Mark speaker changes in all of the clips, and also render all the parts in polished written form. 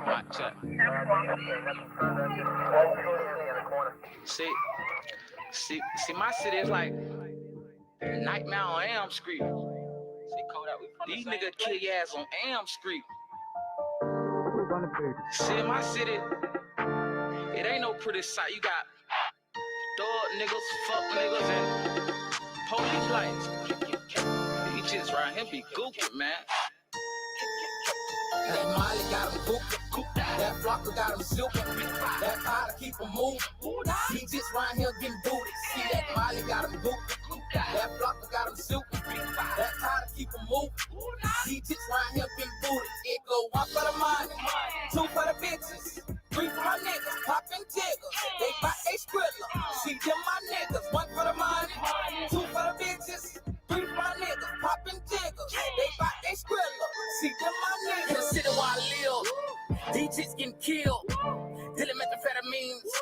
Speaker 1: Mic check. See, my city is like Nightmare on Elm Street. See, Kodak, these niggas kill your ass on Elm Street. See, in my city, it ain't no pretty sight. You got dog niggas, fuck niggas, and police lights. These just right here be gookin', man.
Speaker 2: That Molly got him goopin', that Blocker got him silkin', that powder keep him moving. He just right here getting booted. See that Molly got him goopin', that Blocker got him silkin', that powder keep him moving. He just right here getting booted. It go 1 for the money, 2 for the bitches, 3 for my niggas, poppin' jiggers. They buy a skrilla. See them my niggas, 1 for the money, 2 for the bitches, 3 for my niggas, poppin' jiggers. They buy a skrilla. See them my niggas. In the city where I live, DJs getting killed, dealing methamphetamines,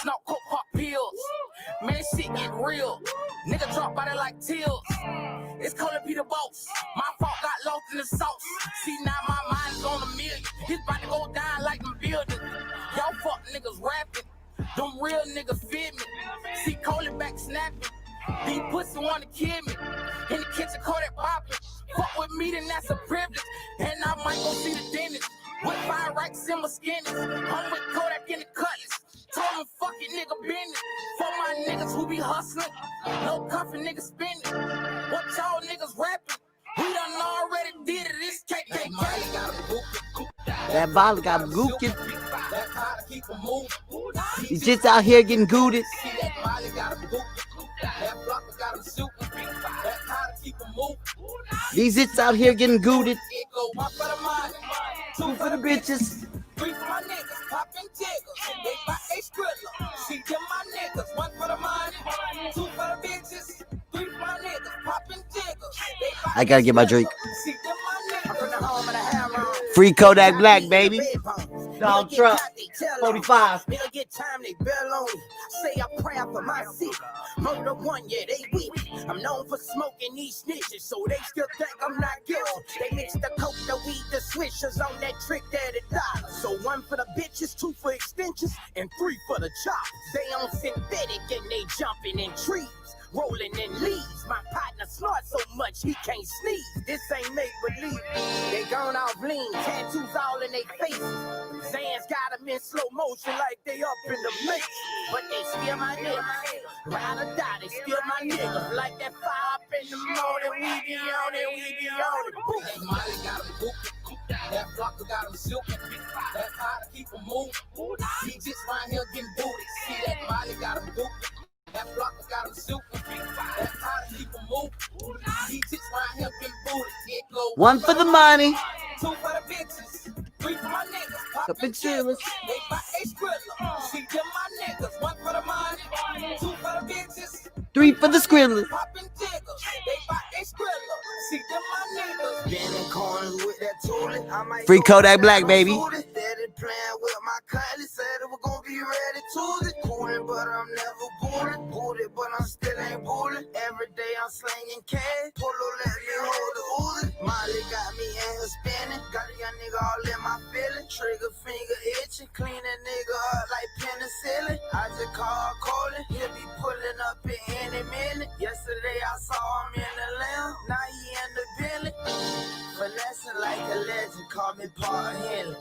Speaker 2: snort coke, pop pills. Man, shit get real. Nigga drop body like tills. It's calling Peter Boss. My fault got lost in the sauce. See, now my mind is on a million. He's about to go down like them buildings. Y'all fuck niggas rapping. Them real niggas feel me. See, calling back snapping. These pussy wanna kill me. In the kitchen, Kodak popping. Fuck with me, then that's a privilege. And I might go see the dentist. With 5 racks in my skinnies. I'm with Kodak in the cutlass. Told him fucking nigga business. For my niggas who be hustling. No comfort niggas spending. What y'all niggas rapping? We done already did it. This KKK.
Speaker 3: That Molly got him gookin'. He's just out here getting gooted. These hits out here getting gooted. 2 for the bitches.
Speaker 2: 3 for my niggas, poppin' jiggers. They buy a skrilla. See them my niggas, 1 for the money, 2 for the bitches, 3 for my niggas, poppin' jiggers.
Speaker 3: I gotta get my drink.
Speaker 2: See them my niggas. I'm from the home of the hammer.
Speaker 3: Free Kodak Black, baby. Donald Trump, 45.
Speaker 2: Nigga get time, they bell on me. Say a prayer for my city. Murder 1, yeah, they weak. I'm known for smoking these snitches, so they still think I'm not guilty. They mix the coke, the weed, the swishers on that trick that it died. So 1 for the bitches, 2 for extensions, and 3 for the chops. They on synthetic and they jumping in trees. Rolling in leaves, my partner snort so much he can't sneeze. This ain't make believe. They gone off lean, tattoos all in their faces. Zans got them in slow motion like they up in the mix. But they still my niggas. Ride or die, they still my niggas. Like that 5 up in the morning, we be on it, we be on it. That Molly got them goopin', that Blocker got them silkin', that powder keep them moving. He just right here getting booted. See that Molly got them goopin'. That Blocker got him silkin', that powder keep him moving. He just right here getting booted. It go
Speaker 3: 1 for the money.
Speaker 2: 2 for the bitches, 3 for my niggas.
Speaker 3: Up in Chillers.
Speaker 2: They buy a skrilla. See them my niggas. 1 for the money, 2 for the bitches,
Speaker 3: 3 for the Skrillers.
Speaker 2: poppin' jiggers. They buy a skrilla. See them my niggas. Been in corners with that toolie. I might
Speaker 3: Free Kodak Black, baby.
Speaker 2: Steady playing with my cutlass. Said it was gonna be ready to it. Coolin', but I'm never booted. Booted, but I'm still ain't booted. Every day I'm slinging cash. Polo let me hold the Uzi. Molly got me in here spinning. Got a young nigga all in my feeling. Trigger finger itching. Clean that nigga up like penicillin. I just call Colin. He'll be pulling up in any minute. Yesterday I saw him in the limb. Now he in the building. Finessing like a legend. Call me Paul Henley.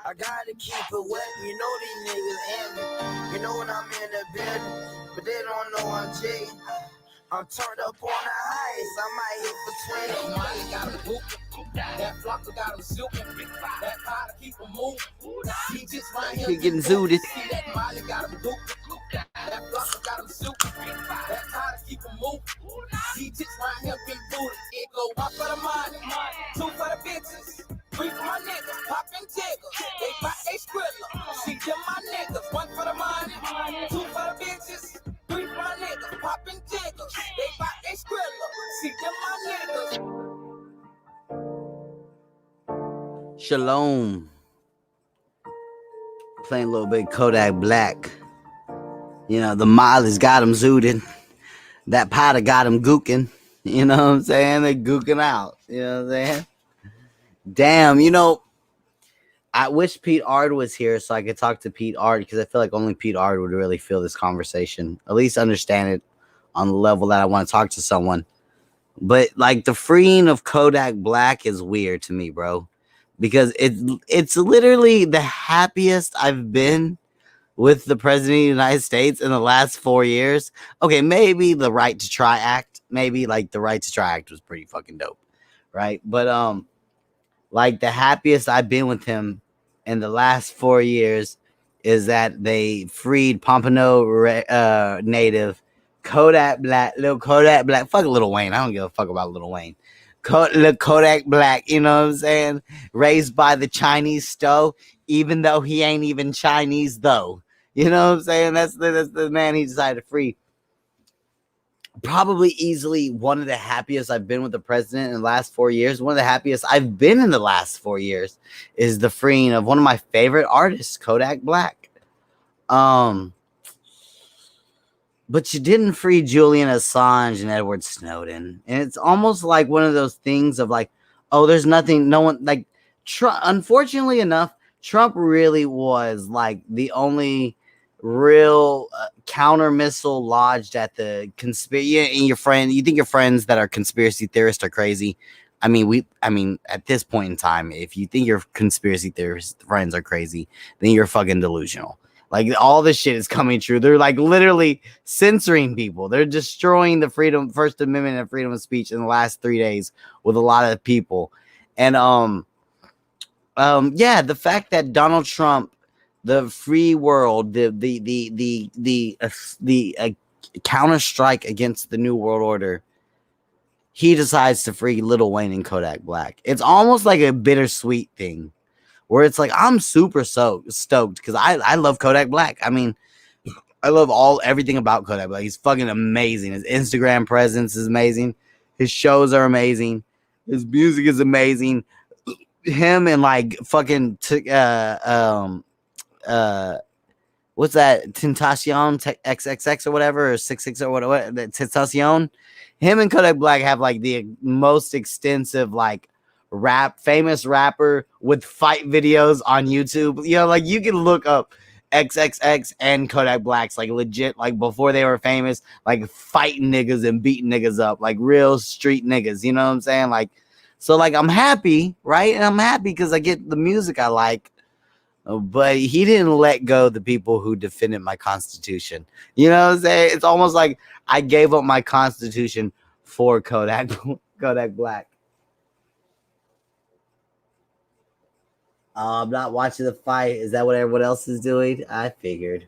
Speaker 2: I gotta keep it wet, you know these niggas envy. You know when I'm in the building, but they don't know I'm jigging. I'm turned up on the highest, I might hit for 20. Molly got him hooping, that Blocker got him silkin', that powder keep him moving. He just right here
Speaker 3: getting zooted.
Speaker 2: See that Molly got him hooping, that Blocker got him silkin', that powder keep him moving. He just right here getting booted. It go 1 for the money, 2 for the bitches, 3 for my niggas, poppin' jiggers. They buy a skrilla. See them my niggas. 1 for the money, 2 for the bitches, 3 for my niggas, poppin' jiggers. They buy a skrilla. See them my niggas.
Speaker 3: Shalom. Playing a little bit Kodak Black. You know, the Molly's got him zooted. That powder got him gooking. You know what I'm saying? They're gooking out. You know what I'm saying? Damn, you know, I wish Pete Ard was here so I could talk to Pete Ard, because I feel like only Pete Ard would really feel this conversation, at least understand it on the level that I want to talk to someone. But like the freeing of Kodak Black is weird to me, bro, because it's literally the happiest I've been with the president of the United States in the last 4 years. Okay, maybe the Right to Try Act, maybe like the Right to Try Act was pretty fucking dope, right? But like the happiest I've been with him in the last 4 years is that they freed Pompano native Kodak Black, little Kodak Black. Fuck Lil Wayne. I don't give a fuck about Lil Wayne. Kodak Black, you know what I'm saying? Raised by the Chinese stove, even though he ain't even Chinese, though. You know what I'm saying? That's the man he decided to free. Probably easily one of the happiest I've been with the president in the last 4 years. One of the happiest I've been in the last 4 years is the freeing of one of my favorite artists, Kodak Black. But you didn't free Julian Assange and Edward Snowden. And it's almost like one of those things of like, oh, there's nothing, no one, like, Trump, unfortunately enough, Trump really was like the only real counter missile lodged at the conspiracy. And your friend, you think your friends that are conspiracy theorists are crazy? I mean, at this point in time, if you think your conspiracy theorist friends are crazy, then you're fucking delusional. Like, all this shit is coming true. They're like literally censoring people. They're destroying the First Amendment and freedom of speech in the last 3 days with a lot of people. And yeah, the fact that Donald Trump, the free world, the counter strike against the New World Order, he decides to free Lil Wayne and Kodak Black. It's almost like a bittersweet thing, where it's like I'm super stoked because I love Kodak Black. I mean, I love everything about Kodak Black. He's fucking amazing. His Instagram presence is amazing. His shows are amazing. His music is amazing. Him and like fucking what's that? Tentacion XXX or whatever, or 66 or whatever. Tentacion. Him and Kodak Black have like the most extensive like famous rapper with fight videos on YouTube. You know, like you can look up XXX and Kodak Black's like legit, like before they were famous, like fighting niggas and beating niggas up, like real street niggas. You know what I'm saying? Like, so like I'm happy, right? And I'm happy because I get the music I like. But he didn't let go of the people who defended my Constitution. You know what I'm saying? It's almost like I gave up my Constitution for Kodak Black. I'm not watching the fight. Is that what everyone else is doing? I figured.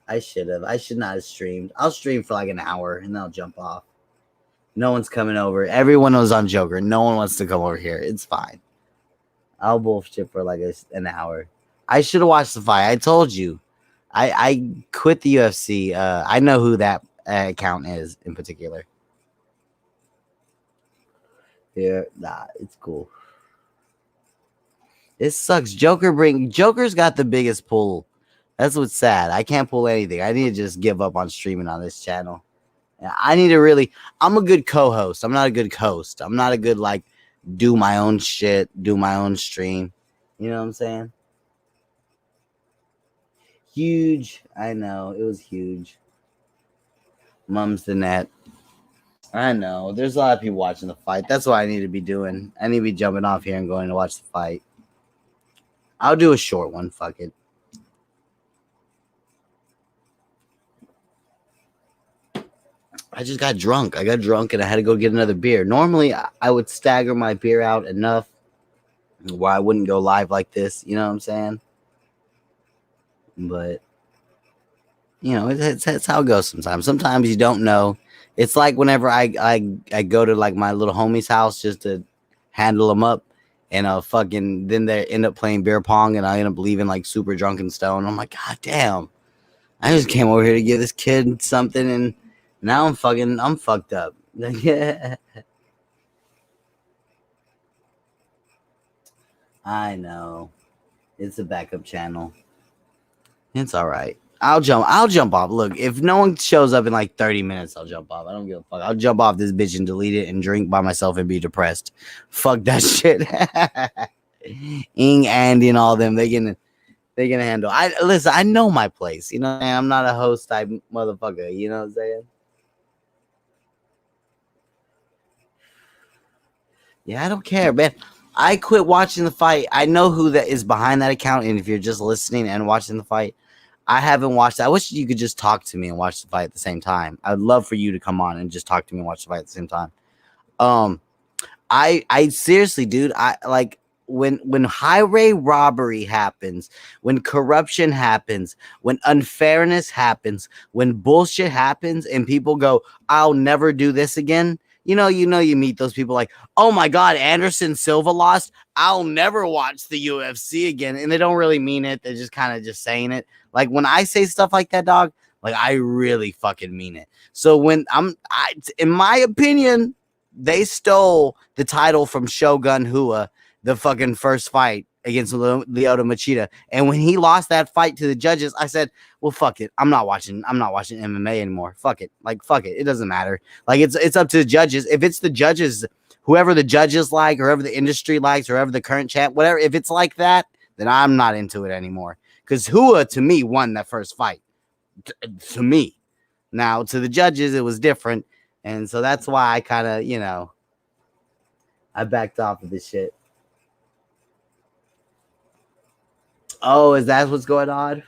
Speaker 3: I should have. I should not have streamed. I'll stream for like an hour and then I'll jump off. No one's coming over. Everyone was on Joker. No one wants to come over here. It's fine. I'll bullshit for like an hour. I should have watched the fight. I told you. I quit the UFC. I know who that account is in particular. Yeah, nah, it's cool. It sucks. Joker's got the biggest pull. That's what's sad. I can't pull anything. I need to just give up on streaming on this channel. I need to I'm a good co-host. I'm not a good host. I'm not a good like do my own shit, do my own stream. You know what I'm saying? Huge. I know. It was huge. Mum's the net. I know. There's a lot of people watching the fight. That's what I need to be doing. I need to be jumping off here and going to watch the fight. I'll do a short one. Fuck it. I just got drunk. I got drunk and I had to go get another beer. Normally, I would stagger my beer out enough where I wouldn't go live like this. You know what I'm saying? But, you know, it's how it goes sometimes. Sometimes you don't know. It's like whenever I go to like my little homie's house just to handle them up, and then they end up playing beer pong, and I end up leaving like super drunk and stoned. I'm like, God damn, I just came over here to give this kid something, and now I'm fucked up. I know. It's a backup channel. It's all right. I'll jump off. Look, if no one shows up in like 30 minutes, I'll jump off. I don't give a fuck. I'll jump off this bitch and delete it and drink by myself and be depressed. Fuck that shit. Ing, Andy, and all them. They gonna handle. Listen. I know my place. You know, and I'm not a host type motherfucker. You know what I'm saying? Yeah, I don't care, man. I quit watching the fight. I know who that is behind that account, and if you're just listening and watching the fight, I haven't watched. I wish you could just talk to me and watch the fight at the same time. I'd love for you to come on and just talk to me and watch the fight at the same time. I seriously, dude, I like when highway robbery happens, when corruption happens, when unfairness happens, when bullshit happens, and people go, "I'll never do this again." You meet those people like, "Oh my God, Anderson Silva lost. I'll never watch the UFC again," and they don't really mean it. They're just kind of just saying it. Like when I say stuff like that, dog, like I really fucking mean it. So when in my opinion, they stole the title from Shogun Hua, the fucking first fight against Lyoto Machida. And when he lost that fight to the judges, I said, well, fuck it. I'm not watching MMA anymore. Fuck it. Like, fuck it. It doesn't matter. Like, it's up to the judges. If it's the judges, whoever the judges like, whoever the industry likes, whoever the current champ, whatever, if it's like that, then I'm not into it anymore. Because Hua, to me, won that first fight. To me. Now, to the judges, it was different. And so that's why I kind of, I backed off of this shit. Oh, is that what's going on?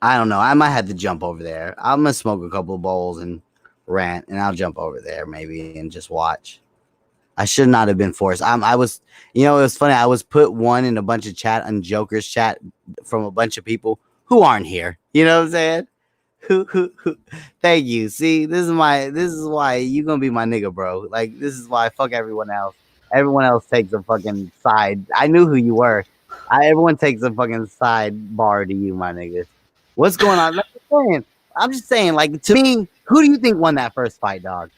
Speaker 3: I don't know. I might have to jump over there. I'm going to smoke a couple of bowls and rant, and I'll jump over there maybe and just watch. I should not have been forced. I was, it was funny. I was put one in a bunch of chat on Joker's chat from a bunch of people who aren't here. You know what I'm saying? Who thank you. See, this is why you gonna be my nigga, bro. Like, this is why I fuck everyone else. Everyone else takes a fucking side. I knew who you were. Everyone takes a fucking sidebar to you, my nigga. What's going on? I'm just saying, like, to me, who do you think won that first fight, dog?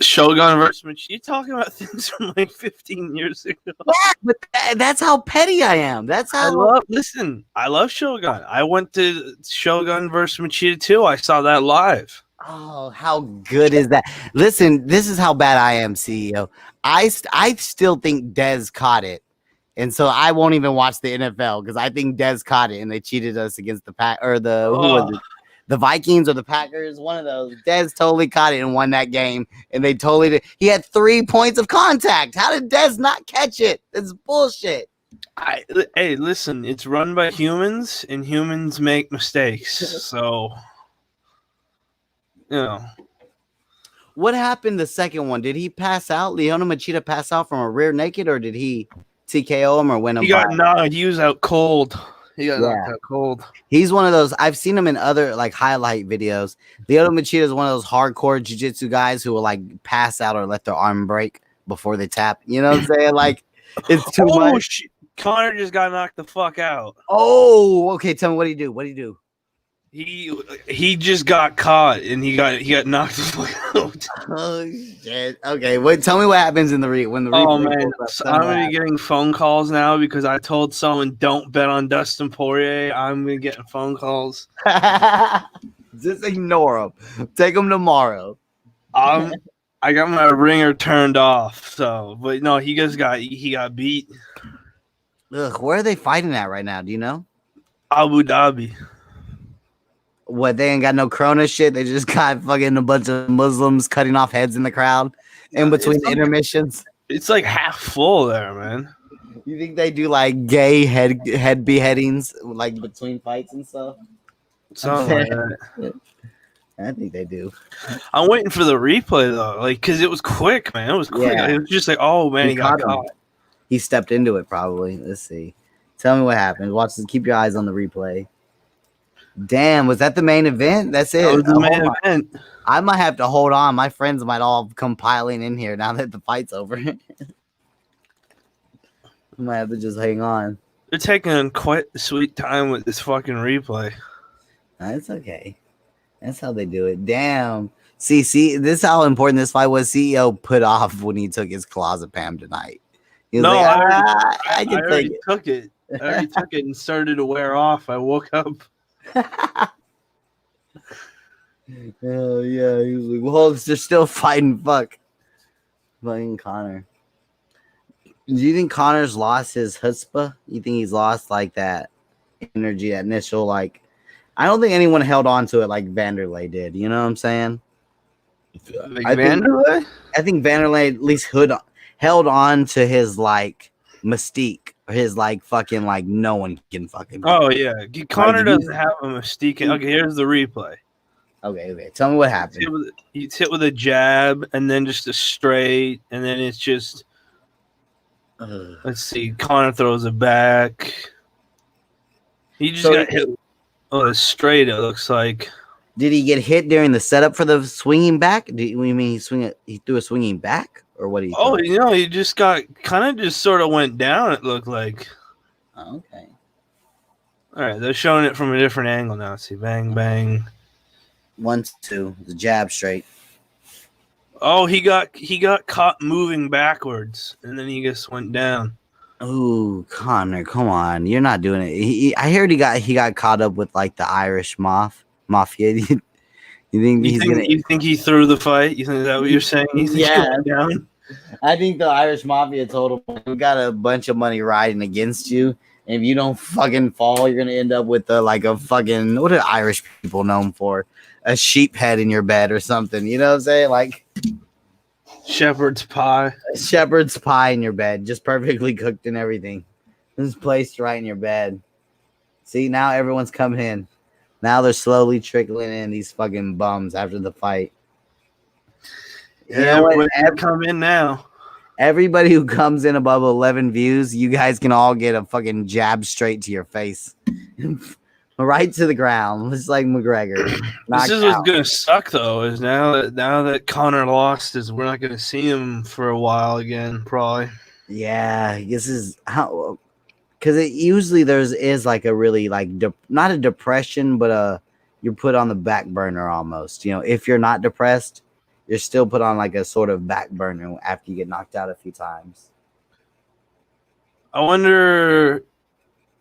Speaker 4: Shogun versus Machida. You talking about things from like 15 years ago?
Speaker 3: Yeah, but that's how petty I am. That's how
Speaker 4: I love Shogun. I went to Shogun versus Machida too. I saw that live.
Speaker 3: Oh, how good is that? Listen, this is how bad I am, CEO. I still think Dez caught it. And so I won't even watch the NFL because I think Dez caught it and they cheated us against the Pack or who was it? The Vikings or the Packers, one of those. Dez totally caught it and won that game, and they totally did. He had 3 points of contact. How did Dez not catch it? It's bullshit.
Speaker 4: Hey, listen, it's run by humans, and humans make mistakes. So,
Speaker 3: What happened the second one? Did he pass out? Lyoto Machida pass out from a rear naked, or did he TKO him or win him?
Speaker 4: He got knocked. He was out cold. He got knocked out cold.
Speaker 3: He's one of those. I've seen him in other like highlight videos. Lyoto Machida is one of those hardcore jiu-jitsu guys who will like pass out or let their arm break before they tap. You know what I'm saying? Like, it's too much.
Speaker 4: Shit. Connor just got knocked the fuck out.
Speaker 3: Oh, okay. Tell me, what do you do? What do you do?
Speaker 4: He just got caught and he got knocked the fuck out.
Speaker 3: Oh shit. Okay, wait. Tell me what happens in the when the replay.
Speaker 4: Oh man, I'm gonna be getting phone calls now because I told someone don't bet on Dustin Poirier. I'm gonna get phone calls.
Speaker 3: Just ignore them. Take them tomorrow.
Speaker 4: I got my ringer turned off. So, but no, he got beat.
Speaker 3: Ugh, where are they fighting at right now? Do you know?
Speaker 4: Abu Dhabi.
Speaker 3: What, they ain't got no Corona shit? They just got fucking a bunch of Muslims cutting off heads in the crowd in between the intermissions.
Speaker 4: It's like half full there, man.
Speaker 3: You think they do like gay head beheadings like between fights and stuff?
Speaker 4: Something like that.
Speaker 3: I think they do.
Speaker 4: I'm waiting for the replay though, like because it was quick, man. It was quick. Yeah. It was just like, oh man, he got caught.
Speaker 3: He stepped into it probably. Let's see. Tell me what happened. Watch this. Keep your eyes on the replay. Damn, was that the main event? That's it.
Speaker 4: That was the main event.
Speaker 3: I might have to hold on. My friends might all come piling in here now that the fight's over. I might have to just hang on.
Speaker 4: They're taking quite a sweet time with this fucking replay.
Speaker 3: That's okay. That's how they do it. Damn. See, this is how important this fight was. CEO put off when he took his clozapam tonight. He was like, I
Speaker 4: already took it. I already took it and started to wear off. I woke up.
Speaker 3: Oh yeah, he was like, well, they're still fighting. Fucking Connor. Do you think Connor's lost his chutzpah? You think he's lost like that energy, that initial like? I don't think anyone held on to it like Vanderlei did. You know what I'm saying?
Speaker 4: Like
Speaker 3: I think
Speaker 4: Vanderlei?
Speaker 3: I think Vanderlei at least held on to his like mystique, or his like fucking like no one can fucking.
Speaker 4: Oh yeah, Connor
Speaker 3: Like,
Speaker 4: doesn't have a mystique. Okay, here's the replay.
Speaker 3: Okay. Tell me what happened.
Speaker 4: He's hit with a jab and then just a straight, and then it's just. Let's see. Connor throws it back. He just got hit. Oh, a straight. It looks like.
Speaker 3: Did he get hit during the setup for the swinging back? Do you mean he threw a swinging back, or what?
Speaker 4: Oh, you know, he just got kind of just sort of went down. It looked like.
Speaker 3: Oh, okay.
Speaker 4: All right, they're showing it from a different angle now. See, bang, bang.
Speaker 3: 1, 2, the jab straight.
Speaker 4: Oh, he got caught moving backwards, and then he just went down.
Speaker 3: Ooh, Connor, come on, you're not doing it. I heard he got caught up with like the Irish mafia.
Speaker 4: You think he threw the fight? You think that what you're saying? You think he went down?
Speaker 3: I think the Irish mafia told him, "We got a bunch of money riding against you, and if you don't fucking fall, you're gonna end up with like a fucking what are Irish people known for? A sheep head in your bed or something. You know what I'm saying? Like
Speaker 4: shepherd's pie.
Speaker 3: Shepherd's pie in your bed, just perfectly cooked and everything. It's placed right in your bed. See, now everyone's coming in. Now they're slowly trickling in these fucking bums after the fight.
Speaker 4: Yeah, come in now.
Speaker 3: Everybody who comes in above 11 views, you guys can all get a fucking jab straight to your face. Right to the ground. It's like McGregor.
Speaker 4: This is what's gonna suck though, is now that Connor lost, is we're not gonna see him for a while again, probably.
Speaker 3: Yeah, this is how, because it usually is like a really like not a depression, but you're put on the back burner almost. You know, if you're not depressed, you're still put on like a sort of back burner after you get knocked out a few times.
Speaker 4: I wonder.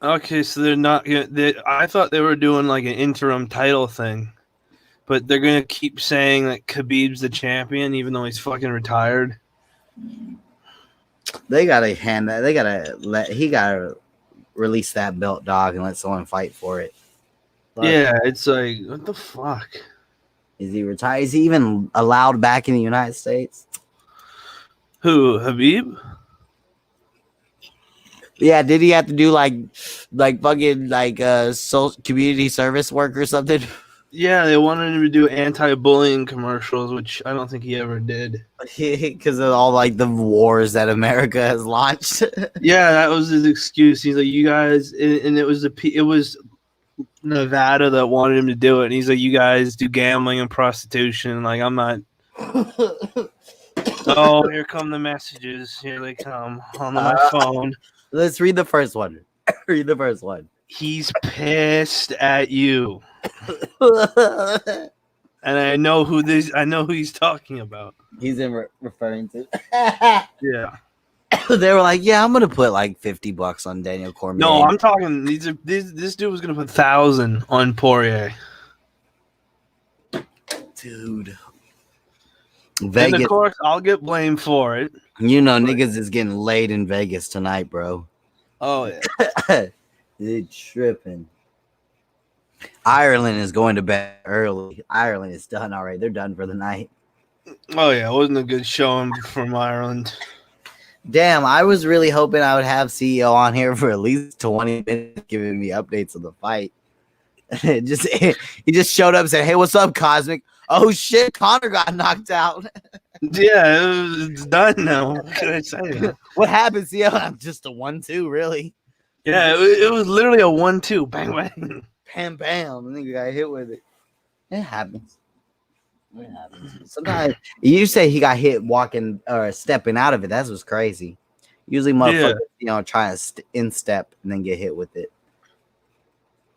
Speaker 4: Okay, so they're not gonna. I thought they were doing like an interim title thing, but they're gonna keep saying that Khabib's the champion, even though he's fucking retired.
Speaker 3: They gotta hand that. He gotta release that belt, dog, and let someone fight for it. But
Speaker 4: yeah, it's like, what the fuck?
Speaker 3: Is he retired? Is he even allowed back in the United States?
Speaker 4: Who, Khabib?
Speaker 3: Yeah, did he have to do like fucking social community service work or something?
Speaker 4: Yeah, they wanted him to do anti-bullying commercials, which I don't think he ever did.
Speaker 3: Because of all like the wars that America has launched.
Speaker 4: Yeah, that was his excuse. He's like, you guys, and it was Nevada that wanted him to do it. And he's like, you guys do gambling and prostitution. Like, I'm not. Oh, here come the messages. Here they come on my phone.
Speaker 3: Let's read the first one. Read the first one.
Speaker 4: He's pissed at you. And I know who he's talking about. He's
Speaker 3: referring to.
Speaker 4: Yeah.
Speaker 3: They were like, yeah, I'm gonna put like $50 on Daniel Cormier.
Speaker 4: No, I'm talking. This dude was gonna put 1,000 on Poirier.
Speaker 3: Dude.
Speaker 4: Vegas. And of course, I'll get blamed for it.
Speaker 3: You know, niggas is getting laid in Vegas tonight, bro.
Speaker 4: Oh yeah.
Speaker 3: They're tripping. Ireland is going to bed early. Ireland is done already. They're done for the night.
Speaker 4: Oh yeah, it wasn't a good showing from Ireland.
Speaker 3: Damn, I was really hoping I would have CEO on here for at least 20 minutes giving me updates of the fight. He just showed up and said, hey, what's up, Cosmic? Oh shit, Connor got knocked out.
Speaker 4: Yeah, it's done now. What can I say?
Speaker 3: What happened, CEO? Just a 1-2, really.
Speaker 4: Yeah, it was literally a 1-2. Bang, bang.
Speaker 3: Bam, bam. The nigga got hit with it. It happens. Sometimes you say he got hit walking or stepping out of it. That's what's crazy. Usually, motherfuckers, try to instep and then get hit with it.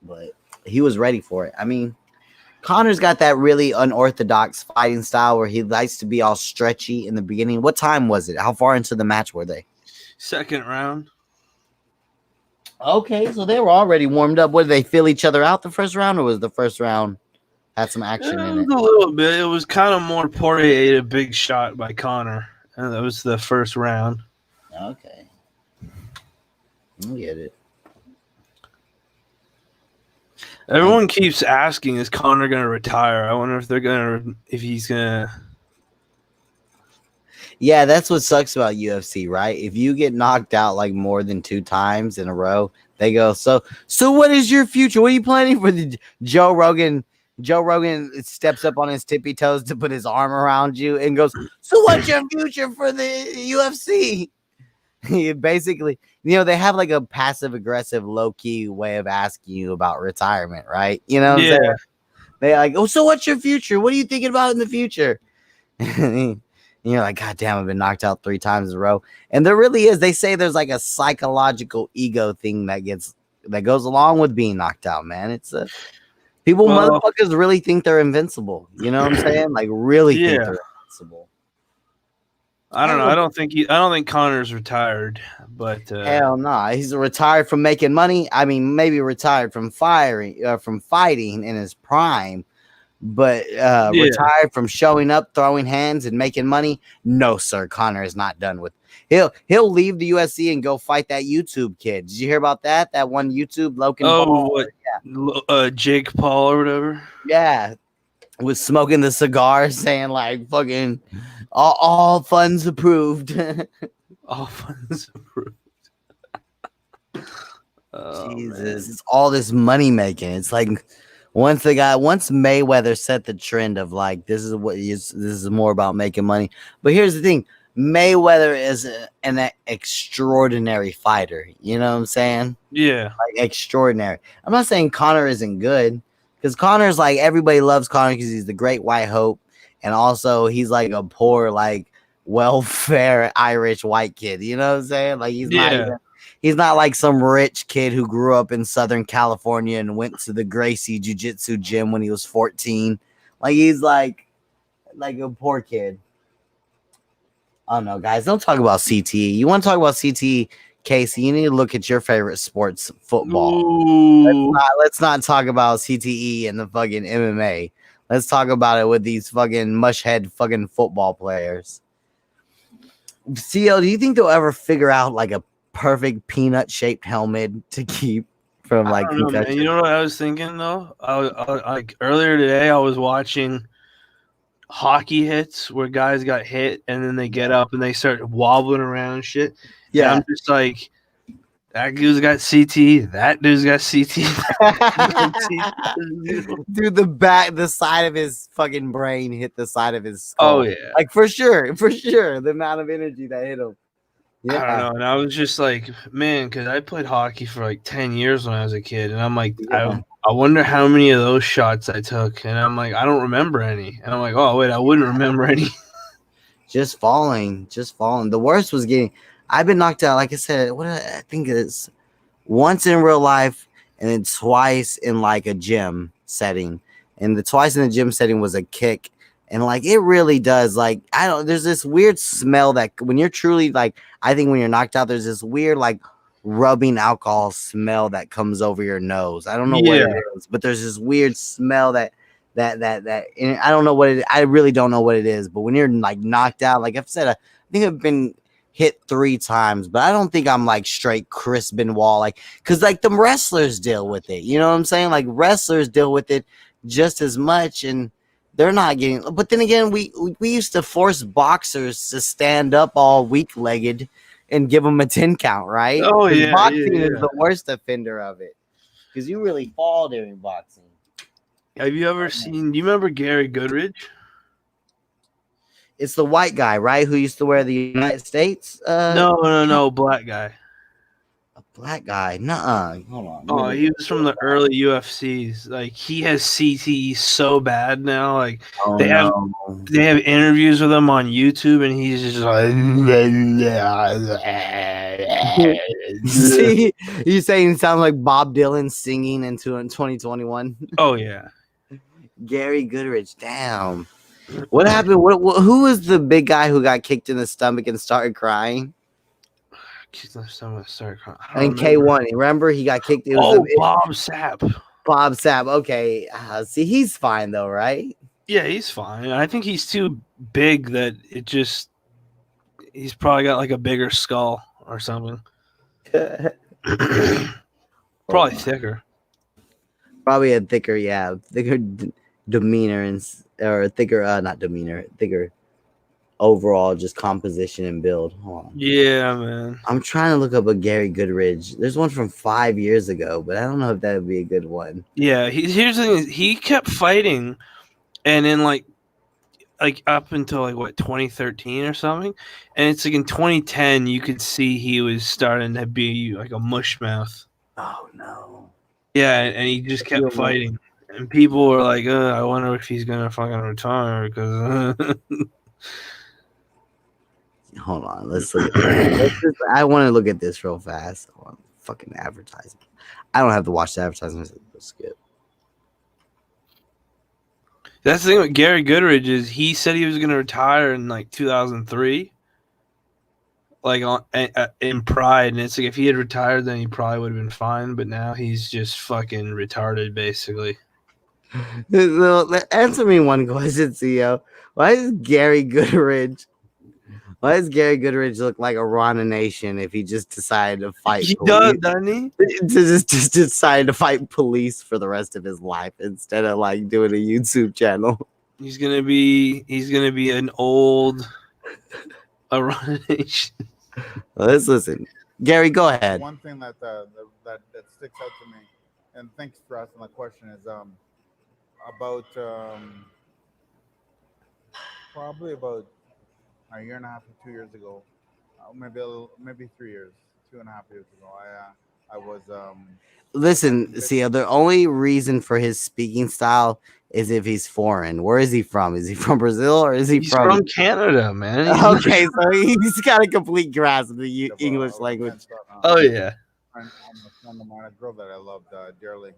Speaker 3: But he was ready for it. I mean, Connor's got that really unorthodox fighting style where he likes to be all stretchy in the beginning. What time was it? How far into the match were they?
Speaker 4: Second round.
Speaker 3: Okay, so they were already warmed up. Did they feel each other out the first round, or was the first round had some action in it?
Speaker 4: A little bit. It was kind of more Poirier ate a big shot by Connor, and that was the first round.
Speaker 3: Okay. I get it.
Speaker 4: Everyone keeps asking, is Conor gonna retire? I wonder if he's gonna.
Speaker 3: Yeah, that's what sucks about UFC, right? If you get knocked out like more than 2 times in a row, they go, so what is your future? What are you planning for the Joe Rogan? Joe Rogan steps up on his tippy toes to put his arm around you and goes, so what's your future for the UFC? Basically, they have like a passive aggressive, low key way of asking you about retirement, right? You know what I'm saying? They're like, oh, so what's your future? What are you thinking about in the future? And you're like, God damn, I've been knocked out 3 times in a row. And there really is. They say there's like a psychological ego thing that goes along with being knocked out, man. It's motherfuckers really think they're invincible. You know what I'm saying? Like really think they're invincible.
Speaker 4: I don't know. I don't think Conor's retired, but
Speaker 3: hell no, he's retired from making money. I mean, maybe retired from fighting in his prime, but retired from showing up, throwing hands, and making money. No, sir, Conor is not done with. He'll leave the UFC and go fight that YouTube kid. Did you hear about that? That one YouTube Logan.
Speaker 4: Paul? Jake Paul or whatever.
Speaker 3: Yeah, was smoking the cigar, saying like fucking. All funds approved.
Speaker 4: All funds approved.
Speaker 3: Oh, Jesus, man. It's all this money making. It's like once Mayweather set the trend of like this is more about making money. But here's the thing: Mayweather is an extraordinary fighter. You know what I'm saying?
Speaker 4: Yeah,
Speaker 3: like extraordinary. I'm not saying Conor isn't good because Conor's like everybody loves Conor because he's the great white hope. And also, he's like a poor, like welfare Irish white kid. You know what I'm saying? Like he's not like some rich kid who grew up in Southern California and went to the Gracie Jiu-Jitsu gym when he was 14. Like he's like a poor kid. Oh no, guys, don't talk about CTE. You want to talk about CTE, Casey? You need to look at your favorite sports, football. Let's not talk about CTE and the fucking MMA. Let's talk about it with these fucking mushhead fucking football players. CO, do you think they'll ever figure out like a perfect peanut-shaped helmet to keep from like concussion?
Speaker 4: You know what I was thinking though? I like earlier today I was watching hockey hits where guys got hit and then they get up and they start wobbling around and shit. Yeah, and I'm just like, that dude's got CT. That dude's got CT.
Speaker 3: Dude, the side of his fucking brain hit the side of his skull.
Speaker 4: Oh yeah,
Speaker 3: like for sure, the amount of energy that hit him.
Speaker 4: Yeah, I don't know. And I was just like, man, because I played hockey for like 10 years when I was a kid, and I'm like, I wonder how many of those shots I took, and I'm like, I don't remember any, and I'm like, oh wait, I wouldn't remember any.
Speaker 3: Just falling. The worst was getting. I've been knocked out, like I said, I think it's once in real life and then twice in like a gym setting. And the twice in the gym setting was a kick. And like it really does, like, there's this weird smell that when you're truly like, I think when you're knocked out, there's this weird like rubbing alcohol smell that comes over your nose. I don't know what it is, but there's this weird smell that and I don't know what it is. I really don't know what it is. But when you're like knocked out, like I've said, I think I've been hit 3 times, but I don't think I'm like straight Chris Benoit, like, because like the wrestlers deal with it, you know what I'm saying? Like wrestlers deal with it just as much, and they're not getting. But then again, we used to force boxers to stand up all weak-legged and give them a 10 count, right?
Speaker 4: Oh yeah,
Speaker 3: boxing is the worst offender of it because you really fall during boxing.
Speaker 4: Have you ever seen? Do you remember Gary Goodridge?
Speaker 3: It's the white guy, right? Who used to wear the United States?
Speaker 4: No, black guy.
Speaker 3: A black guy? Nuh-uh. Hold on.
Speaker 4: Oh, he was from the early UFCs. Like he has CTE so bad now. Like they have interviews with him on YouTube, and he's just like.
Speaker 3: See, you saying he sounds like Bob Dylan singing in 2021?
Speaker 4: Oh yeah,
Speaker 3: Gary Goodridge. Damn. What happened? Who was the big guy who got kicked in the stomach and started crying?
Speaker 4: Kicked in the stomach, started crying.
Speaker 3: And K1, remember he got kicked.
Speaker 4: Bob Sapp.
Speaker 3: Bob Sapp. Okay, see, he's fine though, right?
Speaker 4: Yeah, he's fine. I think he's too big that he's probably got like a bigger skull or something. Probably thicker.
Speaker 3: Probably a thicker, demeanor or thicker, not demeanor, thicker overall just composition and build. Hold on.
Speaker 4: Yeah, man.
Speaker 3: I'm trying to look up a Gary Goodridge. There's one from 5 years ago, but I don't know if that would be a good one.
Speaker 4: Yeah, here's the thing: he kept fighting, and then like up until like what 2013 or something, and it's like in 2010 you could see he was starting to be like a mush mouth.
Speaker 3: Oh no.
Speaker 4: Yeah, and he just kept fighting, and people were like, "I wonder if he's gonna fucking retire." Because
Speaker 3: hold on, let's look. I want to look at this real fast. I want fucking advertisement. I don't have to watch the advertisement. Skip.
Speaker 4: That's the thing with Gary Goodridge is he said he was going to retire in like 2003, like in Pride, and it's like if he had retired, then he probably would have been fine. But now he's just fucking retarded, basically.
Speaker 3: Answer me one question, CEO. Why does Gary Goodridge look like a Rana Nation if he just decided to fight?
Speaker 4: He does, doesn't he?
Speaker 3: To just decided to fight police for the rest of his life instead of like doing a YouTube channel.
Speaker 4: He's gonna be an old Rana Nation.
Speaker 3: Well, let's listen. Gary, go ahead.
Speaker 5: One thing that sticks out to me, and thanks for asking the question, is about probably about a year and a half to 2 years ago, maybe 3 years, 2.5 years ago. I was
Speaker 3: Listen, see, the only reason for his speaking style is if he's foreign. Where is he from? Is he from Brazil or is
Speaker 4: he's from Canada, man?
Speaker 3: Okay, so he's got a complete grasp of the English language.
Speaker 4: Oh yeah.
Speaker 5: I'm a friend of mine, a girl that I loved dearly.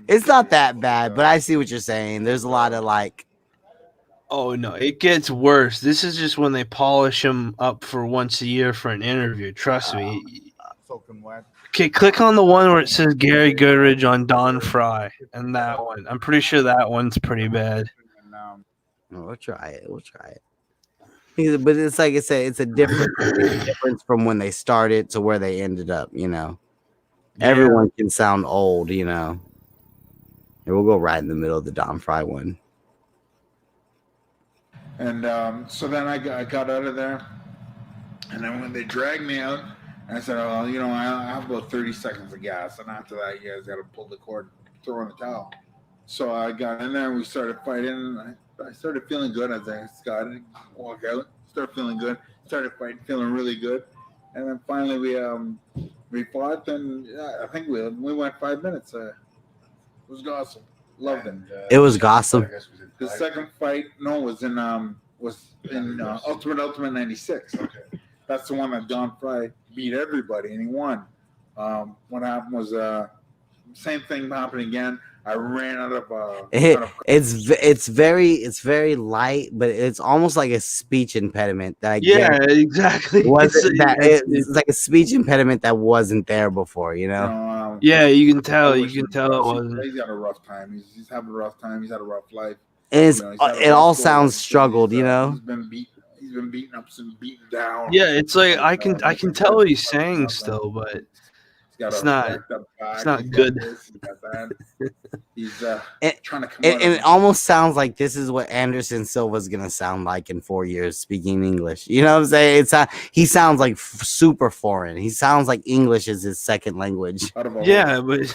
Speaker 3: It's not that bad, but I see what you're saying. There's a lot of like.
Speaker 4: Oh no, it gets worse. This is just when they polish him up for once a year for an interview. Trust me.
Speaker 5: Soaking wet.
Speaker 4: Okay, click on the one where it says Gary Goodridge on Don Fry, and that one. I'm pretty sure that one's pretty bad.
Speaker 3: We'll try it. But it's like I said, it's a difference from when they started to where they ended up. Yeah. Everyone can sound old. And we'll go right in the middle of the Don Fry one.
Speaker 5: And so then I got out of there, and then when they dragged me out, I said, "Oh, I have about 30 seconds of gas, and after that, you guys got to pull the cord, throw in the towel." So I got in there, and we started fighting. And I started feeling good as I started walk out. Started feeling good. Started fighting, feeling really good, and then finally we fought, and I think we went 5 minutes. It was awesome. Loved it.
Speaker 3: It was gossip.
Speaker 5: The second fight, was in Ultimate 96. Okay, that's the one that Don Fry beat everybody and he won. What happened was same thing happened again. I ran out of.
Speaker 3: It's very light, but it's almost like a speech impediment.
Speaker 4: Exactly.
Speaker 3: It's like a speech impediment that wasn't there before.
Speaker 4: Yeah, you can tell. You can tell it wasn't.
Speaker 5: He's got a rough time. He's having a rough time. He's had a rough life.
Speaker 3: And it all sounds struggled.
Speaker 5: He's been beaten up and beaten down.
Speaker 4: Yeah, it's like I can tell what he's saying still, but it's not good.
Speaker 5: He's trying to come
Speaker 3: and it almost sounds like this is what Anderson Silva's gonna sound like in 4 years speaking English. You know what I'm saying? He sounds like super foreign. He sounds like English is his second language.
Speaker 4: Yeah, but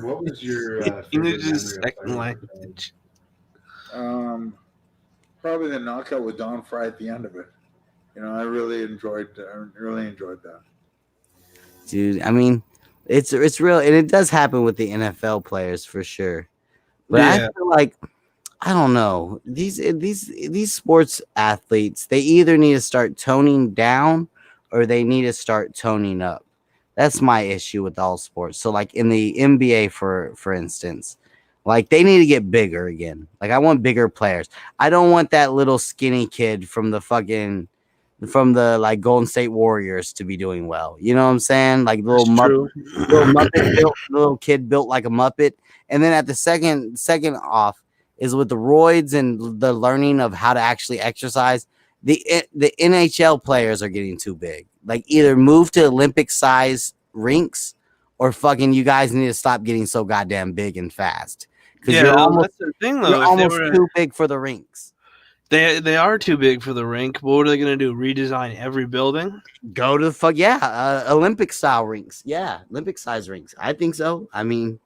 Speaker 6: what was your
Speaker 4: English is second language?
Speaker 5: Probably the knockout with Don Fry at the end of it. I really enjoyed that.
Speaker 3: Dude, I mean, it's real, and it does happen with the NFL players for sure. But I feel like I don't know, these sports athletes, they either need to start toning down or they need to start toning up. That's my issue with all sports. So like in the NBA, for instance, like they need to get bigger again. Like I want bigger players. I don't want that little skinny kid from the like Golden State Warriors to be doing well. You know what I'm saying? Like little kid built like a Muppet. And then at the second off is with the roids and the learning of how to actually exercise. The NHL players are getting too big. Like either move to Olympic size rinks, or fucking you guys need to stop getting so goddamn big and fast. Because
Speaker 4: Yeah, that's the thing though.
Speaker 3: you're almost too big for the rinks.
Speaker 4: They are too big for the rink. But what are they gonna do? Redesign every building?
Speaker 3: Go to the Olympic style rinks. Yeah, Olympic size rinks. I think so. I mean,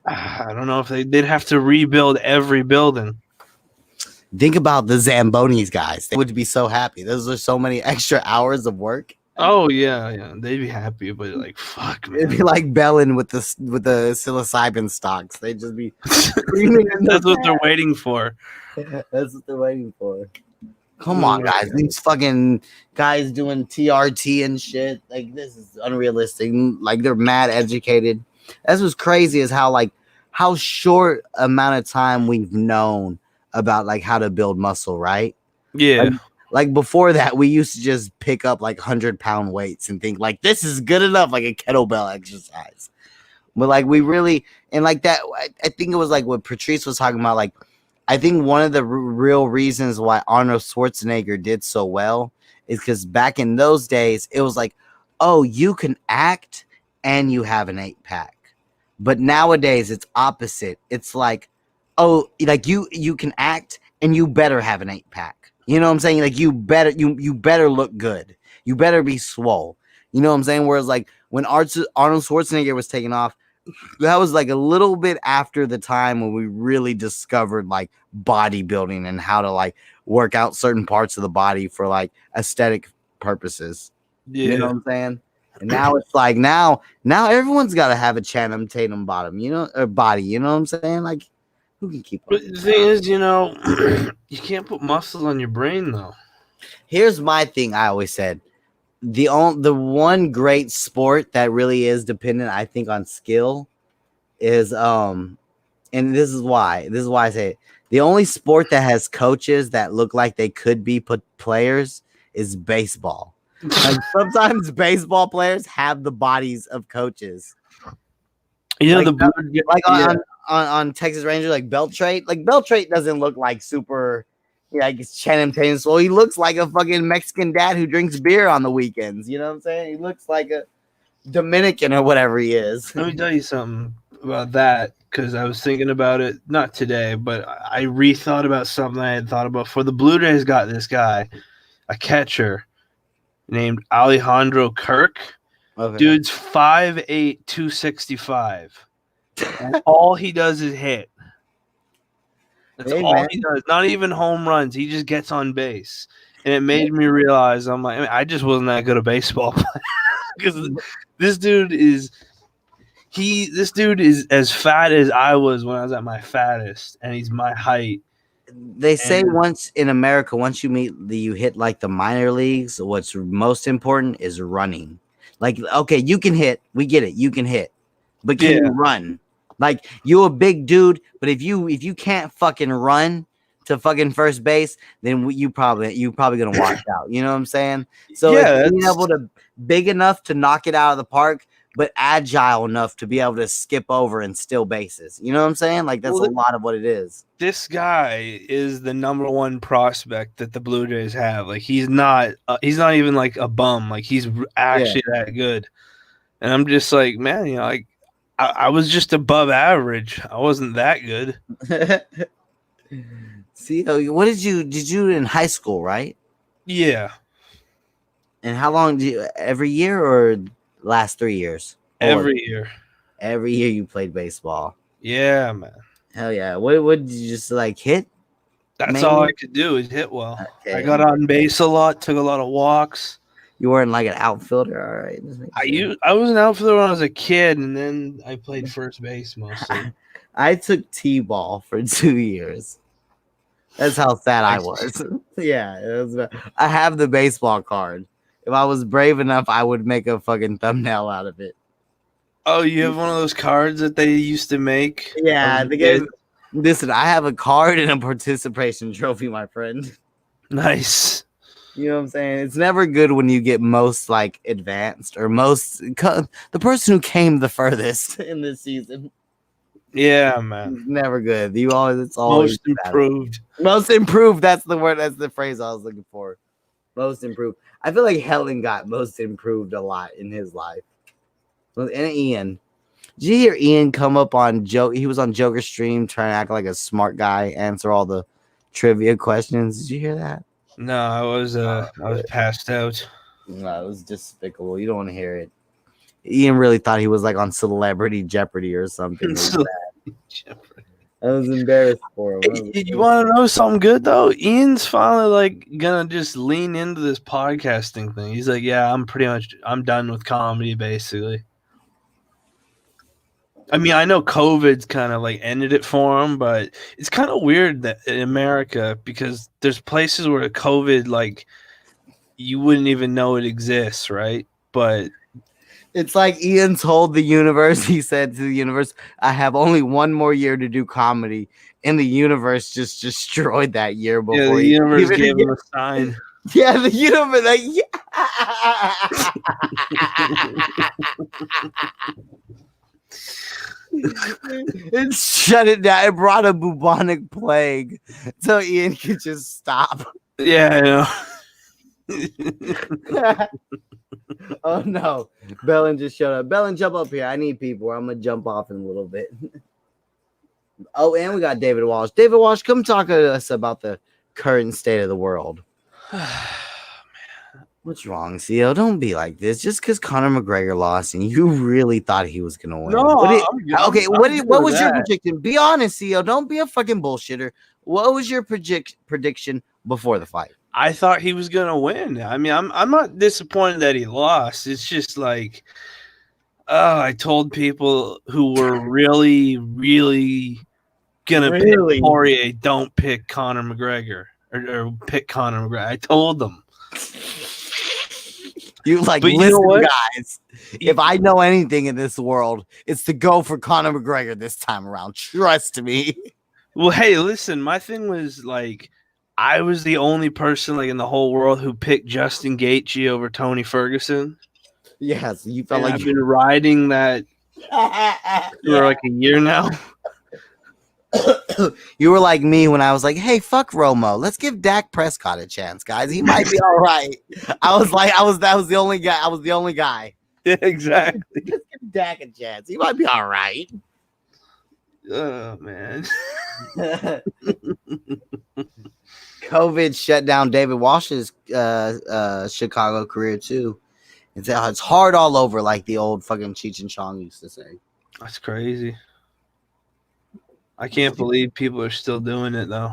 Speaker 4: I don't know if they'd have to rebuild every building.
Speaker 3: think about the Zambonis guys. They would be so happy. Those are so many extra hours of work.
Speaker 4: Oh yeah, they'd be happy, but like fuck, man.
Speaker 3: It'd be like Bellin with the psilocybin stocks. They'd just be screaming.
Speaker 4: That's what they're waiting for.
Speaker 3: That's what they're waiting for. Come on, guys. These fucking guys doing TRT and shit. Like, this is unrealistic. Like, they're mad educated. That's what's crazy is how short amount of time we've known about like how to build muscle, right?
Speaker 4: Yeah.
Speaker 3: Like before that, we used to just pick up like 100-pound weights and think like this is good enough, like a kettlebell exercise. But like we really, and like that, I think it was like what Patrice was talking about. Like, I think one of the real reasons why Arnold Schwarzenegger did so well is because back in those days, it was like, oh, you can act and you have an 8-pack. But nowadays, it's opposite. It's like, oh, like you can act and you better have an 8-pack. You know what I'm saying? Like you better look good. You better be swole. You know what I'm saying? Whereas like when Arnold Schwarzenegger was taking off, that was like a little bit after the time when we really discovered like bodybuilding and how to like work out certain parts of the body for like aesthetic purposes.
Speaker 4: Yeah.
Speaker 3: You know what I'm saying? And now it's like now everyone's got to have a Channing Tatum bottom, you know, or body. You know what I'm saying? Like, who can keep up?
Speaker 4: But the thing is, you know, you can't put muscle on your brain though.
Speaker 3: Here's my thing. I always said the one great sport that really is dependent, I think, on skill is and this is why I say it. The only sport that has coaches that look like they could be players is baseball. Like sometimes baseball players have the bodies of coaches.
Speaker 4: You know,
Speaker 3: like, on Texas Rangers, like Beltrait. Like Beltrait doesn't look like super, like it's Channing Tatum. So he looks like a fucking Mexican dad who drinks beer on the weekends. You know what I'm saying? He looks like a Dominican or whatever he is.
Speaker 4: Let me tell you something about that, because I was thinking about it, not today, but I rethought about something I had thought about. For the Blue Jays got this guy, a catcher named Alejandro Kirk.
Speaker 3: Okay.
Speaker 4: Dude's 5'8", 265. And all he does is hit. That's all he does. Not even home runs. He just gets on base. And it made me realize, I'm like, I just wasn't that good a baseball player. Because this dude is as fat as I was when I was at my fattest, and he's my height.
Speaker 3: They say once in America, once you hit like the minor leagues, what's most important is running. Like, okay, you can hit. We get it. You can hit. But can you run? Like, you're a big dude, but if you can't fucking run to fucking first base, then you probably gonna watch out. You know what I'm saying? So being able to big enough to knock it out of the park, but agile enough to be able to skip over and steal bases. You know what I'm saying? Like, that's a lot of what it is.
Speaker 4: This guy is the number one prospect that the Blue Jays have. Like, he's not even like a bum. Like, he's actually that good. And I'm just like, man, you know, like I was just above average. I wasn't that good.
Speaker 3: See, what did you in high school, right?
Speaker 4: Yeah.
Speaker 3: And how long every year or last 3 years?
Speaker 4: Every year.
Speaker 3: Every year you played baseball.
Speaker 4: Yeah, man.
Speaker 3: Hell yeah. What did you just like hit?
Speaker 4: That's all I could do is hit well. Okay. I got on base a lot, took a lot of walks.
Speaker 3: You weren't like an outfielder, all right?
Speaker 4: I was an outfielder when I was a kid, and then I played first base mostly.
Speaker 3: I took T-ball for 2 years. That's how sad I was. Yeah, I have the baseball card. If I was brave enough, I would make a fucking thumbnail out of it.
Speaker 4: Oh, you have one of those cards that they used to make?
Speaker 3: Yeah, listen, I have a card and a participation trophy, my friend.
Speaker 4: Nice.
Speaker 3: You know what I'm saying? It's never good when you get most like advanced or the person who came the furthest in this season.
Speaker 4: Yeah, man.
Speaker 3: It's never good. It's always
Speaker 4: most improved.
Speaker 3: Most improved. That's the word. That's the phrase I was looking for. Most improved. I feel like Helen got most improved a lot in his life. And Ian. Did you hear Ian come up on Joe? He was on Joker's stream trying to act like a smart guy, answer all the trivia questions. Did you hear that?
Speaker 4: No, I was passed out.
Speaker 3: No, it was despicable. You don't want to hear it. Ian really thought he was like on Celebrity Jeopardy or something. I was embarrassed for him.
Speaker 4: You want to know something good though? Ian's finally like gonna just lean into this podcasting thing. He's like, yeah, I'm done with comedy basically. I mean, I know COVID's kind of like ended it for him, but it's kind of weird that in America, because there's places where COVID, like, you wouldn't even know it exists, right? But
Speaker 3: it's like Ian told the universe, he said to the universe, I have only one more year to do comedy. And the universe just destroyed that year before.
Speaker 4: Yeah, the universe gave him a sign.
Speaker 3: Yeah, the universe. Like, it shut it down. It brought a bubonic plague so Ian could just stop.
Speaker 4: Yeah, I know.
Speaker 3: Oh no, Bellin just showed up. Bellin, jump up here. I need people. I'm gonna jump off in a little bit. Oh, and we got David Walsh. David Walsh, come talk to us about the current state of the world. What's wrong, CO? Don't be like this. Just because Conor McGregor lost and you really thought he was gonna win.
Speaker 4: No,
Speaker 3: what was your prediction? Be honest, CO. Don't be a fucking bullshitter. What was your prediction before the fight?
Speaker 4: I thought he was gonna win. I mean, I'm not disappointed that he lost. It's just like, I told people who were really, really gonna pick Poirier, don't pick Conor McGregor or pick Conor McGregor. I told them.
Speaker 3: You like,
Speaker 4: but
Speaker 3: listen,
Speaker 4: you know what?
Speaker 3: Guys, if I know anything in this world, it's to go for Conor McGregor this time around. Trust me.
Speaker 4: Well, hey, listen, my thing was like, I was the only person like in the whole world who picked Justin Gaethje over Tony Ferguson.
Speaker 3: Yes, you felt like
Speaker 4: I've been riding that for like a year now.
Speaker 3: You were like me when I was like, "Hey, fuck Romo. Let's give Dak Prescott a chance, guys. He might be all right." That was the only guy. I was the only guy.
Speaker 4: Yeah, exactly.
Speaker 3: Let's give Dak a chance. He might be all right.
Speaker 4: Oh man.
Speaker 3: COVID shut down David Walsh's Chicago career too. It's hard all over, like the old fucking Cheech and Chong used to say.
Speaker 4: That's crazy. I can't believe people are still doing it though.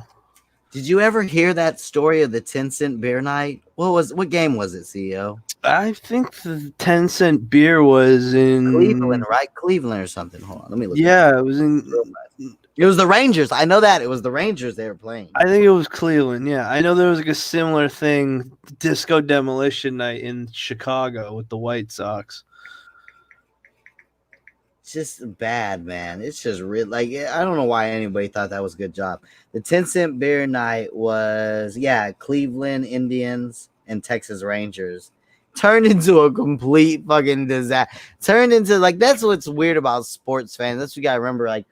Speaker 3: Did you ever hear that story of the 10-cent beer night? What game was it, CEO?
Speaker 4: I think the 10-cent beer was in
Speaker 3: Cleveland, right? Cleveland or something. Hold on, let me look.
Speaker 4: Yeah, it was in.
Speaker 3: It was the Rangers. I know that it was the Rangers they were playing.
Speaker 4: I think it was Cleveland. Yeah, I know there was like a similar thing, Disco Demolition Night in Chicago with the White Sox.
Speaker 3: It's just bad, man. It's just real. Like, I don't know why anybody thought that was a good job. The 10-cent beer night was, Cleveland Indians and Texas Rangers. Turned into a complete fucking disaster. Turned into, like, that's what's weird about sports fans. That's what you gotta remember. Like,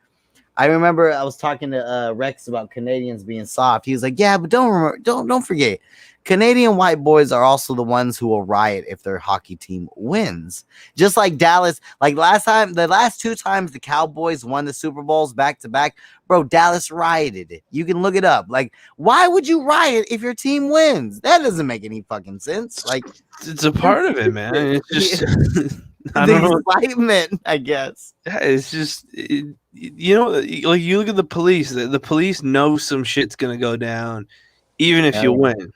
Speaker 3: I remember I was talking to Rex about Canadians being soft. He was like, "Yeah, but don't forget, Canadian white boys are also the ones who will riot if their hockey team wins." Just like Dallas, like the last two times the Cowboys won the Super Bowls back to back, bro, Dallas rioted. You can look it up. Like, why would you riot if your team wins? That doesn't make any fucking sense. Like,
Speaker 4: it's a part of it, man. It's just
Speaker 3: I don't know. Excitement, I guess.
Speaker 4: Yeah, it's just like you look at the police. The police know some shit's gonna go down, even if you win.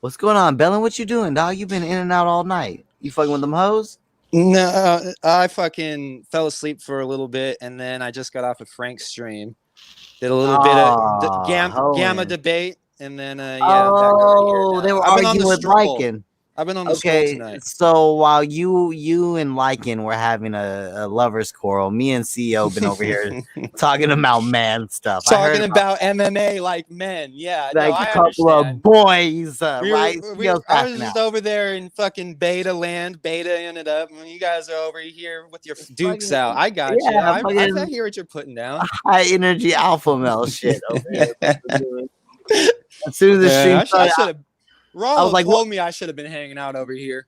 Speaker 3: What's going on, Bellin? What you doing, dog? You been in and out all night. You fucking with them hoes?
Speaker 7: No, I fucking fell asleep for a little bit, and then I just got off of Frank's stream. Did a little bit of gamma debate, and then they were
Speaker 3: arguing with Lycan.
Speaker 7: I've been on the stroll tonight.
Speaker 3: So while you and Lycan were having a lover's quarrel, me and CEO been over here talking about man stuff.
Speaker 7: Talking about MMA like men. Yeah.
Speaker 3: Like a couple of boys, right?
Speaker 7: I was just over there in fucking beta land. Beta ended up. When you guys are over here with your dukes out. I got you. I hear what you're putting down.
Speaker 3: High energy alpha male shit over here. As soon as the stream started,
Speaker 7: Rollo
Speaker 3: like,
Speaker 7: told me I should have been hanging out over here.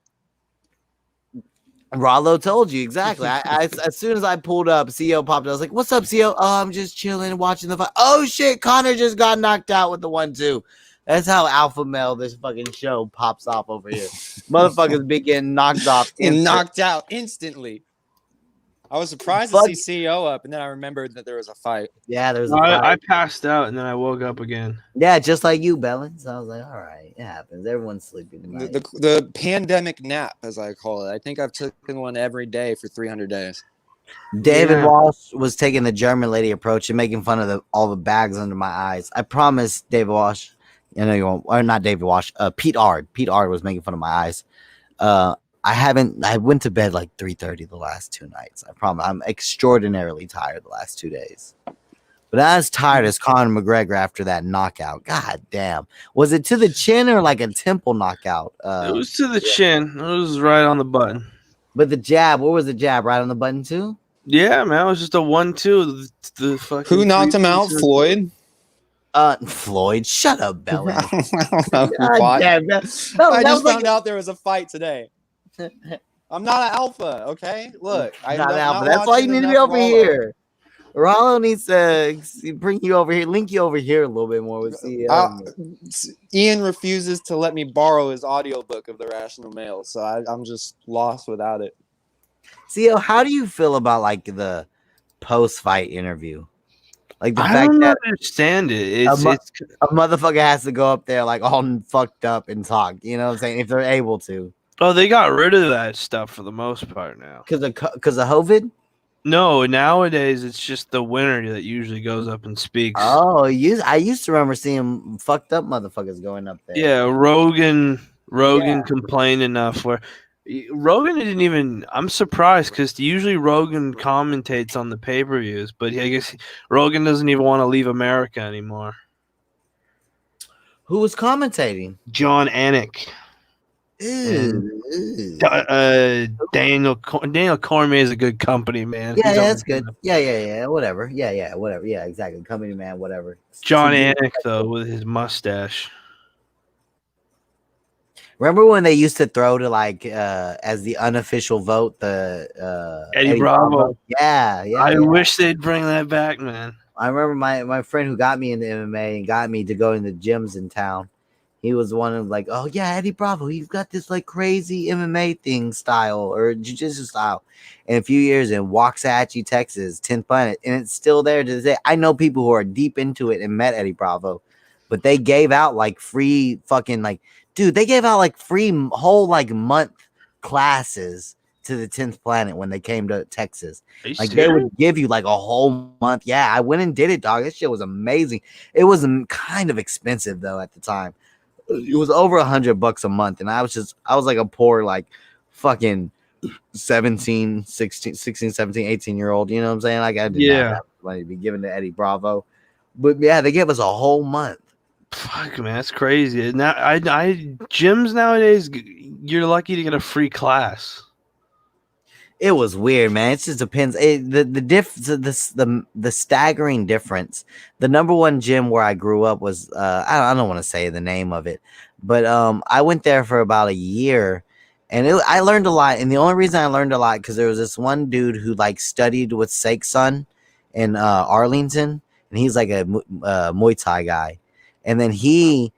Speaker 3: Rollo told you exactly. As soon as I pulled up, CEO popped. I was like, "What's up, CEO?" "Oh, I'm just chilling, watching the fight." "Oh shit, Connor just got knocked out with the 1-2." That's how alpha male this fucking show pops off over here. Motherfuckers be getting knocked off,
Speaker 7: knocked out instantly. I was surprised to see CEO up, and then I remembered that there was a fight.
Speaker 3: Yeah, there's a fight.
Speaker 4: I passed out and then I woke up again.
Speaker 3: Yeah, just like you, Bellin. So I was like, all right, it happens. Everyone's sleeping tonight.
Speaker 7: The pandemic nap, as I call it. I think I've taken one every day for 300 days.
Speaker 3: David Walsh was taking the German lady approach and making fun of all the bags under my eyes. I promise, David Walsh. I know you won't, or not David Walsh. Pete Ard. Pete Ard was making fun of my eyes. I went to bed like 3:30 the last 2 nights. I promise. I'm extraordinarily tired the last 2 days. But I was tired as Conor McGregor after that knockout. God damn. Was it to the chin or like a temple knockout?
Speaker 4: It was to the chin. It was right on the button.
Speaker 3: But the jab, what was the jab? Right on the button too?
Speaker 4: Yeah, man. It was just a 1-2. The fucking
Speaker 7: Who knocked him out? Floyd?
Speaker 3: Floyd. Shut up, Belly.
Speaker 7: I don't know who fought. I just found out there was a fight today. I'm not an alpha, okay? Look, I'm
Speaker 3: not alpha. That's why you need to be over here. Rollo needs to bring you over here, link you over here a little bit more with CEO.
Speaker 7: Ian refuses to let me borrow his audiobook of The Rational Male, so I'm just lost without it.
Speaker 3: CEO, how do you feel about like the post-fight interview? Like the fact
Speaker 4: don't
Speaker 3: that
Speaker 4: understand it.
Speaker 3: A motherfucker has to go up there like all fucked up and talk. You know what I'm saying? If they're able to.
Speaker 4: Oh, they got rid of that stuff for the most part now.
Speaker 3: Because of COVID?
Speaker 4: No, nowadays it's just the winner that usually goes up and speaks.
Speaker 3: Oh, I used to remember seeing fucked up motherfuckers going up there.
Speaker 4: Yeah, Rogan complained enough where Rogan didn't even. I'm surprised because usually Rogan commentates on the pay-per-views, but I guess Rogan doesn't even want to leave America anymore.
Speaker 3: Who was commentating?
Speaker 4: John Anik. Daniel Cormier is a good company man.
Speaker 3: Yeah, that's good. Yeah, whatever. Yeah, whatever. Yeah, exactly. Company man, whatever.
Speaker 4: John Anik though, with his mustache.
Speaker 3: Remember when they used to throw to like as the unofficial vote the
Speaker 4: Eddie Bravo?
Speaker 3: Yeah.
Speaker 4: I wish they'd bring that back, man.
Speaker 3: I remember my friend who got me into MMA and got me to go in the gyms in town. He was one of like, oh yeah, Eddie Bravo. He's got this like crazy MMA thing style or jiu-jitsu style. In a few years in Waxahachie, Texas, 10th Planet, and it's still there to this day. I know people who are deep into it and met Eddie Bravo, but they gave out like free fucking like, dude, they gave out like free whole like month classes to the 10th Planet when they came to Texas. Like they would give you like a whole month. Yeah, I went and did it, dog. This shit was amazing. It was kind of expensive though at the time. It was over $100 a month, and I was like a poor like fucking 16, 17, 18-year-old, you know what I'm saying? Like I did not have money to be given to Eddie Bravo. But yeah, they gave us a whole month.
Speaker 4: Fuck man, that's crazy. Now I gyms nowadays you're lucky to get a free class.
Speaker 3: It was weird, man. It just depends. The staggering difference. The number one gym where I grew up was I don't want to say the name of it, but I went there for about a year, and I learned a lot. And the only reason I learned a lot because there was this one dude who like studied with Sakeson in Arlington, and he's like a Muay Thai guy. And then me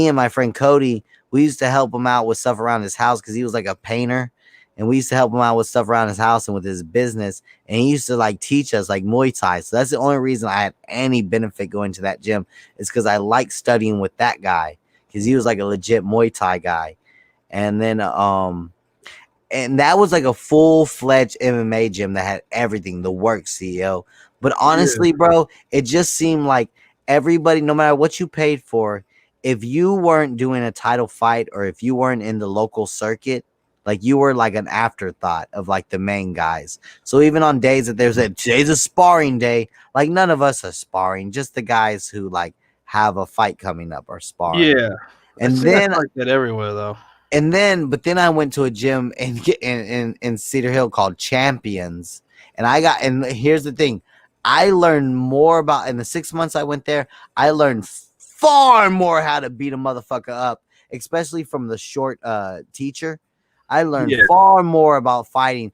Speaker 3: and my friend Cody, we used to help him out with stuff around his house because he was like a painter. And we used to help him out with stuff around his house and with his business. And he used to like teach us like Muay Thai. So that's the only reason I had any benefit going to that gym is because I liked studying with that guy because he was like a legit Muay Thai guy. And then, and that was like a full-fledged MMA gym that had everything, the work, CEO. But honestly, bro, it just seemed like everybody, no matter what you paid for, if you weren't doing a title fight or if you weren't in the local circuit, like you were like an afterthought of like the main guys. So even on days that today's a sparring day, like none of us are sparring, just the guys who like have a fight coming up are sparring. Yeah.
Speaker 4: And then like that everywhere though.
Speaker 3: But then I went to a gym in Cedar Hill called Champions. And here's the thing. I learned more about in the 6 months I went there, I learned far more how to beat a motherfucker up especially from the short teacher. I learned far more about fighting.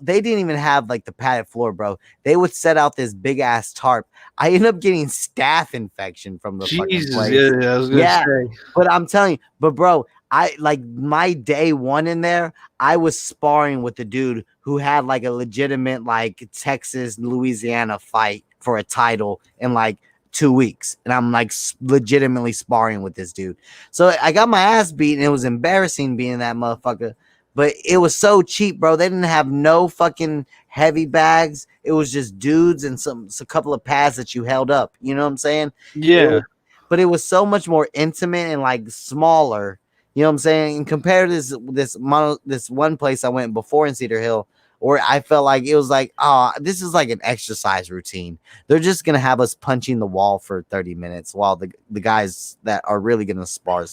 Speaker 3: They didn't even have like the padded floor, bro. They would set out this big ass tarp. I ended up getting staph infection from the fucking place.
Speaker 4: Yeah, I was gonna say.
Speaker 3: But I'm telling you, but bro, I like my day one in there. I was sparring with the dude who had like a legitimate like Texas Louisiana fight for a title in like 2 weeks, and I'm like legitimately sparring with this dude. So I got my ass beat, and it was embarrassing being that motherfucker. But it was so cheap, bro. They didn't have no fucking heavy bags. It was just dudes and a couple of pads that you held up. You know what I'm saying?
Speaker 4: Yeah.
Speaker 3: But it was so much more intimate and like smaller. You know what I'm saying? And compared to this one place I went before in Cedar Hill, where I felt like it was like, oh, this is like an exercise routine. They're just gonna have us punching the wall for 30 minutes while the guys that are really gonna spar.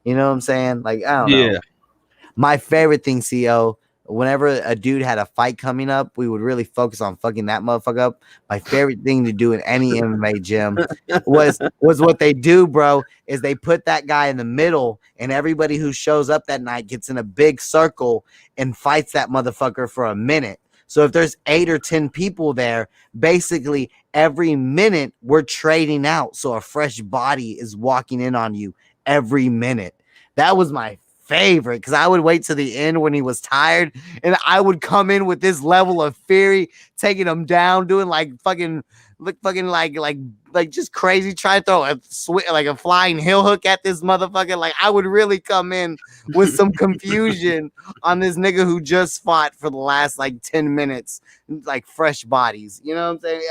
Speaker 3: You know what I'm saying? Like, I don't know. My favorite thing, CO, whenever a dude had a fight coming up, we would really focus on fucking that motherfucker up. My favorite thing to do in any MMA gym was what they do, bro, is they put that guy in the middle, and everybody who shows up that night gets in a big circle and fights that motherfucker for a minute. So if there's 8 or 10 people there, basically every minute we're trading out. So a fresh body is walking in on you every minute. That was my favorite, because I would wait to the end when he was tired, and I would come in with this level of fury, taking him down, doing like fucking just crazy, try to throw a flying heel hook at this motherfucker. Like, I would really come in with some confusion on this nigga who just fought for the last like 10 minutes, like fresh bodies. You know what I'm saying?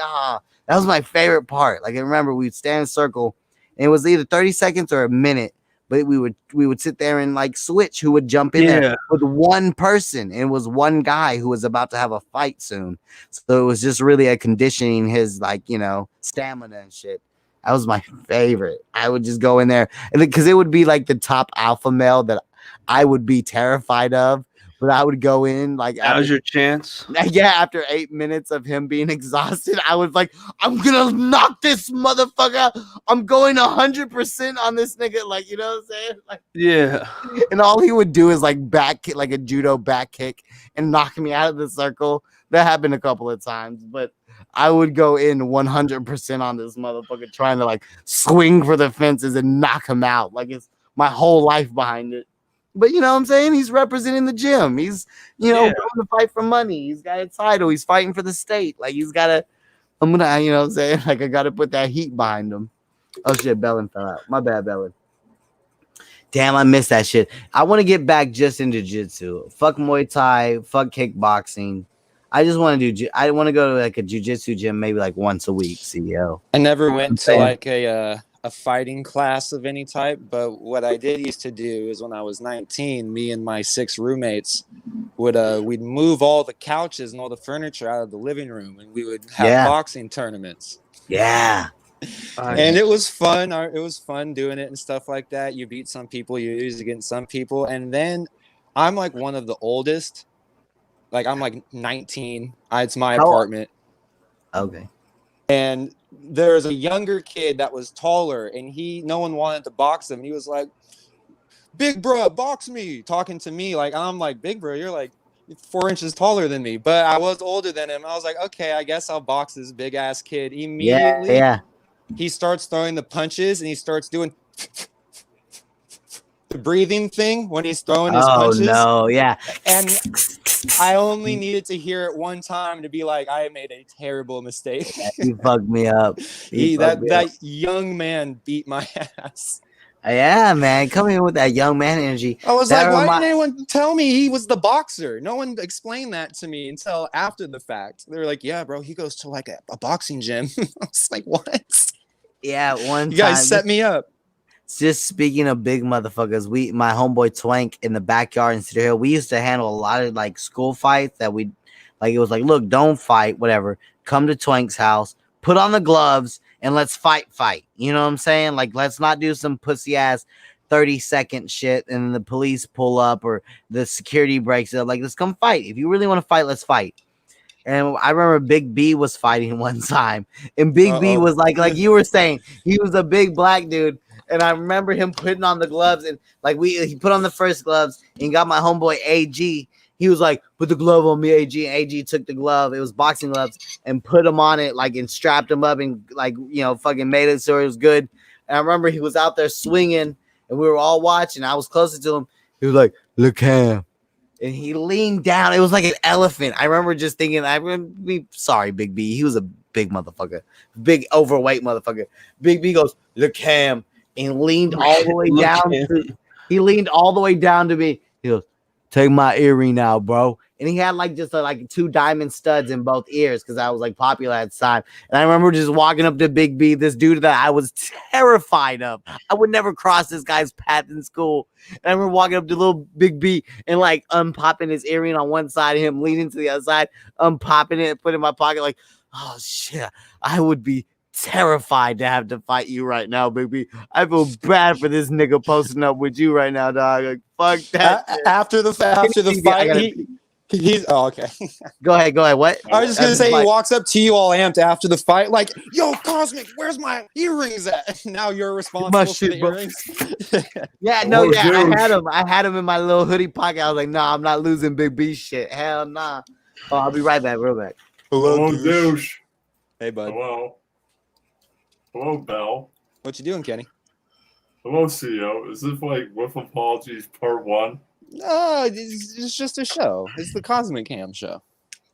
Speaker 3: That was my favorite part. Like, I remember we'd stand in a circle, and it was either 30 seconds or a minute. But we would sit there and like switch who would jump in there with one person. And it was one guy who was about to have a fight soon. So it was just really a conditioning his like, you know, stamina and shit. That was my favorite. I would just go in there because it would be like the top alpha male that I would be terrified of. But I would go in like,
Speaker 4: that was your chance.
Speaker 3: Yeah, after 8 minutes of him being exhausted, I was like, I'm gonna knock this motherfucker. I'm going 100% on this nigga. Like, you know what I'm saying? Like,
Speaker 4: yeah.
Speaker 3: And all he would do is like back kick, like a judo back kick, and knock me out of the circle. That happened a couple of times, but I would go in 100% on this motherfucker, trying to like swing for the fences and knock him out. Like, it's my whole life behind it. But you know what I'm saying? He's representing the gym. He's, you know, going to fight for money. He's got a title. He's fighting for the state. Like, he's got to, you know what I'm saying? Like, I got to put that heat behind him. Oh, shit, Bellin fell out. My bad, Bellin. Damn, I missed that shit. I want to get back just into jiu-jitsu. Fuck Muay Thai. Fuck kickboxing. I just want to I want to go to like a jiu-jitsu gym maybe like once a week, CEO.
Speaker 7: I never went to like a fighting class of any type, but what I did used to do is when I was 19, me and my 6 roommates we'd move all the couches and all the furniture out of the living room, and we would have boxing tournaments.
Speaker 3: Yeah.
Speaker 7: And it was fun. It was fun doing it and stuff like that. You beat some people, you lose against some people. And then I'm like one of the oldest. Like, I'm like 19. It's my apartment.
Speaker 3: Okay.
Speaker 7: And there was a younger kid that was taller, and no one wanted to box him. And he was like, "Big bro, box me," talking to me. Like, I'm like, "Big bro, you're like 4 inches taller than me." But I was older than him. I was like, okay, I guess I'll box this big ass kid. Immediately, he starts throwing the punches, and he starts doing the breathing thing when he's throwing his punches.
Speaker 3: Oh, no, yeah.
Speaker 7: And I only needed to hear it one time to be like, I made a terrible mistake.
Speaker 3: He fucked me up.
Speaker 7: That young man beat my ass.
Speaker 3: Yeah, man. Coming in with that young man energy.
Speaker 7: I was like, why didn't anyone tell me he was the boxer? No one explained that to me until after the fact. They were like, yeah, bro, he goes to like a boxing gym. I was like, what?
Speaker 3: Yeah,
Speaker 7: you guys set me up.
Speaker 3: Just speaking of big motherfuckers, my homeboy Twank in the backyard in Cedar Hill, we used to handle a lot of like school fights that we like. It was like, look, don't fight, whatever. Come to Twank's house, put on the gloves, and let's fight. You know what I'm saying? Like, let's not do some pussy ass 30-second shit and the police pull up or the security breaks it. Like, let's come fight. If you really want to fight, let's fight. And I remember Big B was fighting one time, and Big B was like you were saying, he was a big black dude. And I remember him putting on the gloves, and like he put on the first gloves and got my homeboy AG. He was like, put the glove on me, AG. And AG took the glove. It was boxing gloves and put him on it, like, and strapped him up and like, fucking made it so it was good. And I remember he was out there swinging and we were all watching. I was closer to him. He was like, look, Cam. And he leaned down. It was like an elephant. I remember just thinking, I'm going to be sorry, Big B. He was a big motherfucker. Big, overweight motherfucker. Big B goes, look, Cam. And leaned all the way down. He leaned all the way down to me. He goes, take my earring now, bro. And he had like just like 2 diamond studs in both ears because I was like popular at the time. And I remember just walking up to Big B, this dude that I was terrified of. I would never cross this guy's path in school. And I remember walking up to little Big B and like unpopping his earring on one side of him, leaning to the other side, unpopping it, and put it in my pocket like, oh shit, I would be terrified to have to fight you right now, Big B. I feel bad for this nigga posting up with you right now, dog. Like, fuck that.
Speaker 7: After the fight, he's okay.
Speaker 3: Go ahead. What?
Speaker 7: I was just gonna say he walks up to you all amped after the fight, like, "Yo, Cosmic, where's my earrings at?" Now you're responsible for the earrings.
Speaker 3: I had him in my little hoodie pocket. I was like, "Nah, I'm not losing Big B shit. Hell nah." Oh, I'll be right back, real back.
Speaker 6: Hello, douche.
Speaker 7: Hey, bud.
Speaker 6: Hello, Bell.
Speaker 7: What you doing, Kenny?
Speaker 6: Hello, CEO. Is this like With Apologies Part 1?
Speaker 7: No, it's just a show. It's the Cosmic Cam show.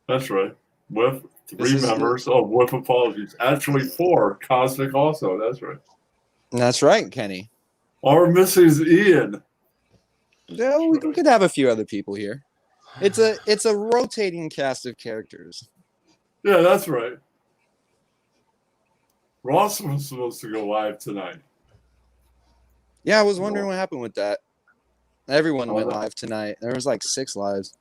Speaker 6: That's right. With 3 members of With Apologies. Actually 4. Cosmic also. That's right.
Speaker 7: That's right, Kenny.
Speaker 6: Our Mrs. Ian.
Speaker 7: Yeah, we could have a few other people here. It's a rotating cast of characters.
Speaker 6: Yeah, that's right. Ross was supposed to go live tonight.
Speaker 7: Yeah, I was wondering what happened with that. Everyone went live tonight. There was like 6 lives.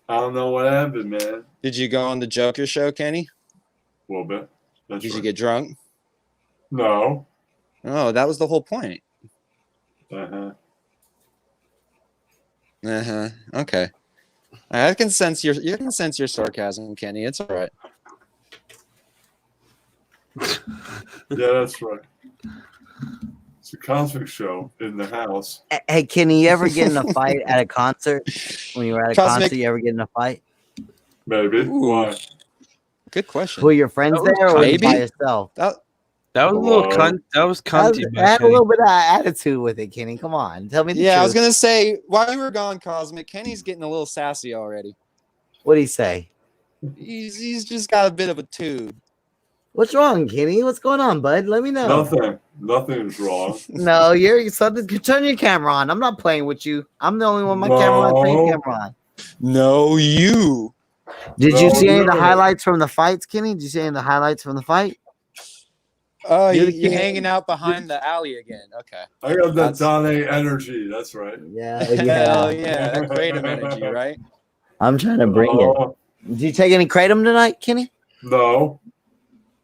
Speaker 6: I don't know what happened, man.
Speaker 7: Did you go on the Joker show, Kenny?
Speaker 6: A little bit. Did
Speaker 7: you get drunk?
Speaker 6: No.
Speaker 7: Oh, that was the whole point. Okay. I can sense your sarcasm, Kenny. It's all right.
Speaker 6: Yeah, that's right. It's a Cosmic show in the house.
Speaker 3: Hey, Kenny, you ever get in a fight at a concert? When you were at a concert, you ever get in a fight?
Speaker 6: Maybe.
Speaker 7: Ooh.
Speaker 6: Why?
Speaker 7: Good question.
Speaker 3: Were your friends there or
Speaker 7: maybe
Speaker 3: by yourself?
Speaker 4: That was a little cunty.
Speaker 3: I had a little bit of attitude with it, Kenny. Come on, tell me the truth.
Speaker 7: I was gonna say while you were gone, Cosmic, Kenny's getting a little sassy already.
Speaker 3: What'd he say?
Speaker 7: He's just got a bit of a tube.
Speaker 3: What's wrong, Kenny? What's going on, bud? Let me know.
Speaker 6: Nothing is wrong.
Speaker 3: No, you're something. Turn your camera on. I'm not playing with you. I'm the only one. My camera on.
Speaker 7: No, you.
Speaker 3: Did you see any of the highlights from the fights, Kenny? Did you see any of the highlights from the fight?
Speaker 7: Oh, you're hanging out behind the alley again. Okay.
Speaker 6: I got that Donnie energy. That's right.
Speaker 3: Yeah.
Speaker 7: Hell yeah. That kratom energy, right?
Speaker 3: I'm trying to bring it. Did you take any kratom tonight, Kenny?
Speaker 6: No.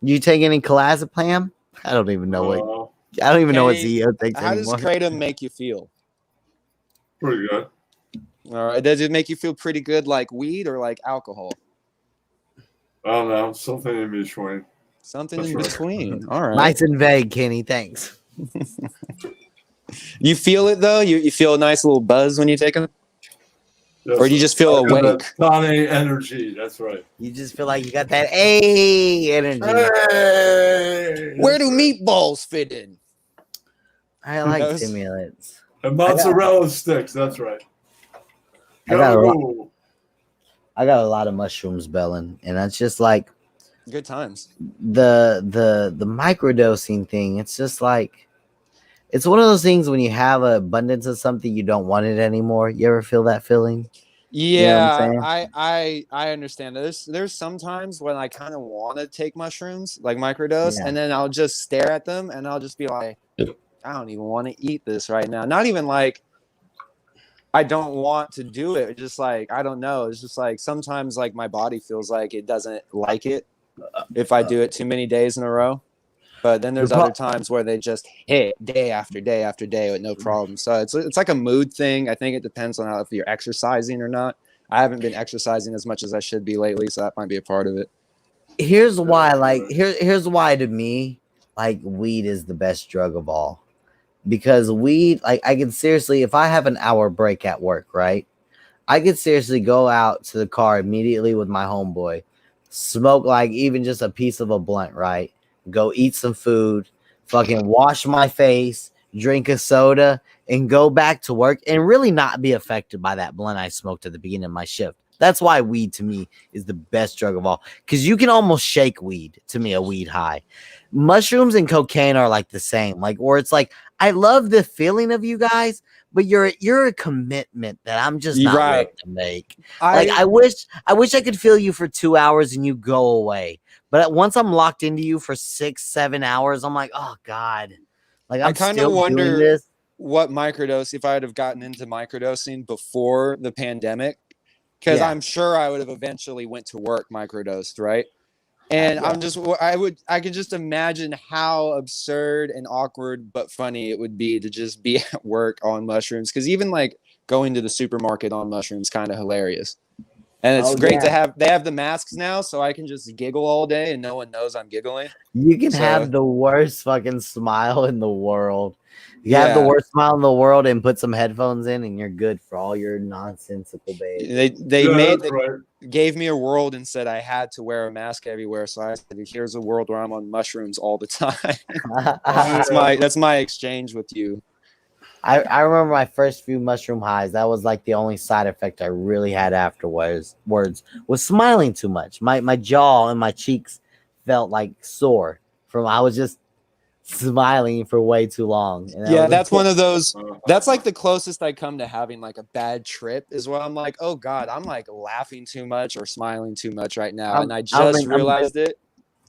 Speaker 3: Did you take any clozapam? I don't even know what. I don't even know what CEO takes anymore.
Speaker 7: How does kratom make you feel?
Speaker 6: Pretty good.
Speaker 7: All right. Does it make you feel pretty good like weed or like alcohol?
Speaker 6: I don't know. Something in between.
Speaker 7: Something in between. All right.
Speaker 3: Nice and vague, Kenny. Thanks.
Speaker 7: You feel it though? You feel a nice little buzz when you take them?
Speaker 6: Yes,
Speaker 7: or do you just feel awake?
Speaker 6: Donnie energy. That's right.
Speaker 3: You just feel like you got that energy.
Speaker 6: Hey!
Speaker 7: Where do meatballs fit in?
Speaker 3: I like stimulants.
Speaker 6: And mozzarella sticks. That's right.
Speaker 3: I got a lot of mushrooms, Bellin, and that's just like
Speaker 7: good times.
Speaker 3: The microdosing thing. It's just like it's one of those things when you have an abundance of something, you don't want it anymore. You ever feel that feeling?
Speaker 7: Yeah, you know I understand. There's sometimes when I kind of want to take mushrooms, like microdose, and then I'll just stare at them and I'll just be like, I don't even want to eat this right now. Not even like I don't want to do it. It's just like I don't know. It's just like sometimes like my body feels like it doesn't like it if I do it too many days in a row. But then there's other times where they just hit day after day after day with no problem. So it's like a mood thing. I think it depends on if you're exercising or not. I haven't been exercising as much as I should be lately, so that might be a part of it.
Speaker 3: Here's why, here's why to me, like weed is the best drug of all. because weed, like I can seriously, if I have an hour break at work, right? I could seriously go out to the car immediately with my homeboy, smoke like even just a piece of a blunt, right? Go eat some food, fucking wash my face, drink a soda, and go back to work and really not be affected by that blunt I smoked at the beginning of my shift. That's why weed to me is the best drug of all, because you can almost shake weed, to me, a weed high. Mushrooms and cocaine are like the same, like, or it's like, I love the feeling of you guys, but you're a commitment that I'm just not ready to make. Like I wish I could feel you for 2 hours and you go away. But once I'm locked into you for 6-7 hours, I'm like, oh God. Like
Speaker 7: I
Speaker 3: I'm
Speaker 7: kind of
Speaker 3: still doing
Speaker 7: wonder
Speaker 3: this.
Speaker 7: what microdose, if I would have gotten into microdosing before the pandemic, because
Speaker 3: Yeah.
Speaker 7: I'm sure I would have eventually went to work microdosed, right? And I could just imagine how absurd and awkward but funny it would be to just be at work on mushrooms. Because even like going to the supermarket on mushrooms, kind of hilarious. And it's great to have. They have the masks now, so I can just giggle all day and no one knows I'm giggling.
Speaker 3: You can have the worst fucking smile in the world. You have the worst smile in the world and put some headphones in, and you're good for all your nonsensical behavior.
Speaker 7: Gave me a world and said I had to wear a mask everywhere. So I said, here's a world where I'm on mushrooms all the time. That's my exchange with you.
Speaker 3: I remember my first few mushroom highs. That was like the only side effect I really had afterwards. Was smiling too much. My jaw and my cheeks felt like sore from I was just smiling for way too long. And
Speaker 7: that's one of those. That's like the closest I come to having like a bad trip is where I'm like, oh God, I'm like laughing too much or smiling too much right now, and I just realized it.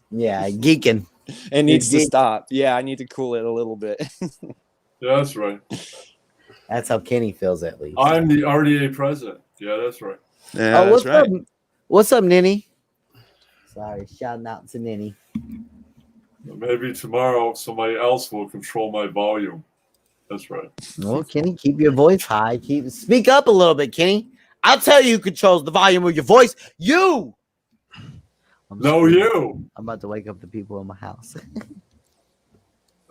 Speaker 3: Yeah, geeking.
Speaker 7: It needs to stop. Yeah, I need to cool it a little bit.
Speaker 6: Yeah, that's right.
Speaker 3: That's how Kenny feels, at least.
Speaker 6: I'm the RDA president. Yeah, that's right.
Speaker 3: Yeah, what's right. What's up, Ninny? Sorry, shouting out to Ninny.
Speaker 6: Maybe tomorrow somebody else will control my volume. That's right.
Speaker 3: Well, Kenny, keep your voice high. Speak up a little bit, Kenny. I'll tell you who controls the volume of your voice. You.
Speaker 6: You.
Speaker 3: I'm about to wake up the people in my house.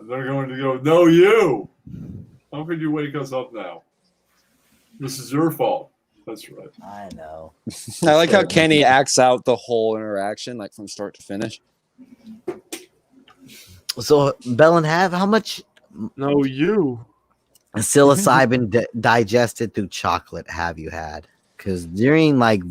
Speaker 6: They're going to go, no, you. How could you wake us up now? This is your fault. That's right.
Speaker 3: I know.
Speaker 7: I like how Kenny acts out the whole interaction, like from start to finish.
Speaker 3: So, Bellin, how much?
Speaker 4: No, you.
Speaker 3: Psilocybin digested through chocolate have you had? Because during like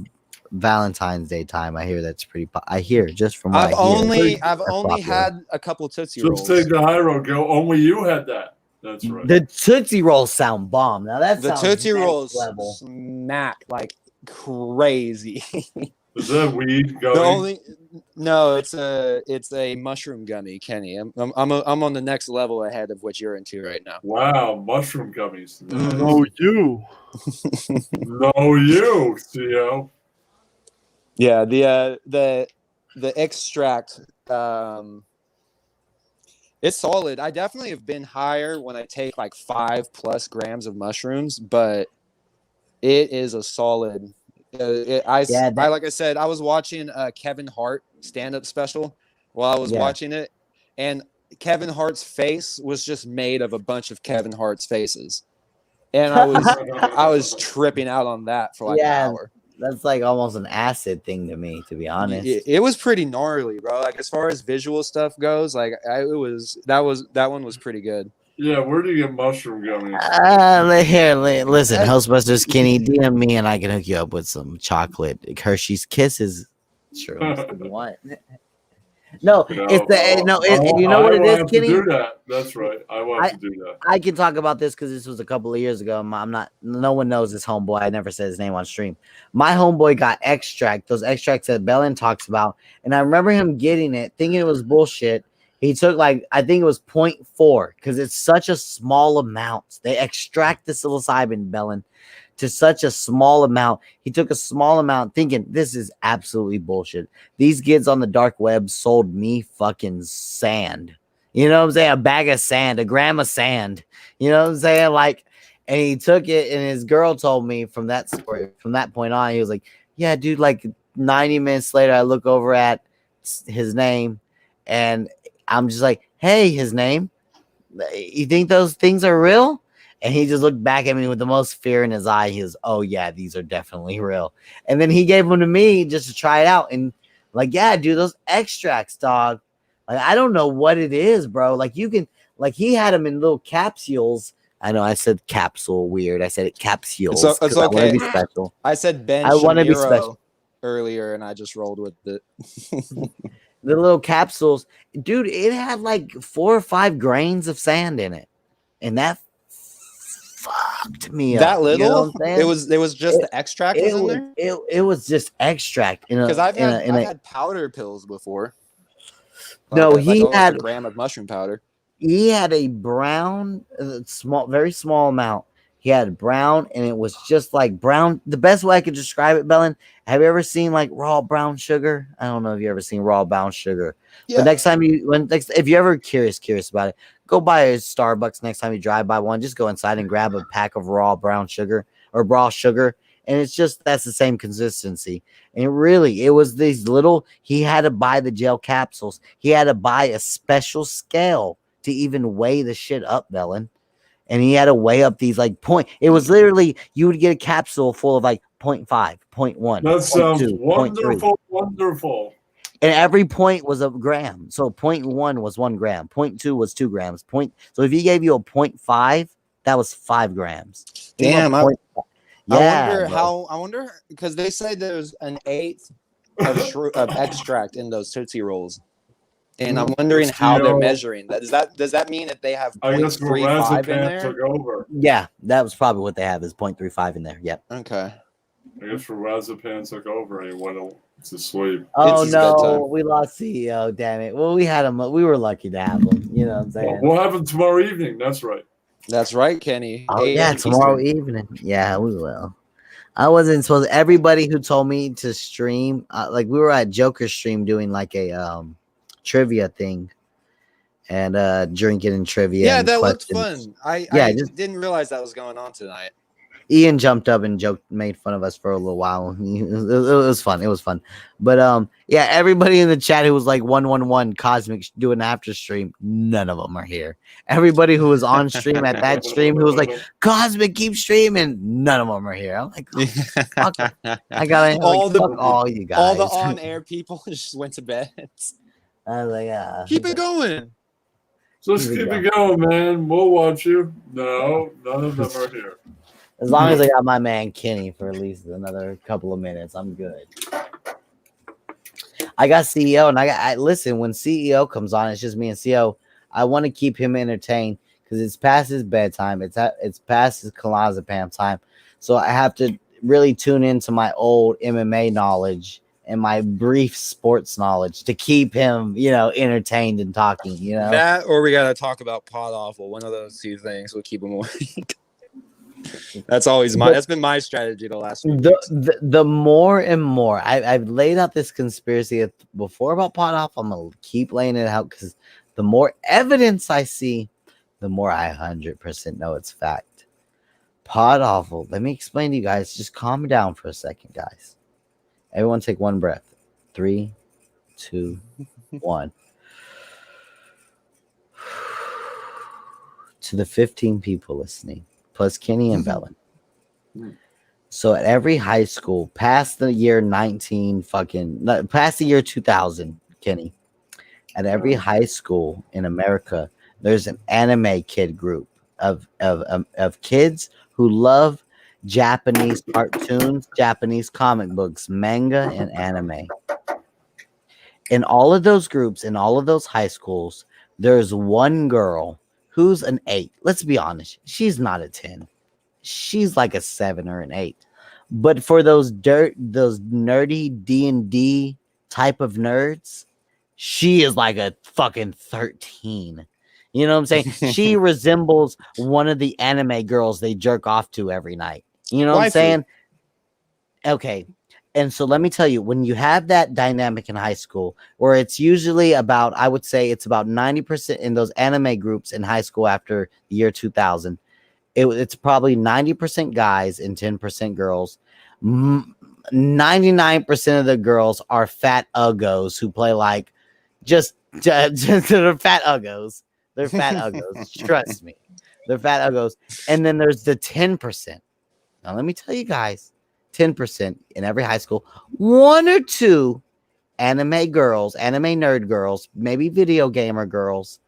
Speaker 3: Valentine's Day time, I hear that's pretty. I hear just from what
Speaker 7: I've only had a couple Tootsie Rolls.
Speaker 6: Just take the high road. Go. Only you had that. That's right.
Speaker 3: The Tootsie Rolls sound bomb. Now that's
Speaker 7: the Tootsie Rolls smack like crazy.
Speaker 6: Is that weed gummy?
Speaker 7: No, it's a mushroom gummy, Kenny. I'm on the next level ahead of what you're into right now.
Speaker 6: Wow, mushroom gummies. Nice.
Speaker 4: No, you.
Speaker 6: No, you, Theo.
Speaker 7: Yeah, the extract. It's solid. I definitely have been higher when I take like 5+ grams of mushrooms, but it is a solid. Like I said, I was watching Kevin Hart stand-up special while I was watching it, and Kevin Hart's face was just made of a bunch of Kevin Hart's faces, and I was tripping out on that for like an hour.
Speaker 3: That's like almost an acid thing to me, to be honest.
Speaker 7: It was pretty gnarly, bro. Like as far as visual stuff goes, like that one was pretty good.
Speaker 6: Yeah, where do you get mushroom gummies?
Speaker 3: Here, listen, Hostbusters Kenny, DM me and I can hook you up with some chocolate Hershey's Kisses shrooms if you want. No, you know what it is, Kenny?
Speaker 6: Do that. That's right. I want to do that.
Speaker 3: I can talk about this because this was a couple of years ago. No one knows this homeboy. I never said his name on stream. My homeboy got extract, those extracts that Bellin talks about, and I remember him getting it, thinking it was bullshit. He took I think it was 0.4 because it's such a small amount. They extract the psilocybin, Bellin, to such a small amount. He took a small amount thinking this is absolutely bullshit. These kids on the dark web sold me fucking sand. You know what I'm saying? A bag of sand, a gram of sand. You know what I'm saying? And he took it, and his girl told me from that point on, he was like, yeah, dude, 90 minutes later, I look over at his name, and I'm just like, hey, his name. You think those things are real? And he just looked back at me with the most fear in his eye. He was, oh yeah, these are definitely real. And then he gave them to me just to try it out. And like, yeah, dude, those extracts, dog. Like, I don't know what it is, bro. Like, you can, like, he had them in little capsules. I know I said capsule weird. I said it capsules.
Speaker 7: It's
Speaker 3: I want
Speaker 7: okay.
Speaker 3: to be special.
Speaker 7: I said Ben
Speaker 3: I want to be
Speaker 7: Shapiro
Speaker 3: special.
Speaker 7: earlier, and I just rolled with it.
Speaker 3: The little capsules, dude, it had like 4 or 5 grains of sand in it. And that fucked me
Speaker 7: That
Speaker 3: up.
Speaker 7: little?
Speaker 3: You know what I'm saying?
Speaker 7: It was just the extract was in there?
Speaker 3: It was just extract.
Speaker 7: Because I've had powder pills before.
Speaker 3: No,
Speaker 7: like
Speaker 3: he
Speaker 7: almost
Speaker 3: had
Speaker 7: a gram of mushroom powder.
Speaker 3: He had a brown, very small amount. He had brown, and it was just like brown. The best way I could describe it, Bellin, have you ever seen like raw brown sugar? I don't know if you ever seen raw brown sugar. Yeah. But next time if you're ever curious about it, go buy a Starbucks next time you drive by one. Just go inside and grab a pack of raw brown sugar or raw sugar. And it's just, that's the same consistency. And it was these little, he had to buy the gel capsules. He had to buy a special scale to even weigh the shit up, Bellin. And he had to weigh up these like it was literally, you would get a capsule full of like 0.5, 0.1.
Speaker 6: That sounds
Speaker 3: 2,
Speaker 6: wonderful, wonderful.
Speaker 3: And every point was a gram. So 0.1 was 1 gram. 0.2 was 2 grams. So if he gave you a 0.5, that was 5 grams.
Speaker 7: Damn. I
Speaker 3: Yeah.
Speaker 7: I wonder because they said there's an 1/8 of extract in those Tootsie Rolls. And I'm wondering how they're measuring that. Does that mean that they have 0.35 in there?
Speaker 6: Took over.
Speaker 3: Yeah, that was probably what they have is 0.35 in there. Yep.
Speaker 7: Okay.
Speaker 6: I guess Razzapan took over and he went to sleep.
Speaker 3: Oh no, we lost CEO. Damn it. Well, we had him. We were lucky to have him. You know what I'm saying?
Speaker 6: We'll have him tomorrow evening. That's right.
Speaker 7: That's right, Kenny.
Speaker 3: Oh yeah, tomorrow evening. Yeah, we will. I wasn't supposed. Everybody who told me to stream, like we were at Joker's stream doing like a trivia thing, and drinking and trivia.
Speaker 7: Yeah,
Speaker 3: and
Speaker 7: that
Speaker 3: questions.
Speaker 7: looked fun. I just didn't realize that was going on tonight.
Speaker 3: Ian jumped up and made fun of us for a little while. It was fun. It was fun. But yeah, everybody in the chat who was like 111 Cosmic doing after stream, none of them are here. Everybody who was on stream at that stream who was like Cosmic, keep streaming, none of them are here. I'm like, oh, fuck. I got all you guys.
Speaker 7: All the on-air people just went to bed.
Speaker 3: I was like,
Speaker 7: keep it going.
Speaker 6: Just keep it going, man. We'll watch you. No, none of them are here.
Speaker 3: As long as I got my man Kenny for at least another couple of minutes, I'm good. I got CEO, and I listen, when CEO comes on, it's just me and CEO. I want to keep him entertained because it's past his bedtime. It's past his clonazepam time. So I have to really tune into my old MMA knowledge and my brief sports knowledge to keep him, entertained and talking,
Speaker 7: That, or we got to talk about Pod Awful. One of those two things will keep him awake. That's been my strategy the last few weeks.
Speaker 3: The more and more I've laid out this conspiracy before about Pod Off, I'm gonna keep laying it out because the more evidence I see, the more I 100% know it's fact. Pod Awful. Let me explain to you guys. Just calm down for a second, guys. Everyone take one breath. 3, 2, 1. To the 15 people listening, plus Kenny and Bellin. So at every high school, past the year 2000, Kenny, at every high school in America, there's an anime kid group of kids who love Japanese cartoons, Japanese comic books, manga, and anime. In all of those groups, in all of those high schools, there's one girl who's an 8. Let's be honest. She's not a 10. She's like a 7 or an 8. But for those nerdy D&D type of nerds, she is like a fucking 13. You know what I'm saying? She resembles one of the anime girls they jerk off to every night. You know what I'm saying? Okay. And so let me tell you, when you have that dynamic in high school, where it's usually about, I would say it's about 90% in those anime groups in high school after the year 2000, it's probably 90% guys and 10% girls. 99% of the girls are fat uggos who play like just fat uggos. They're fat uggos. Trust me. They're fat uggos. And then there's the 10%. Now, let me tell you guys, 10% in every high school, one or two anime girls, anime nerd girls, maybe video gamer girls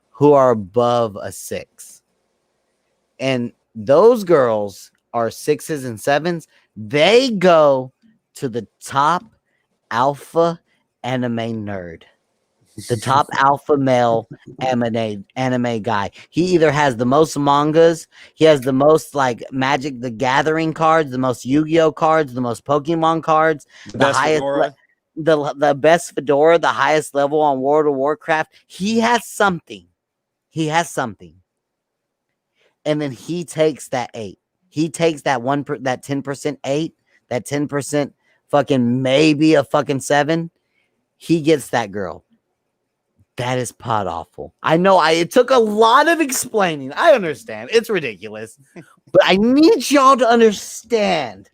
Speaker 3: who are above a 6. And those girls are 6s and 7s. They go to the top alpha anime nerd. The top alpha male anime guy. He either has the most mangas, he has the most like Magic the Gathering cards, the most Yu-Gi-Oh cards, the most Pokemon cards, the highest the best fedora, the highest level on World of Warcraft. He has something. He has something. And then he takes that 8. He takes that 10% 8, that 10% fucking maybe a fucking 7. He gets that girl. That is pot awful. I know it took a lot of explaining. I understand. It's ridiculous. But I need y'all to understand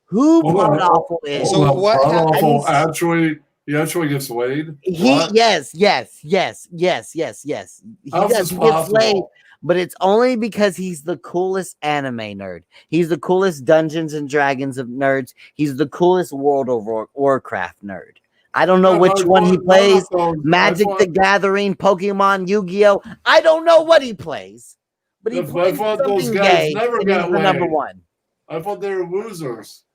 Speaker 3: who pot awful is.
Speaker 6: So what awful actually he actually gets laid?
Speaker 3: Yes. He gets laid, but it's only because he's the coolest anime nerd. He's the coolest Dungeons and Dragons of nerds. He's the coolest World of Warcraft nerd. I don't know which one he plays. Magic the Gathering, Pokemon, Yu-Gi-Oh. I don't know what he plays. But he plays something gay, and he's the number one.
Speaker 6: I thought they were losers.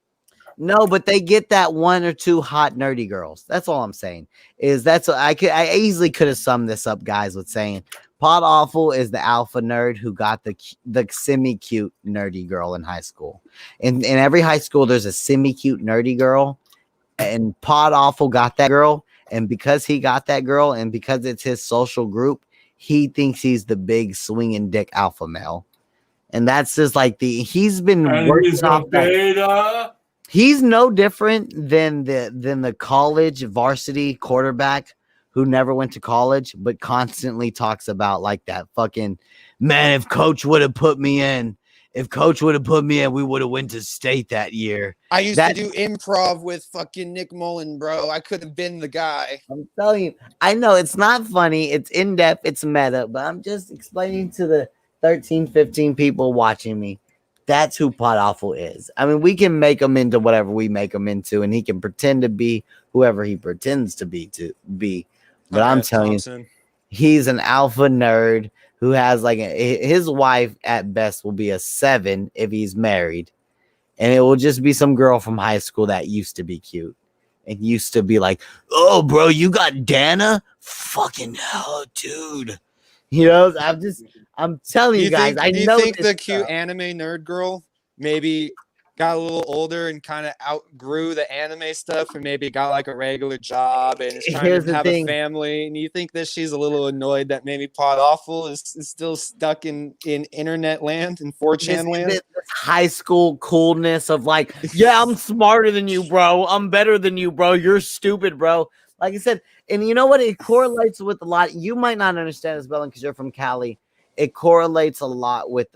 Speaker 3: No, but they get that one or two hot nerdy girls. That's all I'm saying. I easily could have summed this up, guys, with saying Pod Awful is the alpha nerd who got the semi-cute nerdy girl in high school. In every high school, there's a semi-cute nerdy girl. And Pod Awful got that girl, and because he got that girl, and because it's his social group, he thinks he's the big swinging dick alpha male, and that's just like he's been working off that. He's no different than the college varsity quarterback who never went to college, but constantly talks about like that fucking man. If coach would have put me in. If coach would have put me in, we would have went to state that year.
Speaker 7: I used to do improv with fucking Nick Mullen, bro. I could have been the guy.
Speaker 3: I'm telling you. I know it's not funny. It's in-depth. It's meta. But I'm just explaining to the 13, 15 people watching me. That's who Pod Awful is. I mean, we can make him into whatever we make him into. And he can pretend to be whoever he pretends to be. But I'm telling you, he's an alpha nerd who has like his wife at best will be a 7 if he's married. And it will just be some girl from high school that used to be cute and used to be like, oh, bro, you got Dana? Fucking hell, dude. You know, I'm telling you guys.
Speaker 7: Do you think the cute anime nerd girl maybe got a little older and kind of outgrew the anime stuff and maybe got like a regular job and is trying to have a family? And you think that she's a little annoyed that maybe Pod Awful is still stuck in internet land and 4chan land?
Speaker 3: This high school coolness of like, yeah, I'm smarter than you, bro. I'm better than you, bro. You're stupid, bro. Like I said, and you know what? It correlates with a lot. You might not understand this, Bellin, because you're from Cali. It correlates a lot with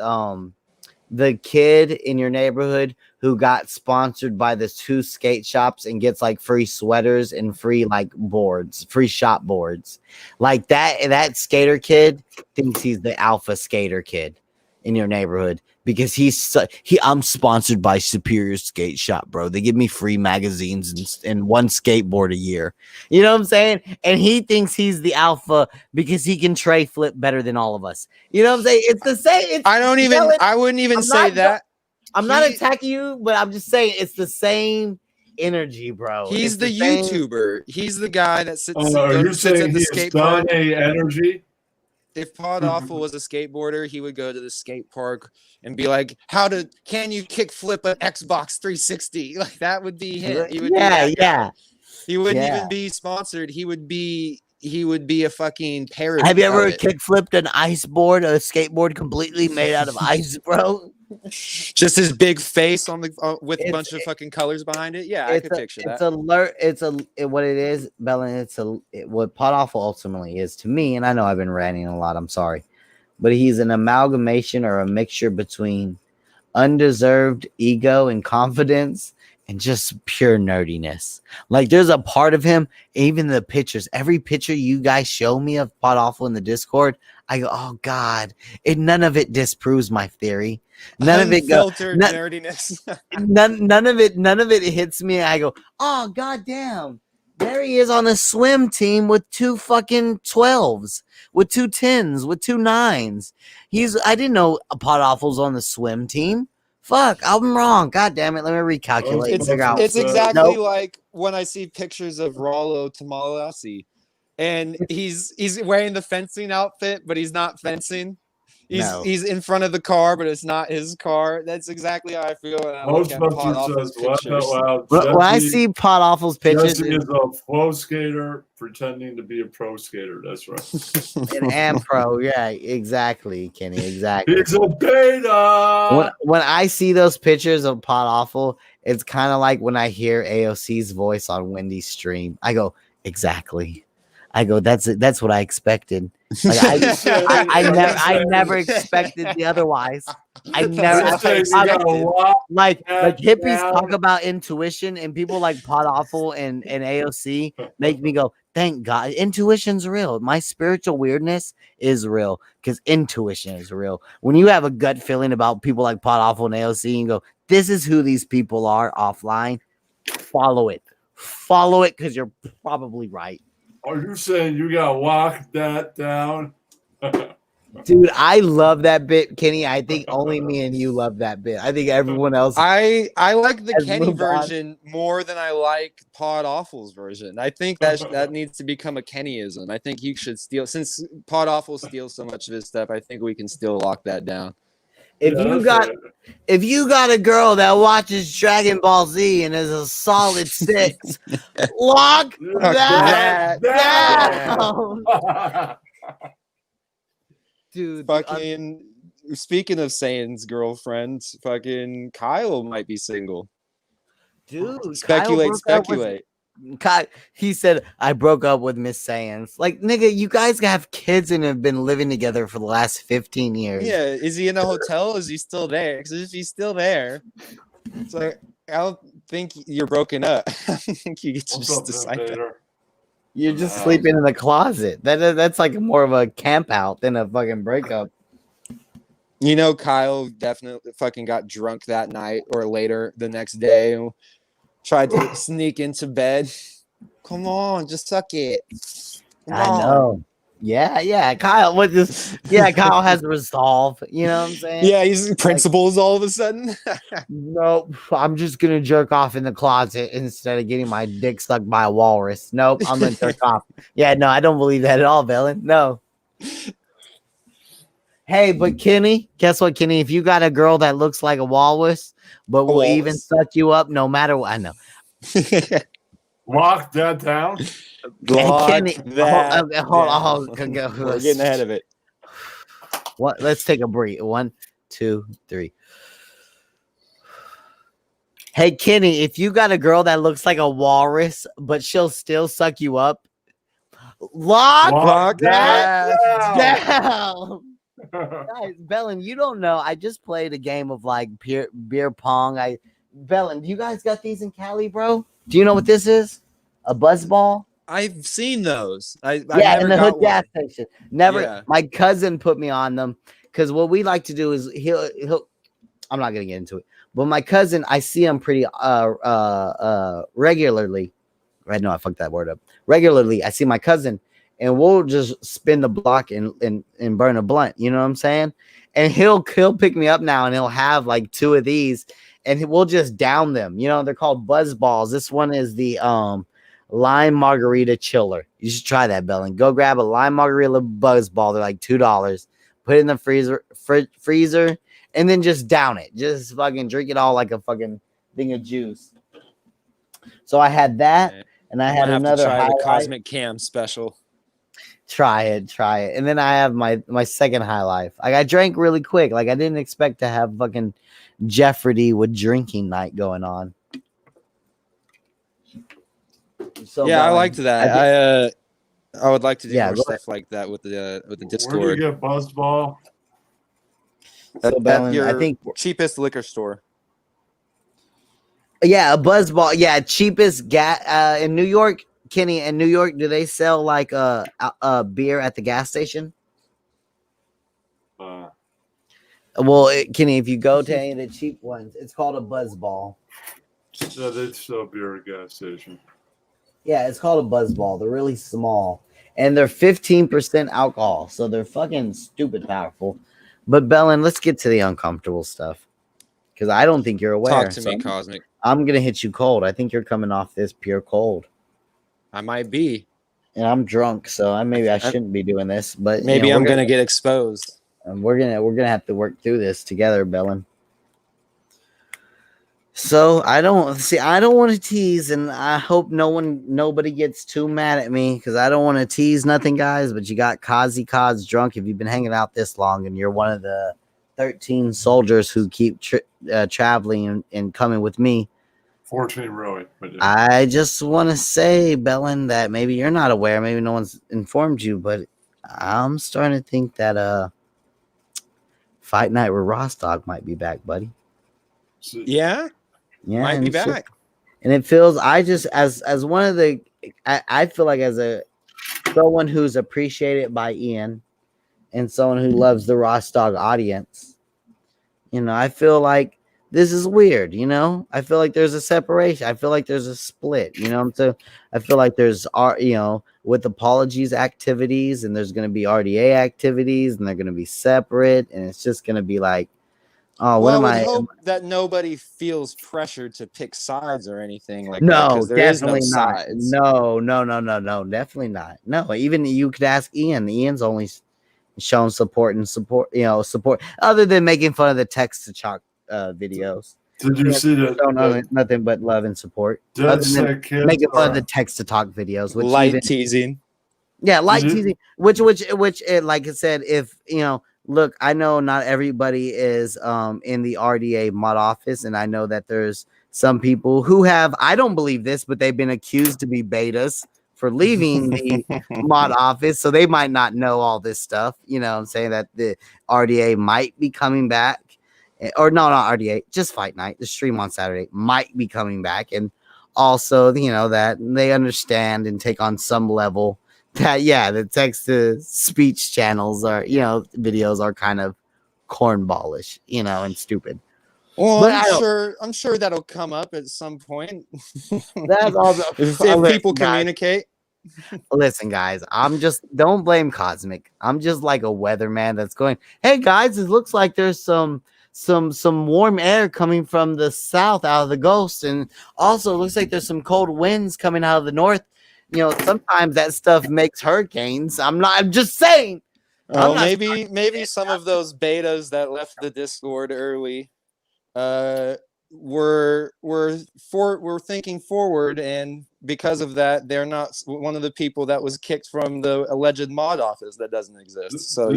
Speaker 3: the kid in your neighborhood who got sponsored by the 2 skate shops and gets like free sweaters and free like boards, free shop boards. Like that skater kid thinks he's the alpha skater kid in your neighborhood because I'm sponsored by Superior Skate Shop, bro. They give me free magazines and 1 skateboard a year. You know what I'm saying? And he thinks he's the alpha because he can tray flip better than all of us. You know what I'm saying? It's the same.
Speaker 7: I wouldn't even say that.
Speaker 3: I'm not attacking you, but I'm just saying it's the same energy, bro.
Speaker 7: He's the YouTuber. He's the guy that sits at the skate park.
Speaker 6: Energy?
Speaker 7: If Pod Awful was a skateboarder, he would go to the skate park and be like, can you kick flip an Xbox 360? Like that would be him. He would He wouldn't even be sponsored. He would be a fucking parody.
Speaker 3: Have you ever kick flipped an ice board, a skateboard completely made out of ice, bro?
Speaker 7: Just his big face on the with a bunch of fucking colors behind it. Yeah, I could picture that.
Speaker 3: What it is, Bellin. What Pod Awful ultimately is to me, and I know I've been ranting a lot. I'm sorry, but he's an amalgamation or a mixture between undeserved ego and confidence and just pure nerdiness. Like there's a part of him, even the pictures, every picture you guys show me of Pot Awful in the Discord, I go, oh God, none of it disproves my theory. None of it
Speaker 7: nerdiness.
Speaker 3: none of it hits me. I go, oh God damn. There he is on a swim team with 2 fucking 12s, with 2 10s, with 2 9s. I didn't know Pot Awful's on the swim team. Fuck, I'm wrong. God damn it. Let me recalculate.
Speaker 7: It's exactly like when I see pictures of Rollo Tomalasi, and he's wearing the fencing outfit, but he's not fencing. He's in front of the car, but it's not his car. That's exactly how I feel when I look at Pot Awful's pictures.
Speaker 3: When I see Pot Awful's pictures,
Speaker 6: Jesse is a flow skater pretending to be a pro skater. That's right.
Speaker 3: and pro, yeah, exactly, Kenny, exactly.
Speaker 6: He's a beta.
Speaker 3: When I see those pictures of Pot Awful, it's kind of like when I hear AOC's voice on Wendy's stream. I go, exactly. I go, that's what I expected. Like I never expected the otherwise. I never like hippies talk about intuition, and people like Pot Awful and AOC make me go, thank God, intuition's real. My spiritual weirdness is real because intuition is real. When you have a gut feeling about people like Pot Awful and AOC, and go, this is who these people are offline. Follow it because you're probably right.
Speaker 6: Are you saying you gotta lock that down?
Speaker 3: Dude, I love that bit, Kenny. I think only me and you love that bit. I think everyone else.
Speaker 7: I like the Kenny version more than I like Pod Awful's version. I think that needs to become a Kennyism. I think he should steal, since Pod Awful steals so much of his stuff. I think we can still lock that down.
Speaker 3: If you got a girl that watches Dragon Ball Z and is a solid 6, lock that down. Dude,
Speaker 7: fucking speaking of Saiyans girlfriends, fucking Kyle might be single.
Speaker 3: Dude,
Speaker 7: speculate.
Speaker 3: He said, I broke up with Miss Saiyans. Like, nigga, you guys have kids and have been living together for the last 15 years.
Speaker 7: Yeah, is he in a hotel? Is he still there? Because if he's still there, it's like, I don't think you're broken up. I think you get to just decide that.
Speaker 3: You're just sleeping in the closet. That's like more of a camp out than a fucking breakup.
Speaker 7: You know, Kyle definitely fucking got drunk that night or later the next day and tried to sneak into bed. Come on, just suck it.
Speaker 3: I know. Yeah. Kyle, Kyle has resolve. You know what I'm saying?
Speaker 7: Yeah, he's principles all of a sudden.
Speaker 3: Nope. I'm just gonna jerk off in the closet instead of getting my dick sucked by a walrus. Nope, I'm gonna jerk off. Yeah, no, I don't believe that at all, Bellin. No. Hey, but Kenny, guess what, Kenny? If you got a girl that looks like a walrus, but will even suck you up no matter what, I know.
Speaker 6: Lock that down.
Speaker 3: Kenny, hold on.
Speaker 7: We're getting ahead of it.
Speaker 3: What? Let's take a break. 1, 2, 3. Hey, Kenny, if you got a girl that looks like a walrus, but she'll still suck you up, lock that down. Guys, Bellin, you don't know. I just played a game of like beer pong. Bellin, do you guys got these in Cali, bro? Do you know what this is? A buzz ball?
Speaker 7: I've seen those.
Speaker 3: In the hood gas station. Never. Yeah. My cousin put me on them because what we like to do is he'll. I'm not gonna get into it, but my cousin, I see him pretty regularly. Right? No, I fucked that word up. Regularly, I see my cousin. And we'll just spin the block and burn a blunt. You know what I'm saying? And he'll pick me up now and he'll have like 2 of these and we'll just down them. You know, they're called buzz balls. This one is the lime margarita chiller. You should try that, Bellin. Go grab a lime margarita buzz ball. They're like $2. Put it in the freezer and then just down it. Just fucking drink it all like a fucking thing of juice. So I had that and I had another
Speaker 7: the Cosmic Cam special.
Speaker 3: Try it. And then I have my second high life. Like I drank really quick. Like I didn't expect to have fucking Jeopardy with drinking night going on.
Speaker 7: So yeah, I liked that. I would like to do more stuff like that with the Discord.
Speaker 6: Where do you get Buzzball?
Speaker 7: At your cheapest liquor store.
Speaker 3: Yeah, a buzz ball. Yeah, cheapest gas in New York. Kenny, in New York, do they sell like a beer at the gas station? Well, Kenny, if you go to any of the cheap ones, it's called a buzz ball.
Speaker 6: Yeah, they sell beer at gas station.
Speaker 3: Yeah, it's called a buzz ball. They're really small, and they're 15% alcohol, so they're fucking stupid powerful. But Bellin, let's get to the uncomfortable stuff, because I don't think you're aware.
Speaker 7: Talk to me, Cosmic.
Speaker 3: I'm gonna hit you cold. I think you're coming off this pure cold.
Speaker 7: I might be,
Speaker 3: and I'm drunk, so maybe I shouldn't be doing this. But
Speaker 7: maybe I'm gonna get exposed.
Speaker 3: And we're gonna have to work through this together, Bellin. So I don't want to tease, and I hope nobody gets too mad at me, because I don't want to tease nothing, guys. But you got Kazi Kaz drunk. If you've been hanging out this long, and you're one of the 13 soldiers who keep traveling and coming with me.
Speaker 6: 14, really.
Speaker 3: I just want to say, Bellin, that maybe you're not aware, maybe no one's informed you, but I'm starting to think that Fight Night with Rostock might be back, buddy.
Speaker 7: Yeah, might be back.
Speaker 3: And it feels, I just as one of the, I feel like as someone who's appreciated by Ian, and someone who loves the Rostock audience, I feel like this is weird, I feel like there's a separation. I feel like there's a split, So I feel like there's, with apologies activities, and there's going to be RDA activities, and they're going to be separate, and it's just going to be like, oh, what am I?
Speaker 7: Hope that nobody feels pressured to pick sides or anything like
Speaker 3: that.
Speaker 7: No, definitely not.
Speaker 3: Sides. No, definitely not. No, even you could ask Ian. Ian's only shown support, other than making fun of the text to chalk videos.
Speaker 6: Did you see that?
Speaker 3: Nothing but love and support. Making fun of the text to talk videos, which
Speaker 7: light teasing.
Speaker 3: Yeah, light teasing. Which, like I said, if look, I know not everybody is in the RDA mod office, and I know that there's some people who have, I don't believe this, but they've been accused to be betas for leaving the mod office, so they might not know all this stuff. I'm saying that the RDA might be coming back. Or no, not RDA, just Fight Night. The stream on Saturday might be coming back. And also, that they understand and take on some level that, the text to speech channels are, videos are kind of cornballish, and stupid.
Speaker 7: Well, but I'm sure that'll come up at some point.
Speaker 3: That's all.
Speaker 7: if people communicate.
Speaker 3: Listen, guys, don't blame Cosmic. I'm just like a weatherman that's going, hey guys, it looks like there's some warm air coming from the south out of the Ghost, and also it looks like there's some cold winds coming out of the north. Sometimes that stuff makes hurricanes. I'm just saying.
Speaker 7: Maybe some of those betas that left the Discord early were thinking forward, and because of that, they're not one of the people that was kicked from the alleged mod office that doesn't exist. So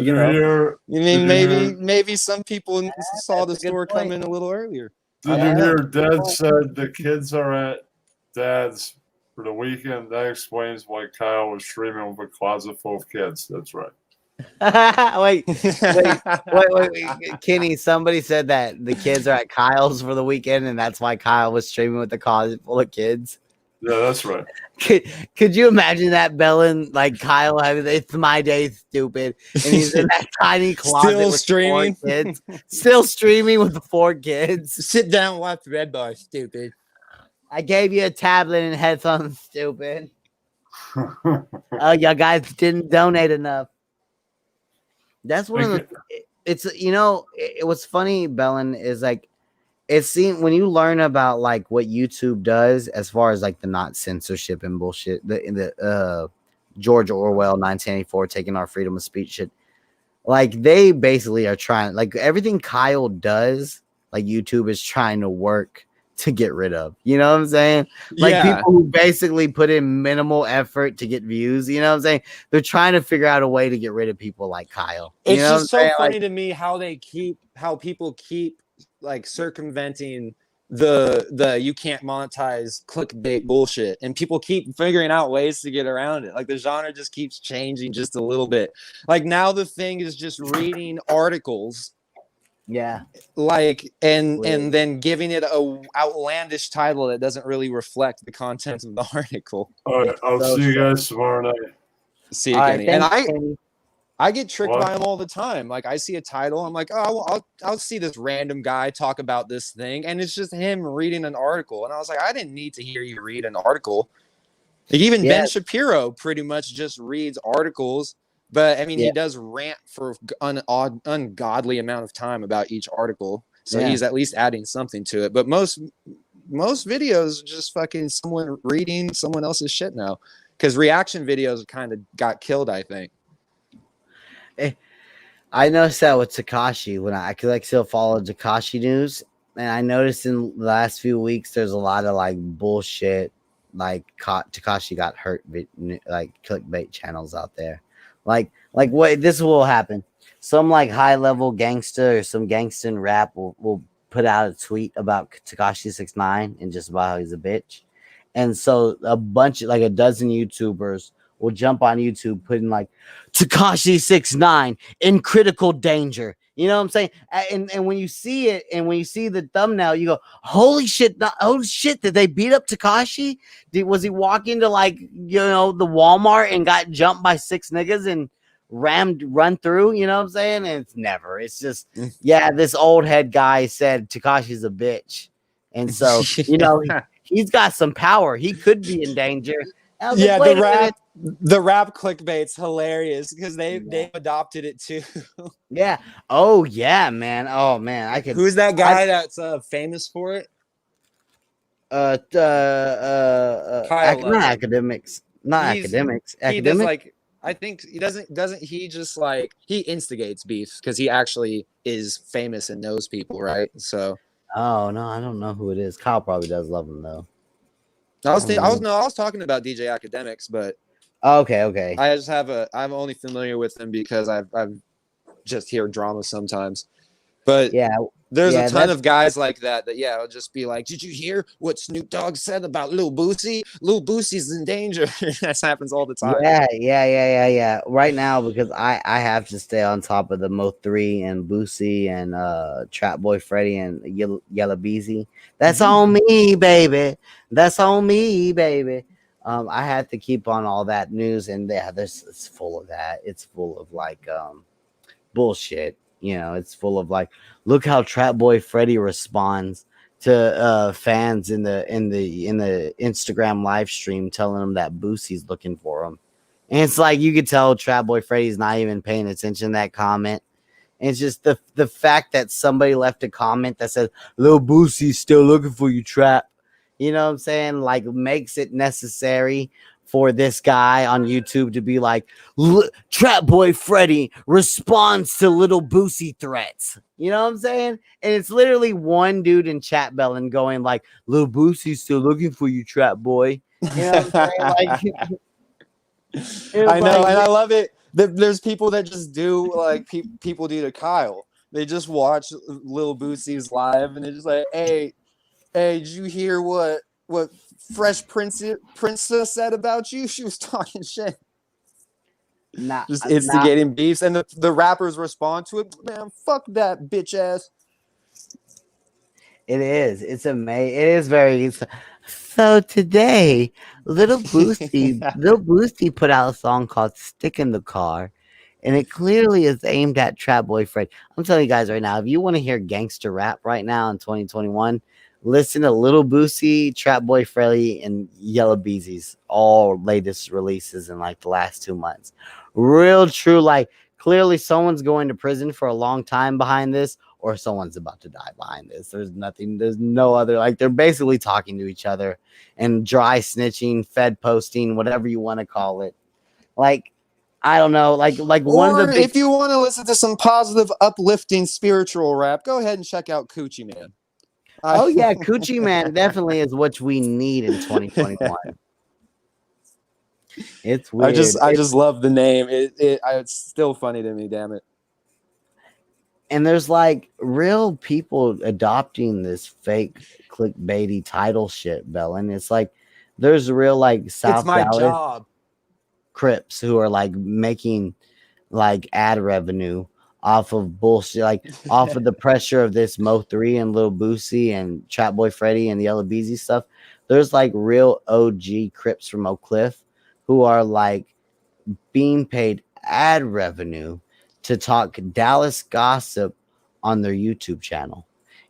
Speaker 7: maybe some people saw the store coming a little earlier.
Speaker 6: Did you hear Dad said the kids are at Dad's for the weekend? That explains why Kyle was streaming with a closet full of kids. That's right.
Speaker 3: wait, Kenny, somebody said that the kids are at Kyle's for the weekend, and that's why Kyle was streaming with the closet full of kids.
Speaker 6: Yeah, that's right.
Speaker 3: Could you imagine that, Bellin? Like Kyle having it's my day, stupid, and he's in that tiny closet
Speaker 7: still
Speaker 3: with
Speaker 7: streaming,
Speaker 3: 4 kids, still streaming with the 4 kids.
Speaker 7: Sit down, and watch Red Bar, stupid.
Speaker 3: I gave you a tablet and headphones, stupid. Oh, y'all guys didn't donate enough. That's one of the. It's it was funny, Bellin, is like. It seems when you learn about like what YouTube does as far as like the not censorship and bullshit, the George Orwell 1984 taking our freedom of speech shit, like they basically are trying, like everything Kyle does, like YouTube is trying to work to get rid of. You know what I'm saying? Like people who basically put in minimal effort to get views. You know what I'm saying? They're trying to figure out a way to get rid of people like Kyle.
Speaker 7: It's just so funny to me how people keep like circumventing the you can't monetize clickbait bullshit, and people keep figuring out ways to get around it. Like the genre just keeps changing just a little bit. Like now the thing is just reading articles
Speaker 3: Yeah.
Speaker 7: Like and
Speaker 3: Weird.
Speaker 7: then giving it a outlandish title that doesn't really reflect the content of the article.
Speaker 6: All right, I'll
Speaker 3: So
Speaker 6: see you
Speaker 3: strange.
Speaker 6: guys tomorrow night.
Speaker 7: See you,
Speaker 3: All right,
Speaker 7: Kenny. And
Speaker 3: thanks, Kenny.
Speaker 7: I get tricked
Speaker 6: What?
Speaker 7: by them all the time. Like I see a title, I'm like, oh, I'll see this random guy talk about this thing, and it's just him reading an article. And I was like, I didn't need to hear you read an article. Like even
Speaker 3: Yeah.
Speaker 7: Ben Shapiro pretty much just reads articles, but I mean,
Speaker 3: Yeah.
Speaker 7: he does rant for ungodly amount of time about each article, so
Speaker 3: Yeah.
Speaker 7: he's at least adding something to it. But most videos are just fucking someone reading someone else's shit now, because reaction videos kind of got killed, I think.
Speaker 3: I noticed that with Takashi when I could like still follow Takashi news, and I noticed in the last few weeks there's a lot of like bullshit, like Takashi got hurt, like clickbait channels out there, like what this will happen. Some like high level gangster or some gangster in rap will put out a tweet about Takashi 6ix9ine and just about how he's a bitch, and so a bunch like a dozen YouTubers will jump on YouTube putting like Takashi 6ix9ine in critical danger. You know what I'm saying? And when you see it and when you see the thumbnail, you go, holy shit, did they beat up Takashi? Was he walking to like, you know, the Walmart and got jumped by 6 niggas and run through? You know what I'm saying? And it's never. It's just, yeah, this old head guy said Takashi's a bitch. And so, you know, he's got some power. He could be in danger.
Speaker 7: Yeah, the rap clickbait's hilarious because they adopted it too.
Speaker 3: Yeah. Oh yeah, man. Oh man, I could.
Speaker 7: Who's that guy that's famous for it?
Speaker 3: Not academics. Not academics.
Speaker 7: He does like, I think he doesn't he just like he instigates beef because he actually is famous and knows people, right? So.
Speaker 3: Oh no, I don't know who it is. Kyle probably does love him though.
Speaker 7: I was talking about DJ Academics, but
Speaker 3: okay.
Speaker 7: I'm only familiar with him because I've just hear drama sometimes. But
Speaker 3: yeah,
Speaker 7: there's a ton of guys like that it'll just be like, did you hear what Snoop Dogg said about Lil Boosie? Lil Boosie's in danger. That happens all the time.
Speaker 3: Yeah. Right now, because I have to stay on top of the Mo3 and Boosie and Trap Boy Freddy and Yellow Beezy. That's on me, baby. That's on me, baby. I had to keep on all that news, and yeah, it's full of that. It's full of like bullshit. You know, it's full of like, look how Trap Boy Freddy responds to fans in the Instagram live stream telling them that Boosie's looking for him. And it's like you could tell Trap Boy Freddy's not even paying attention to that comment. And it's just the fact that somebody left a comment that says Lil Boosie's still looking for you, Trap. You know what I'm saying? Like makes it necessary for this guy on YouTube to be like, Trap Boy Freddy responds to Little Boosie threats. You know what I'm saying? And it's literally one dude in chat belling going like, Little Boosie's still looking for you, Trap Boy. You know what I'm saying? Like,
Speaker 7: I know, and I love it. There's people that just do like people do to Kyle. They just watch Little Boosie's live and they're just like, hey, did you hear what Fresh Princess said about you? She was talking shit. Just instigating beefs, and the rappers respond to it. Man, fuck that bitch ass.
Speaker 3: It is. It's amazing. It is very. So today, Little Boosty put out a song called "Stick in the Car," and it clearly is aimed at Trap Boy Fred. I'm telling you guys right now, if you want to hear gangster rap right now in 2021. Listen to Little Boosie, Trap Boy Freddy, and Yellow Beezy's all latest releases in like the last 2 months. Real true, like clearly someone's going to prison for a long time behind this, or someone's about to die behind this. There's no other, like they're basically talking to each other and dry snitching, fed posting, whatever you want to call it. Like, I don't know, like one of the
Speaker 7: if you want to listen to some positive, uplifting, spiritual rap, go ahead and check out Coochie Man.
Speaker 3: Oh yeah, Coochie Man definitely is what we need in 2021. It's weird.
Speaker 7: I just love the name. It's still funny to me, damn it.
Speaker 3: And there's like real people adopting this fake clickbaity title shit, Bellin. It's like there's real like South Dallas Crips who are like making like ad revenue off of bullshit, like off of the pressure of this Mo3 and Lil Boosie and Trap Boy Freddy and the Yellow Beezy stuff. There's like real OG Crips from Oak Cliff who are like being paid ad revenue to talk Dallas gossip on their YouTube channel.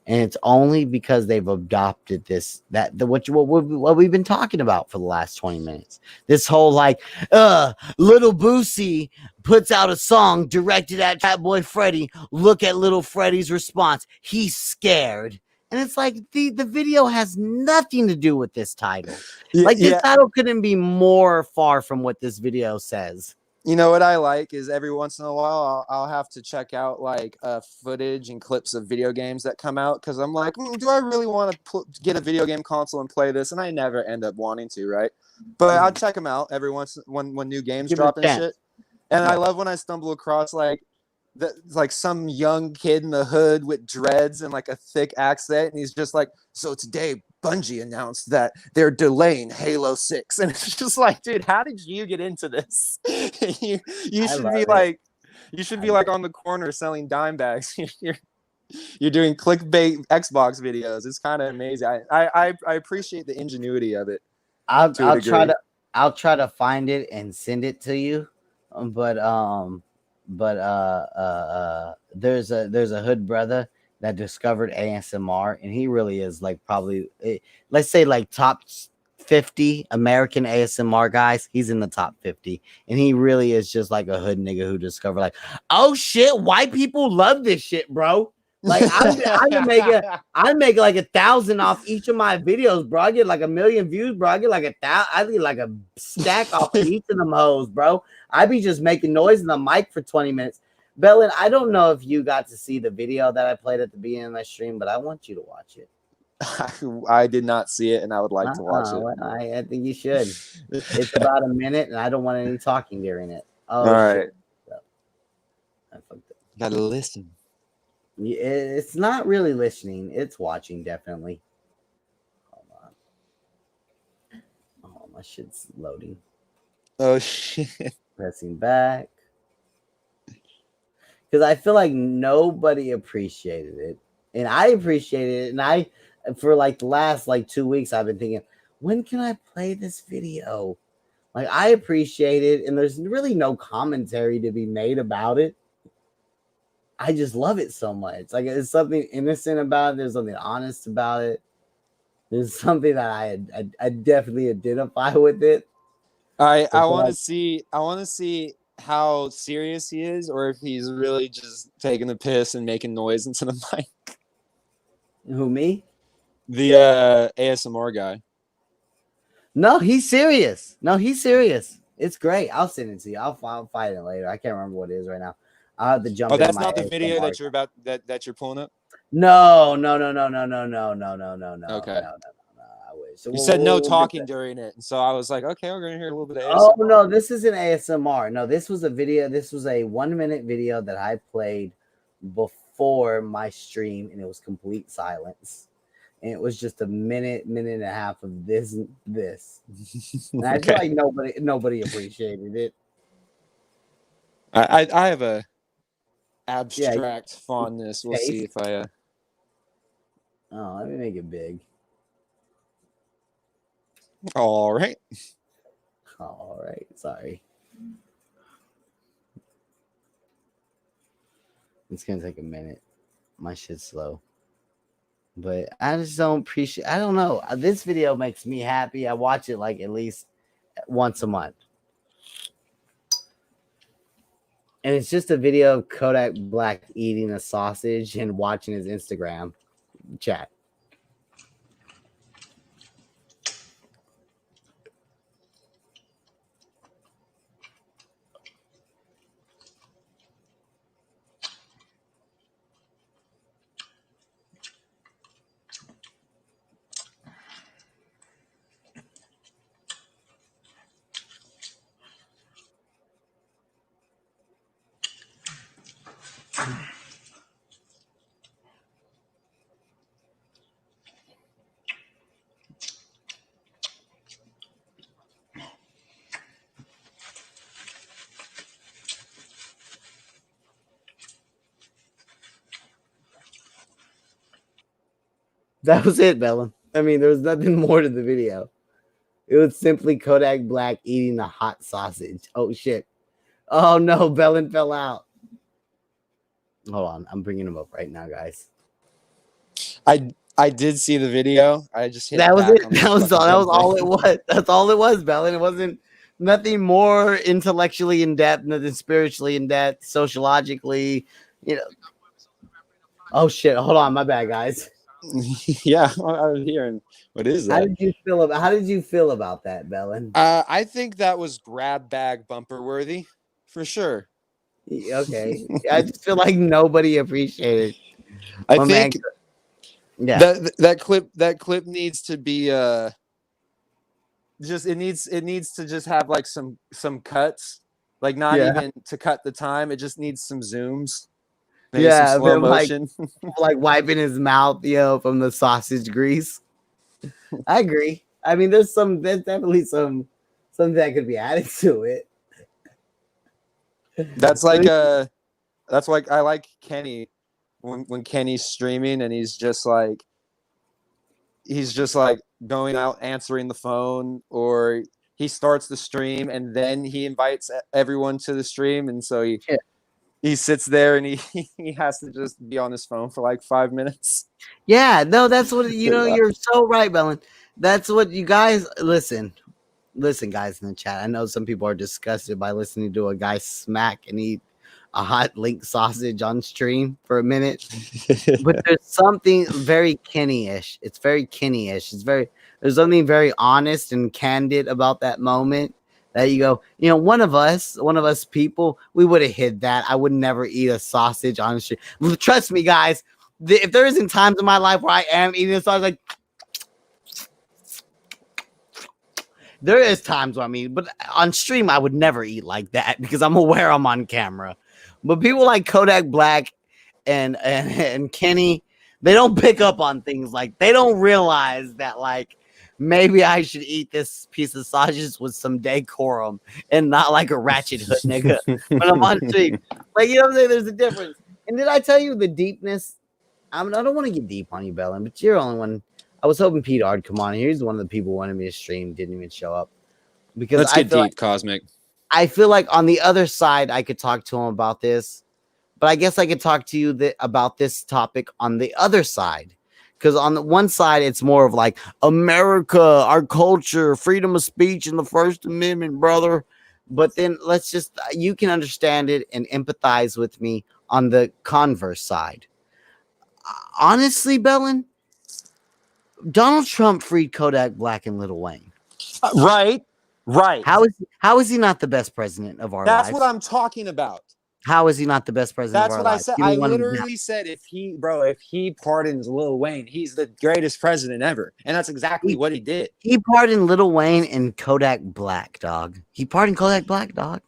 Speaker 3: And it's only because they've adopted this, what we've been talking about for the last 20 minutes. This whole like, Little Boosie puts out a song directed at Trap Boy Freddy. Look at Little Freddy's response. He's scared. And it's like the video has nothing to do with this title. Like this title couldn't be more far from what this video says.
Speaker 7: You know what I like is every once in a while I'll have to check out like footage and clips of video games that come out because I'm like, do I really want to get a video game console and play this? And I never end up wanting to, right? But I'll check them out every once when new games drop and shit. And I love when I stumble across like some young kid in the hood with dreads and like a thick accent, and he's just like, so today Bungie announced that they're delaying Halo 6. And it's just like, dude, how did you get into this? you should be like, you should be like on the corner selling dime bags. You're doing clickbait Xbox videos. It's kind of amazing. I appreciate the ingenuity of it.
Speaker 3: I'll try to find it and send it to you. But there's a hood brother that discovered ASMR, and he really is like probably, let's say like top 50 American ASMR guys. He's in the top 50, and he really is just like a hood nigga who discovered like, oh shit, white people love this shit, bro. Like I'm making like 1,000 off each of my videos, bro. I get like 1 million views, bro. I get like 1,000. I get like a stack off of each of them hoes, bro. I be just making noise in the mic for 20 minutes. Bellin, I don't know if you got to see the video that I played at the beginning of my stream, but I want you to watch it.
Speaker 7: I did not see it, and I would like to watch it.
Speaker 3: Well, I think you should. It's about a minute, and I don't want any talking during it. Oh,
Speaker 7: all right.
Speaker 3: I fucked it.
Speaker 7: Gotta listen.
Speaker 3: It's not really listening. It's watching, definitely. Hold on. Oh, my shit's loading.
Speaker 7: Oh, shit.
Speaker 3: Pressing back. Because I feel like nobody appreciated it. And I appreciated it. And I, for like the last like 2 weeks, I've been thinking, when can I play this video? Like, I appreciate it. And there's really no commentary to be made about it. I just love it so much. Like, there's something innocent about it. There's something honest about it. There's something that I definitely identify with it.
Speaker 7: I want to see how serious he is, or if he's really just taking the piss and making noise into the mic.
Speaker 3: Who, me?
Speaker 7: The ASMR guy.
Speaker 3: No, he's serious. It's great. I'll send it to you. I'll find it later. I can't remember what it is right now. I'll have to jump.
Speaker 7: Oh, that's not the video that you're about that you're pulling up?
Speaker 3: No. Okay.
Speaker 7: No,
Speaker 3: I wish.
Speaker 7: You said no talking during it, and so I was like, okay, we're gonna hear a little bit of ASMR.
Speaker 3: Oh no, this isn't ASMR. No, this was a video. This was a 1 minute video that I played before my stream, and it was complete silence. And it was just a minute and a half of this. And I feel like nobody appreciated it.
Speaker 7: I have a abstract fondness. We'll see if I.
Speaker 3: Oh, let me make it big.
Speaker 7: All right.
Speaker 3: Sorry. It's gonna take a minute. My shit's slow. But I just don't appreciate. I don't know. This video makes me happy. I watch it like at least once a month. And it's just a video of Kodak Black eating a sausage and watching his Instagram chat. That was it, Bellin. I mean, there was nothing more to the video. It was simply Kodak Black eating a hot sausage. Oh shit! Oh no, Bellin fell out. Hold on, I'm bringing him up right now, guys.
Speaker 7: I did see the video. I just hit
Speaker 3: That was
Speaker 7: back
Speaker 3: it.
Speaker 7: on the
Speaker 3: That was all.
Speaker 7: fucking
Speaker 3: That was all
Speaker 7: thing.
Speaker 3: it was. That's all it was, Bellin. It wasn't nothing more intellectually in depth, nothing spiritually in depth, sociologically. You know. Oh shit! Hold on, my bad, guys.
Speaker 7: Yeah, I was hearing. What is
Speaker 3: How
Speaker 7: that?
Speaker 3: did you feel about? How did you feel about that, Bellin?
Speaker 7: I think that was grab bag bumper worthy, for sure.
Speaker 3: Okay, I just feel like nobody appreciated.
Speaker 7: I
Speaker 3: My man.
Speaker 7: think
Speaker 3: Yeah.
Speaker 7: that clip needs to be just it needs to just have like some cuts, like not
Speaker 3: Yeah.
Speaker 7: even to cut the time. It just needs some zooms, maybe some
Speaker 3: Yeah,
Speaker 7: slow
Speaker 3: him,
Speaker 7: motion.
Speaker 3: like wiping his mouth, from the sausage grease. I agree. I mean, there's definitely something that could be added to it.
Speaker 7: That's like I like Kenny when Kenny's streaming and he's just like going out answering the phone, or he starts the stream and then he invites everyone to the stream, and so he sits there and he has to just be on his phone for like 5 minutes.
Speaker 3: Yeah, no, that's what you're so right, Bellin. That's what you guys listen, guys in the chat. I know some people are disgusted by listening to a guy smack and eat a hot link sausage on stream for a minute. But there's something very Kenny-ish. It's very Kenny-ish. There's something very honest and candid about that moment that you go, one of us people, we would have hid that. I would never eat a sausage on stream. Trust me, guys. If there isn't times in my life where I am eating a sausage, like there is times where I'm eating, but on stream I would never eat like that because I'm aware I'm on camera. But people like Kodak Black and Kenny, they don't pick up on things like they don't realize that like maybe I should eat this piece of sausage with some decorum and not like a ratchet hood nigga when I'm on stream. Like, you know what I'm saying? There's a difference. And did I tell you the deepness? I don't want to get deep on you, Bellin, but you're the only one. I was hoping Pete Ard come on. He's one of the people who wanted me to stream, didn't even show up. Because
Speaker 7: Let's get deep, Cosmic.
Speaker 3: I feel like on the other side, I could talk to him about this, but I guess I could talk to you about this topic on the other side. Because on the one side, it's more of like America, our culture, freedom of speech, and the First Amendment, brother. But then you can understand it and empathize with me on the converse side. Honestly, Bellin, Donald Trump freed Kodak Black and Lil Wayne.
Speaker 7: Right.
Speaker 3: How is he not the best president of our lives?
Speaker 7: That's what I'm talking about.
Speaker 3: How is he not the best president
Speaker 7: That's
Speaker 3: of our
Speaker 7: what
Speaker 3: lives?
Speaker 7: I said. I literally said if he pardons Lil Wayne, he's the greatest president ever. And that's exactly what he did.
Speaker 3: He pardoned Lil Wayne and Kodak Black, dog. He pardoned Kodak Black, dog.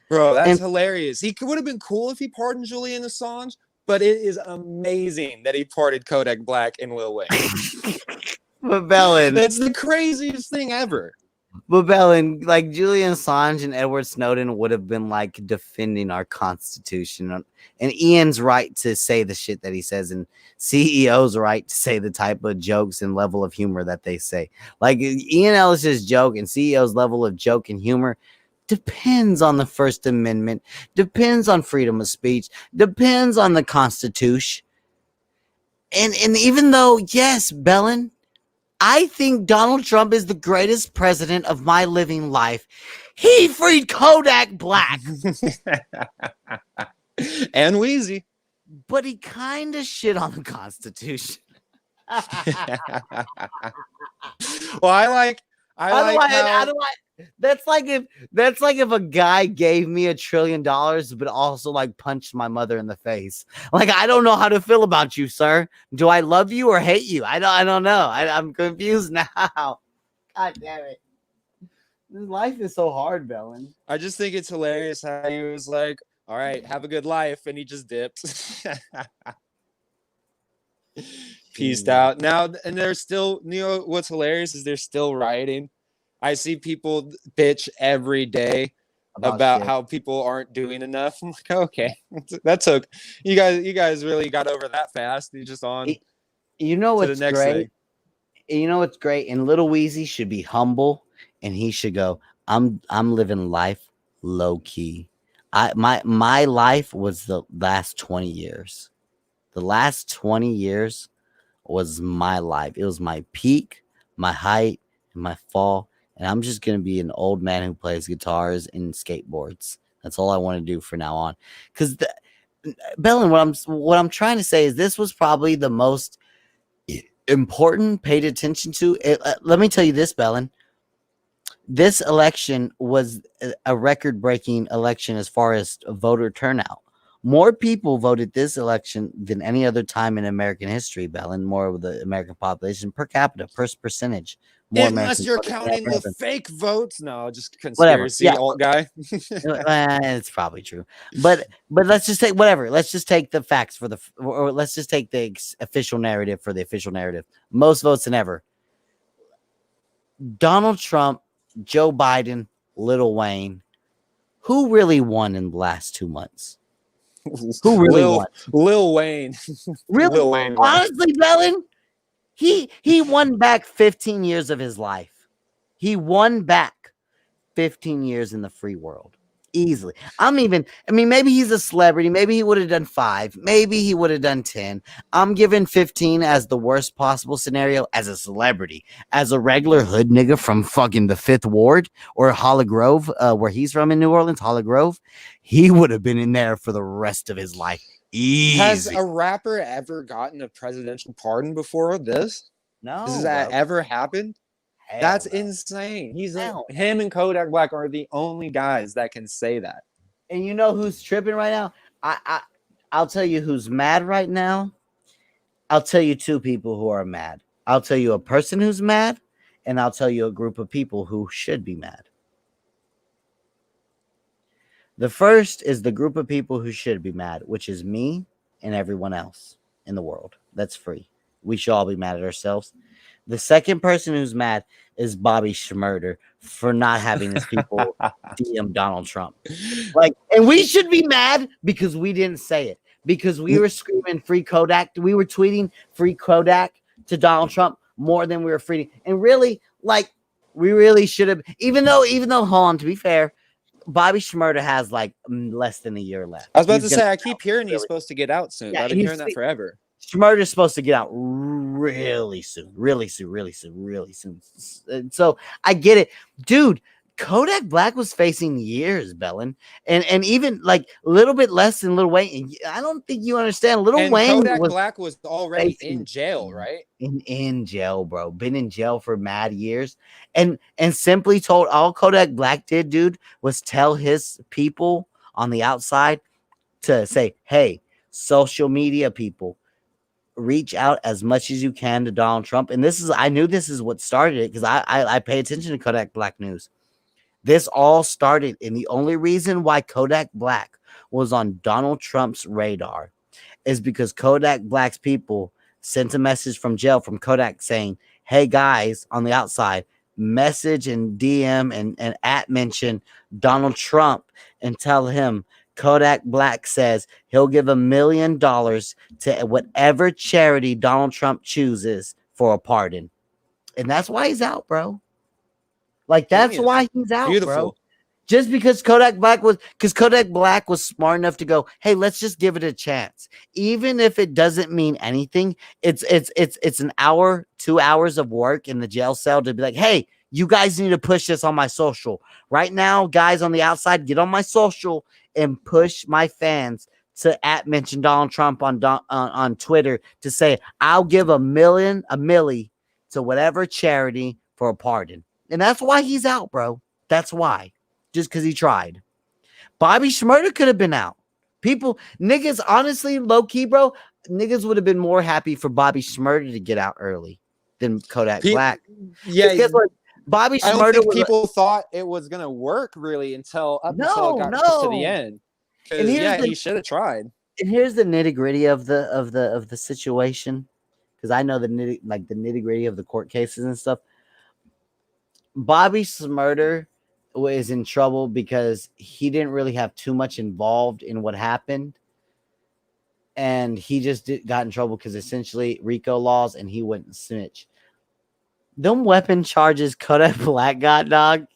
Speaker 7: Bro, that's hilarious. He would have been cool if he pardoned Julian Assange, but it is amazing that he pardoned Kodak Black and Lil Wayne.
Speaker 3: But Bellin,
Speaker 7: that's the craziest thing ever.
Speaker 3: But Bellin, like Julian Assange and Edward Snowden would have been like defending our Constitution and Ian's right to say the shit that he says, and CEO's right to say the type of jokes and level of humor that they say. Like Ian Ellis's joke and CEO's level of joke and humor depends on the First Amendment, depends on freedom of speech, depends on the Constitution. And even though, yes, Bellin, I think Donald Trump is the greatest president of my living life. He freed Kodak Black.
Speaker 7: And Wheezy.
Speaker 3: But he kind of shit on the Constitution.
Speaker 7: Well,
Speaker 3: that's like if a guy gave me $1 trillion, but also like punched my mother in the face. Like, I don't know how to feel about you, sir. Do I love you or hate you? I don't know. I'm confused now. God damn it. This life is so hard, Bellin.
Speaker 7: I just think it's hilarious how he was like, all right, have a good life. And he just dipped. Peaced out. Now, and they're still, what's hilarious is they're still rioting. I see people bitch every day about how people aren't doing enough. I'm like, okay, that took you guys really got over that fast. You just on.
Speaker 3: You know
Speaker 7: to the
Speaker 3: what's
Speaker 7: next
Speaker 3: great?
Speaker 7: thing.
Speaker 3: You know what's great? And Little Weezy should be humble, and he should go, I'm living life low key. My life was the last 20 years. The last 20 years was my life. It was my peak, my height, and my fall. And I'm just gonna be an old man who plays guitars and skateboards. That's all I want to do from now on. Because Bellin, what I'm trying to say is this was probably the most important, paid attention to. Let me tell you this, Bellin. This election was a record-breaking election as far as voter turnout. More people voted this election than any other time in American history, Bellin. More of the American population per capita, per percentage. More
Speaker 7: Unless
Speaker 3: Americans
Speaker 7: you're
Speaker 3: voted
Speaker 7: counting
Speaker 3: than
Speaker 7: the fake votes. No, just
Speaker 3: whatever.
Speaker 7: conspiracy
Speaker 3: Yeah,
Speaker 7: alt guy.
Speaker 3: it's probably true. But let's just take whatever. Let's just take the facts for or let's just take the official narrative for the official narrative. Most votes than ever. Donald Trump, Joe Biden, Lil Wayne. Who really won in the last 2 months? Who really won?
Speaker 7: Lil Wayne.
Speaker 3: Really?
Speaker 7: Lil Wayne won.
Speaker 3: Honestly, Bellin, he won back 15 years of his life. He won back 15 years in the free world. Easily. Maybe he's a celebrity. Maybe he would have done 5. Maybe he would have done 10. I'm giving 15 as the worst possible scenario as a celebrity. As a regular hood nigga from fucking the 5th Ward or Holly Grove, where he's from in New Orleans, Holly Grove, he would have been in there for the rest of his life. Easy.
Speaker 7: Has a rapper ever gotten a presidential pardon before this?
Speaker 3: No.
Speaker 7: Has that ever happened? That's insane. Him and Kodak Black are the only guys that can say that.
Speaker 3: And you know who's tripping right now? I'll tell you who's mad right now. I'll tell you 2 people who are mad. I'll tell you a person who's mad, and I'll tell you a group of people who should be mad. The first is the group of people who should be mad, which is me and everyone else in the world. That's free. We should all be mad at ourselves. The second person who's mad is Bobby Schmurder for not having his people DM Donald Trump. And we should be mad because we didn't say it. Because we were screaming free Kodak. We were tweeting free Kodak to Donald Trump more than we were free. And really, we really should have, even though, hold on, to be fair, Bobby Schmurder has less than a year left.
Speaker 7: I was about to say, I keep hearing he's supposed to get out soon.
Speaker 3: Yeah,
Speaker 7: I've been hearing that forever.
Speaker 3: Schmurder's supposed to get out really soon. So I get it. Dude, Kodak Black was facing years, Bellin. And even a little bit less than Lil Wayne. I don't think you understand. Lil Wayne
Speaker 7: Kodak Black was already in jail, right?
Speaker 3: In jail, bro. Been in jail for mad years. And simply told, all Kodak Black did, dude, was tell his people on the outside to say, hey, social media people, reach out as much as you can to Donald Trump. And I knew this is what started it because I pay attention to Kodak Black news. This all started, and the only reason why Kodak Black was on Donald Trump's radar is because Kodak Black's people sent a message from jail from Kodak saying, hey guys on the outside, message and DM and mention Donald Trump and tell him Kodak Black says he'll give $1 million to whatever charity Donald Trump chooses for a pardon. And that's why he's out, bro. That's why he's out, bro. Just because Kodak Black was smart enough to go, hey, let's just give it a chance. Even if it doesn't mean anything, it's an hour, 2 hours of work in the jail cell to be like, hey, you guys need to push this on my social. Right now, guys on the outside, get on my social and push my fans to mention Donald Trump on Twitter to say, I'll give $1 milli to whatever charity for a pardon. And that's why he's out, bro. That's why. Just because he tried. Bobby Schmurder could have been out. Niggas, honestly, low-key, bro, niggas would have been more happy for Bobby Schmurder to get out early than Kodak Black.
Speaker 7: Yeah,
Speaker 3: because Bobby Schmurder.
Speaker 7: I don't think people thought it was going to work really until it got to the end. And he should have tried.
Speaker 3: And here's the nitty-gritty of the situation, because I know the nitty-gritty of the court cases and stuff. Bobby Schmurder was in trouble because he didn't really have too much involved in what happened. and he just got in trouble because essentially RICO laws, and he wouldn't snitch. Them weapon charges Kodak Black got, dog.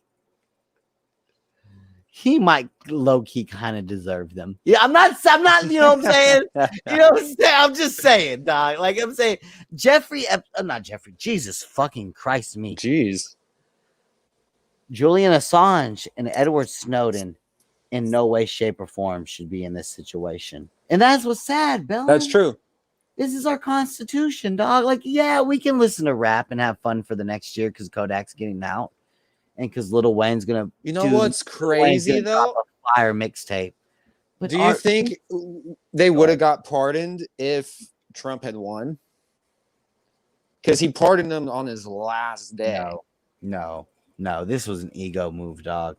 Speaker 3: He might low key kind of deserve them. Yeah, I'm not, you know what I'm saying? You know what I'm saying? I'm just saying, dog. Like I'm saying, not Jeffrey, Jesus fucking Christ me.
Speaker 7: Jeez.
Speaker 3: Julian Assange and Edward Snowden in no way, shape, or form should be in this situation. And that's what's sad, Bill.
Speaker 7: That's true.
Speaker 3: This is our constitution, dog. Like, yeah, we can listen to rap and have fun for the next year because Kodak's getting out. And because Lil Wayne's gonna,
Speaker 7: you know what's crazy though?
Speaker 3: A fire mixtape. But
Speaker 7: do you think they would have got pardoned if Trump had won? Because he pardoned them on his last day.
Speaker 3: No. This was an ego move, dog.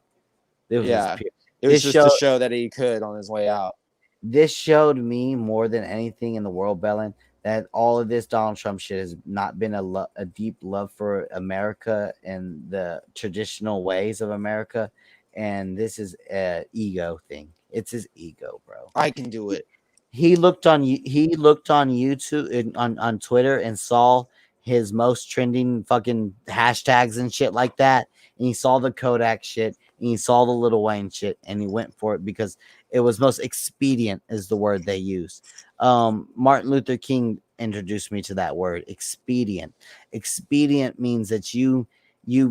Speaker 7: It was just to show that he could on his way out.
Speaker 3: This showed me more than anything in the world, Bellin, that all of this Donald Trump shit has not been a deep love for America and the traditional ways of America, and this is an ego thing. It's his ego, bro.
Speaker 7: I can do it.
Speaker 3: He looked on YouTube on Twitter and saw his most trending fucking hashtags and shit like that, and he saw the Kodak shit and he saw the Lil Wayne shit, and he went for it because it was most expedient, is the word they use. Martin Luther King introduced me to that word, expedient. Expedient means that you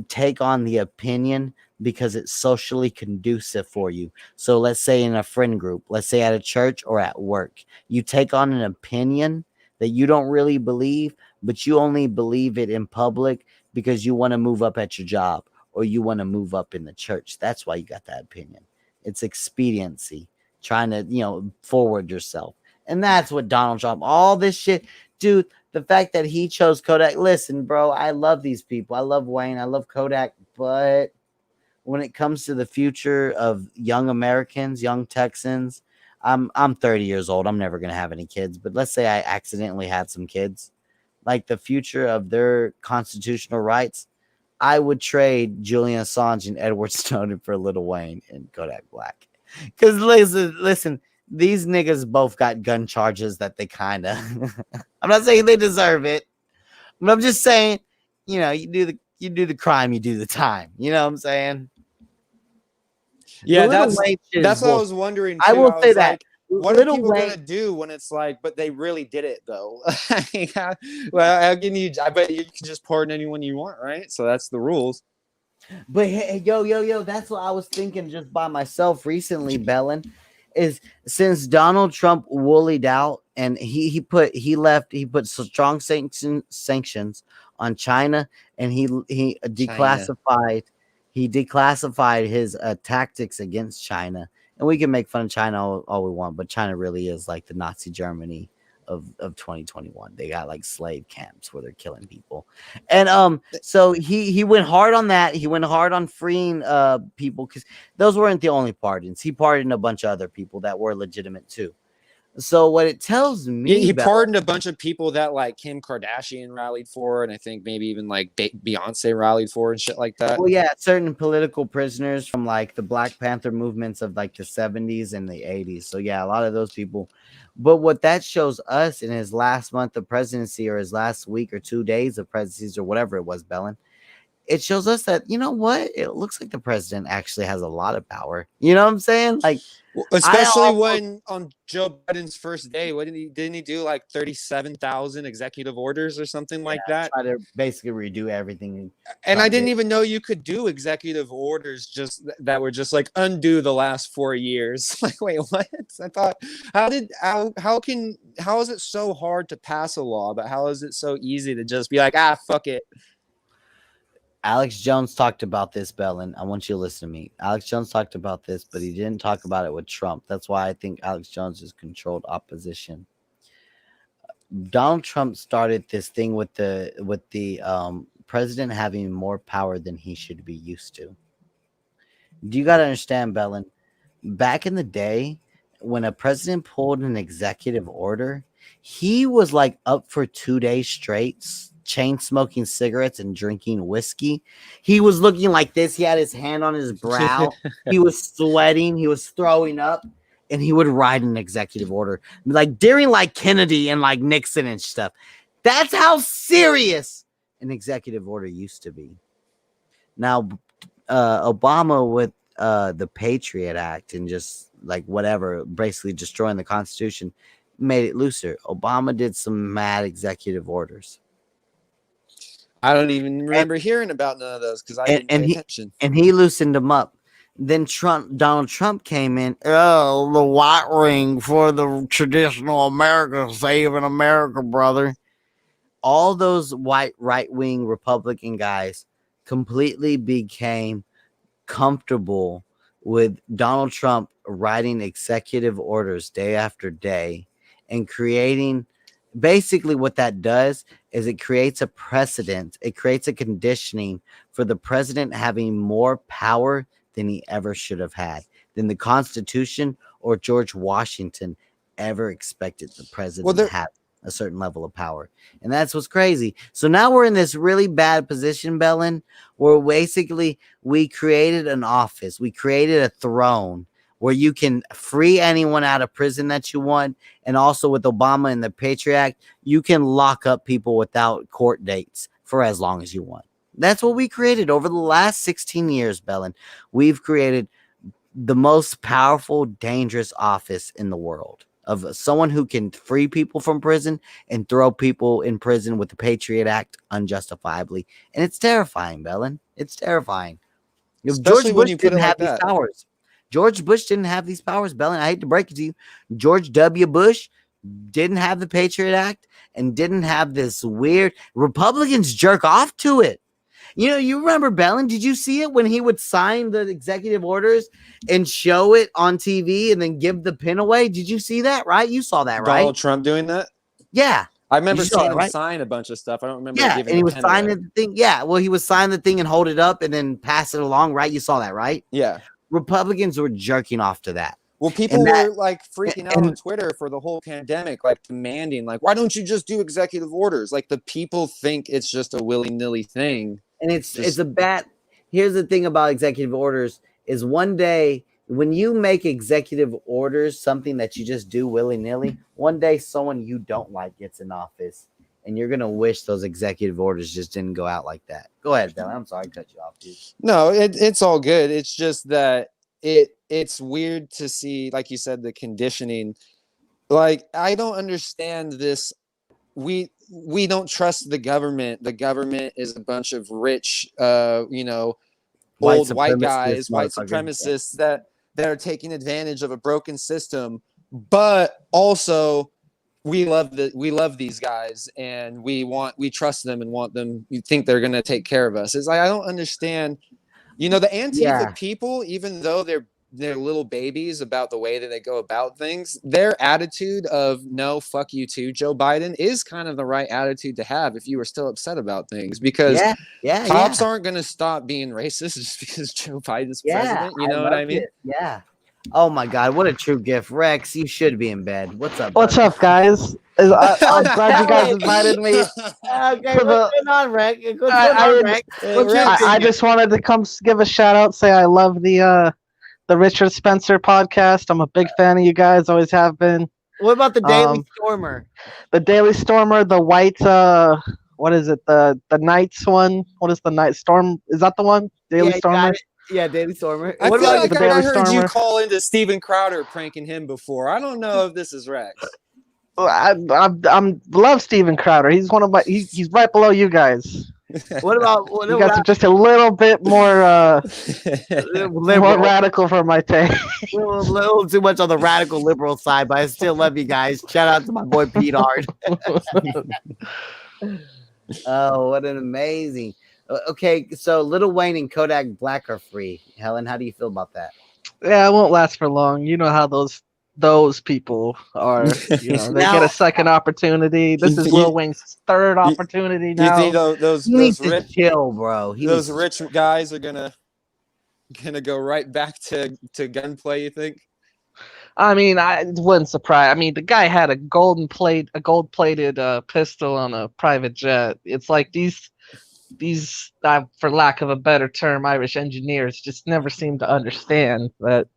Speaker 3: take on the opinion because it's socially conducive for you. So let's say in a friend group, let's say at a church or at work, you take on an opinion that you don't really believe, but you only believe it in public because you want to move up at your job or you want to move up in the church. That's why you got that opinion. It's expediency, trying to, forward yourself. And that's what Donald Trump, all this shit, dude, the fact that he chose Kodak. Listen, bro, I love these people. I love Wayne. I love Kodak. But when it comes to the future of young Americans, young Texans, I'm 30 years old. I'm never going to have any kids. But let's say I accidentally had some kids. Like the future of their constitutional rights, I would trade Julian Assange and Edward Snowden for Lil Wayne and Kodak Black. Because listen, these niggas both got gun charges that they kind of. I'm not saying they deserve it, but I'm just saying, you do the crime, you do the time. You know what I'm saying?
Speaker 7: Yeah, that's what I was wondering. Too.
Speaker 3: I will say that.
Speaker 7: What are people gonna do when it's like, but they really did it though? Well, I bet you can just pardon anyone you want, right? So that's the rules.
Speaker 3: But hey, yo, that's what I was thinking just by myself recently, Bellin, is since Donald Trump woolied out and he put strong sanctions on China, and he declassified his tactics against China. And we can make fun of China all we want, but China really is like the Nazi Germany of 2021. They got like slave camps where they're killing people. And so he went hard on that. He went hard on freeing people, because those weren't the only pardons. He pardoned a bunch of other people that were legitimate too. So what it tells me,
Speaker 7: he pardoned a bunch of people that like Kim Kardashian rallied for, and I think maybe even like Beyonce rallied for and shit like that.
Speaker 3: Well, yeah, certain political prisoners from like the Black Panther movements of like the 70s and the 80s. So yeah, a lot of those people. But what that shows us in his last month of presidency, or his last week or 2 days of presidency, or whatever it was, Bellin, it shows us that, you know what? It looks like the president actually has a lot of power. You know what I'm saying? Like,
Speaker 7: especially when on Joe Biden's first day, didn't he do like 37,000 executive orders or something like that?
Speaker 3: Try to basically redo everything.
Speaker 7: And I didn't even know you could do executive orders just that were just like undo the last 4 years. Like, wait, what? I thought, how is it so hard to pass a law, but how is it so easy to just be like, fuck it?
Speaker 3: Alex Jones talked about this, Bellin. I want you to listen to me. Alex Jones talked about this, but he didn't talk about it with Trump. That's why I think Alex Jones is controlled opposition. Donald Trump started this thing with the president having more power than he should be used to. Do you got to understand, Bellin? Back in the day, when a president pulled an executive order, he was like up for 2 days straight, chain smoking cigarettes and drinking whiskey. He was looking like this. He had his hand on his brow. He was sweating. He was throwing up. and he would write an executive order, like during like Kennedy and like Nixon and stuff. That's how serious an executive order used to be. Now, Obama with the Patriot Act and just like whatever, basically destroying the Constitution, made it looser. Obama did some mad executive orders.
Speaker 7: I don't even remember hearing about none of those because I didn't pay attention.
Speaker 3: And he loosened them up. Then Donald Trump came in. Oh, the white ring for the traditional America, saving America, brother. All those white right-wing Republican guys completely became comfortable with Donald Trump writing executive orders day after day and creating. Basically, what that does is it creates a precedent. It creates a conditioning for the president having more power than he ever should have had, than the Constitution or George Washington ever expected the president to have a certain level of power. And that's what's crazy. So now we're in this really bad position, Bellin, where basically we created an office. We created a throne where you can free anyone out of prison that you want. And also with Obama and the Patriot Act, you can lock up people without court dates for as long as you want. That's what we created over the last 16 years, Bellin. We've created the most powerful, dangerous office in the world of someone who can free people from prison and throw people in prison with the Patriot Act unjustifiably. And it's terrifying, Bellin. It's terrifying. If George Bush didn't have these powers. George Bush didn't have these powers, Bellin. I hate to break it to you. George W. Bush didn't have the Patriot Act and didn't have this weird. Republicans jerk off to it. You know, you remember Bellin? Did you see it when he would sign the executive orders and show it on TV and then give the pin away? Did you see that, right? You saw that, right?
Speaker 7: Donald Trump doing that?
Speaker 3: Yeah.
Speaker 7: I remember seeing him sign a bunch of stuff. I don't remember.
Speaker 3: Yeah, and he was signing the thing. Yeah, well, he was signing the thing and hold it up and then pass it along, right? You saw that, right?
Speaker 7: Yeah.
Speaker 3: Republicans were jerking off to that.
Speaker 7: Well, people were like freaking out on Twitter for the whole pandemic, like demanding, like, why don't you just do executive orders? Like the people think it's just a willy-nilly thing.
Speaker 3: And it's a bad. Here's the thing about executive orders is one day when you make executive orders something that you just do willy-nilly, one day someone you don't like gets in office and you're gonna wish those executive orders just didn't go out like that. Go ahead, Bella. I'm sorry I cut you off, dude.
Speaker 7: No, it's all good. It's just that it's weird to see, like you said, the conditioning. Like, I don't understand this. We don't trust the government. The government is a bunch of rich, old white guys, white supremacists that are taking advantage of a broken system. But also, we love these guys, and we trust them and want them. You think they're gonna take care of us? It's like I don't understand. You know, the Antifa people, even though they're little babies about the way that they go about things, their attitude of no, fuck you too, Joe Biden, is kind of the right attitude to have if you were still upset about things, because cops aren't going to stop being racist just because Joe Biden's president. You know what I mean?
Speaker 3: Yeah. Oh my God, what a true gift. Rex, you should be in bed. What's up?
Speaker 8: What's up, guys? I'm glad you guys invited me.
Speaker 3: Okay, what's going on, Rex? I
Speaker 8: just wanted to come give a shout out, say I love the Richard Spencer podcast. I'm a big fan of you guys, always have been.
Speaker 3: What about the Daily Stormer?
Speaker 8: The Daily Stormer, the white, what is it? The Knights one? What is the Night Storm? Is that the one? Daily Stormer?
Speaker 3: Yeah, Daily Stormer.
Speaker 7: I feel like I heard you call into Steven Crowder pranking him before. I don't know if this is Rex.
Speaker 8: I love Steven Crowder. He's one of my. He's right below you guys.
Speaker 3: What about
Speaker 8: you guys are just a little bit more more radical for my taste.
Speaker 3: A little too much on the radical liberal side, but I still love you guys. Shout out to my boy Pete Hart. Oh, what an amazing. Okay, so Lil Wayne and Kodak Black are free. Helen, how do you feel about that?
Speaker 8: Yeah, it won't last for long. You know how those people are. You know, they get a second opportunity. This is Lil Wayne's third opportunity now.
Speaker 7: You think those
Speaker 3: rich chill, bro?
Speaker 7: Those rich guys are gonna go right back to gunplay? You think?
Speaker 8: I mean, it wouldn't surprise. I mean, the guy had a gold-plated pistol on a private jet. It's like these these, for lack of a better term, Irish engineers just never seem to understand that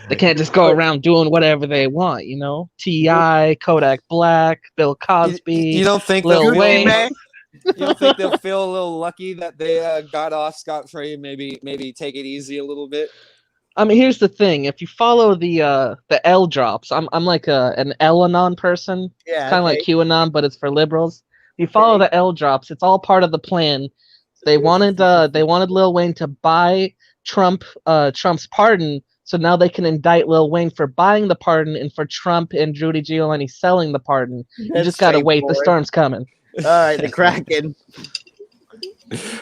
Speaker 8: they can't just go around doing whatever they want, you know? T.I., Kodak Black, Bill Cosby,
Speaker 7: You don't think
Speaker 8: Lil Wayne.
Speaker 7: You don't think they'll feel a little lucky that they got off scot-free? Maybe take it easy a little bit.
Speaker 8: I mean, here's the thing: if you follow the L drops, I'm like an L-anon person.
Speaker 3: Yeah,
Speaker 8: It's kind of like QAnon, but it's for liberals. If you follow the L drops, it's all part of the plan. They wanted Lil Wayne to buy Trump's pardon, so now they can indict Lil Wayne for buying the pardon and for Trump and Rudy Giuliani selling the pardon. You just gotta wait; the storm's coming.
Speaker 3: All right, the Kraken.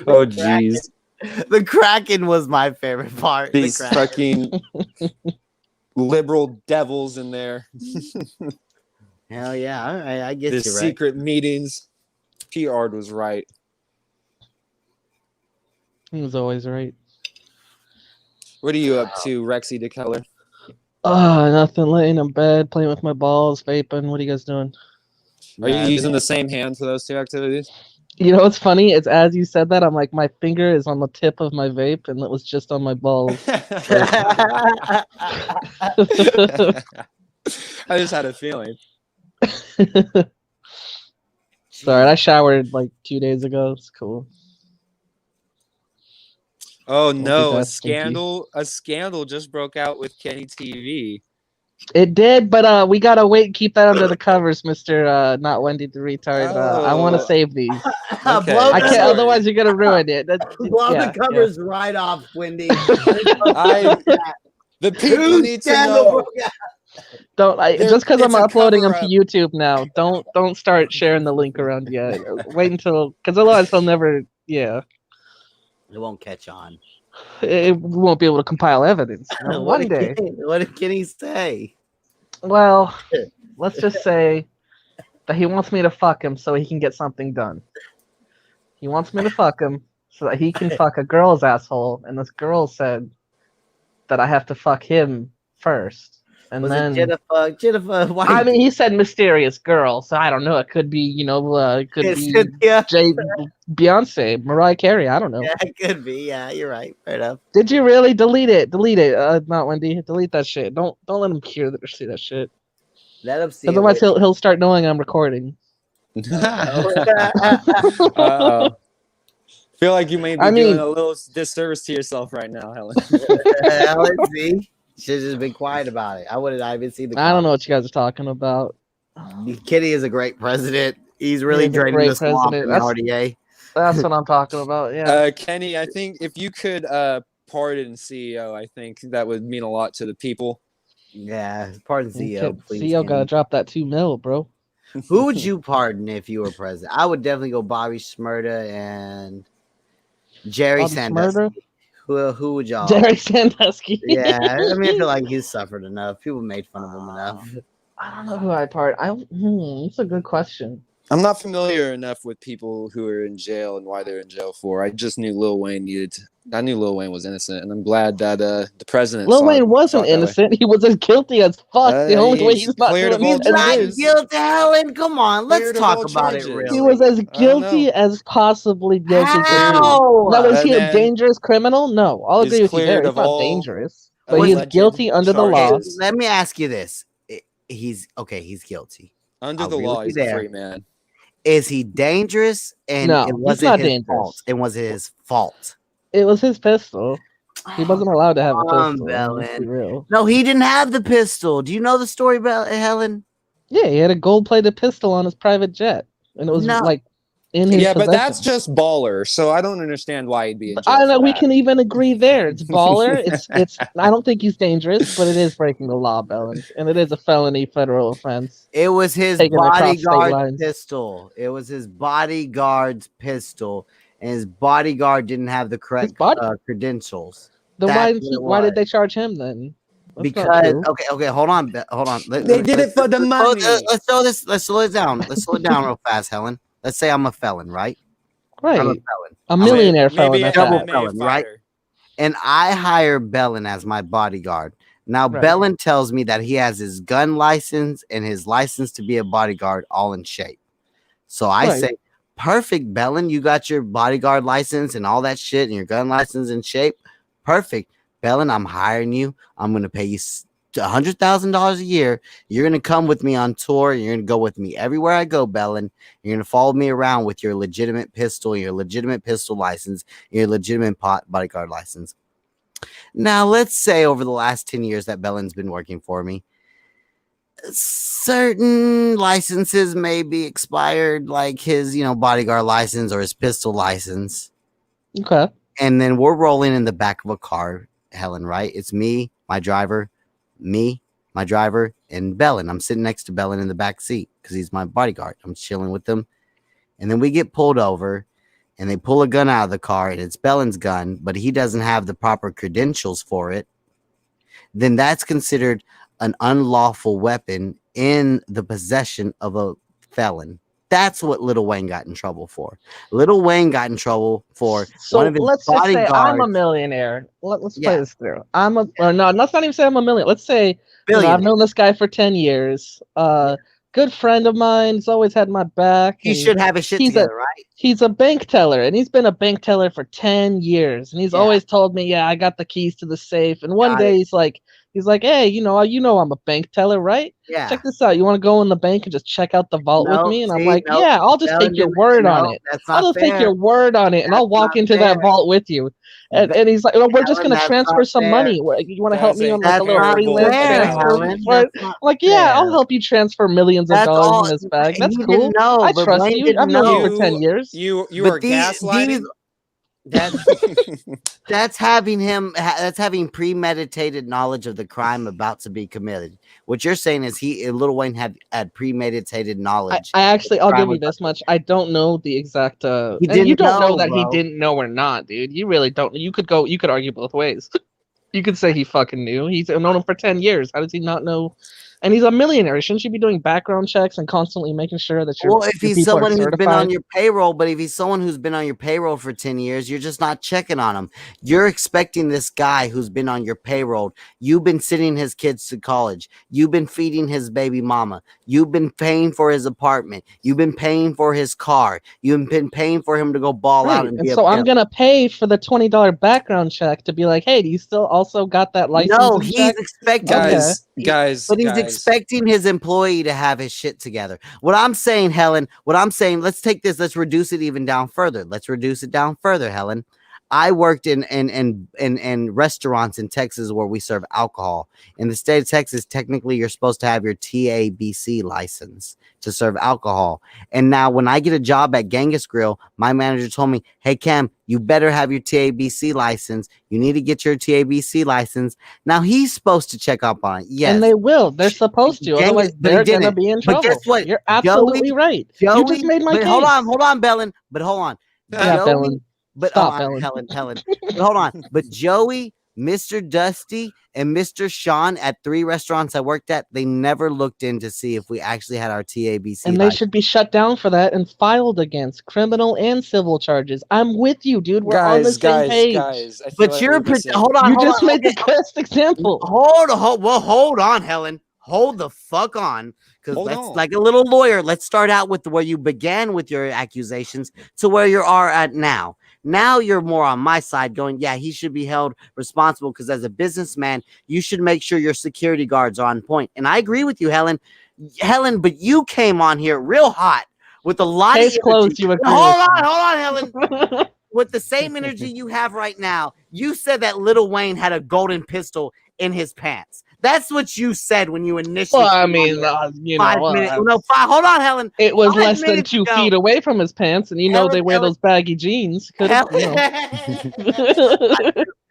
Speaker 7: Oh jeez.
Speaker 3: The Kraken was my favorite part.
Speaker 7: These fucking liberal devils in there.
Speaker 3: Hell yeah! All right, I get
Speaker 7: The
Speaker 3: you right.
Speaker 7: secret meetings. P.R. was right.
Speaker 8: He was always right.
Speaker 7: What are you up to, Rexy DeKellar?
Speaker 8: Nothing. Laying in bed, playing with my balls, vaping. What are you guys doing?
Speaker 7: Are you using the same hand for those two activities?
Speaker 8: You know what's funny? It's as you said that, I'm like, my finger is on the tip of my vape, and it was just on my balls.
Speaker 7: I just had a feeling.
Speaker 8: Sorry, I showered like 2 days ago. It's cool.
Speaker 7: Oh
Speaker 8: be
Speaker 7: no,
Speaker 8: that stinky.
Speaker 7: a scandal just broke out with Kenny TV.
Speaker 8: It did, but we gotta wait and keep that under the covers, Mr. Not Wendy the retard. I want to save these.
Speaker 7: Okay.
Speaker 3: Blow
Speaker 8: I can't, otherwise you're gonna ruin it.
Speaker 3: Blow
Speaker 8: yeah,
Speaker 3: the covers right off, Wendy.
Speaker 7: The people need to know.
Speaker 8: Don't just because
Speaker 7: it's
Speaker 8: I'm
Speaker 7: a
Speaker 8: uploading them to
Speaker 7: cover-up.
Speaker 8: YouTube now. Don't start sharing the link around yet. Wait until, because otherwise they'll never. Yeah,
Speaker 3: It won't catch on.
Speaker 8: it won't be able to compile evidence. You know, one day.
Speaker 3: What did Kenny say?
Speaker 8: Well, let's just say that he wants me to fuck him so he can get something done. He wants me to fuck him so that he can fuck a girl's asshole, and this girl said that I have to fuck him first. And
Speaker 3: Was
Speaker 8: then
Speaker 3: it Jennifer? Why?
Speaker 8: I mean, he said mysterious girl, so I don't know. It could be, it could be
Speaker 3: Cynthia.
Speaker 8: Beyonce, Mariah Carey. I don't know.
Speaker 3: Yeah, it could be. Yeah, you're right. Fair enough.
Speaker 8: Did you really delete it? Delete it. Not Wendy. Delete that shit. Don't let him hear that or see that shit.
Speaker 3: Let him see.
Speaker 8: Otherwise, he'll start knowing I'm recording.
Speaker 7: Uh-oh. Feel like you may be doing a little disservice to yourself right now, Helen.
Speaker 3: Helen, see? Should have just been quiet about it. I wouldn't even see the.
Speaker 8: I don't know what you guys are talking about.
Speaker 3: Kitty is a great president. He's really draining the swamp in the RDA.
Speaker 8: That's what I'm talking about. Yeah.
Speaker 7: Kenny, I think if you could pardon CEO, I think that would mean a lot to the people.
Speaker 3: Yeah, pardon CEO, please.
Speaker 8: CEO gotta drop that $2 million, bro.
Speaker 3: Who would you pardon if you were president? I would definitely go Bobby Shmurda and Jerry Sandusky. Who would y'all?
Speaker 8: Jerry Sandusky.
Speaker 3: Yeah, I mean, I feel like he's suffered enough. People made fun of him enough.
Speaker 8: I don't know who I'd pardon. That's a good question.
Speaker 7: I'm not familiar enough with people who are in jail and why they're in jail for. I just knew Lil Wayne I knew Lil Wayne was innocent, and I'm glad that the president.
Speaker 8: Lil Wayne wasn't innocent. He was as guilty as fuck. The only way he's not
Speaker 3: guilty. Helen, come on, let's talk about it. Really,
Speaker 8: he was as guilty as possibly guilty.
Speaker 3: How?
Speaker 8: Now, was he a dangerous criminal? No, I'll agree with you there. He's not dangerous, but he's guilty under the law.
Speaker 3: Let me ask you this: He's guilty
Speaker 7: under the law. He's a free man.
Speaker 3: Is he dangerous? And
Speaker 8: no,
Speaker 3: it wasn't
Speaker 8: he's not
Speaker 3: his
Speaker 8: dangerous.
Speaker 3: fault. It was his fault.
Speaker 8: It was his pistol. He wasn't allowed to have a pistol.
Speaker 3: Real. No, he didn't have the pistol. Do you know the story about Helen?
Speaker 8: Yeah, he had a gold-plated pistol on his private jet, and it was like in his possession.
Speaker 7: But that's just baller. So I don't understand why he'd be in jail.
Speaker 8: I know we can even agree there. It's baller. it's. I don't think he's dangerous, but it is breaking the law, Bellin, and it is a felony federal offense.
Speaker 3: It was his bodyguard's pistol. It was his bodyguard's pistol, and his bodyguard didn't have the correct credentials.
Speaker 8: Then why did they charge him then? That's
Speaker 3: because okay, hold on.
Speaker 7: They did it for the money.
Speaker 3: Let's slow it down. Let's slow it down real fast, Helen. Let's say I'm a felon, right?
Speaker 8: Right.
Speaker 3: I'm a felon.
Speaker 8: A millionaire felon.
Speaker 3: A double felon, right? And I hire Bellin as my bodyguard. Now, Bellin tells me that he has his gun license and his license to be a bodyguard all in shape. So I say, Perfect, Bellin. You got your bodyguard license and all that shit and your gun license in shape. Perfect. Bellin, I'm hiring you. I'm going to pay you $100,000 a year. You're going to come with me on tour. You're going to go with me everywhere I go, Bellin. You're going to follow me around with your legitimate pistol, your legitimate pistol license, your legitimate bodyguard license. Now, let's say over the last 10 years that Bellin's been working for me, certain licenses may be expired, like his, bodyguard license or his pistol license.
Speaker 8: Okay.
Speaker 3: And then we're rolling in the back of a car, Helen, right? It's me, my driver, and Bellin. I'm sitting next to Bellin in the back seat because he's my bodyguard. I'm chilling with him. And then we get pulled over and they pull a gun out of the car and it's Bellin's gun, but he doesn't have the proper credentials for it. Then that's considered an unlawful weapon in the possession of a felon. That's what Lil Wayne got in trouble for. Lil Wayne got in trouble for one of his
Speaker 8: let's just say
Speaker 3: bodyguards.
Speaker 8: I'm a millionaire. Let's play this through. Let's not even say I'm a millionaire. Let's say I've known this guy for 10 years. Good friend of mine. He's always had my back.
Speaker 3: He should have his shit together, right?
Speaker 8: He's a bank teller, and he's been a bank teller for 10 years. And he's always told me, yeah, I got the keys to the safe. And one day he's like, hey, I'm a bank teller, right?
Speaker 3: Yeah.
Speaker 8: Check this out. You want to go in the bank and just check out the vault with me? And I'm like, yeah, I'll just take your word on it. I'll just take your word on it, and I'll walk into that vault with you. And he's like, we're just going to transfer some money. You want to help me on like a little freelance transfer? I'm like, yeah, I'll help you transfer millions of dollars in this bag. That's cool. I trust you. I've known you for 10 years.
Speaker 7: You are gaslighting.
Speaker 3: That's having premeditated knowledge of the crime about to be committed. What you're saying is Lil Wayne had premeditated knowledge.
Speaker 8: I'll give you this much. I don't know the exact and you don't know that he didn't know or not, dude. You really don't. You could argue both ways. You could say he fucking knew. He's known him for 10 years. How does he not know? And he's a millionaire. Shouldn't you be doing background checks and constantly making sure that you're
Speaker 3: if he's someone who's been on your payroll, but if he's someone who's been on your payroll for 10 years, you're just not checking on him. You're expecting this guy who's been on your payroll. You've been sending his kids to college. You've been feeding his baby mama. You've been paying for his apartment. You've been paying for his car. You've been paying for him to go ball out.
Speaker 8: And so I'm going to pay for the $20 background check to be like, hey, do you still also got that license?
Speaker 3: No, he's expecting
Speaker 7: guys,
Speaker 3: but he's expecting his employee to have his shit together. What I'm saying, Helen, let's take this, let's reduce it even down further. Helen. I worked in restaurants in Texas where we serve alcohol. In the state of Texas, technically you're supposed to have your TABC license to serve alcohol. And now when I get a job at Genghis Grill, my manager told me, hey, Cam, you better have your TABC license. You need to get your TABC license. Now he's supposed to check up on it. Yes.
Speaker 8: And they will. They're supposed to. Otherwise, they're going to be in trouble.
Speaker 3: But guess what?
Speaker 8: You're absolutely right. You just made my case.
Speaker 3: Hold on, Bellin. But hold on.
Speaker 8: Yeah, Bellin.
Speaker 3: But Helen. But hold on. But Joey, Mr. Dusty, and Mr. Sean at 3 restaurants I worked at, they never looked in to see if we actually had our TABC.
Speaker 8: And they should be shut down for that and filed against criminal and civil charges. I'm with you, dude. We're on the same page.
Speaker 7: Guys,
Speaker 3: but like hold on.
Speaker 8: You just made the best example.
Speaker 3: Hold on, Helen. Hold the fuck on. Because that's like a little lawyer. Let's start out with where you began with your accusations to where you are at now. Now you're more on my side going, yeah, he should be held responsible because as a businessman, you should make sure your security guards are on point. And I agree with you, Helen. But you came on here real hot with a lot
Speaker 8: of closed. You agree?
Speaker 3: Hold on, Helen. With the same energy you have right now, you said that Lil Wayne had a golden pistol in his pants. That's what you said when you initially.
Speaker 8: Well, I mean,
Speaker 3: 5 minutes. Hold on, Helen.
Speaker 8: It was less than 2 feet away from his pants, and they wear those baggy jeans.
Speaker 3: Helen,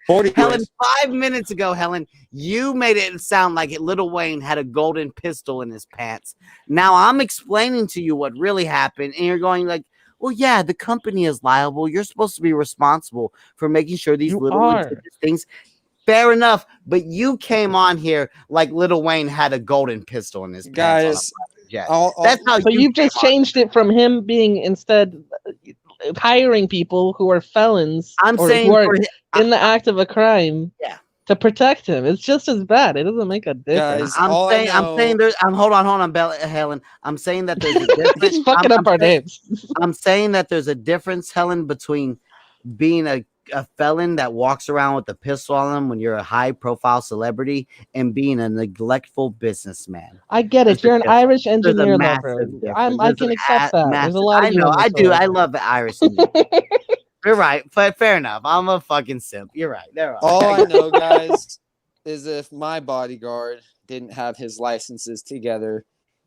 Speaker 3: 5 minutes ago, Helen, you made it sound like Lil Wayne had a golden pistol in his pants. Now I'm explaining to you what really happened, and you're going like, well, yeah, the company is liable. You're supposed to be responsible for making sure these little things. Fair enough, but you came on here like Lil Wayne had a golden pistol in his pants.
Speaker 7: Guys,
Speaker 3: that's how.
Speaker 8: So you've just changed it from him being instead hiring people who are felons.
Speaker 3: I'm saying
Speaker 8: who are in the act of a crime.
Speaker 3: Yeah.
Speaker 8: to protect him. It's just as bad. It doesn't make a difference.
Speaker 7: Guys,
Speaker 3: I'm saying there's. Hold on, Helen. I'm saying that there's a difference.
Speaker 8: He's fucking up our names.
Speaker 3: I'm saying that there's a difference, Helen, between being a felon that walks around with a pistol on him when you're a high-profile celebrity and being a neglectful businessman.
Speaker 8: I get it. You're an Irish engineer lover. I can accept that. There's a lot of
Speaker 3: I know. I do. I love the Irish. You're right, but fair enough. I'm a fucking simp. You're right. They're
Speaker 7: all I know, guys, is if my bodyguard didn't have his licenses together,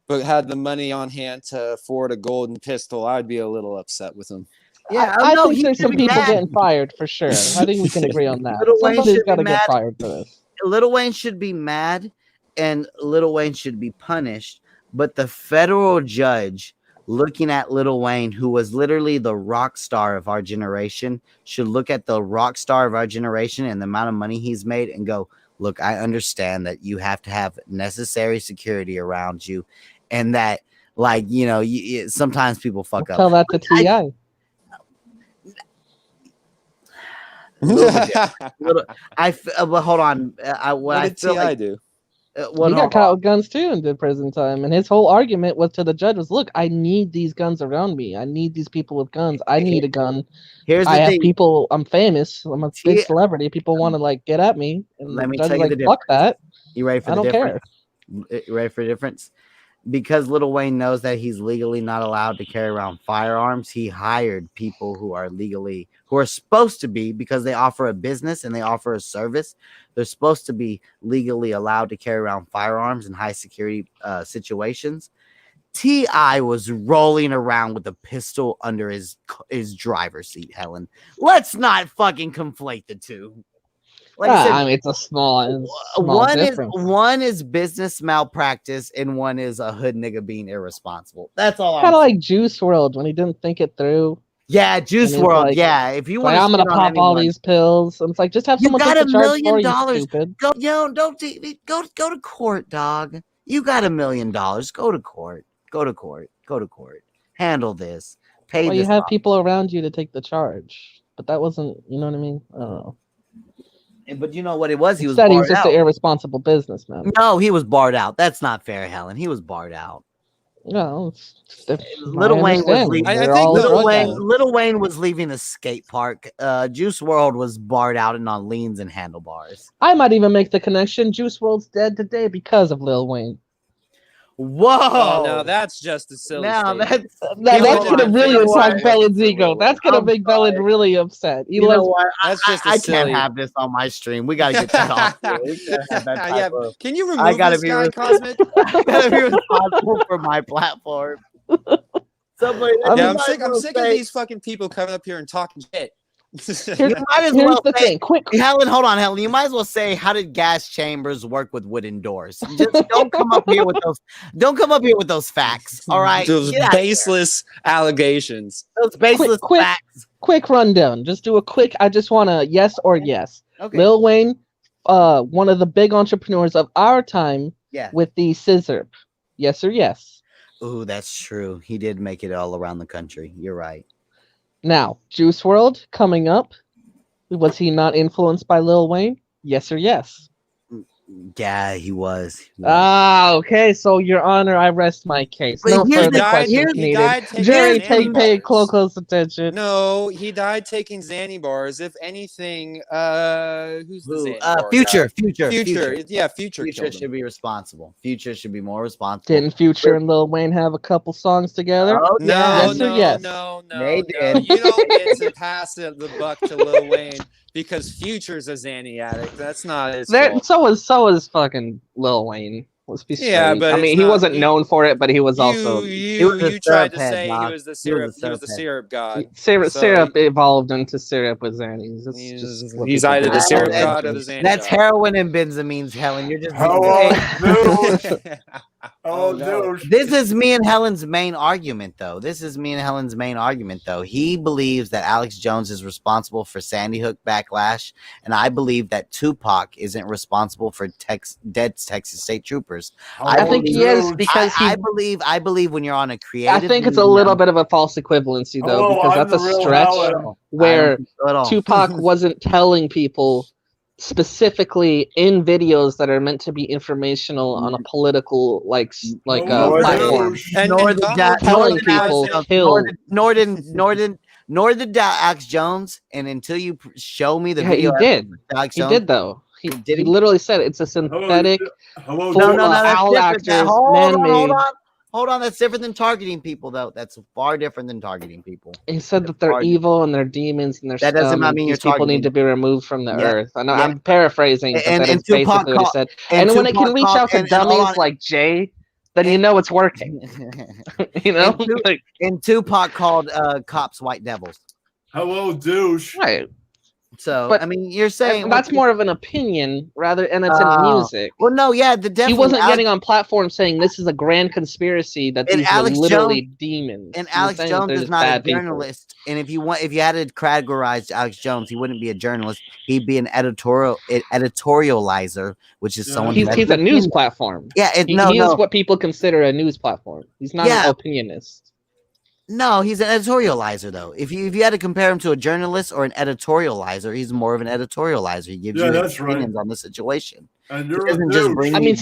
Speaker 7: but had the money on hand to afford a golden pistol, I'd be a little upset with him.
Speaker 8: Yeah, I think there's some people getting fired for sure. I think we can agree on that. Somebody's got to get fired for this.
Speaker 3: Lil Wayne should be mad, and Lil Wayne should be punished. But the federal judge looking at Lil Wayne, who was literally the rock star of our generation, should look at the rock star of our generation and the amount of money he's made and go, look, I understand that you have to have necessary security around you, and that, like, you know, sometimes people fuck up.
Speaker 8: Tell that to T.I.
Speaker 3: But hold on.
Speaker 7: What did T.I. do?
Speaker 8: He got caught with guns too and did prison time. And his whole argument was to the judge was, look, I need these guns around me. I need these people with guns. I need a gun. I have people. I'm famous. I'm a big celebrity. People want to like get at me. And
Speaker 3: let me tell you the difference.
Speaker 8: Fuck that.
Speaker 3: You ready for the difference? You ready for the difference? Because Lil Wayne knows that he's legally not allowed to carry around firearms, he hired people who are supposed to be, because they offer a business and they offer a service, they're supposed to be legally allowed to carry around firearms in high security situations. T.I. was rolling around with a pistol under his driver's seat, Helen. Let's not fucking conflate the two. Like I said,
Speaker 8: I mean, it's a small difference.
Speaker 3: One is business malpractice and one is a hood nigga being irresponsible. That's all.
Speaker 8: Kind of like Juice WRLD when he didn't think it through.
Speaker 3: Yeah, Juice WRLD.
Speaker 8: Like,
Speaker 3: yeah, if you want,
Speaker 8: I'm gonna pop all these pills. And it's like, just have someone take the charge for you, stupid.
Speaker 3: Go to court, dog. You got $1 million. Go to court. Go to court. Handle this. Pay. Well,
Speaker 8: you have people around you to take the charge, but that wasn't. You know what I mean? I don't know.
Speaker 3: But you know what it was? He was
Speaker 8: just an irresponsible businessman.
Speaker 3: No, he was barred out. That's not fair, Helen. He was barred out.
Speaker 8: No,
Speaker 3: Lil Wayne was leaving. Lil Wayne was leaving a skate park. Juice WRLD was barred out and on leans and handlebars.
Speaker 8: I might even make the connection. Juice WRLD's dead today because of Lil Wayne.
Speaker 3: Whoa!
Speaker 7: Oh, no, that's just a silly.
Speaker 8: That's gonna really attack Belin's ego. That's gonna make Belin really upset.
Speaker 3: You know what? I can't have this on my stream. We gotta get that off.
Speaker 7: Can you remove this guy, Cosmic?
Speaker 3: I gotta be responsible for my platform.
Speaker 7: I'm sick of these fucking people coming up here and talking shit.
Speaker 3: You might as well say, Helen, hold on, Helen. You might as well say, how did gas chambers work with wooden doors? Just don't come up here with those. Don't come up here with those facts. All right,
Speaker 7: those baseless allegations.
Speaker 3: Those baseless facts.
Speaker 8: Quick rundown. Just do a quick. I just want a yes or yes.
Speaker 3: Okay.
Speaker 8: Lil Wayne, one of the big entrepreneurs of our time.
Speaker 3: Yeah.
Speaker 8: With the scissor. Yes or yes.
Speaker 3: Ooh, that's true. He did make it all around the country. You're right.
Speaker 8: Now, Juice WRLD coming up. Was he not influenced by Lil Wayne? Yes or yes?
Speaker 3: Yeah, he was.
Speaker 8: Ah, okay. So, Your Honor, I rest my case. No further questions needed. Jury, pay close attention.
Speaker 7: No, he died taking Xanny bars. If anything, who's the Xanny
Speaker 3: Future.
Speaker 7: Yeah, Future
Speaker 3: should be responsible. Future should be more responsible.
Speaker 8: Didn't Future and Lil Wayne have a couple songs together?
Speaker 3: Oh,
Speaker 7: no,
Speaker 8: yes.
Speaker 7: No.
Speaker 3: They did.
Speaker 7: You don't get to pass the buck to Lil Wayne because Future's a Xanny addict. That's not his fault.
Speaker 8: So was fucking Lil Wayne. Let's be straight.
Speaker 7: Yeah, but
Speaker 8: I mean, he wasn't known for it, but he was also.
Speaker 7: You tried to say he was the syrup. He was the syrup god.
Speaker 8: Syrup evolved into syrup with Xannies.
Speaker 7: He's either the syrup god or the Xanny.
Speaker 3: That's heroin and benzamines, Helen. You're just. This is me and Helen's main argument, though. He believes that Alex Jones is responsible for Sandy Hook backlash, and I believe that Tupac isn't responsible for dead Texas state troopers.
Speaker 8: I think he is because
Speaker 3: I believe when you're on a creative.
Speaker 8: I think it's a little bit of a false equivalency, though, because that's a stretch where Tupac wasn't telling people specifically in videos that are meant to be informational on a political platform.
Speaker 3: Nor the
Speaker 8: telling people kill.
Speaker 3: Nor did Alex Jones. And until you show me the
Speaker 8: Yeah,
Speaker 3: video,
Speaker 8: he did.
Speaker 3: Alex
Speaker 8: He
Speaker 3: Jones,
Speaker 8: did though. He literally said it's a synthetic.
Speaker 6: Hello,
Speaker 8: full,
Speaker 3: that's
Speaker 8: owl
Speaker 3: different.
Speaker 8: actors,
Speaker 3: Hold
Speaker 8: man-made.
Speaker 3: on. That's different than targeting people, though. That's far different than targeting people.
Speaker 8: He said that they're evil and they're demons and they're
Speaker 3: That doesn't
Speaker 8: scum, and
Speaker 3: mean
Speaker 8: these
Speaker 3: you're
Speaker 8: people
Speaker 3: targeting.
Speaker 8: need to be removed from the
Speaker 3: Yeah,
Speaker 8: earth. I know
Speaker 3: yeah.
Speaker 8: I'm paraphrasing, but that is
Speaker 3: Tupac
Speaker 8: basically what he said.
Speaker 3: and
Speaker 8: And when it can
Speaker 3: Tupac
Speaker 8: reach
Speaker 3: called-
Speaker 8: out to
Speaker 3: and hold
Speaker 8: dummies
Speaker 3: on.
Speaker 8: like Jay, then you know it's working. You know,
Speaker 3: and Tupac called cops white devils.
Speaker 6: Hello, douche.
Speaker 8: Right.
Speaker 3: So,
Speaker 8: But
Speaker 3: I mean, you're saying
Speaker 8: that's more of an opinion rather, and it's in music.
Speaker 3: Well, no, yeah,
Speaker 8: He wasn't getting on platform saying this is a grand conspiracy that these are literally demons.
Speaker 3: And Alex Jones is not a journalist. And if you had to categorize Alex Jones, he wouldn't be a journalist. He'd be an editorializer, which is someone.
Speaker 8: He's a news platform.
Speaker 3: Yeah,
Speaker 8: he is what people consider a news platform. He's not an opinionist.
Speaker 3: No, he's an editorializer, though. If you had to compare him to a journalist or an editorializer, he's more of an editorializer. He gives you his opinions on the situation.
Speaker 6: And you're a douche.
Speaker 8: I mean,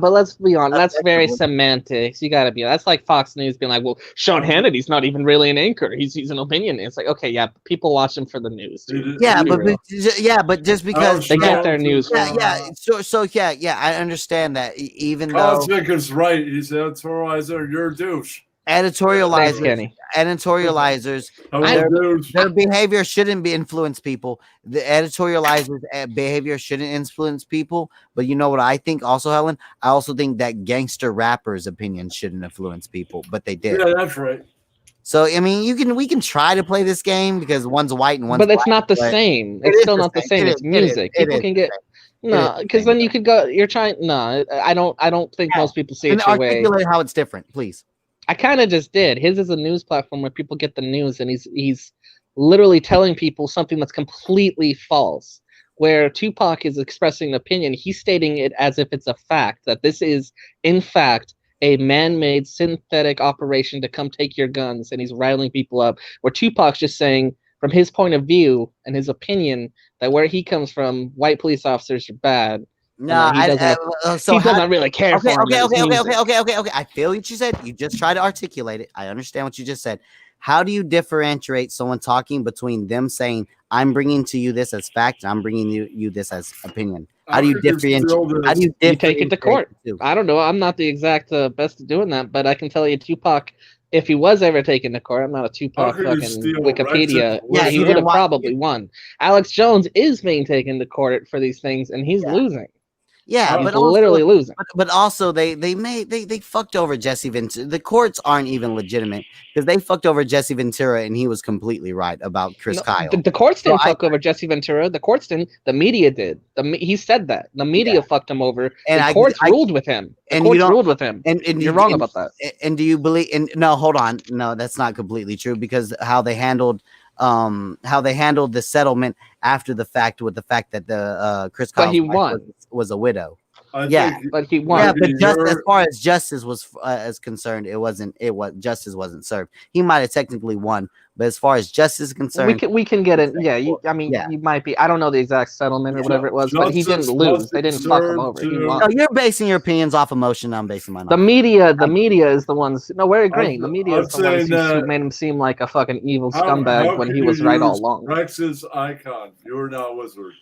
Speaker 8: but let's be honest. That's very semantics. You got to be. That's like Fox News being like, "Well, Sean Hannity's not even really an anchor. He's an opinion." It's like, okay, yeah, people watch him for the news. Dude.
Speaker 3: But just because
Speaker 8: they get their news,
Speaker 3: I understand that. Even though
Speaker 6: Cosmic is right, he's an editorializer. You're a douche.
Speaker 3: Editorializers, their behavior shouldn't influence people. The editorializers' behavior shouldn't influence people. But you know what I think also, Helen? I also think that gangster rappers' opinions shouldn't influence people, but they did.
Speaker 6: Yeah, that's right.
Speaker 3: So I mean, we can try to play this game because one's white and one's
Speaker 8: but it's
Speaker 3: black,
Speaker 8: not the same. It's still not the same. It's music. People can get. No, because then you could go. You're trying. No, I don't think most people see it your way.
Speaker 3: Articulate how it's different, please.
Speaker 8: I kind of just did. His is a news platform where people get the news, and he's literally telling people something that's completely false. Where Tupac is expressing an opinion, he's stating it as if it's a fact, that this is, in fact, a man-made synthetic operation to come take your guns, and he's riling people up. Where Tupac's just saying, from his point of view and his opinion, that where he comes from, white police officers are bad.
Speaker 3: No,
Speaker 8: he doesn't really care for him.
Speaker 3: Okay. I feel what you said. You just try to articulate it. I understand what you just said. How do you differentiate someone talking between them saying, I'm bringing to you this as fact, and I'm bringing you this as opinion? How do you differentiate?
Speaker 8: You take it to court. I don't know. I'm not the exact best at doing that, but I can tell you Tupac, if he was ever taken to court, I'm not a Tupac fucking Wikipedia. Yeah, he would have probably won. Alex Jones is being taken to court for these things, and he's losing.
Speaker 3: Yeah,
Speaker 8: but also, literally losing.
Speaker 3: But also they fucked over Jesse Ventura. The courts aren't even legitimate because they fucked over Jesse Ventura, and he was completely right about Chris Kyle.
Speaker 8: The courts didn't fuck over Jesse Ventura. The courts didn't. The media did. He said that the media fucked him over. And the courts ruled with him. The courts ruled with him. And you're wrong about that.
Speaker 3: And do you believe? And no, hold on. No, that's not completely true because how they handled the settlement after the fact, with the fact that the Chris Kyle was a widow.
Speaker 8: But he won.
Speaker 3: Yeah, but just as far as justice was concerned, justice wasn't served. He might have technically won, but as far as justice is concerned,
Speaker 8: we can get it. Yeah, you might be. I don't know the exact settlement or whatever it was, but he didn't lose. They didn't fuck him over. He won.
Speaker 3: No, you're basing your opinions off emotion. I'm basing mine.
Speaker 8: The media is the ones. No, we're agreeing. The media is the ones who made him seem like a fucking evil scumbag when he was right all along.
Speaker 6: Rex's icon. You're not a wizard.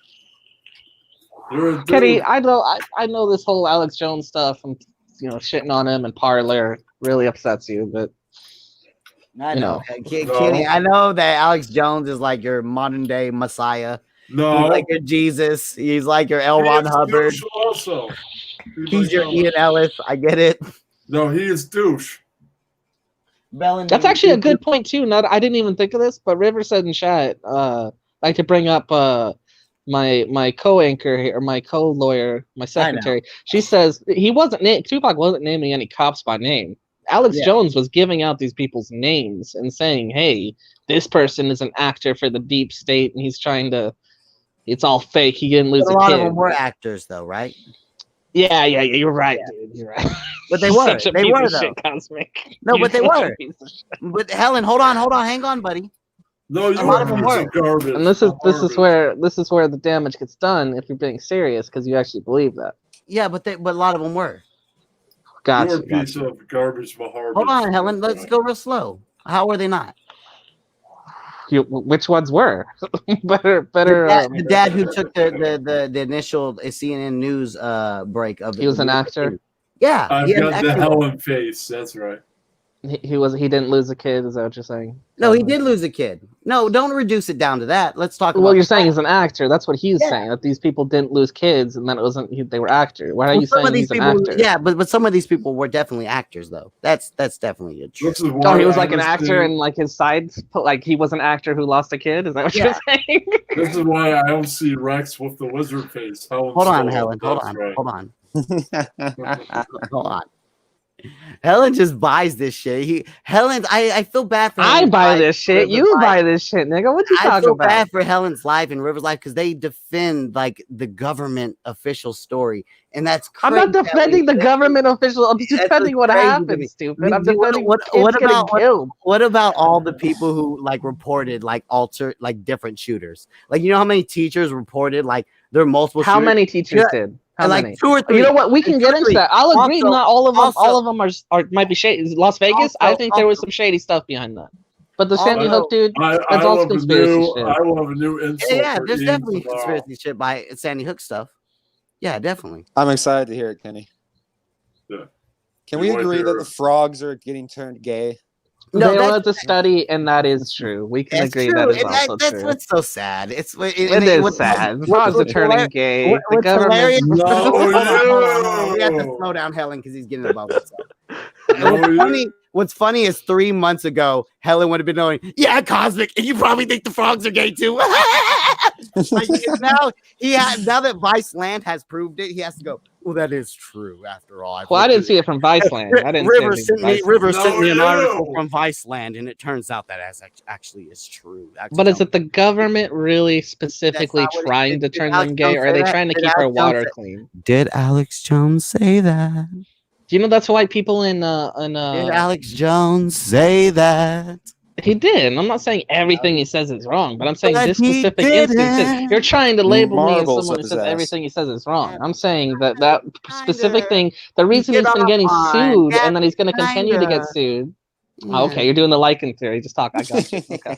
Speaker 8: Kenny, I know this whole Alex Jones stuff and shitting on him and Parler really upsets you, but
Speaker 3: I know. Kenny, I know that Alex Jones is like your modern day Messiah.
Speaker 6: No,
Speaker 3: he's like your Jesus. He's like your L. Ron Hubbard.
Speaker 6: Also,
Speaker 3: he's your Ian Ellis. I get it.
Speaker 6: No, he is douche.
Speaker 8: That's actually a good point too. I didn't even think of this, but River said in chat, like to bring up my co-anchor here, or my co-lawyer, my secretary. She says Tupac wasn't naming any cops by name. Alex Jones was giving out these people's names and saying, hey, this person is an actor for the deep state and he's trying to, it's all fake, he didn't lose a kid.
Speaker 3: A lot of them were actors though, right?
Speaker 8: Yeah, you're right, dude. You're right.
Speaker 3: But they were. They were though.
Speaker 8: Shit, Cosmic.
Speaker 3: No, but they were. But Helen, hold on, hang on, buddy.
Speaker 6: No,
Speaker 3: A lot of them were.
Speaker 6: garbage.
Speaker 8: And this is where the damage gets done if you're being serious because you actually believe that.
Speaker 3: Yeah, but a lot of them were.
Speaker 8: Gotcha.
Speaker 6: You're a piece of garbage, Maharbage.
Speaker 3: Hold on, Helen. Let's go real slow. How were they not?
Speaker 8: Which ones were better?
Speaker 3: The dad who took the initial CNN news break of it.
Speaker 8: He was an actor.
Speaker 3: Yeah,
Speaker 6: I've got the Helen face. That's right.
Speaker 8: He didn't lose a kid. Is that what you're saying?
Speaker 3: No, he did lose a kid. No, don't reduce it down to that. Let's talk.
Speaker 8: Well, you're saying he's an actor. That's what he's saying. That these people didn't lose kids, and that it wasn't. They were actors. Why are you saying he's an actor?
Speaker 3: Yeah, but some of these people were definitely actors, though. That's definitely a truth.
Speaker 8: Oh, he was like an actor, and like his sides, like he was an actor who lost a kid. Is that what you're saying?
Speaker 6: This is why I don't see Rex with the lizard face.
Speaker 3: Hold on, Helen. Hold on. Hold on. Helen just buys this shit. I feel bad for him.
Speaker 8: I buy this shit. You buy this shit, nigga. What you talking about?
Speaker 3: I feel bad for Helen's life and River's life because they defend like the government official story, and that's crazy.
Speaker 8: I'm not defending the government official. I'm defending what happened, stupid. I'm defending
Speaker 3: what about all the people who like reported like different shooters? Like, you know how many teachers reported like there are multiple.
Speaker 8: How many teachers did? How
Speaker 3: like
Speaker 8: many?
Speaker 3: 2 or 3.
Speaker 8: You know what? We can get into that. I'll agree. Not all of them. All of them are might be shady. Las Vegas. I think there was some shady stuff behind that. But the Sandy Hook dude, that's all conspiracy shit.
Speaker 6: I will have a new insult.
Speaker 3: Yeah, there's definitely conspiracy shit by Sandy Hook stuff. Yeah, definitely.
Speaker 9: I'm excited to hear it, Kenny.
Speaker 6: Yeah.
Speaker 9: Can we agree that the frogs are getting turned gay?
Speaker 8: No, they led the study, and that is true. We can agree that is also true.
Speaker 3: That's what's so sad. It
Speaker 8: is sad. Frogs are turning gay. The government.
Speaker 3: We have to slow down Helen because he's getting above himself. What's funny is 3 months ago, Helen would have been knowing, yeah, Cosmic, and you probably think the frogs are gay too. Like, now that Viceland has proved it, he has to go, well, that is true after all.
Speaker 8: I didn't see it from Viceland.
Speaker 3: River sent me an article from Viceland, and it turns out that actually is true.
Speaker 8: But is it the government really specifically trying to turn them gay, or are they trying to keep our water clean?
Speaker 3: Did Alex Jones say that?
Speaker 8: Do you know that's why people in
Speaker 3: Did Alex Jones say that?
Speaker 8: He did. I'm not saying everything he says is wrong, but I'm saying this specific instance. You're trying to label me as someone who says everything he says is wrong. I'm saying that specific thing. The reason he's been getting sued and then he's going to continue to get sued. Yeah. Oh, okay, you're doing the Lycan theory. Just talk. I got you. Okay.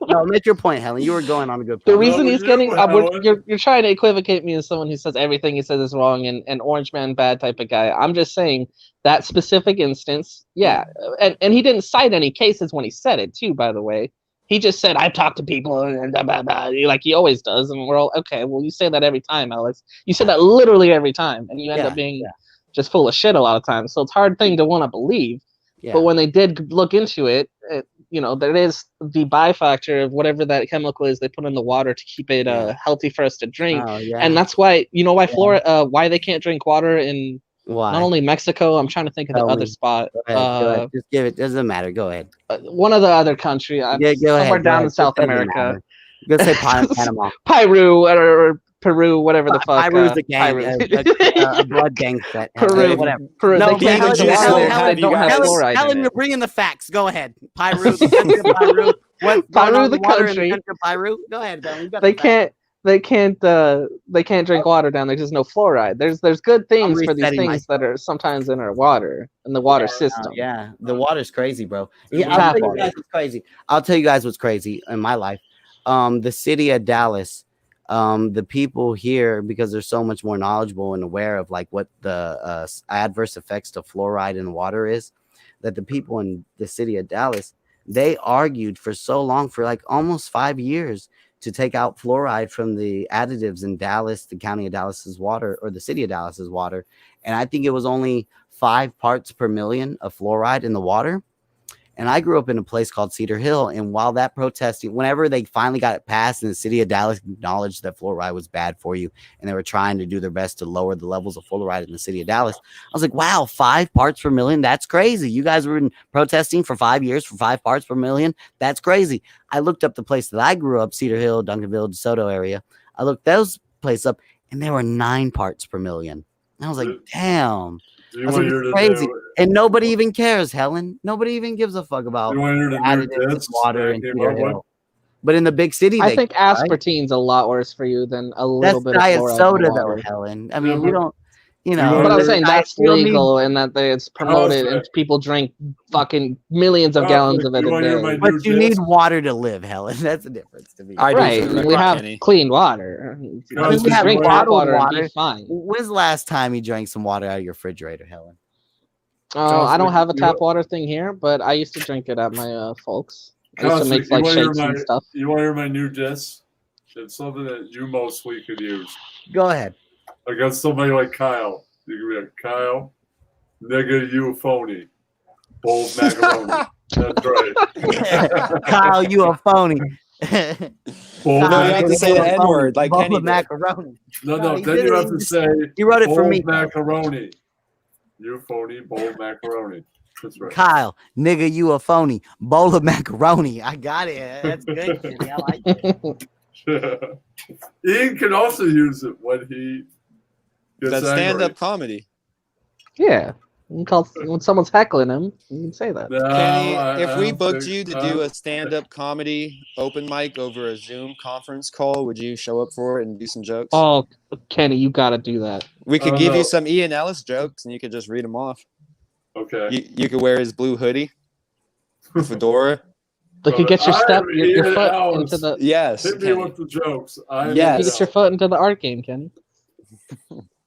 Speaker 3: No, make your point, Helen. You were going on a good point.
Speaker 8: The reason he's getting you're trying to equivocate me as someone who says everything he says is wrong and Orange Man bad type of guy. I'm just saying that specific instance, yeah. And he didn't cite any cases when he said it too, by the way. He just said, I've talked to people and blah, blah, blah, like he always does. And we're all, okay, well, you say that every time, Alex. You say that literally every time. And you end up being just full of shit a lot of times. So it's a hard thing to want to believe. Yeah. But when they did look into it, there is the factor of whatever that chemical is they put in the water to keep it healthy for us to drink. Oh, yeah. And that's why, why they can't drink water in not only Mexico. I'm trying to think of the other spot.
Speaker 3: Go ahead. Just give it. Doesn't matter. Go ahead.
Speaker 8: One of the other country. Somewhere down in South America.
Speaker 3: Go say Panama.
Speaker 8: Peru or Peru, whatever the fuck.
Speaker 3: Peru's a gang, a blood gang set.
Speaker 8: Peru,
Speaker 3: whatever.
Speaker 8: Peru.
Speaker 3: No,
Speaker 8: they don't have fluoride.
Speaker 3: Helen, you're bringing the facts. Go ahead. Peru, Peru.
Speaker 8: Peru, the country.
Speaker 3: Peru. Go ahead, Helen.
Speaker 8: They can't drink water down there. There's no fluoride. There's good things for these things that are sometimes in our water, in the water system.
Speaker 3: The water's crazy, bro. I'll tell you guys what's crazy. I'll tell you guys what's crazy in my life. The city of Dallas, the people here, because they're so much more knowledgeable and aware of like what the adverse effects to fluoride in water is, that the people in the city of Dallas, they argued for so long, for like almost 5 years, to take out fluoride from the additives in Dallas, the county of Dallas's water, or the city of Dallas's water. And I think it was only 5 parts per million of fluoride in the water. And I grew up in a place called Cedar Hill. And while that protesting, whenever they finally got it passed and the city of Dallas acknowledged that fluoride was bad for you, and they were trying to do their best to lower the levels of fluoride in the city of Dallas, I was like, wow, 5 parts per million. That's crazy. You guys were protesting for 5 years for 5 parts per million. That's crazy. I looked up the place that I grew up, Cedar Hill, Duncanville, DeSoto area. I looked those places up and there were 9 parts per million. And I was like, damn.
Speaker 6: You
Speaker 3: That's
Speaker 6: want
Speaker 3: what's
Speaker 6: her to
Speaker 3: crazy.
Speaker 6: do?
Speaker 3: And nobody even cares, Helen. Nobody even gives a fuck about
Speaker 6: You want her to do
Speaker 3: additives in
Speaker 6: this?
Speaker 3: water
Speaker 6: that
Speaker 3: and
Speaker 6: I came
Speaker 3: Cedar
Speaker 6: up with?
Speaker 3: Hill. But in the big city,
Speaker 8: I
Speaker 3: they
Speaker 8: think
Speaker 3: care, right?
Speaker 8: aspartame's a lot worse for you than a little
Speaker 3: That's
Speaker 8: bit of
Speaker 3: diet
Speaker 8: fluoride in
Speaker 3: soda, though,
Speaker 8: water.
Speaker 3: Helen. I
Speaker 6: Yeah,
Speaker 3: mean, we
Speaker 6: but
Speaker 3: don't, you
Speaker 6: you
Speaker 3: know.
Speaker 6: want
Speaker 8: But I'm
Speaker 6: her-
Speaker 8: saying
Speaker 3: diet-
Speaker 8: that's
Speaker 3: you don't need-
Speaker 8: legal and that it's promoted and people drink fucking millions of gallons of it
Speaker 6: You
Speaker 8: a
Speaker 6: want to hear my
Speaker 8: day.
Speaker 6: new
Speaker 3: But you need
Speaker 6: disc?
Speaker 3: water to live, Helen. That's the difference to me.
Speaker 9: I do
Speaker 8: Right,
Speaker 9: for the
Speaker 8: and we
Speaker 9: record,
Speaker 8: have
Speaker 9: Kenny.
Speaker 8: clean water.
Speaker 3: I mean,
Speaker 6: Cosby,
Speaker 3: we
Speaker 8: You
Speaker 3: have
Speaker 8: drink
Speaker 6: you
Speaker 8: tap
Speaker 3: bottled
Speaker 8: water and be
Speaker 3: water.
Speaker 8: fine.
Speaker 3: When's the last time you drank some water out of your refrigerator, Helen?
Speaker 8: I don't have a
Speaker 6: you
Speaker 8: tap
Speaker 6: want-
Speaker 8: water thing here, but I used to drink it at my folks. I used to
Speaker 6: Cosby,
Speaker 8: make like shakes and stuff.
Speaker 6: You want to hear my new disc? It's something that you mostly could use
Speaker 3: Go ahead.
Speaker 6: against somebody like Kyle. You could be like, Kyle, nigga, you a phony. Bold macaroni. That's right.
Speaker 3: Kyle, you a phony.
Speaker 6: Bold
Speaker 9: No, you have to
Speaker 6: macaroni.
Speaker 9: say the N word like
Speaker 3: Bowl
Speaker 9: Kenny
Speaker 3: of
Speaker 9: did.
Speaker 3: macaroni.
Speaker 6: No,
Speaker 3: No, he
Speaker 6: then you have
Speaker 3: didn't.
Speaker 6: to say,
Speaker 3: He wrote it for
Speaker 6: bold
Speaker 3: me.
Speaker 6: macaroni. You phony, bold macaroni. That's right.
Speaker 3: Kyle, nigga, you a phony. Bowl of macaroni. I got it. That's good. Shitty. I like it.
Speaker 6: Ian can also use it when he gets
Speaker 9: That's
Speaker 6: angry.
Speaker 9: stand-up comedy.
Speaker 8: Yeah. You can call, when someone's heckling him, you can say that.
Speaker 6: No,
Speaker 9: Kenny,
Speaker 6: I
Speaker 9: if we
Speaker 6: don't
Speaker 9: booked
Speaker 6: think-
Speaker 9: you to do a stand-up comedy open mic over a Zoom conference call, would you show up for it and do some jokes?
Speaker 8: Oh, Kenny, you got to do that.
Speaker 9: We could
Speaker 6: Oh,
Speaker 9: give
Speaker 6: no.
Speaker 9: you some Ian Ellis jokes, and you could just read them off.
Speaker 6: Okay.
Speaker 9: You could wear his blue hoodie, fedora.
Speaker 8: Like you get your step,
Speaker 6: I'm
Speaker 8: your
Speaker 6: Ian
Speaker 8: foot
Speaker 6: Ellis.
Speaker 8: into the.
Speaker 9: Yes,
Speaker 6: Hit me
Speaker 9: Kenny.
Speaker 6: with the jokes. I'm
Speaker 9: Yes.
Speaker 8: You get your foot into the art game, Kenny.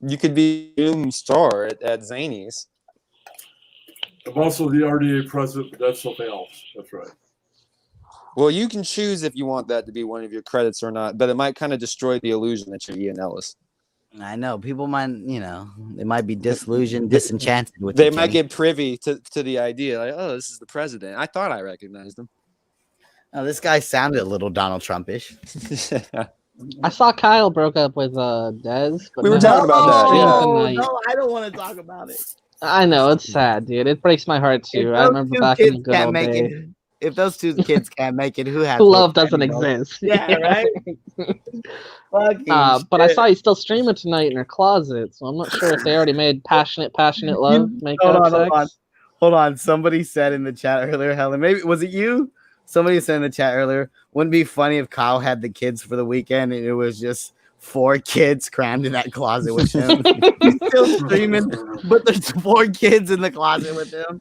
Speaker 9: You could be Zoom star at Zany's.
Speaker 6: I'm also the RDA president, but that's something else. That's right.
Speaker 9: Well, you can choose if you want that to be one of your credits or not, but it might kind of destroy the illusion that you're Ian Ellis.
Speaker 3: I know. People might, they might be disillusioned, disenchanted with
Speaker 9: They
Speaker 3: you,
Speaker 9: might
Speaker 3: Kenny.
Speaker 9: get privy to the idea, like, oh, this is the president. I thought I recognized him.
Speaker 3: Oh, this guy sounded a little Donald Trumpish.
Speaker 8: I saw Kyle broke up with Dez. But
Speaker 9: We were
Speaker 8: now
Speaker 9: talking about that,
Speaker 8: he's
Speaker 9: yeah.
Speaker 8: tonight.
Speaker 3: No, I don't want to talk about it.
Speaker 8: I know it's sad, dude. It breaks my heart too. I remember back in the good old days.
Speaker 3: If those two kids can't make it, who has
Speaker 8: Love doesn't
Speaker 3: anymore?
Speaker 8: exist.
Speaker 3: Yeah, right. Fucking
Speaker 8: But I
Speaker 3: shit.
Speaker 8: saw he's still streaming tonight in her closet, so I'm not sure if they already made passionate love make
Speaker 3: Hold
Speaker 8: up
Speaker 3: on,
Speaker 8: sex.
Speaker 3: hold on. Somebody said in the chat earlier, Helen, maybe was it you? Somebody said in the chat earlier, wouldn't it be funny if Kyle had the kids for the weekend and it was just 4 kids crammed in that closet with him. He's still streaming, but there's 4 kids in the closet with him.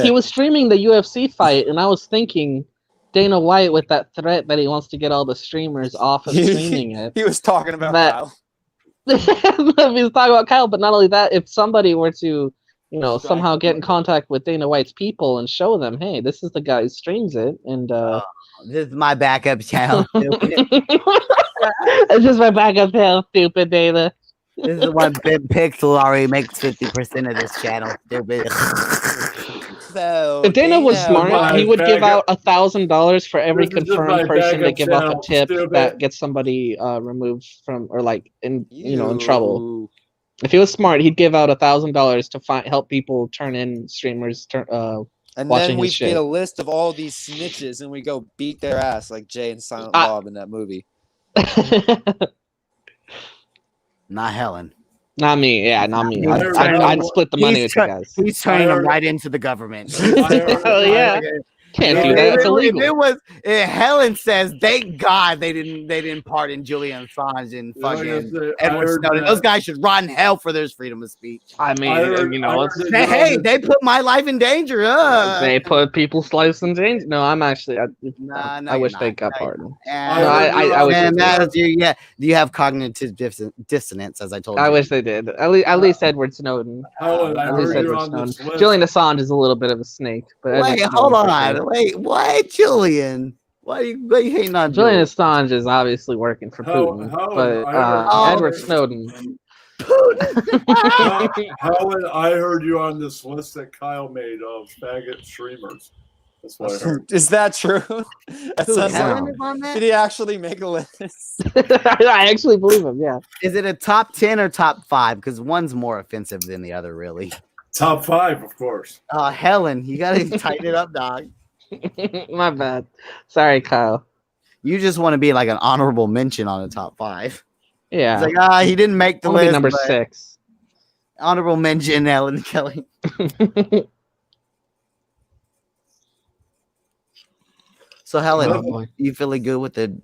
Speaker 8: He was streaming the UFC fight, and I was thinking Dana White with that threat that he wants to get all the streamers off of streaming it.
Speaker 9: He was talking about
Speaker 8: That-
Speaker 9: Kyle.
Speaker 8: He was talking about Kyle, but not only that, if somebody were to, somehow get in contact with Dana White's people and show them, hey, this is the guy who streams it, and
Speaker 3: This is my backup channel.
Speaker 8: it's just my backup channel, stupid Dana.
Speaker 3: This is why Big Pixel already makes 50% of this channel. Stupid.
Speaker 9: So,
Speaker 8: If Dana was smart,
Speaker 6: my
Speaker 8: he would give
Speaker 6: backup-
Speaker 8: out $1,000 for every
Speaker 6: This is just my
Speaker 8: confirmed person to
Speaker 6: backup
Speaker 8: give up a
Speaker 6: channel,
Speaker 8: tip
Speaker 6: stupid.
Speaker 8: that gets somebody removed from or like in trouble. If he was smart, he'd give out $1,000 to help people turn in streamers
Speaker 9: And
Speaker 8: watching
Speaker 9: then we
Speaker 8: his shit.
Speaker 9: get a list of all these snitches, and we go beat their ass like Jay and Silent Bob in that movie.
Speaker 3: Not Helen.
Speaker 8: Not me. Yeah, not me.
Speaker 3: He's
Speaker 8: I'd split the money with you guys.
Speaker 3: He's turning them right into the government.
Speaker 8: Hell yeah. Can't do that. It's illegal.
Speaker 3: If Helen says, thank God they didn't pardon Julian Assange and fucking Edward Snowden. Those guys should rot in hell for their freedom of speech.
Speaker 8: I mean,
Speaker 3: hey, they put my life in danger.
Speaker 8: They put people's lives in danger. No, I'm actually. I wish they got pardoned. I wish.
Speaker 3: And
Speaker 8: they did.
Speaker 3: do you have cognitive dissonance, as I told you?
Speaker 8: I wish they did. At least Edward Snowden.
Speaker 6: Helen, I
Speaker 8: At least
Speaker 6: heard you
Speaker 8: Edward
Speaker 6: on this
Speaker 8: Snowden.
Speaker 6: list.
Speaker 8: Julian Assange is a little bit of a snake, but Edward
Speaker 3: Wait,
Speaker 8: Snowden
Speaker 3: hold
Speaker 8: for
Speaker 3: on.
Speaker 8: sure.
Speaker 3: Wait, what, Julian? Why are you hating on
Speaker 8: Julian
Speaker 3: Julian?
Speaker 8: Assange is obviously working for Putin, but Edward Snowden.
Speaker 6: Helen, I heard you on this list that Kyle made of faggot streamers. That's what I heard.
Speaker 9: Is that true? That sounds
Speaker 3: Helen
Speaker 9: like-
Speaker 3: is on that?
Speaker 9: Did he actually make a list?
Speaker 8: I actually believe him. Yeah.
Speaker 3: Is it a top 10 or top 5? Because one's more offensive than the other, really.
Speaker 6: Top 5, of course.
Speaker 3: Helen, you gotta tighten it up, dog.
Speaker 8: My bad. Sorry, Kyle.
Speaker 3: You just want to be like an honorable mention on the top 5.
Speaker 8: Yeah.
Speaker 3: It's like, he didn't make the
Speaker 8: I'll be
Speaker 3: list.
Speaker 8: number
Speaker 3: but
Speaker 8: 6.
Speaker 3: Honorable mention, Ellen Kelly. So Helen, you feeling good with the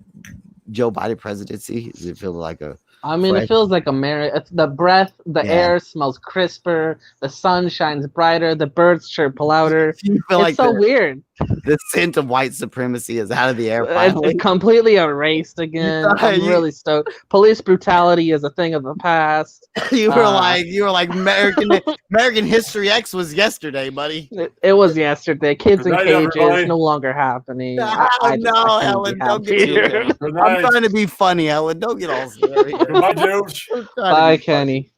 Speaker 3: Joe Biden presidency? Does it feel like a?
Speaker 8: I mean, it feels like America. It's the breath, the
Speaker 3: Yeah.
Speaker 8: air smells crisper, the sun shines brighter, the birds chirp louder.
Speaker 3: You feel
Speaker 8: It's
Speaker 3: like
Speaker 8: so weird.
Speaker 3: the scent of white supremacy is out of the air.
Speaker 8: It's
Speaker 3: Finally,
Speaker 8: completely erased again. I'm really stoked. Police brutality is a thing of the past.
Speaker 3: you were like American History X was yesterday, buddy.
Speaker 8: It was yesterday. Kids in
Speaker 6: Good night,
Speaker 8: cages
Speaker 6: everybody.
Speaker 8: no longer happening.
Speaker 3: No,
Speaker 8: I
Speaker 3: no,
Speaker 8: couldn't
Speaker 3: Helen,
Speaker 8: be
Speaker 3: don't get
Speaker 8: happier.
Speaker 3: too. I'm trying to be funny, Helen. Don't get all scary.
Speaker 6: Goodbye, dudes.
Speaker 8: Bye, Kenny.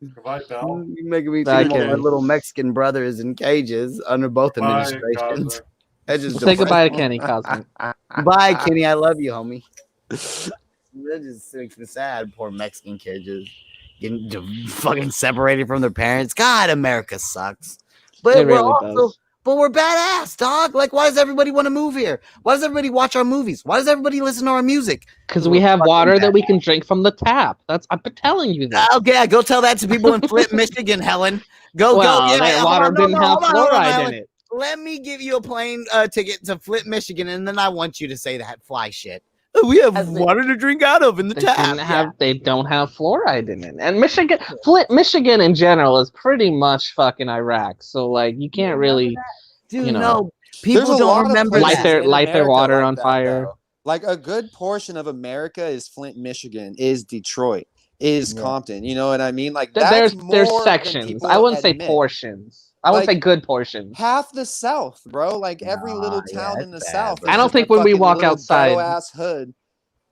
Speaker 6: Goodbye, pal.
Speaker 3: You're making me
Speaker 8: Bye,
Speaker 3: think of my
Speaker 8: Kenny.
Speaker 3: little Mexican brothers in cages under both
Speaker 6: Bye,
Speaker 3: administrations.
Speaker 6: Cosmic.
Speaker 3: That just
Speaker 8: Say goodbye to
Speaker 3: depressing.
Speaker 8: Kenny, Cosmic.
Speaker 3: Bye, Kenny. I love you, homie. That just makes me sad. Poor Mexican kids just getting fucking separated from their parents. God, America sucks. But
Speaker 8: It
Speaker 3: we're
Speaker 8: really
Speaker 3: also,
Speaker 8: does.
Speaker 3: but we're badass, dog. Like, why does everybody want to move here? Why does everybody watch our movies? Why does everybody listen to our music?
Speaker 8: Because we have water that we can drink from the tap. I've been telling you that.
Speaker 3: Okay, go tell that to people in Flint, Michigan, Helen. Go.
Speaker 8: That
Speaker 3: Yeah, hold
Speaker 8: water
Speaker 3: on, no,
Speaker 8: didn't
Speaker 3: no,
Speaker 8: have
Speaker 3: hold on, hold on,
Speaker 8: fluoride
Speaker 3: Helen.
Speaker 8: in it.
Speaker 3: Let me give you a plane ticket to Flint, Michigan, and then I want you to say that fly shit. We have water to drink out of in the tap.
Speaker 8: They don't have fluoride in it. And Michigan, Flint, Michigan in general is pretty much fucking Iraq. So like you can't really,
Speaker 3: Dude,
Speaker 8: you know,
Speaker 3: no, people don't remember
Speaker 8: light
Speaker 3: that.
Speaker 8: their water on fire.
Speaker 9: Though. Like a good portion of America is Flint, Michigan, is Detroit, is Compton. You know what I mean? Like
Speaker 8: There's
Speaker 9: more
Speaker 8: sections.
Speaker 9: than
Speaker 8: I wouldn't say
Speaker 9: admit.
Speaker 8: portions. I wouldn't say good portions.
Speaker 9: Half the South, bro. Like every little town in the South.
Speaker 8: I don't think when we walk outside,
Speaker 9: ass hood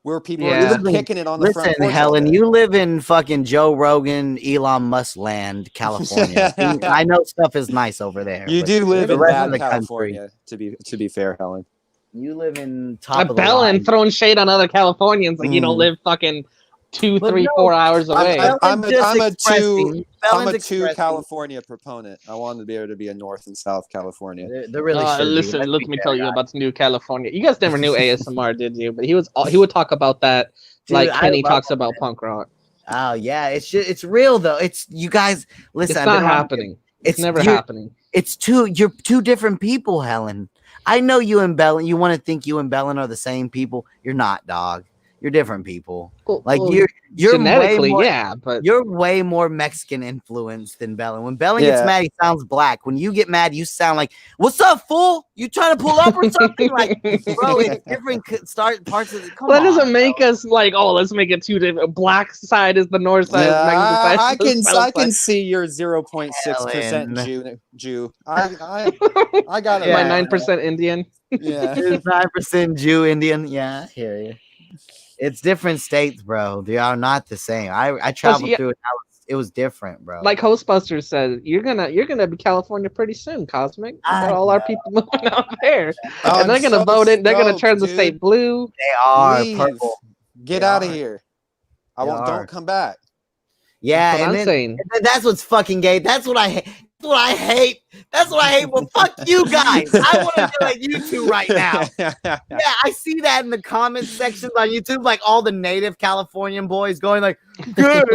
Speaker 9: where people
Speaker 8: Yeah.
Speaker 9: are just kicking it on the front
Speaker 3: Listen,
Speaker 9: porch.
Speaker 3: Helen, you live in fucking Joe Rogan, Elon Musk land, California. I know stuff is nice over there.
Speaker 9: You
Speaker 3: but
Speaker 9: do live
Speaker 3: the
Speaker 9: in
Speaker 3: rest
Speaker 9: bad
Speaker 3: of the
Speaker 9: California,
Speaker 3: country,
Speaker 9: to be fair, Helen.
Speaker 3: You live in top of the
Speaker 8: Bellin
Speaker 3: line.
Speaker 8: throwing shade on other Californians like you don't live fucking 2, 3, 4 hours away.
Speaker 9: I'm a two
Speaker 3: expressing.
Speaker 9: California proponent. I want to be able to be a North and South California.
Speaker 3: They're really should be.
Speaker 8: Listen,
Speaker 3: Let's
Speaker 8: let
Speaker 3: be
Speaker 8: me
Speaker 3: fair,
Speaker 8: tell you
Speaker 3: guys.
Speaker 8: about New California. You guys never knew ASMR, did you? But he would talk about that
Speaker 3: Dude,
Speaker 8: like
Speaker 3: I
Speaker 8: Kenny
Speaker 3: love
Speaker 8: talks
Speaker 3: it,
Speaker 8: about
Speaker 3: man.
Speaker 8: punk rock.
Speaker 3: Oh yeah, it's real though. It's you guys listen.
Speaker 8: It's
Speaker 3: I've
Speaker 8: not
Speaker 3: been on-
Speaker 8: happening. It's never
Speaker 3: you're-
Speaker 8: happening.
Speaker 3: You're two different people, Helen. I know you and Bellin. You want to think you and Bellin are the same people. You're not, dog. You're different people. Like you're
Speaker 8: genetically,
Speaker 3: way more,
Speaker 8: yeah, but
Speaker 3: you're way more Mexican influenced than Bellin. When Bellin gets
Speaker 9: Yeah.
Speaker 3: mad, he sounds black. When you get mad, you sound like, "What's up, fool? You trying to pull up or something?" Like, bro, it's different start parts of the. Come
Speaker 8: that
Speaker 3: on,
Speaker 8: doesn't make
Speaker 3: bro.
Speaker 8: us like, oh, let's make it two different. Black side is the north side,
Speaker 9: Yeah,
Speaker 8: Mexican side.
Speaker 9: I
Speaker 8: is the
Speaker 9: can
Speaker 8: south
Speaker 9: can
Speaker 8: side.
Speaker 9: see your 0.6%
Speaker 3: Helen.
Speaker 9: Jew. I got it.
Speaker 8: My
Speaker 3: Yeah.
Speaker 8: 9% Indian.
Speaker 9: Yeah.
Speaker 3: It's 9% Jew, Indian. Yeah, I hear you. It's different states, bro. They are not the same. I traveled
Speaker 8: yeah.
Speaker 3: through it. It was different, bro.
Speaker 8: Like Hostbusters said, you're gonna be California pretty soon, Cosmic. We got all our people moving out there, and they're gonna vote in. They're gonna turn the state blue.
Speaker 3: They are
Speaker 9: Leave.
Speaker 3: purple.
Speaker 9: Get
Speaker 3: They
Speaker 9: out of
Speaker 3: are.
Speaker 9: here.
Speaker 3: They
Speaker 9: Don't
Speaker 3: are.
Speaker 9: come back.
Speaker 3: Yeah,
Speaker 8: That's what I'm
Speaker 3: then,
Speaker 8: saying.
Speaker 3: and that's what's fucking gay. That's what I hate. That's what I hate. That's what I hate. Well, fuck you guys. I want to be like you two right now. Yeah, I see that in the comment sections on YouTube, like all the native Californian boys going like, "Good,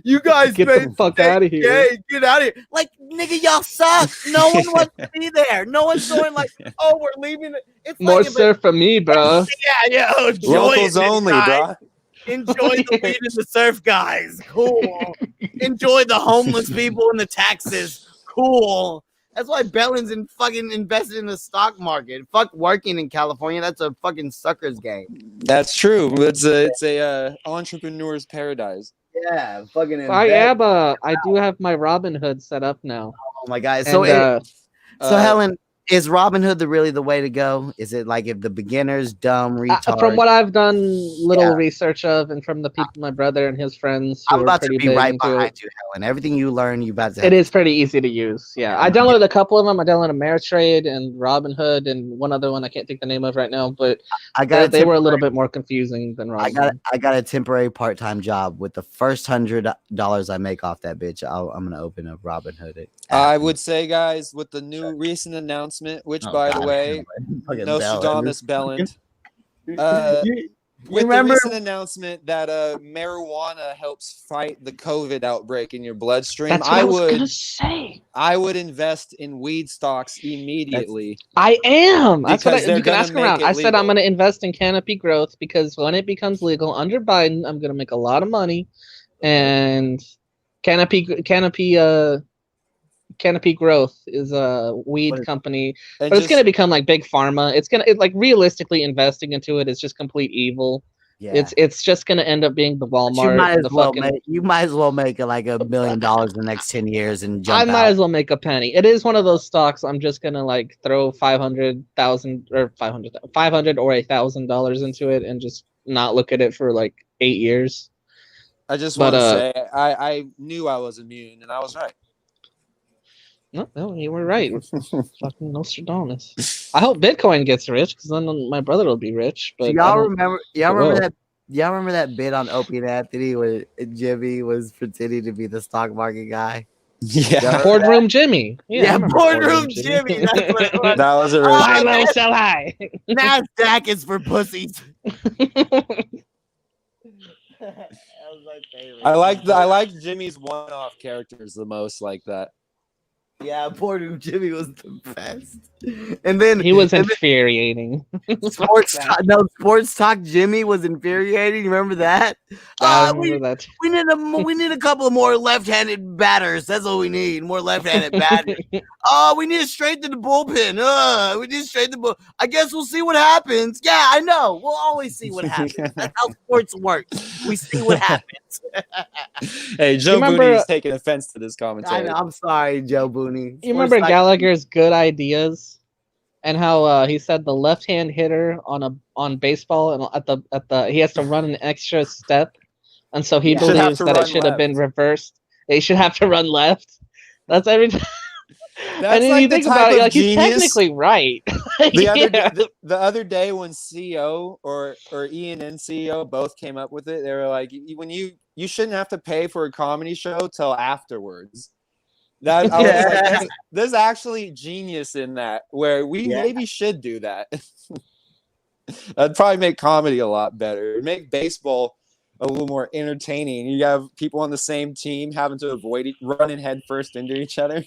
Speaker 3: you guys
Speaker 8: Get
Speaker 3: made
Speaker 8: the fuck
Speaker 3: state
Speaker 8: out of here."
Speaker 3: gay. Get out of here!" Like, nigga, y'all suck. No one wants to be there. No one's going like, "Oh, we're leaving." It's
Speaker 8: More
Speaker 3: like, if
Speaker 8: surf for me, bro.
Speaker 3: yeah, enjoy
Speaker 9: Locals
Speaker 3: it,
Speaker 9: only,
Speaker 3: guys.
Speaker 9: bro.
Speaker 3: Enjoy the weed and the surf, guys. Cool. Enjoy the homeless people and the taxes. Cool. That's why Bellin's fucking invested in the stock market. Fuck working in California. That's a fucking sucker's game.
Speaker 9: That's true. It's a entrepreneur's paradise.
Speaker 3: Yeah, fucking.
Speaker 8: I
Speaker 3: invest.
Speaker 8: am. I do have my Robin Hood set up now.
Speaker 3: Oh my god. So,
Speaker 8: And,
Speaker 3: so Helen, is Robinhood really the way to go? Is it like if the beginner's dumb retard?
Speaker 8: from what I've done little research of, and from the people, my brother and his friends, who
Speaker 3: I'm
Speaker 8: are
Speaker 3: about to
Speaker 8: pretty
Speaker 3: be
Speaker 8: big
Speaker 3: right
Speaker 8: into
Speaker 3: behind
Speaker 8: it.
Speaker 3: you, Helen. Everything you learn, you about to.
Speaker 8: It is pretty easy to use. Yeah, I downloaded a couple of them. I downloaded Ameritrade and Robinhood and one other one I can't think the name of right now, but they were a little bit more confusing than Robinhood.
Speaker 3: I got a temporary part-time job. With the first $100 I make off that bitch, I'm gonna open a Robinhood.
Speaker 9: I would say, guys, with the new recent announcement, which by the way,
Speaker 3: fucking
Speaker 9: Nostradamus Belland. With
Speaker 3: Remember-
Speaker 9: the recent announcement that marijuana helps fight the COVID outbreak in your bloodstream,
Speaker 8: That's what I was gonna say.
Speaker 9: I would invest in weed stocks immediately.
Speaker 8: I am. That's what
Speaker 9: Because they're
Speaker 8: you can
Speaker 9: gonna
Speaker 8: ask
Speaker 9: make
Speaker 8: around.
Speaker 9: it
Speaker 8: I said I'm
Speaker 9: legal.
Speaker 8: going to invest in Canopy Growth because when it becomes legal under Biden, I'm going to make a lot of money. And Canopy Growth is a weed company,
Speaker 9: And
Speaker 8: but it's going to
Speaker 9: just-
Speaker 8: become like big pharma. It's going to like realistically investing into it is just complete evil.
Speaker 3: Yeah.
Speaker 8: It's just going to end up being the
Speaker 3: But
Speaker 8: Walmart.
Speaker 3: you might as well make like $1 million in the next 10 years and jump
Speaker 8: I might
Speaker 3: out.
Speaker 8: as well make a penny. It is one of those stocks. I'm just gonna like throw 500,000 or 500 or $1,000 into it and just not look at it for like 8 years.
Speaker 9: I just
Speaker 8: But,
Speaker 9: want to say I knew I was immune, and I was right.
Speaker 8: No, you were right. Fucking Nostradamus. I hope Bitcoin gets rich because then my brother will be rich. But
Speaker 3: So
Speaker 8: I
Speaker 3: y'all
Speaker 8: don't
Speaker 3: remember?
Speaker 8: think it
Speaker 3: Y'all remember
Speaker 8: will.
Speaker 3: that? Y'all remember that bit on Opie and Anthony where Jimmy was pretending to be the stock market guy?
Speaker 9: Yeah.
Speaker 8: Boardroom Jimmy. I
Speaker 3: Yeah,
Speaker 8: remember
Speaker 3: boardroom Jimmy. That's what it was.
Speaker 9: That was a really
Speaker 8: Buy low, sell high.
Speaker 3: NASDAQ is for pussies.
Speaker 9: I like Jimmy's one-off characters the most, like that.
Speaker 3: Yeah, boardroom Jimmy was the best. And then
Speaker 8: he was infuriating.
Speaker 3: Sports talk Jimmy was infuriating. You remember that?
Speaker 8: I remember that.
Speaker 3: We need a couple of more left-handed batters. That's all we need. More left-handed batters. Oh, we need to straighten the bullpen. We need to straighten the bull. I guess we'll see what happens. Yeah, I know. We'll always see what happens. That's how sports works. We see what happens.
Speaker 9: Hey, Joe Booney is taking offense to this commentary.
Speaker 3: I'm sorry, Joe Booney.
Speaker 8: You remember Gallagher's good ideas and how he said the left-hand hitter on baseball and at the he has to run an extra step, and so he believes that it should have been reversed. He should have to run left. That's every time.
Speaker 9: That's
Speaker 8: and then
Speaker 9: like
Speaker 8: you
Speaker 9: the
Speaker 8: think
Speaker 9: type
Speaker 8: about it,
Speaker 9: of
Speaker 8: like he's
Speaker 9: genius-
Speaker 8: technically right.
Speaker 9: The other day when CEO or ENN CEO both came up with it, they were like, when you shouldn't have to pay for a comedy show till afterwards. That I was like, there's actually genius in that, where we maybe should do that. That'd probably make comedy a lot better. It'd make baseball a little more entertaining. You have people on the same team having to avoid running head first into each other.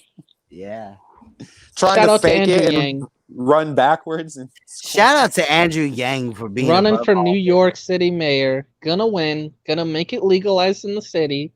Speaker 3: Yeah.
Speaker 9: Trying
Speaker 8: Shout
Speaker 9: to
Speaker 8: out to
Speaker 9: fake
Speaker 8: Andrew
Speaker 9: it
Speaker 8: Yang.
Speaker 9: and run backwards. And
Speaker 3: shout out to Andrew Yang for being
Speaker 8: running for
Speaker 3: all
Speaker 8: New York City mayor. Gonna win. Gonna make it legalized in the city.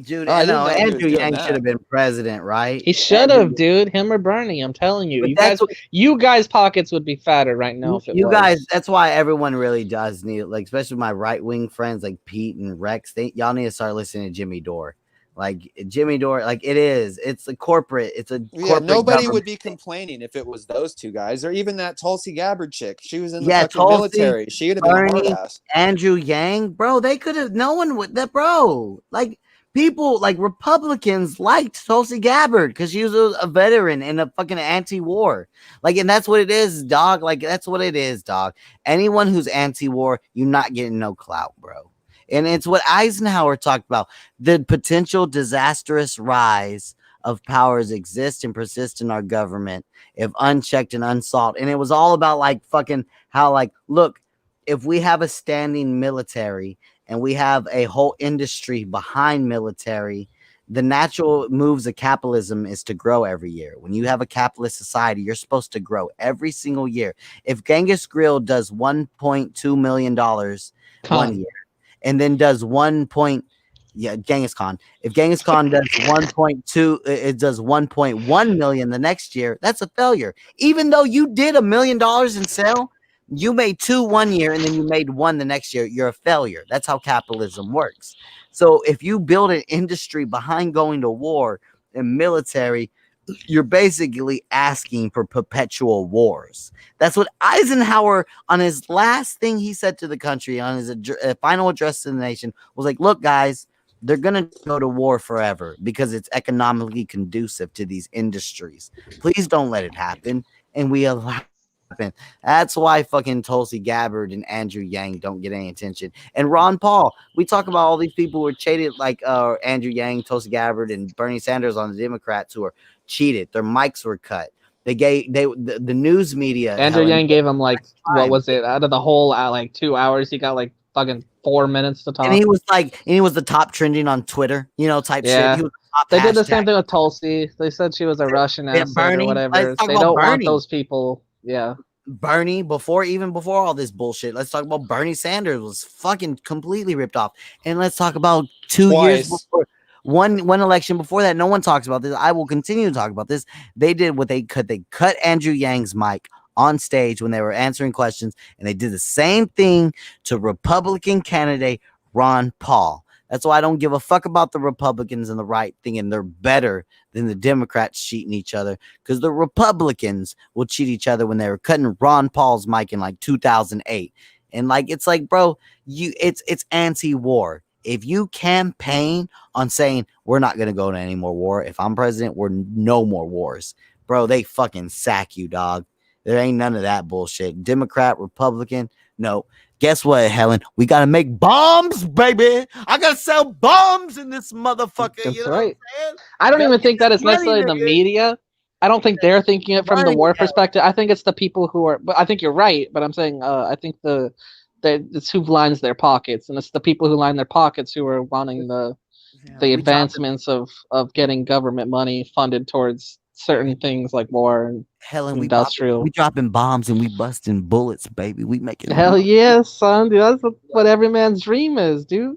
Speaker 3: Dude,
Speaker 9: I didn't know he was
Speaker 3: Andrew
Speaker 9: doing
Speaker 3: Yang
Speaker 9: that.
Speaker 3: should have been president, right?
Speaker 8: He should have, dude. Him or Bernie. I'm telling you.
Speaker 3: But
Speaker 8: You guys' pockets would be fatter right now if it
Speaker 3: you
Speaker 8: was.
Speaker 3: guys, that's why everyone really does need it. Like, especially my right wing friends like Pete and Rex. Y'all need to start listening to Jimmy Dore. Like Jimmy Dore, like it's a corporate. It's a corporate.
Speaker 9: Nobody
Speaker 3: government
Speaker 9: would be complaining if it was those two guys, or even that Tulsi Gabbard chick. She was in the fucking
Speaker 3: Tulsi,
Speaker 9: military. She would have been a
Speaker 3: Bernie,
Speaker 9: hard ass.
Speaker 3: Andrew Yang, bro. They could have. No one would that, bro. Like. People like Republicans liked Tulsi Gabbard because she was a veteran in a fucking anti-war. Like, and that's what it is, dog. Like, that's what it is, dog. Anyone who's anti-war, you're not getting no clout, bro. And it's what Eisenhower talked about. The potential disastrous rise of powers exist and persist in our government if unchecked and unsought. And it was all about like fucking how, like, look, if we have a standing military and we have a whole industry behind military, the natural moves of capitalism is to grow every year. When you have a capitalist society, you're supposed to grow every single year. If Genghis Grill does $1.2 million 1 year and then does Genghis Khan. If Genghis Khan does 1.2, it does 1.1 million the next year, that's a failure. Even though you did $1 million in sale, you made 2 1 year and then you made 1 the next year. You're a failure. That's how capitalism works. So if you build an industry behind going to war and military, you're basically asking for perpetual wars. That's what Eisenhower, on his last thing he said to the country, on his final address to the nation, was like, look, guys, they're going to go to war forever because it's economically conducive to these industries. Please don't let it happen. And we allow. That's why fucking Tulsi Gabbard and Andrew Yang don't get any attention. And Ron Paul, we talk about all these people who are cheated, like Andrew Yang, Tulsi Gabbard, and Bernie Sanders on the Democrats who are cheated. Their mics were cut. The news media.
Speaker 8: Andrew
Speaker 3: Helen,
Speaker 8: Yang gave him like what
Speaker 3: time.
Speaker 8: was it out of the whole like 2 hours? He got like fucking 4 minutes to talk.
Speaker 3: And he was the top trending on Twitter, type
Speaker 8: Yeah.
Speaker 3: shit. He was the top
Speaker 8: They did the
Speaker 3: hashtag.
Speaker 8: same thing with Tulsi. They said she was a Russian
Speaker 3: Yeah,
Speaker 8: asset
Speaker 3: Bernie.
Speaker 8: or whatever.
Speaker 3: Let's talk
Speaker 8: They
Speaker 3: about
Speaker 8: don't want
Speaker 3: Bernie.
Speaker 8: those people. Yeah.
Speaker 3: Bernie even before all this bullshit. Let's talk about Bernie Sanders was fucking completely ripped off. And let's talk about 2 years before one election before that. No one talks about this. I will continue to talk about this. They did what they could. They cut Andrew Yang's mic on stage when they were answering questions, and they did the same thing to Republican candidate Ron Paul. That's why I don't give a fuck about the Republicans and the right thing, and they're better than the Democrats cheating each other, because the Republicans will cheat each other when they were cutting Ron Paul's mic in like 2008. And like, it's like, bro, it's anti-war. If you campaign on saying we're not going to go to any more war, if I'm president, we're no more wars, bro, they fucking sack you, dog. There ain't none of that bullshit. Democrat, Republican, no. Guess what, Helen? We got to make bombs, baby. I got to sell bombs in this motherfucker.
Speaker 8: That's
Speaker 3: you know
Speaker 8: right.
Speaker 3: what I'm saying?
Speaker 8: I don't even think that
Speaker 3: that
Speaker 8: it's necessarily the media. I don't think they're thinking it from the war perspective. I think it's the people who are. But I think you're right. But I'm saying I think it's who lines their pockets, and it's the people who line their pockets who are wanting the advancements of getting government money funded towards certain things like war and
Speaker 3: Helen,
Speaker 8: industrial.
Speaker 3: we dropping bombs and we busting bullets, baby. We making
Speaker 8: Hell yeah, son, dude. That's what every man's dream is, dude.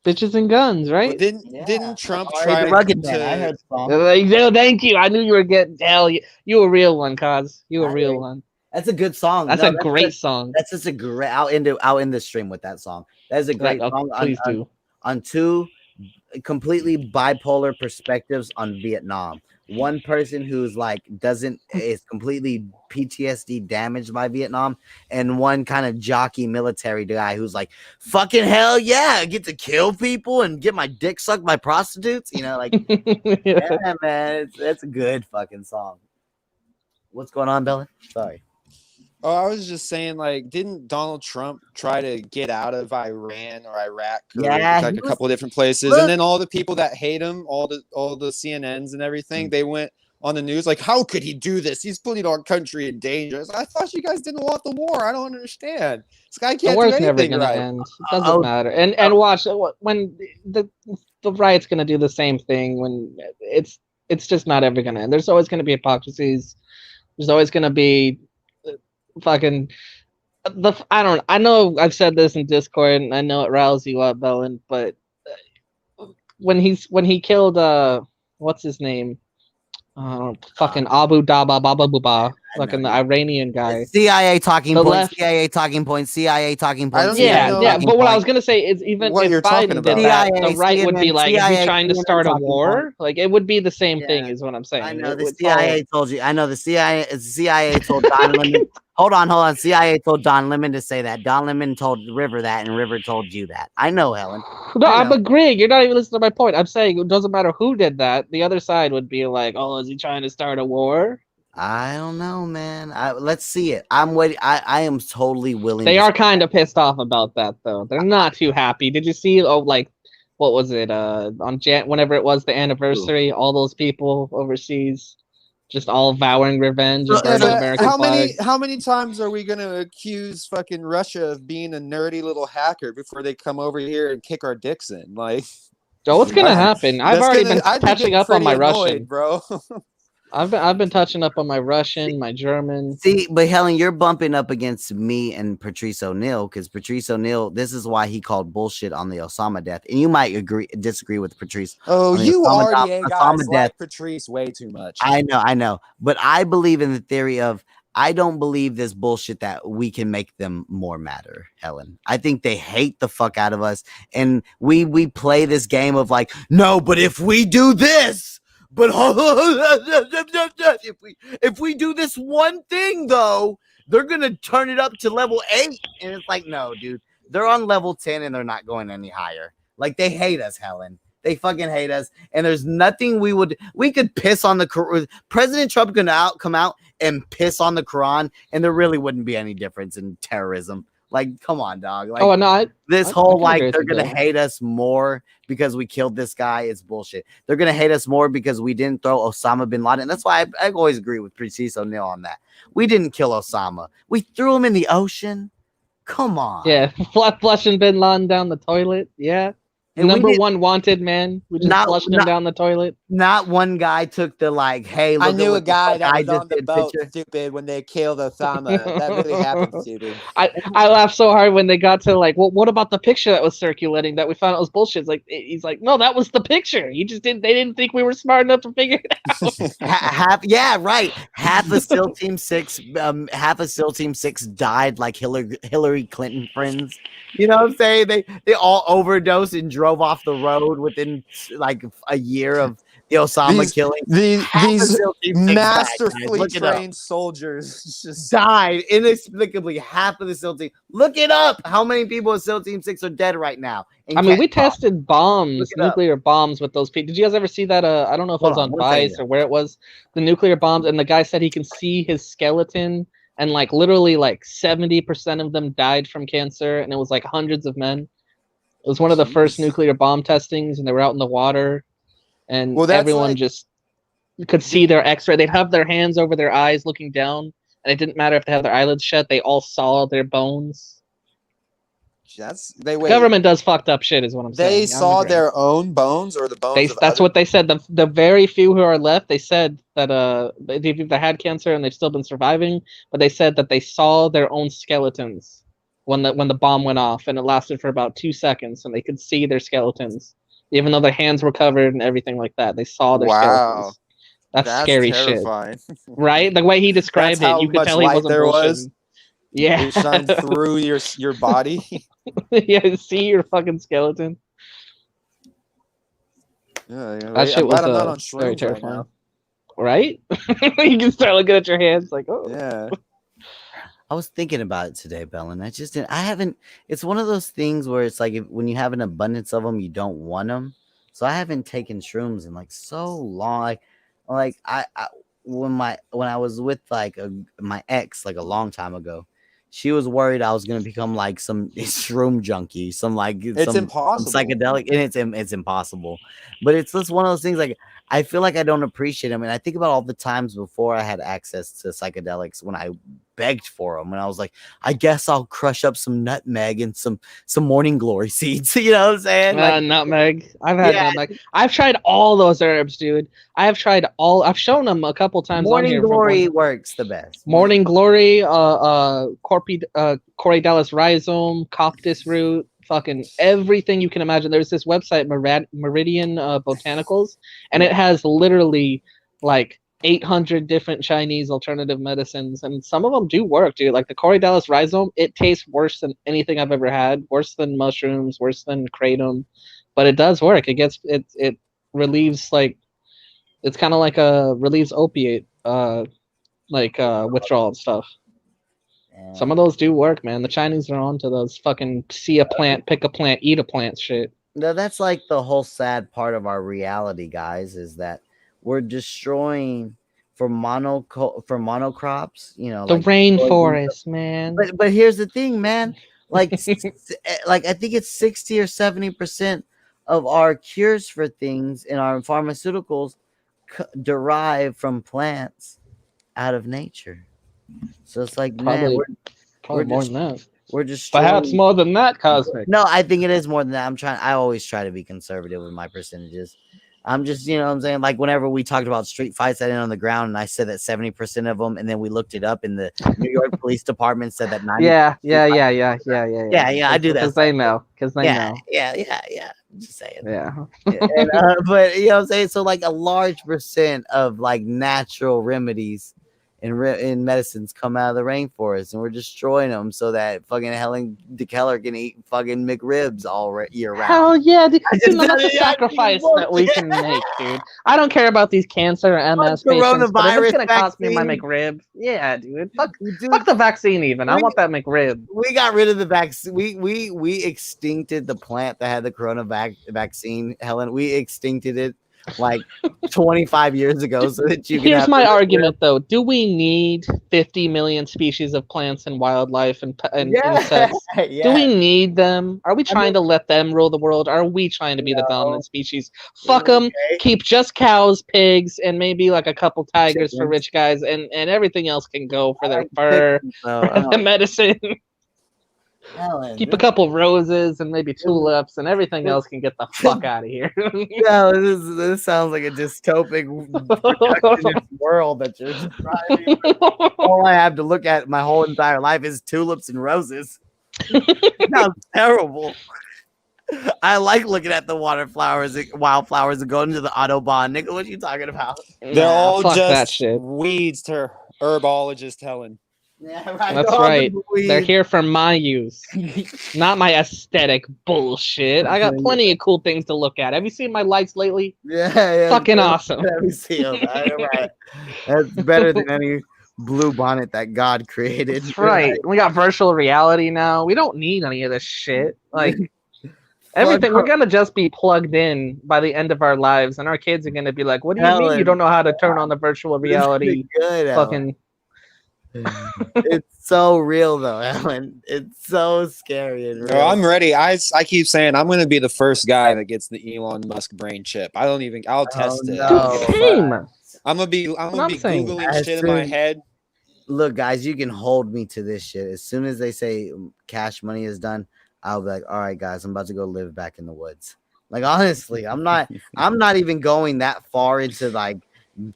Speaker 8: Bitches and guns, right?
Speaker 9: Well, didn't Trump
Speaker 3: Hey,
Speaker 9: try
Speaker 3: the rugged
Speaker 9: to?
Speaker 3: man. I heard the song.
Speaker 8: Like, thank you. I knew you were getting hell. You a real one, cuz. You a real one.
Speaker 3: That's a good song.
Speaker 8: That's a great song.
Speaker 3: That's just a great. I'll end the stream with that song. That is a great song.
Speaker 8: Please do.
Speaker 3: On two completely bipolar perspectives on Vietnam. One person who's like is completely PTSD damaged by Vietnam, and one kind of jockey military guy who's like, fucking hell yeah, I get to kill people and get my dick sucked by prostitutes. Like yeah, man, that's a good fucking song. What's going on, Bella? Sorry.
Speaker 9: Oh, I was just saying, like, didn't Donald Trump try to get out of Iran or Iraq or like a couple of different places? And then all the people that hate him, all the CNNs and everything, they went on the news like, how could he do this? He's putting our country in danger. I thought you guys didn't want the war. I don't understand. This guy can't do anything
Speaker 8: never gonna
Speaker 9: right.
Speaker 8: end. It doesn't matter. And watch when the riot's gonna do the same thing. When it's just not ever gonna end. There's always gonna be hypocrisies. There's always gonna be fucking I know I've said this in Discord and I know it riles you up, Bellin, but when he killed what's his name? Fucking Abu Daba Baba Buba, fucking the Iranian guy.
Speaker 3: CIA talking point. CIA talking point. CIA talking point.
Speaker 8: Yeah. But what I was gonna say is, even
Speaker 9: what
Speaker 8: if Biden did that, the right would be like, is he trying to start a war? Like, it would be the same thing, is what I'm saying.
Speaker 3: I know the CIA told you. I know the CIA told Don Lemon. Hold on. CIA told Don Lemon to say that. Don Lemon told River that, and River told you that. I know, Helen.
Speaker 8: No, I'm agreeing. You're not even listening to my point. I'm saying it doesn't matter who did that. The other side would be like, oh, is he trying to start a war?
Speaker 3: I don't know, man. Let's see it. I'm waiting. I am totally willing.
Speaker 8: They are kind of pissed off about that, though. They're not too happy. Did you see? Oh, like, what was it? On whenever it was the anniversary, all those people overseas just all vowing revenge and burning American flags.
Speaker 9: How many times are we going to accuse fucking Russia of being a nerdy little hacker before they come over here and kick our dicks in? Like,
Speaker 8: so what's going to happen? I've already been touching up on my Russian,
Speaker 9: bro.
Speaker 8: I've been touching up on my Russian, my German.
Speaker 3: See, but Helen, you're bumping up against me and Patrice O'Neill, because Patrice O'Neill, this is why he called bullshit on the Osama death. And you might disagree with Patrice.
Speaker 9: Oh, you RDA guys like Patrice way too much.
Speaker 3: I know. But I believe in the theory of, I don't believe this bullshit that we can make them more matter, Helen. I think they hate the fuck out of us. And we play this game of like, no, but if we do this, but if we do this one thing, though, they're going to turn it up to level 8. And it's like, no, dude, they're on level 10 and they're not going any higher. Like, they hate us, Helen. They fucking hate us. And there's nothing we could piss on the Quran. President Trump could come out and piss on the Quran, and there really wouldn't be any difference in terrorism. Like, come on, dog. Like,
Speaker 8: Oh no,
Speaker 3: this
Speaker 8: I
Speaker 3: whole
Speaker 8: can
Speaker 3: like
Speaker 8: agree with
Speaker 3: they're
Speaker 8: you
Speaker 3: gonna
Speaker 8: there.
Speaker 3: hate us more because we killed this guy is bullshit. They're gonna hate us more because we didn't throw Osama bin Laden. And that's why I always agree with Preciso Neil on that. We didn't kill Osama. We threw him in the ocean. Come on.
Speaker 8: Yeah, flushing Bin Laden down the toilet. Yeah,
Speaker 3: And
Speaker 8: number one wanted man. We just flushed him down the toilet.
Speaker 3: Not one guy took the like, hey, look
Speaker 9: I knew
Speaker 3: at
Speaker 9: a
Speaker 3: what the
Speaker 9: guy
Speaker 3: fuck
Speaker 9: that
Speaker 3: I
Speaker 9: was
Speaker 3: just
Speaker 9: on the
Speaker 3: did
Speaker 9: boat,
Speaker 3: picture.
Speaker 9: stupid, when they killed Osama. That really happened, stupid.
Speaker 8: I laughed so hard when they got to like, well, what about the picture that was circulating that we found out was bullshit? It's like he's like, no, that was the picture. He just didn't. They didn't think we were smart enough to figure it out.
Speaker 3: Yeah, right. Half of SEAL Team 6, half of SEAL Team 6 died like Hillary Clinton friends. You know what I'm saying? They all overdosed and drove off the road within like a year of the Osama killing.
Speaker 9: These masterfully trained soldiers just
Speaker 3: died inexplicably. Half of the SEAL team. Look it up. How many people in SEAL Team 6 are dead right now?
Speaker 8: I mean, we tested bombs, nuclear bombs with those people. Did you guys ever see that? I don't know if it was on Vice or where it was. The nuclear bombs, and the guy said he can see his skeleton, and like literally like 70% of them died from cancer, and it was like hundreds of men. It was one of the first nuclear bomb testings, and they were out in the water, and everyone just could see their X-ray. They'd have their hands over their eyes looking down, and it didn't matter if they had their eyelids shut. They all saw their bones. The government does fucked up shit, is what I'm saying.
Speaker 9: They saw their own bones or the bones of
Speaker 8: that's what they said. The very few who are left, they said that they had cancer and they've still been surviving, but they said that they saw their own skeletons when the bomb went off, and it lasted for about 2 seconds, and they could see their skeletons, even though their hands were covered and everything like that. They saw their skeletons. That's scary
Speaker 9: terrifying.
Speaker 8: Shit, right? The way he described it, you could tell he wasn't bullshitting. Yeah,
Speaker 9: it shined through your body.
Speaker 8: Yeah, see your fucking skeleton.
Speaker 9: Yeah,
Speaker 8: that shit was very terrifying. Right? You can start looking at your hands like, oh
Speaker 9: yeah.
Speaker 3: I was thinking about it today, Bellin. I haven't. It's one of those things where it's like when you have an abundance of them, you don't want them. So I haven't taken shrooms in like so long. Like when I was with like my ex like a long time ago, she was worried I was gonna become like some shroom junkie, some
Speaker 9: impossible,
Speaker 3: some psychedelic, and it's impossible. But it's just one of those things. Like I feel like I don't appreciate them, and I think about all the times before I had access to psychedelics when I begged for them, and I was like, I guess I'll crush up some nutmeg and some morning glory seeds. You know what I'm saying? Like,
Speaker 8: nutmeg. I've had nutmeg. I've tried all those herbs, dude. I've shown them a couple times.
Speaker 3: Morning glory works the best.
Speaker 8: Morning glory, Corydalis rhizome, coptis root, fucking everything you can imagine. There's this website, Meridian Botanicals, and it has literally like 800 different Chinese alternative medicines, and some of them do work, dude. Like the Corydalis rhizome, it tastes worse than anything I've ever had, worse than mushrooms, worse than kratom, but it does work. It relieves, like, it's kind of like relieves opiate withdrawal and stuff. Some of those do work, man. The Chinese are onto those fucking see a plant, pick a plant, eat a plant shit.
Speaker 3: No, that's like the whole sad part of our reality, guys, is that we're destroying for monocrops, you know,
Speaker 8: the
Speaker 3: like
Speaker 8: rainforest, man.
Speaker 3: But here's the thing, man. Like like I think it's 60 or 70% of our cures for things in our pharmaceuticals derive from plants out of nature. So it's like,
Speaker 8: probably
Speaker 3: we're
Speaker 8: more than that.
Speaker 3: We're just
Speaker 8: perhaps more than that, Cosmic.
Speaker 3: No, I think it is more than that. I always try to be conservative with my percentages. I'm just, you know what I'm saying? Like whenever we talked about street fights that end on the ground, and I said that 70% of them, and then we looked it up, and the New York Police Department said that 90%.
Speaker 8: Yeah.
Speaker 3: I do that
Speaker 8: because they know. know.
Speaker 3: Yeah. Just saying.
Speaker 8: Yeah.
Speaker 3: And, but you know what I'm saying? So like a large percent of like natural remedies in medicines come out of the rainforest, and we're destroying them so that fucking Helen DeKellar can eat fucking McRibs all year round.
Speaker 8: Hell yeah, dude. That's a sacrifice that we can make, dude. I don't care about these cancer or MS patients, but if it's gonna cost me my McRib, yeah, dude. Fuck the vaccine even. I want that McRib.
Speaker 3: We got rid of the vaccine. We extincted the plant that had the corona vaccine, Helen. We extincted it. like 25 years ago so that you can
Speaker 8: Here's
Speaker 3: have
Speaker 8: my argument, though. Do we need 50 million species of plants and wildlife and insects?
Speaker 3: yeah.
Speaker 8: Do we need them? Are we
Speaker 3: I
Speaker 8: trying
Speaker 3: mean,
Speaker 8: to let them rule the world? Are we trying to be the dominant species? Fuck them.
Speaker 3: okay.
Speaker 8: Keep just cows, pigs, and maybe like a couple tigers for
Speaker 3: Chickens.
Speaker 8: rich guys, and everything else can go for their
Speaker 3: like
Speaker 8: fur
Speaker 3: chickens, though. I
Speaker 8: and
Speaker 3: don't-
Speaker 8: medicine.
Speaker 3: Helen,
Speaker 8: Keep a couple roses and maybe tulips, and everything else can get the fuck out of here.
Speaker 3: no, this sounds like a dystopic protectionist world that you're describing. All I have to look at my whole entire life is tulips and roses. Sounds terrible. I like looking at the wildflowers and going to the Autobahn. Nigga, what you talking about?
Speaker 9: They're all
Speaker 8: fuck that
Speaker 9: just
Speaker 8: shit.
Speaker 9: weeds to herbologist Helen.
Speaker 3: Yeah, right.
Speaker 8: That's
Speaker 3: all
Speaker 8: right.
Speaker 3: the
Speaker 8: They're
Speaker 3: weeds.
Speaker 8: here for my use, not my aesthetic bullshit. I got plenty of cool things to look at. Have you seen my lights lately?
Speaker 3: Yeah.
Speaker 8: Fucking awesome.
Speaker 3: Let me see 'em. Right. That's better than any blue bonnet that God created.
Speaker 8: That's right. We got virtual reality now. We don't need any of this shit. Like everything, we're gonna just be plugged in by the end of our lives, and our kids are gonna be like, "What do you mean
Speaker 3: Helen.
Speaker 8: you don't know how to turn on the virtual reality?"
Speaker 3: Good,
Speaker 8: Fucking.
Speaker 3: It's so real though, Ellen. It's so scary and real.
Speaker 9: Oh, I'm ready. I keep saying I'm going to be the first guy that gets the Elon Musk brain chip. I'll test it.
Speaker 3: no.
Speaker 8: Dude, same.
Speaker 9: I'm gonna be
Speaker 8: saying.
Speaker 9: googling
Speaker 3: As
Speaker 9: shit in my
Speaker 3: soon-
Speaker 9: head.
Speaker 3: Look, guys, you can hold me to this shit. As soon as they say cash money is done, I'll be like, all right, guys, I'm about to go live back in the woods. Like honestly, I'm not even going that far into like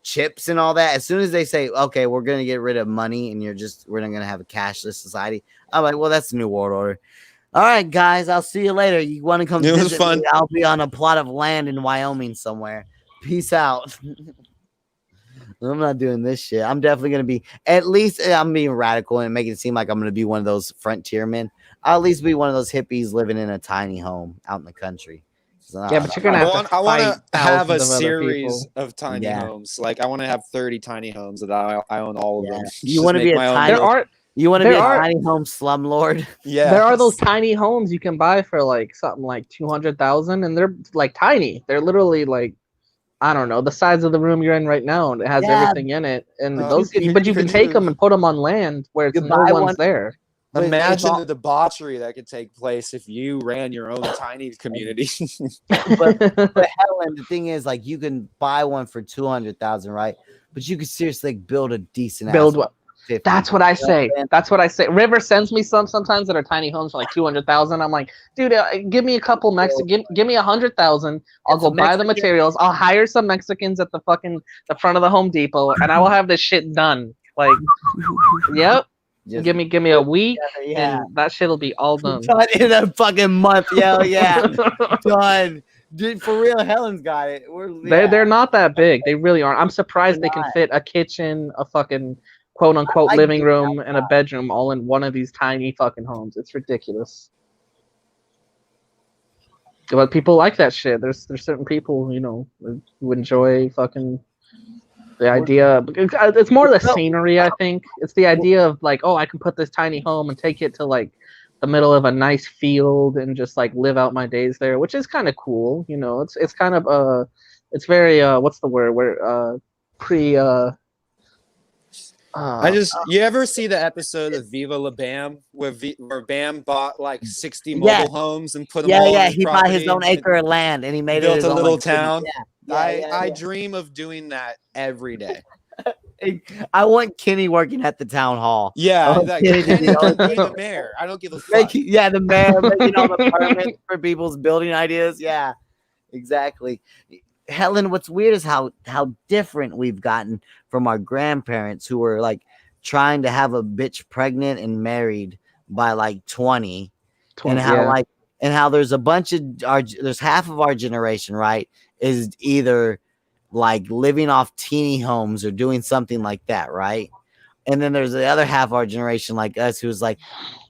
Speaker 3: chips and all that. As soon as they say, okay, we're gonna get rid of money and we're not gonna have a cashless society, I'm like, well, that's the new world order. All right, guys, I'll see you later. You want to come
Speaker 9: It was
Speaker 3: visit
Speaker 9: fun.
Speaker 3: me? I'll be on a plot of land in Wyoming somewhere. Peace out. I'm not doing this shit. I'm definitely gonna be, at least I'm being radical and making it seem like I'm gonna be one of those frontier men. I'll at least be one of those hippies living in a tiny home out in the country.
Speaker 8: Yeah, but you're gonna have
Speaker 9: I want
Speaker 8: fight
Speaker 9: to have a
Speaker 8: thousands of other
Speaker 9: series
Speaker 8: people.
Speaker 9: of tiny
Speaker 3: Yeah.
Speaker 9: homes. Like I want to have 30 tiny homes that I own all of
Speaker 3: Yeah.
Speaker 9: them.
Speaker 3: You
Speaker 9: Just
Speaker 3: wanna
Speaker 9: make
Speaker 3: be a
Speaker 9: my own
Speaker 3: tiny-
Speaker 9: little-
Speaker 3: You want to be
Speaker 8: There
Speaker 3: a
Speaker 8: are-
Speaker 3: tiny home slumlord?
Speaker 9: Yeah.
Speaker 8: There are those tiny homes you can buy for like something like 200,000, and they're like tiny. They're literally like, I don't know, the size of the room you're in right now, and it has
Speaker 3: Yeah.
Speaker 8: everything in it. And
Speaker 9: Oh,
Speaker 8: those,
Speaker 3: you can
Speaker 8: but you can take them and put them on land where it's
Speaker 3: You
Speaker 8: no
Speaker 3: buy
Speaker 8: one's
Speaker 3: one-
Speaker 8: there.
Speaker 3: But it's
Speaker 9: Imagine
Speaker 3: all-
Speaker 9: the debauchery that could take place if you ran your own tiny community.
Speaker 3: but Helen, the thing is, like, you can buy one for 200,000, right? But you could seriously like, build a decent
Speaker 8: Build
Speaker 3: ass
Speaker 8: what?
Speaker 3: 50.
Speaker 8: That's what I say.
Speaker 3: saying?
Speaker 8: That's what I say. River sends me sometimes that are tiny homes for like 200,000. I'm like, dude, give me a couple give me 100,000. I'll
Speaker 3: It's
Speaker 8: go buy the
Speaker 3: Mexican.
Speaker 8: materials. I'll hire some Mexicans at the front of the Home Depot, and I will have this shit done. Like, yep.
Speaker 3: Just-
Speaker 8: Give me a week,
Speaker 3: yeah.
Speaker 8: and that shit'll be all done.
Speaker 3: Done in a fucking month. Yeah. Done. Dude, for real, Helen's got it.
Speaker 8: They're not that big. They really aren't. I'm surprised
Speaker 3: They're
Speaker 8: they can
Speaker 3: not.
Speaker 8: fit a kitchen, a fucking quote unquote
Speaker 3: I
Speaker 8: living
Speaker 3: get
Speaker 8: room, and a bedroom all in one of these tiny fucking homes. It's ridiculous. But people like that shit. There's certain people, you know, who enjoy fucking the idea. It's more the scenery, I think. It's the idea of like, oh, I can put this tiny home and take it to like the middle of a nice field and just like live out my days there, which is kind of cool. You know, it's kind of it's very what's the word? Where
Speaker 9: you ever see the episode of Viva La Bam where Bam bought like 60 mobile homes and put them all on his
Speaker 3: he bought his
Speaker 9: property
Speaker 3: own
Speaker 9: and
Speaker 3: acre of land and he made
Speaker 9: built
Speaker 3: it his
Speaker 9: a
Speaker 3: own,
Speaker 9: little
Speaker 3: like,
Speaker 9: town?
Speaker 3: Yeah.
Speaker 9: I dream of doing that every day.
Speaker 3: I want Kenny working at the town hall.
Speaker 9: Yeah,
Speaker 3: Oh,
Speaker 9: like,
Speaker 3: Kenny,
Speaker 9: Kenny can be the mayor. I don't give a fuck.
Speaker 3: the mayor making all the permits for people's building ideas. Yeah, exactly. Helen, what's weird is how different we've gotten from our grandparents who were like trying to have a bitch pregnant and married by like 20 and how there's a bunch of there's half of our generation, right, is either like living off teeny homes or doing something like that, right? And then there's the other half of our generation like us who's like,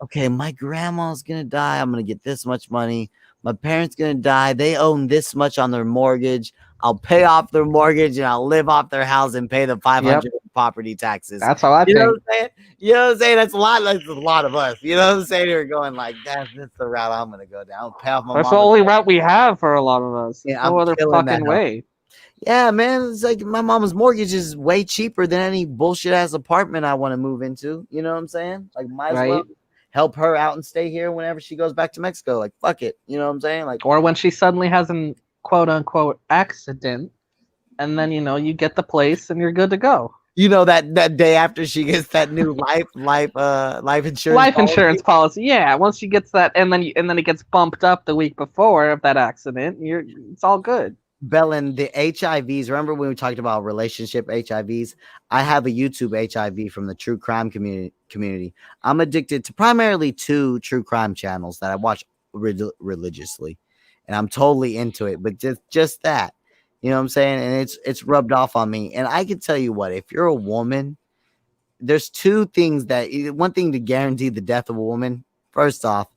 Speaker 3: okay, my grandma's gonna die, I'm gonna get this much money, my parents gonna die, they own this much on their mortgage, I'll pay off their mortgage and I'll live off their house and pay the 500 property taxes.
Speaker 8: That's how I
Speaker 3: You know
Speaker 8: think.
Speaker 3: what I'm saying? You know what I'm saying? That's a lot of us. You know what I'm saying? We're going like, that's the route I'm gonna go down. Pay off my
Speaker 8: That's the
Speaker 3: mama's
Speaker 8: only
Speaker 3: debt.
Speaker 8: route we have for a lot of us. There's
Speaker 3: Yeah,
Speaker 8: no
Speaker 3: I'm
Speaker 8: other
Speaker 3: killing
Speaker 8: fucking
Speaker 3: that
Speaker 8: way.
Speaker 3: Yeah, man, it's like my mama's mortgage is way cheaper than any bullshit ass apartment I want to move into. You know what I'm saying? Like, might as well
Speaker 8: Right.
Speaker 3: help her out and stay here whenever she goes back to Mexico. Like, fuck it. You know what I'm saying? Like,
Speaker 8: Or when she suddenly has an quote unquote accident, and then you get the place and you're good to go.
Speaker 3: you know, that day after she gets that new life insurance
Speaker 8: Life
Speaker 3: policy.
Speaker 8: insurance policy, yeah. Once she gets that, and then it gets bumped up the week before of that accident, it's all good.
Speaker 3: Bellin, the HIVs. Remember when we talked about relationship HIVs? I have a YouTube HIV from the true crime community. I'm addicted to primarily 2 true crime channels that I watch religiously, and I'm totally into it. But just that, you know what I'm saying? And it's rubbed off on me. And I can tell you what, if you're a woman, there's 2 things one thing to guarantee the death of a woman. First off,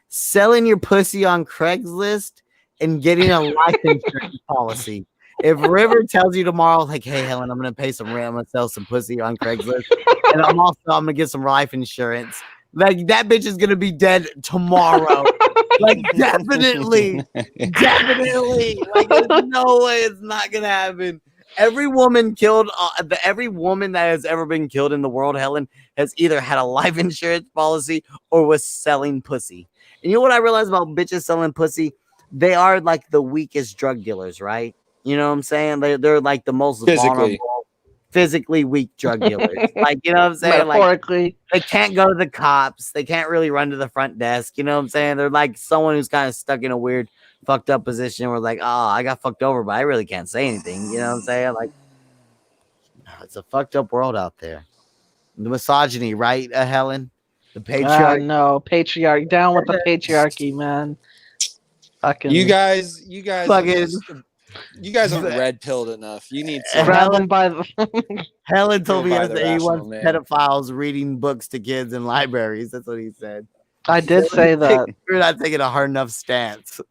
Speaker 3: selling your pussy on Craigslist and getting a life insurance policy. If River tells you tomorrow, like, hey, Helen, I'm going to pay some rent, I'm going to sell some pussy on Craigslist, and I'm going to get some life insurance, like, that bitch is going to be dead tomorrow. Like, definitely. Like, there's no way it's not going to happen. Every woman that has ever been killed in the world, Helen, has either had a life insurance policy or was selling pussy. And you know what I realized about bitches selling pussy? They are like the weakest drug dealers, right? You know what I'm saying? They're like the most vulnerable, physically weak drug dealers. Like, you know what I'm saying?
Speaker 8: Metaphorically.
Speaker 3: Like, they can't go to the cops. They can't really run to the front desk. You know what I'm saying? They're like someone who's kind of stuck in a weird, fucked up position where, like, oh, I got fucked over, but I really can't say anything. You know what I'm saying? Like, it's a fucked up world out there. The misogyny, right, Helen? The patriarchy.
Speaker 8: No, patriarchy. Down with the patriarchy, man. Fucking
Speaker 9: You guys
Speaker 3: fucking.
Speaker 9: aren't red pilled enough. You need to
Speaker 8: grab them by the.
Speaker 3: Helen told me
Speaker 9: Go by the
Speaker 3: yesterday he wants
Speaker 9: rational man.
Speaker 3: pedophiles reading books to kids in libraries. That's what he said.
Speaker 8: I did say that.
Speaker 3: We're not taking a hard enough stance.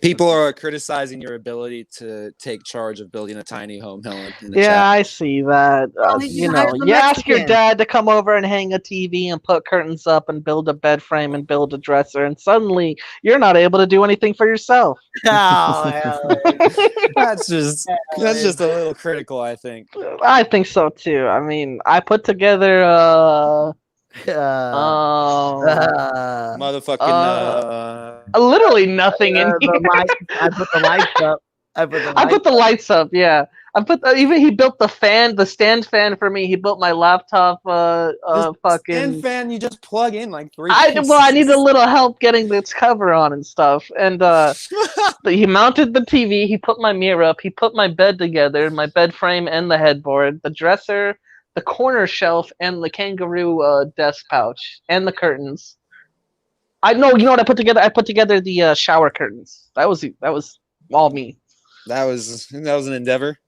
Speaker 9: People are criticizing your ability to take charge of building a tiny home, Helen. in the
Speaker 8: Yeah,
Speaker 9: chat.
Speaker 8: I see that. You ask your
Speaker 3: Mexican.
Speaker 8: dad to come over and hang a TV and put curtains up and build a bed frame and build a dresser, and suddenly you're not able to do anything for yourself.
Speaker 3: Oh, Helen.
Speaker 9: That's just a little critical, I think.
Speaker 8: I think so too. I mean, I put together
Speaker 9: Motherfucking
Speaker 8: literally nothing in here.
Speaker 3: I put the lights up.
Speaker 8: I put the lights up. Yeah, I put even he built the stand fan for me. He built my laptop. Fucking
Speaker 9: stand fan. You just plug in like 3.
Speaker 8: I need a little help getting this cover on and stuff. And he mounted the TV. He put my mirror up. He put my bed together, my bed frame and the headboard, the dresser, the corner shelf, and the kangaroo desk pouch, and the curtains. You know what I put together? I put together the shower curtains. That was all me.
Speaker 9: That was an endeavor.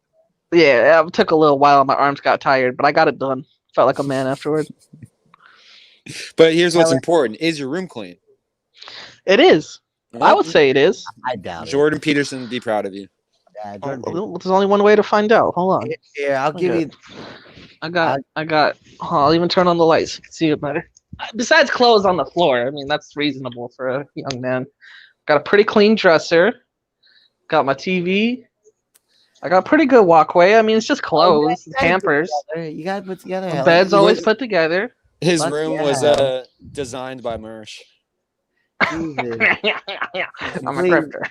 Speaker 8: Yeah, it took a little while. My arms got tired, but I got it done. Felt like a man afterward.
Speaker 9: But here's what's important: is your room clean?
Speaker 8: It is. I would say it is.
Speaker 3: I doubt
Speaker 9: Jordan Peterson, be proud of you.
Speaker 3: it.
Speaker 8: There's only one way to find out. Hold on.
Speaker 3: Yeah, I'll give you.
Speaker 8: I got. I'll even turn on the lights so you can see it better. Besides clothes on the floor, I mean that's reasonable for a young man. Got a pretty clean dresser. Got my TV. I got a pretty good walkway. I mean, it's just clothes, Pampers.
Speaker 3: You gotta put together.
Speaker 8: The bed's always put together.
Speaker 9: His room was designed by Mersh.
Speaker 8: I'm a grifter.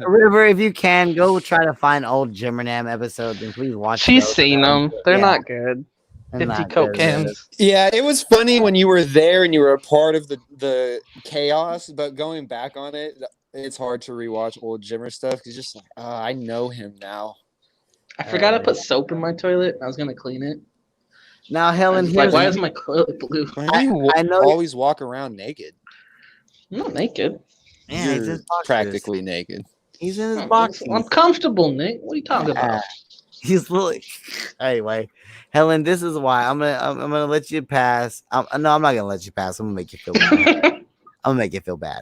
Speaker 3: River, if you can, go try to find old Jimmernam episodes and please watch.
Speaker 8: She's seen them. They're not good. Empty Coke cans.
Speaker 9: Yeah, it was funny when you were there and you were a part of the chaos, but going back on it, it's hard to rewatch old Jimmer stuff because just like, I know him now.
Speaker 8: I forgot to put soap in my toilet. I was gonna clean it.
Speaker 3: Now, Helen,
Speaker 8: like, why is my toilet blue?
Speaker 9: Why do you always walk around naked?
Speaker 8: I'm not naked.
Speaker 3: Yeah,
Speaker 9: You're
Speaker 3: he's
Speaker 9: practically naked.
Speaker 3: He's in his box.
Speaker 8: I'm comfortable, Nick. What are you talking about?
Speaker 3: He's really. Anyway, Helen, this is why I'm gonna let you pass. No, I'm not gonna let you pass. I'm gonna make you feel bad. I'm gonna make you feel bad.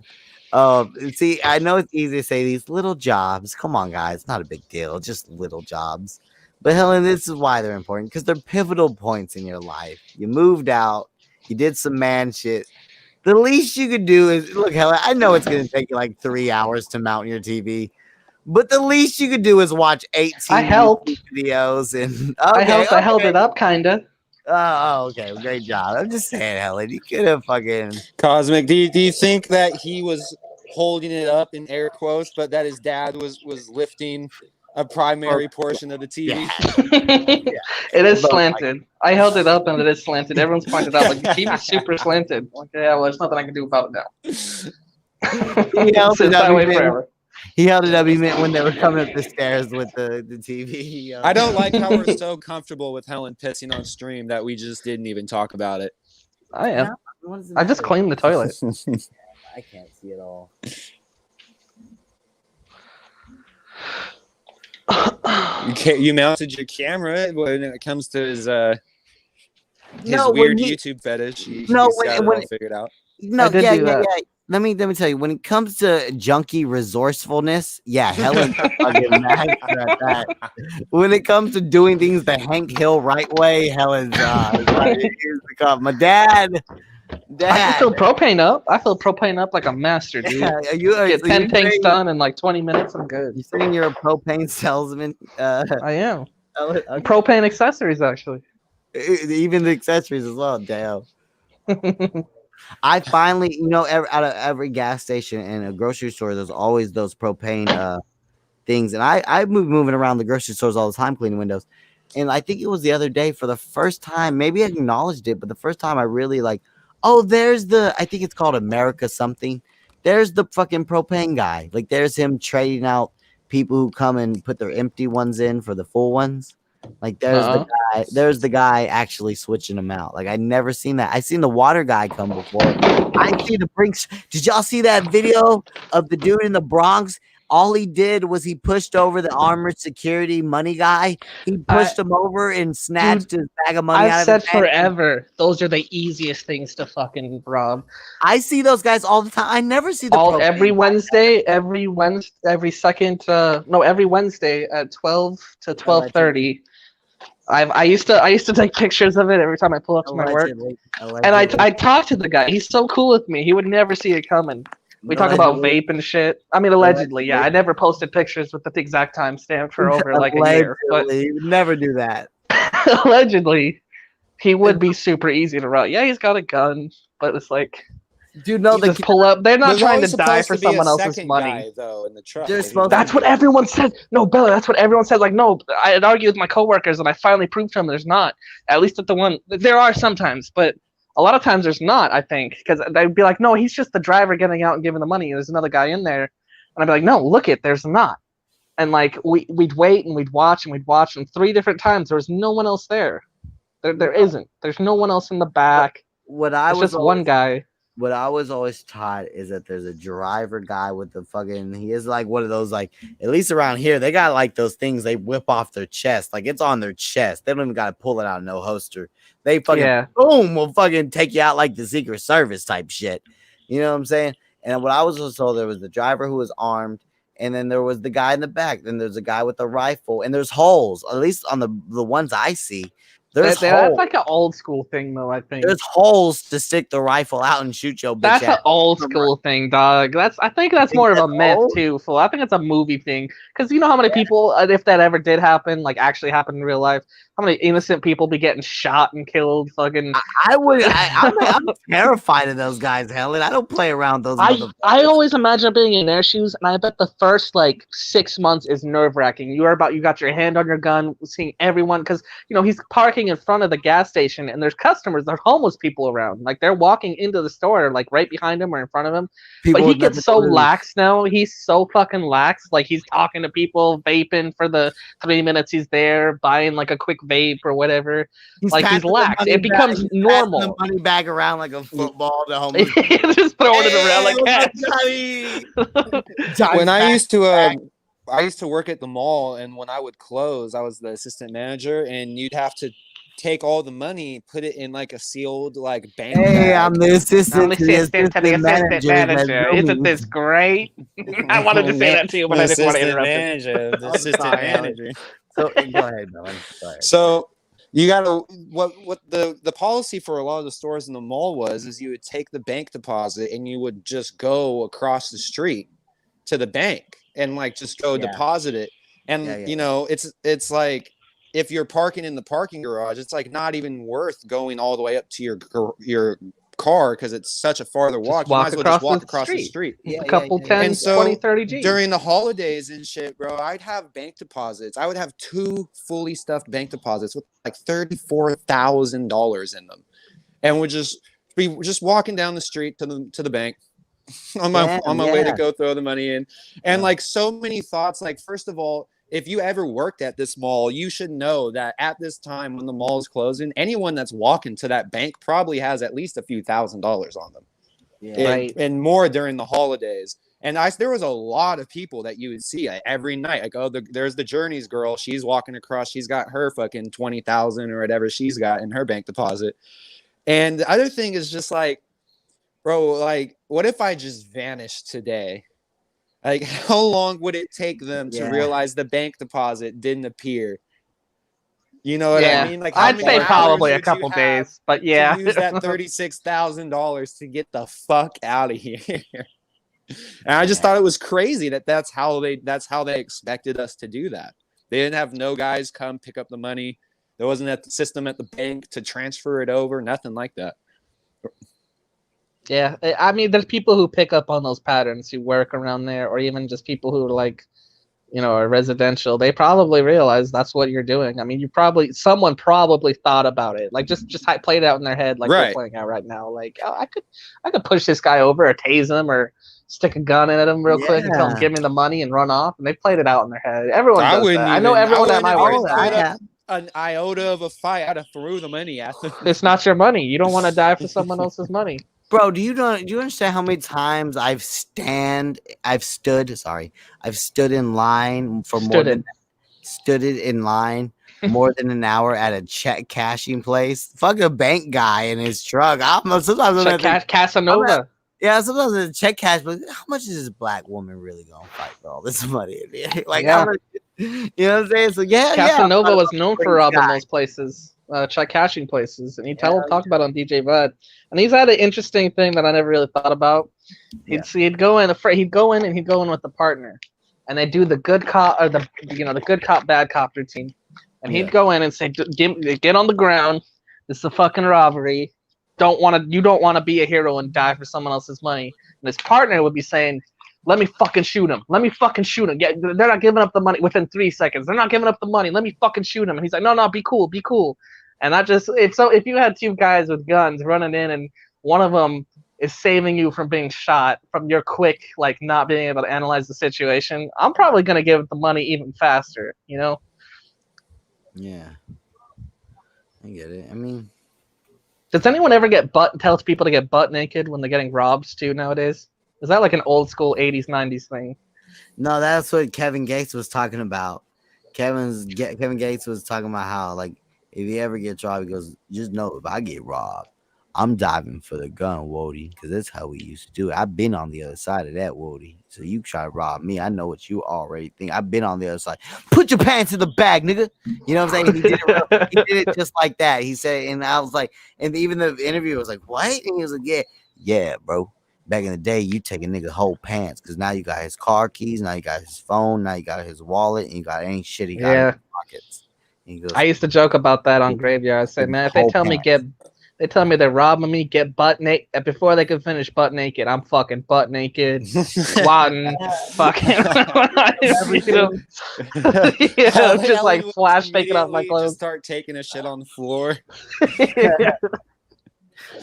Speaker 3: See, I know it's easy to say these little jobs. Come on, guys, it's not a big deal. Just little jobs. But Helen, this is why they're important because they're pivotal points in your life. You moved out. You did some man shit. The least you could do is look. Hell, I know it's gonna take you like 3 hours to mount your TV, but the least you could do is watch 18
Speaker 8: I helped.
Speaker 3: YouTube videos and
Speaker 8: I held it up, kinda.
Speaker 3: Okay, great job. I'm just saying, Helen, you could have fucking
Speaker 9: Cosmic. Do you think that he was holding it up in air quotes, but that his dad was lifting a primary portion of the TV?
Speaker 8: It is slanted. I held it up and it is slanted. Everyone's pointed out like the TV's super slanted. Like, yeah, well, there's nothing I can do about it now.
Speaker 3: He held
Speaker 8: Since
Speaker 3: it up,
Speaker 8: that way forever.
Speaker 3: He held it up. He meant when they were coming up the stairs with the TV.
Speaker 9: I don't like how we're so comfortable with Helen pissing on stream that we just didn't even talk about it.
Speaker 8: I am. I just cleaned the toilet.
Speaker 3: I can't see it all.
Speaker 9: You mounted your camera when it comes to his weird YouTube fetish. He's got it all figured out.
Speaker 3: No, yeah. Let me tell you, when it comes to junkie resourcefulness, yeah, Helen's fucking master at that. When it comes to doing things the Hank Hill right way, Helen's my dad.
Speaker 8: I can fill propane up. I fill propane up like a master, dude.
Speaker 3: Yeah,
Speaker 8: get 10 tanks done in like 20 minutes. I'm good.
Speaker 3: You saying you're a propane salesman?
Speaker 8: I am.
Speaker 3: Okay.
Speaker 8: Propane accessories, actually.
Speaker 3: Even the accessories as well. Damn. I finally, out of every gas station and a grocery store, there's always those propane things. And I moving around the grocery stores all the time, cleaning windows. And I think it was the other day for the first time, maybe I acknowledged it, but the first time I really there's I think it's called America something. There's the fucking propane guy. Like there's him trading out people who come and put their empty ones in for the full ones. Like there's the guy actually switching them out. Like I never seen that. I seen the water guy come before. I see the Brinks. Did y'all see that video of the dude in the Bronx? All he did was he pushed over the armored security money guy. He pushed him over and snatched his bag of money.
Speaker 8: I've said forever, those are the easiest things to fucking rob.
Speaker 3: I see those guys all the time. I never see
Speaker 8: every Wednesday at 12 to 12:30. I used to take pictures of it every time I pull up to my work. And I talked to the guy. He's so cool with me. He would never see it coming. We talk about vape and shit. I mean, allegedly, yeah. I never posted pictures with the exact timestamp for over like a year. But
Speaker 3: you would never do that.
Speaker 8: Allegedly, he would be super easy to rob. Yeah, he's got a gun, but it's like,
Speaker 3: dude, no,
Speaker 8: they just pull up. They're not trying to die for someone else's money.
Speaker 9: Guy, though, in the truck.
Speaker 8: That's what everyone said. No, Bella, that's what everyone said. Like, no, I'd argue with my coworkers, and I finally proved to them there's not. At least at the one, there are sometimes, but a lot of times there's not, I think, because they'd be like, no, he's just the driver getting out and giving the money. There's another guy in there. And I'd be like, no, look there's not. And like, we'd wait and we'd watch. And 3 different times there was no one else there. There isn't. There's no one else in the back. One guy.
Speaker 3: What I was always taught is that there's a driver guy with the fucking, he is like one of those, like, at least around here, they got like those things they whip off their chest. Like it's on their chest. They don't even got to pull it out, no holster. They fucking, boom, will fucking take you out like the Secret Service type shit. You know what I'm saying? And what I was told, there was the driver who was armed, and then there was the guy in the back. Then there's a guy with a rifle, and there's holes, at least on the ones I see. That's
Speaker 8: like an old school thing, though. I think
Speaker 3: there's holes to stick the rifle out and shoot your bitch.
Speaker 8: That's an old school thing, dog. I think that's more of a myth too, fool. I think it's a movie thing, because you know how many people, if that ever did happen, like actually happened in real life, how many innocent people be getting shot and killed? Fucking,
Speaker 3: I'm terrified of those guys, Helen. I don't play around those.
Speaker 8: I always imagine being in their shoes, and I bet the first like 6 months is nerve wracking. You got your hand on your gun, seeing everyone, because he's parking in front of the gas station, and there's customers, there's homeless people around, like they're walking into the store, like right behind him or in front of him. But he gets so lax now. He's so fucking lax. Like he's talking to people, vaping for the 3 minutes he's there, buying like a quick vape or whatever. He's lax. It becomes normal.
Speaker 3: The money bag around like a football. The homeless
Speaker 8: just throwing it around like that.
Speaker 9: When I used to work at the mall, and when I would close, I was the assistant manager, and you'd have to take all the money, put it in like a sealed like bank bag.
Speaker 3: I'm the assistant manager.
Speaker 8: Isn't this great? I wanted to say that to you, but I didn't want to interrupt
Speaker 9: the assistant manager.
Speaker 3: So go ahead, Dylan.
Speaker 9: So You gotta what the policy for a lot of the stores in the mall is you would take the bank deposit and you would just go across the street to the bank and like just go deposit it. And you know, it's like if you're parking in the parking garage, it's like not even worth going all the way up to your car because it's such a farther walk. You might as well just walk across the street.
Speaker 8: A couple 10,
Speaker 9: and so
Speaker 8: 20, 30 G's.
Speaker 9: During the holidays and shit, bro, I'd have bank deposits. I would have 2 fully stuffed bank deposits with like $34,000 in them, and would just be walking down the street to the bank on my way to go throw the money in. And like so many thoughts, like first of all, if you ever worked at this mall, you should know that at this time when the mall is closing, anyone that's walking to that bank probably has at least a few $1,000s on them. And more during the holidays. And there was a lot of people that you would see every night. Like, oh, there's the Journeys girl. She's walking across. She's got her fucking 20,000 or whatever she's got in her bank deposit. And the other thing is just like, bro, like, what if I just vanished today? Like, how long would it take them to realize the bank deposit didn't appear? You know what I mean? Like,
Speaker 8: I'd say probably a couple days, but
Speaker 9: to use that $36,000 to get the fuck out of here. And I just thought it was crazy that's how they expected us to do that. They didn't have no guys come pick up the money. There wasn't a system at the bank to transfer it over. Nothing like that.
Speaker 8: Yeah, I mean, there's people who pick up on those patterns who work around there, or even just people who are like, you know, are residential. They probably realize that's what you're doing. I mean, someone probably thought about it, like just play it out in their head, like we're playing out right now. Like, oh, I could push this guy over, or tase him, or stick a gun in him real quick and tell him give me the money and run off. And they played it out in their head. Everyone does that. I know everyone at my work.
Speaker 9: An iota of a fight, I'd have threw the money at them.
Speaker 8: It's not your money. You don't want to die for someone else's money.
Speaker 3: Bro, do you understand how many times I've stood in line for more than an hour at a check cashing place? Fuck a bank guy in his truck. Sometimes
Speaker 8: Casanova.
Speaker 3: Sometimes it's check cash, but how much is this black woman really gonna fight for all this money? Like,
Speaker 8: yeah.
Speaker 3: how much, you know what I'm saying? So
Speaker 8: Casanova was known for robbing those places, check cashing places, and he'd talk about it on DJ Bud. And he's had an interesting thing that I never really thought about. He'd go in with the partner, and they do the good cop or the good cop bad cop routine. And he'd go in and say, "Get on the ground. This is a fucking robbery. You don't want to be a hero and die for someone else's money." And his partner would be saying, "Let me fucking shoot him. Let me fucking shoot him. Yeah, they're not giving up the money within 3 seconds. They're not giving up the money. Let me fucking shoot him." And he's like, "No, be cool, be cool." And if you had 2 guys with guns running in and one of them is saving you from being shot from your quick, like, not being able to analyze the situation, I'm probably going to give the money even faster, you know?
Speaker 3: Yeah. I get it. I mean,
Speaker 8: does anyone ever tells people to get butt naked when they're getting robbed too nowadays? Is that like an old school 80s, 90s thing?
Speaker 3: No, that's what Kevin Gates was talking about. Kevin Gates was talking about how, like, if he ever gets robbed, he goes, just know if I get robbed, I'm diving for the gun, Wody, because that's how we used to do it. I've been on the other side of that, Wody. So you try to rob me, I know what you already think. I've been on the other side. Put your pants in the bag, nigga. You know what I'm saying? He did it just like that. He said, and I was like, and even the interviewer was like, what? And he was like, yeah, bro. Back in the day, you take a nigga whole pants because now you got his car keys, now you got his phone, now you got his wallet, and you got any shit he got in his pockets. Goes,
Speaker 8: I used to joke about that on Graveyard. I said, man, if they tell me they're robbing me, get butt naked before they can finish butt naked, I'm fucking butt naked, squatting, fucking, just like flash taking off my clothes,
Speaker 9: just start taking a shit on the floor.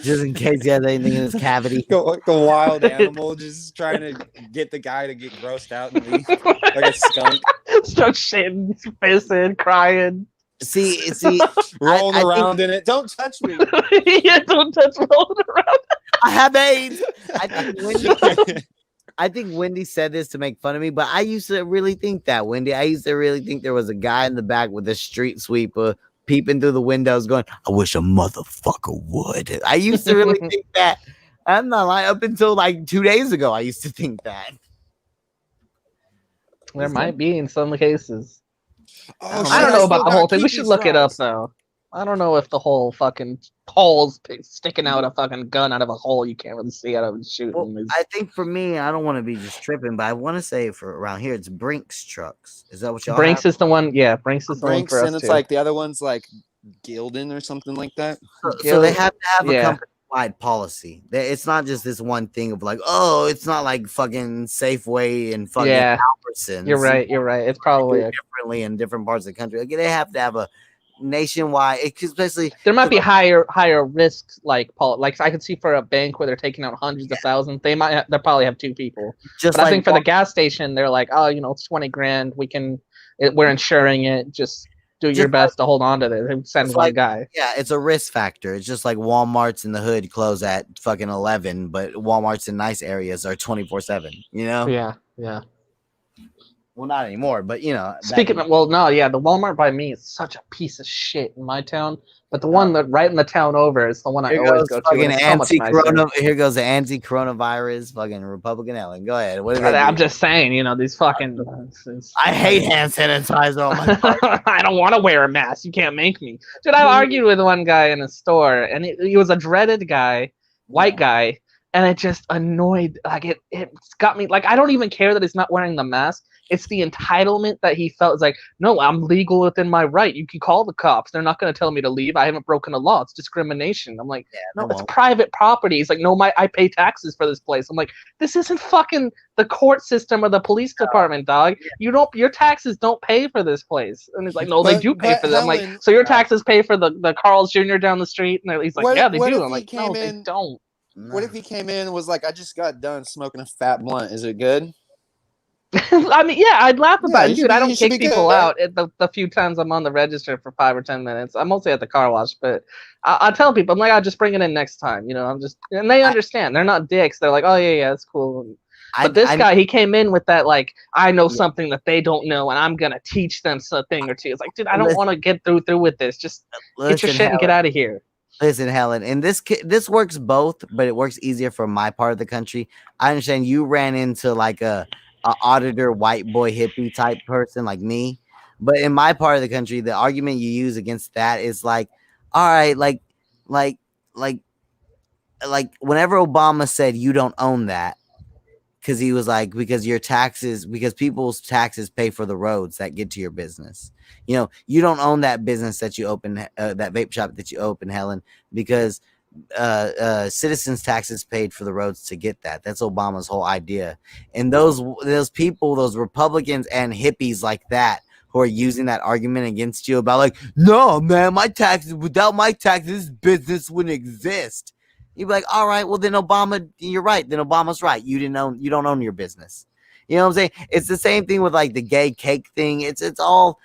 Speaker 3: Just in case he has anything in his cavity.
Speaker 9: Go like a wild animal, just trying to get the guy to get grossed out and leave like a skunk.
Speaker 8: Start shitting, pissing, crying.
Speaker 3: See,
Speaker 9: rolling around in it. Don't touch me.
Speaker 8: Don't touch rolling around.
Speaker 3: I have AIDS. I think Wendy said this to make fun of me, but I used to really think that, Wendy. I used to really think there was a guy in the back with a street sweeper peeping through the windows going, I wish a motherfucker would. I used to really think that. I'm not lying. Up until like 2 days ago, I used to think that.
Speaker 8: There might be in some cases.
Speaker 9: Oh,
Speaker 8: I don't know about the whole thing. We should look it up, though. I don't know if the whole fucking holes sticking out a fucking gun out of a hole you can't really see out of and shooting.
Speaker 3: Well, I think for me, I don't want to be just tripping, but I want to say for around here, it's Brinks trucks. Is that what y'all
Speaker 8: Brinks
Speaker 3: have?
Speaker 8: is the one. Yeah, Brinks is the one
Speaker 9: Brinks,
Speaker 8: for us
Speaker 9: and it's
Speaker 8: too.
Speaker 9: like the other one's like Gildan or something like that.
Speaker 3: So they have to have a
Speaker 8: Yeah.
Speaker 3: company-wide policy. It's not just this one thing of like, oh, it's not like fucking Safeway and fucking
Speaker 8: Yeah.
Speaker 3: Albertsons.
Speaker 8: You're right. You're right. It's probably
Speaker 3: differently in different parts of the country. Like, they have to have a nationwide, especially
Speaker 8: there might be higher risks, like I could see for a bank where they're taking out hundreds of thousands. They probably have 2 people.
Speaker 3: Just
Speaker 8: but
Speaker 3: like
Speaker 8: I think for the gas station, they're like, oh, it's 20 grand. We're insuring it. Just do your best to hold on to it. Send one guy.
Speaker 3: Yeah, it's a risk factor. It's just like Walmart's in the hood close at fucking 11, but Walmart's in nice areas are 24/7.
Speaker 8: Yeah.
Speaker 3: Well, not anymore, but
Speaker 8: Speaking of, the Walmart by me is such a piece of shit in my town. But the one that right in the town over is the one I always go to. And it's so much nicer.
Speaker 3: Here goes the anti-coronavirus fucking Republican Ellen. Go ahead. What
Speaker 8: I'm just saying, these fucking.
Speaker 3: I hate hand sanitizer. Oh my
Speaker 8: I don't want to wear a mask. You can't make me. Dude, I argued with one guy in a store, and he was a dreaded guy, white guy, and it just annoyed. Like it's got me. Like I don't even care that he's not wearing the mask. It's the entitlement that he felt. It's like, no, I'm legal within my right. You can call the cops. They're not going to tell me to leave. I haven't broken a law. It's discrimination. I'm like, no, it's private property. He's like, no, I pay taxes for this place. I'm like, this isn't fucking the court system or the police department, dog. Your taxes don't pay for this place. And he's like, no, they do pay for them. I'm like, so your taxes pay for the Carl's Jr. down the street? And he's like, yeah, they do. I'm like, no, they don't.
Speaker 9: What if he came in and was like, I just got done smoking a fat blunt. Is it good?
Speaker 8: I mean, yeah, I'd laugh about it, dude. I don't kick people out at the few times I'm on the register for 5 or 10 minutes. I'm mostly at the car wash, but I tell people, I'm like, I'll just bring it in next time. And they understand. They're not dicks. They're like, oh yeah, it's cool. But this guy, he came in with that like, I know something that they don't know, and I'm gonna teach them something or two. It's like, dude, I don't want to get through with this. Just get your shit and get out of here.
Speaker 3: Listen, Helen, and this works both, but it works easier for my part of the country. I understand you ran into like a auditor white boy hippie type person like me, but in my part of the country, the argument you use against that is like, all right, like whenever Obama said you don't own that, because he was like, because people's taxes pay for the roads that get to your business. You don't own that business that you open, that vape shop that you open, Helen, because citizens' taxes paid for the roads to get that. That's Obama's whole idea. And those people, those Republicans and hippies like that, who are using that argument against you about like, no, man, without my taxes, this business wouldn't exist. You'd be like, all right, well then you're right. Then Obama's right. You don't own your business. You know what I'm saying? It's the same thing with like the gay cake thing. It's so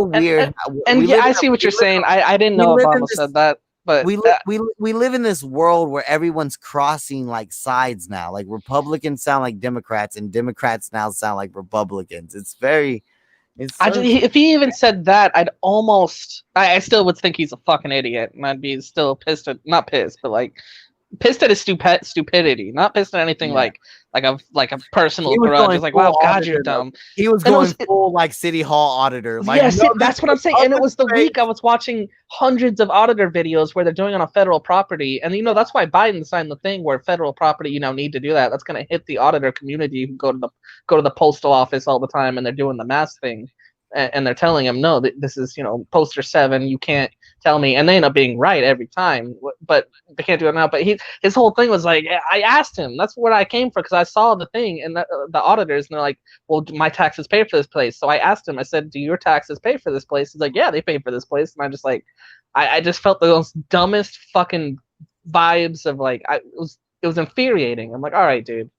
Speaker 3: weird.
Speaker 8: And yeah, I see what you're saying. I didn't know Obama said that. But
Speaker 3: we live in this world where everyone's crossing like sides now. Like Republicans sound like Democrats, and Democrats now sound like Republicans. If
Speaker 8: he even said that, I still would think he's a fucking idiot, and I'd be still pissed at, not pissed, but like pissed at his stupidity, not pissed at anything like a personal grudge. It's like, wow, God, you're dumb.
Speaker 3: He was going full like city hall auditor. Like,
Speaker 8: yes, that's what I'm saying. And it was the week I was watching hundreds of auditor videos where they're doing on a federal property, and that's why Biden signed the thing where federal property need to do that. That's going to hit the auditor community who go to the postal office all the time, and they're doing the mask thing, and they're telling him, no, this is poster 7. You can't tell me, and they end up being right every time, but they can't do it now. But his whole thing was like, I asked him, that's where I came from, because I saw the thing and the auditors, and they're like, well, my taxes pay for this place. So I asked him, I said, do your taxes pay for this place? He's like, yeah, they pay for this place. And I just like, I just felt the most dumbest fucking vibes of like, it was infuriating. I'm like, all right, dude.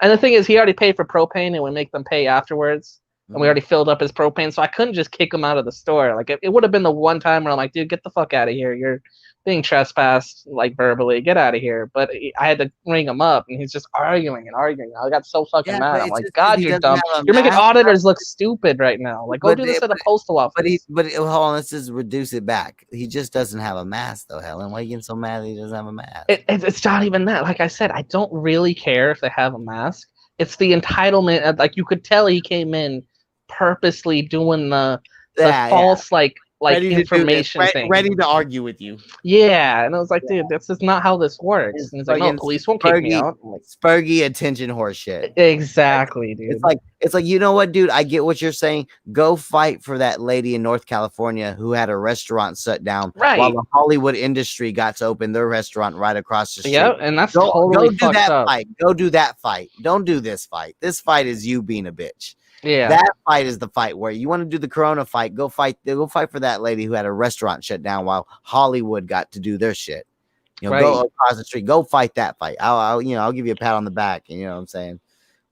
Speaker 8: And the thing is, he already paid for propane and would make them pay afterwards. And we already filled up his propane, so I couldn't just kick him out of the store. Like it would have been the one time where I'm like, dude, get the fuck out of here. You're being trespassed, like verbally. Get out of here. But I had to ring him up, and he's just arguing and arguing. I got so fucking mad. I'm like, God, you're dumb. You're making auditors look stupid right now. Like, go do this at a postal office.
Speaker 3: But hold on, let's just reduce it back. He just doesn't have a mask, though, Helen. Why are you getting so mad that he doesn't have a mask?
Speaker 8: It's not even that. Like I said, I don't really care if they have a mask. It's the entitlement. Like you could tell he came in purposely doing the false like like
Speaker 3: ready to do this,
Speaker 8: information thing.
Speaker 3: ready to argue with you.
Speaker 8: Yeah, and I was like, dude, this is not how this works. And he's like, no, police won't kick me out. I'm like,
Speaker 3: Spurgy attention horse shit.
Speaker 8: Exactly, dude.
Speaker 3: It's like, you know what, dude? I get what you're saying. Go fight for that lady in North California who had a restaurant shut down while the Hollywood industry got to open their restaurant right across the street.
Speaker 8: Yeah, and that's totally
Speaker 3: do
Speaker 8: fucked
Speaker 3: that
Speaker 8: up.
Speaker 3: fight. Go do that fight. Don't do this fight. This fight is you being a bitch.
Speaker 8: Yeah,
Speaker 3: that fight is the fight where you want to do the Corona fight. Go fight for that lady who had a restaurant shut down while Hollywood got to do their shit. You know, go across the street. Go fight that fight. I'll give you a pat on the back. And you know what I'm saying?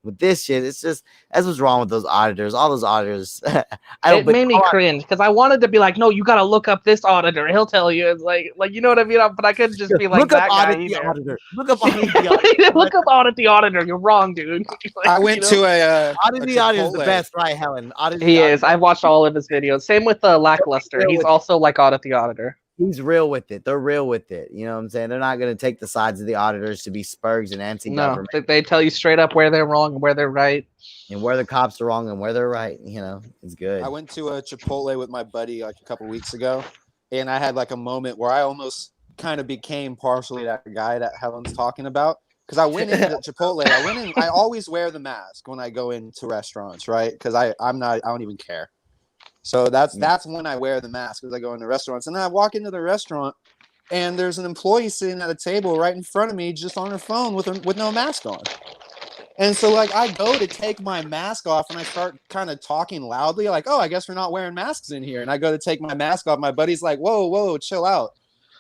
Speaker 3: With this shit, it's just that's what's wrong with those auditors. All those auditors.
Speaker 8: It made me cringe because I wanted to be like, no, you gotta look up this auditor. He'll tell you. It's like you know what I mean. But I couldn't just be like that guy either.
Speaker 3: Look up audit the auditor.
Speaker 8: Look up audit the auditor. You're wrong, dude.
Speaker 9: I went to a
Speaker 3: audit the auditor is the best, right, Helen?
Speaker 8: He is. I've watched all of his videos. Same with Lackluster. He's also like audit the auditor.
Speaker 3: He's real with it. They're real with it. You know what I'm saying? They're not going to take the sides of the auditors to be spurgs and anti-government.
Speaker 8: No, they tell you straight up where they're wrong and where they're right.
Speaker 3: And where the cops are wrong and where they're right. You know, it's good.
Speaker 9: I went to a Chipotle with my buddy like a couple weeks ago, and I had like a moment where I almost kind of became partially that guy that Helen's talking about. Because I went into Chipotle. I always wear the mask when I go into restaurants, right? Because I don't even care. So that's when I wear the mask as I go into restaurants. And then I walk into the restaurant and there's an employee sitting at a table right in front of me just on her phone with no mask on. And so like I go to take my mask off and I start kind of talking loudly like, oh, I guess we're not wearing masks in here. And I go to take my mask off. My buddy's like, whoa, chill out.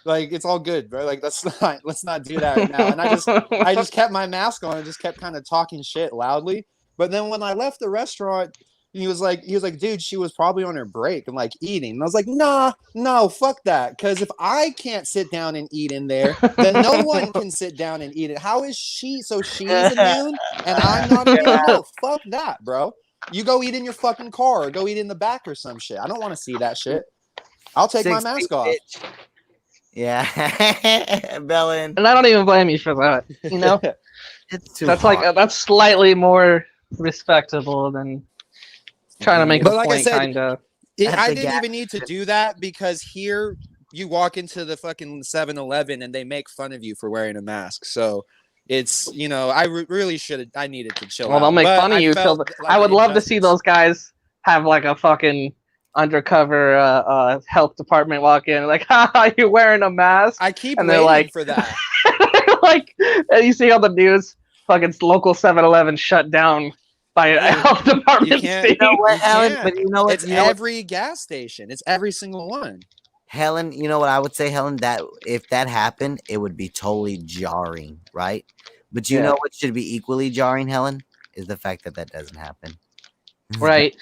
Speaker 9: Like, it's all good, bro. Like, let's not do that right now. And I just kept my mask on and just kept kind of talking shit loudly. But then when I left the restaurant, he was like, dude, she was probably on her break and like eating. And I was like, no, fuck that. Because if I can't sit down and eat in there, then no one can sit down and eat it. How is she? So she's immune and I'm not immune? No, fuck that, bro. You go eat in your fucking car or go eat in the back or some shit. I don't want to see that shit. I'll take my mask off.
Speaker 3: Yeah, Bellin.
Speaker 8: And I don't even blame you for that. You know, that's slightly more respectable than trying to make a point.
Speaker 9: Like I said,
Speaker 8: kind of.
Speaker 9: I didn't even need to do that because here you walk into the fucking 7-Eleven and they make fun of you for wearing a mask. So it's, you know, I really should. I needed to chill.
Speaker 8: Well, they'll make fun of you. I would love to see those guys have like a fucking undercover health department walk in like, haha, you're wearing a mask.
Speaker 9: I keep
Speaker 8: and they're
Speaker 9: waiting
Speaker 8: like
Speaker 9: for that.
Speaker 8: like, and you see on the news fucking local 7-Eleven shut down by a health department.
Speaker 3: You know what, Helen? But you know what?
Speaker 9: It's every gas station. It's every single one.
Speaker 3: Helen, you know what I would say, Helen? That if that happened, it would be totally jarring, right? But you know what should be equally jarring, Helen, is the fact that doesn't happen.
Speaker 8: Right.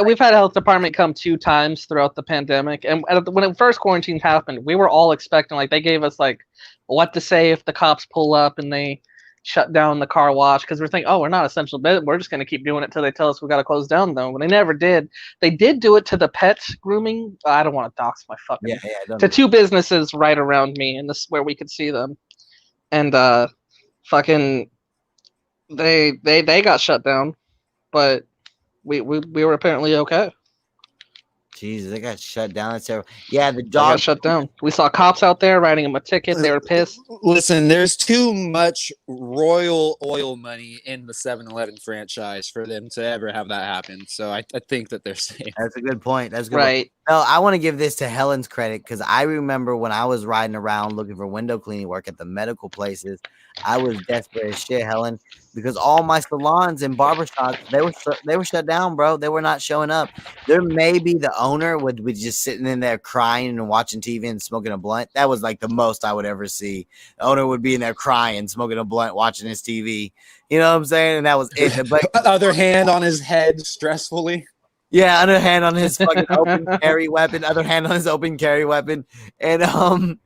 Speaker 8: We've had a health department come 2 times throughout the pandemic, and when the first quarantine happened, we were all expecting, like, they gave us like what to say if the cops pull up and they shut down the car wash, because we're thinking, oh, we're not essential, but we're just going to keep doing it till they tell us we got to close down, though. But they never did. They did do it to the pet grooming. I don't want to dox my fucking to 2 businesses right around me, and this is where we could see them, and fucking they got shut down, but we were apparently okay.
Speaker 3: Jesus, they got shut down. That's terrible. Yeah, the dog
Speaker 8: got shut down. We saw cops out there writing them a ticket. They were pissed.
Speaker 9: Listen, there's too much royal oil money in the 7-Eleven franchise for them to ever have that happen. So I think that they're safe.
Speaker 3: That's a good point. That's a good
Speaker 8: right.
Speaker 3: Point. No, I want to give this to Helen's credit because I remember when I was riding around looking for window cleaning work at the medical places, I was desperate as shit, Helen, because all my salons and barbershops, they were shut down, bro. They were not showing up. There may be the owner would be just sitting in there crying and watching TV and smoking a blunt. That was like the most I would ever see. The owner would be in there crying, smoking a blunt, watching his TV. You know what I'm saying? And that was it. But
Speaker 9: other hand on his head, stressfully.
Speaker 3: Yeah, other hand on his fucking open carry weapon. Other hand on his open carry weapon. And and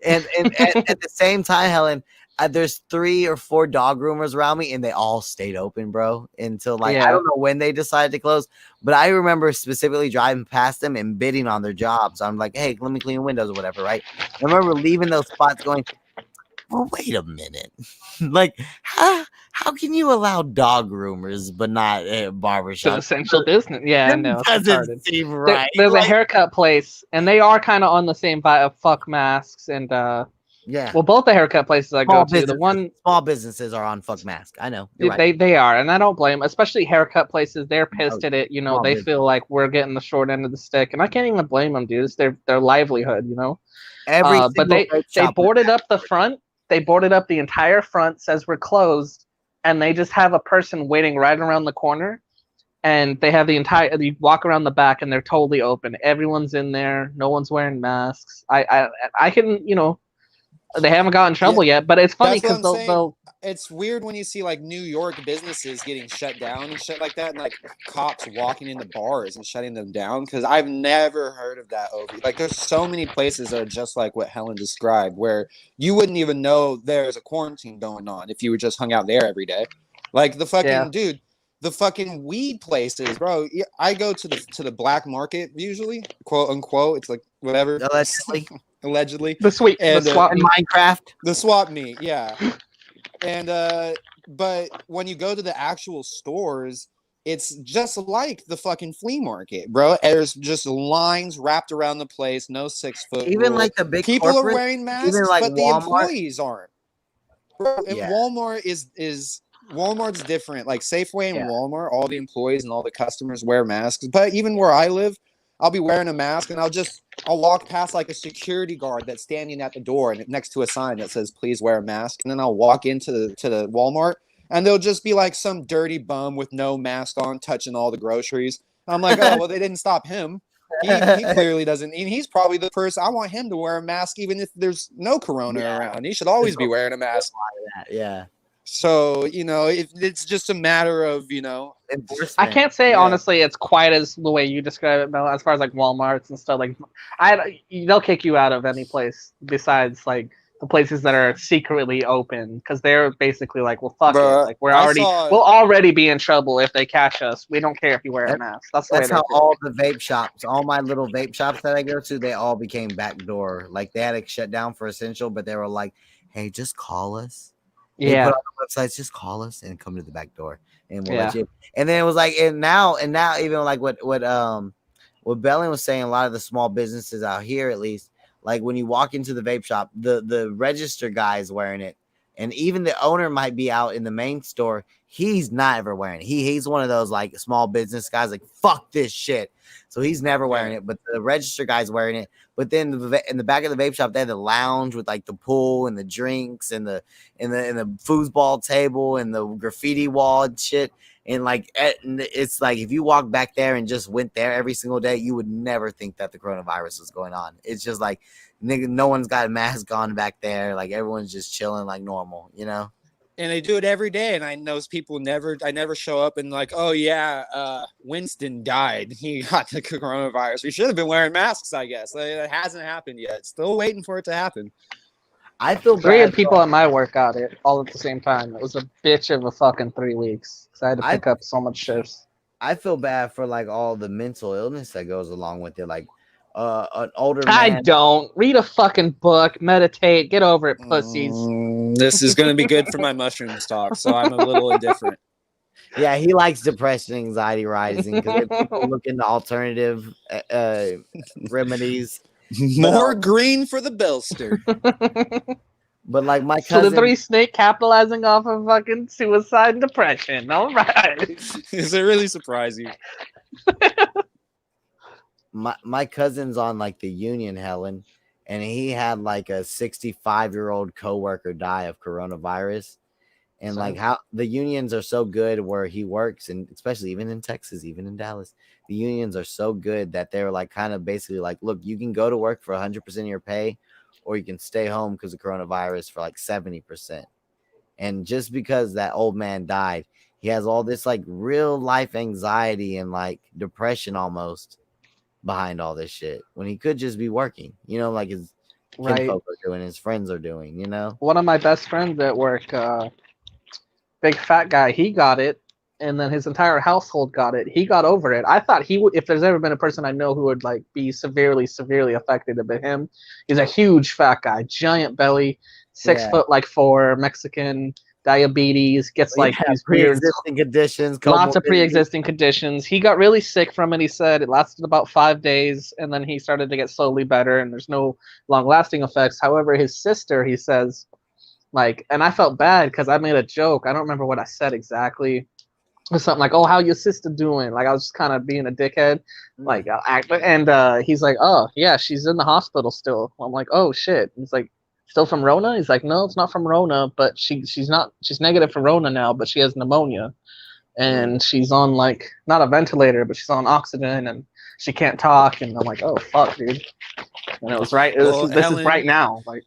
Speaker 3: at the same time, Helen, there's 3 or 4 dog groomers around me, and they all stayed open, bro. Until I don't know when they decided to close, but I remember specifically driving past them and bidding on their jobs. I'm like, hey, let me clean the windows or whatever, right? I remember leaving those spots going, well, wait a minute. Like, how can you allow dog groomers but not a
Speaker 8: It's an
Speaker 3: barbershop?
Speaker 8: essential business. Yeah, I
Speaker 3: That
Speaker 8: know. It's
Speaker 3: doesn't
Speaker 8: retarded.
Speaker 3: seem right.
Speaker 8: There's a
Speaker 3: Like,
Speaker 8: haircut place, and they are kind of on the same vibe of fuck masks and
Speaker 3: yeah.
Speaker 8: well, both the haircut places I go to, the one
Speaker 3: small businesses are on fuck mask. I know. You're right.
Speaker 8: they are, and I don't blame, especially haircut places. They're
Speaker 3: Oh,
Speaker 8: pissed at it. You know,
Speaker 3: small
Speaker 8: they
Speaker 3: business.
Speaker 8: feel like we're getting the short end of the stick, and I can't even blame them, dude. It's their livelihood, you know.
Speaker 3: Every
Speaker 8: But
Speaker 3: single vape
Speaker 8: they
Speaker 3: shop
Speaker 8: boarded up the front. They boarded up the entire front. Says we're closed, and they just have a person waiting right around the corner. And they have the entire. You walk around the back, and they're totally open. Everyone's in there. No one's wearing masks. I can, you know, they haven't gotten in trouble yet, but it's funny
Speaker 9: That's what
Speaker 8: because
Speaker 9: I'm saying.
Speaker 8: they'll.
Speaker 9: It's weird when you see like New York businesses getting shut down and shit like that, and like cops walking into bars and shutting them down. Because I've never heard of that over. Like, there's so many places that are just like what Helen described, where you wouldn't even know there's a quarantine going on if you were just hung out there every day. Like the fucking dude, the fucking weed places, bro. I go to the black market usually, quote unquote. It's like whatever. Allegedly.
Speaker 8: The swap
Speaker 3: Minecraft.
Speaker 9: The swap meet, yeah. And but when you go to the actual stores, it's just like the fucking flea market, bro. There's just lines wrapped around the place, no 6 foot.
Speaker 3: Even
Speaker 9: rule.
Speaker 3: like the big
Speaker 9: people are wearing masks,
Speaker 3: even like
Speaker 9: but
Speaker 3: Walmart.
Speaker 9: the employees aren't. Bro, and
Speaker 3: Yeah.
Speaker 9: Walmart is Walmart's different. Like Safeway and Walmart, all the employees and all the customers wear masks. But even where I live, I'll be wearing a mask, and I'll walk past like a security guard that's standing at the door and next to a sign that says "Please wear a mask." And then I'll walk into the Walmart, and they'll just be like some dirty bum with no mask on, touching all the groceries. I'm like, oh well, they didn't stop him. He clearly doesn't. And he's probably the person I want him to wear a mask, even if there's no corona around. He should always be wearing a mask.
Speaker 3: Yeah.
Speaker 9: So, you know, it's just a matter of, you know,
Speaker 3: enforcement.
Speaker 8: I can't say honestly it's quite as the way you describe it, Mel, as far as like Walmarts and stuff. Like, they'll kick you out of any place besides like the places that are secretly open, because they're basically like, well, fuck it, like we'll already be in trouble if they catch us. We don't care if you wear a mask. That's
Speaker 3: how all the vape shops, all my little vape shops that I go to, they all became backdoor. Like they had to shut down for essential, but they were like, hey, just call us. They put on the websites, just call us and come to the back door, and we'll let you. And then it was like, and now even like what Belling was saying, a lot of the small businesses out here, at least, like when you walk into the vape shop, the register guy is wearing it, and even the owner might be out in the main store. He's not ever wearing it. He's one of those like small business guys, like fuck this shit. So he's never wearing it, but the register guy's wearing it. But then in the back of the vape shop, they had the lounge with like the pool and the drinks and the foosball table and the graffiti wall and shit. And like it's like if you walk back there and just went there every single day, you would never think that the coronavirus was going on. It's just like nigga, no one's got a mask on back there. Like everyone's just chilling like normal, you know.
Speaker 9: And they do it every day, and I know people I never show up and like, oh yeah, Winston died. He got the coronavirus. We should have been wearing masks, I guess. It hasn't happened yet. Still waiting for it to happen.
Speaker 3: I feel
Speaker 8: three of people at my work got it all at the same time. It was a bitch of a fucking 3 weeks because I had to pick up so much shifts.
Speaker 3: I feel bad for like all the mental illness that goes along with it, like an older man.
Speaker 8: I don't read a fucking book, meditate, get over it, pussies.
Speaker 9: This is going to be good for my mushrooms talk, so I'm a little indifferent.
Speaker 3: Yeah, he likes depression, anxiety rising because people look into alternative remedies.
Speaker 9: More green for the Belster.
Speaker 3: But like my cousin,
Speaker 8: Slithery snake capitalizing off of fucking suicide and depression. All right.
Speaker 9: Is it really surprising?
Speaker 3: My cousin's on like the union, Helen, and he had like a 65-year-old coworker die of coronavirus. And like how the unions are so good where he works, and especially even in Texas, even in Dallas, the unions are so good that they're like kind of basically like, look, you can go to work for 100% of your pay, or you can stay home because of coronavirus for like 70%. And just because that old man died, he has all this like real life anxiety and like depression almost behind all this shit when he could just be working, you know, like his kinfolk are doing, his friends are doing, you know.
Speaker 8: One of my best friends at work, big fat guy, he got it, and then his entire household got it. He got over it. I thought he would, if there's ever been a person I know who would like be severely affected, but him. He's a huge fat guy, giant belly, 6 foot like 4, Mexican, diabetes, gets like these weird
Speaker 3: pre-existing conditions,
Speaker 8: lots of
Speaker 3: comorbidities.
Speaker 8: pre-existing conditions. He got really sick from it. He said it lasted about 5 days, and then he started to get slowly better, and there's no long-lasting effects. However, his sister, he says, like, and I felt bad because I made a joke. I don't remember what I said exactly. It was something like, "Oh, how your sister doing?" Like I was just kind of being a dickhead, like and he's like, "Oh yeah, she's in the hospital still." I'm like, "Oh shit." He's like, "Still from Rona?" He's like, "No, it's not from Rona, but she's negative for Rona now, but she has pneumonia, and she's on like not a ventilator, but she's on oxygen, and she can't talk." And I'm like, "Oh fuck, dude." And it was right. This is right now. Like,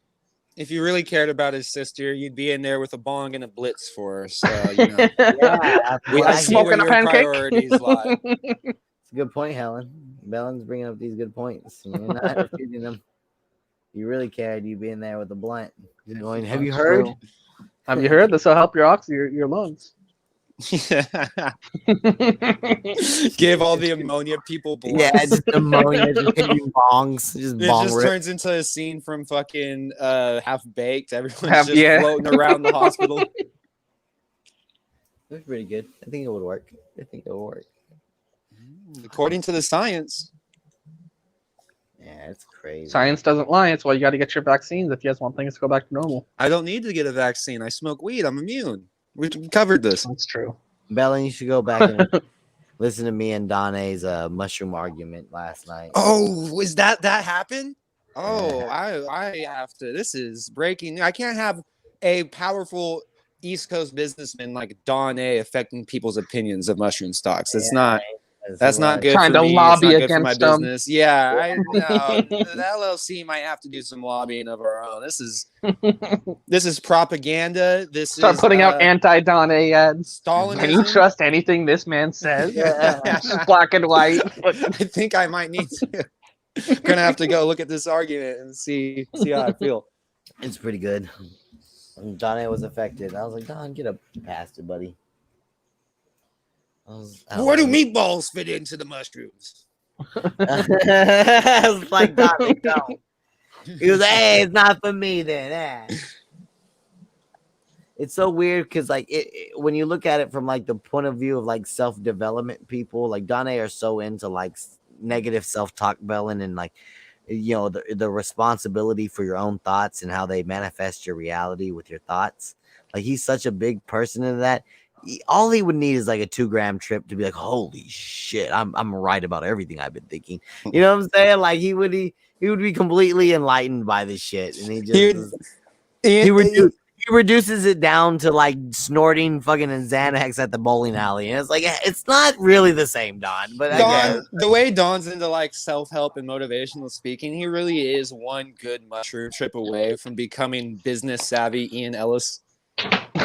Speaker 9: if you really cared about his sister, you'd be in there with a bong and a blitz for her. So, you know, I see where
Speaker 8: Smoking a
Speaker 9: your
Speaker 8: pancake.
Speaker 9: priorities lie.
Speaker 3: It's a good point, Helen. Belen's bringing up these good points. You're not refuting them. You really cared, you'd be in there with a blunt. You're going, have you heard?
Speaker 8: Have you heard? This will help your lungs.
Speaker 9: Give all the ammonia people blunts.
Speaker 3: Yeah, just ammonia, just hitting bongs. Just
Speaker 9: It
Speaker 3: bong
Speaker 9: just
Speaker 3: rip.
Speaker 9: turns into a scene from fucking Half Baked. Everyone's just floating around the hospital.
Speaker 3: That's pretty good. I think it would work.
Speaker 9: According to the science.
Speaker 3: Yeah, it's crazy.
Speaker 8: Science doesn't lie. It's why you got to get your vaccines if you guys want things to go back to normal.
Speaker 9: I don't need to get a vaccine. I smoke weed. I'm immune. We covered this.
Speaker 8: That's true.
Speaker 3: Belen, you should go back and listen to me and Donna's mushroom argument last night.
Speaker 9: Oh, was that happened? Oh, I have to. This is breaking. I can't have a powerful East Coast businessman like Don A affecting people's opinions of mushroom stocks. That's not good.
Speaker 8: Trying
Speaker 9: for
Speaker 8: to
Speaker 9: me.
Speaker 8: lobby
Speaker 9: it's not good for my
Speaker 8: against them.
Speaker 9: business. Yeah, the LLC might have to do some lobbying of our own. This is propaganda.
Speaker 8: Start putting out anti-Don A ads.
Speaker 9: Stalinism.
Speaker 8: Can you trust anything this man says? It's just black and white.
Speaker 9: I think I might need to. Gonna have to go look at this argument and see how I feel.
Speaker 3: It's pretty good. Don A was affected. I was like, Don, get up past it, buddy.
Speaker 9: Where do meatballs fit into the mushrooms?
Speaker 3: I was like, Don, they don't. He was like, hey, it's not for me then. It's so weird because like when you look at it from like the point of view of like self-development people, like Don A are so into like negative self-talk, Belen, and like, you know, the responsibility for your own thoughts and how they manifest your reality with your thoughts. Like he's such a big person in that. All he would need is like a 2-gram trip to be like, holy shit, I'm right about everything I've been thinking. You know what I'm saying? Like he would be completely enlightened by this shit, and he reduces it down to like snorting fucking Xanax at the bowling alley, and it's like it's not really the same, Don. But
Speaker 9: the way Don's into like self-help and motivational speaking, he really is one good mushroom trip away from becoming business savvy Ian Ellis.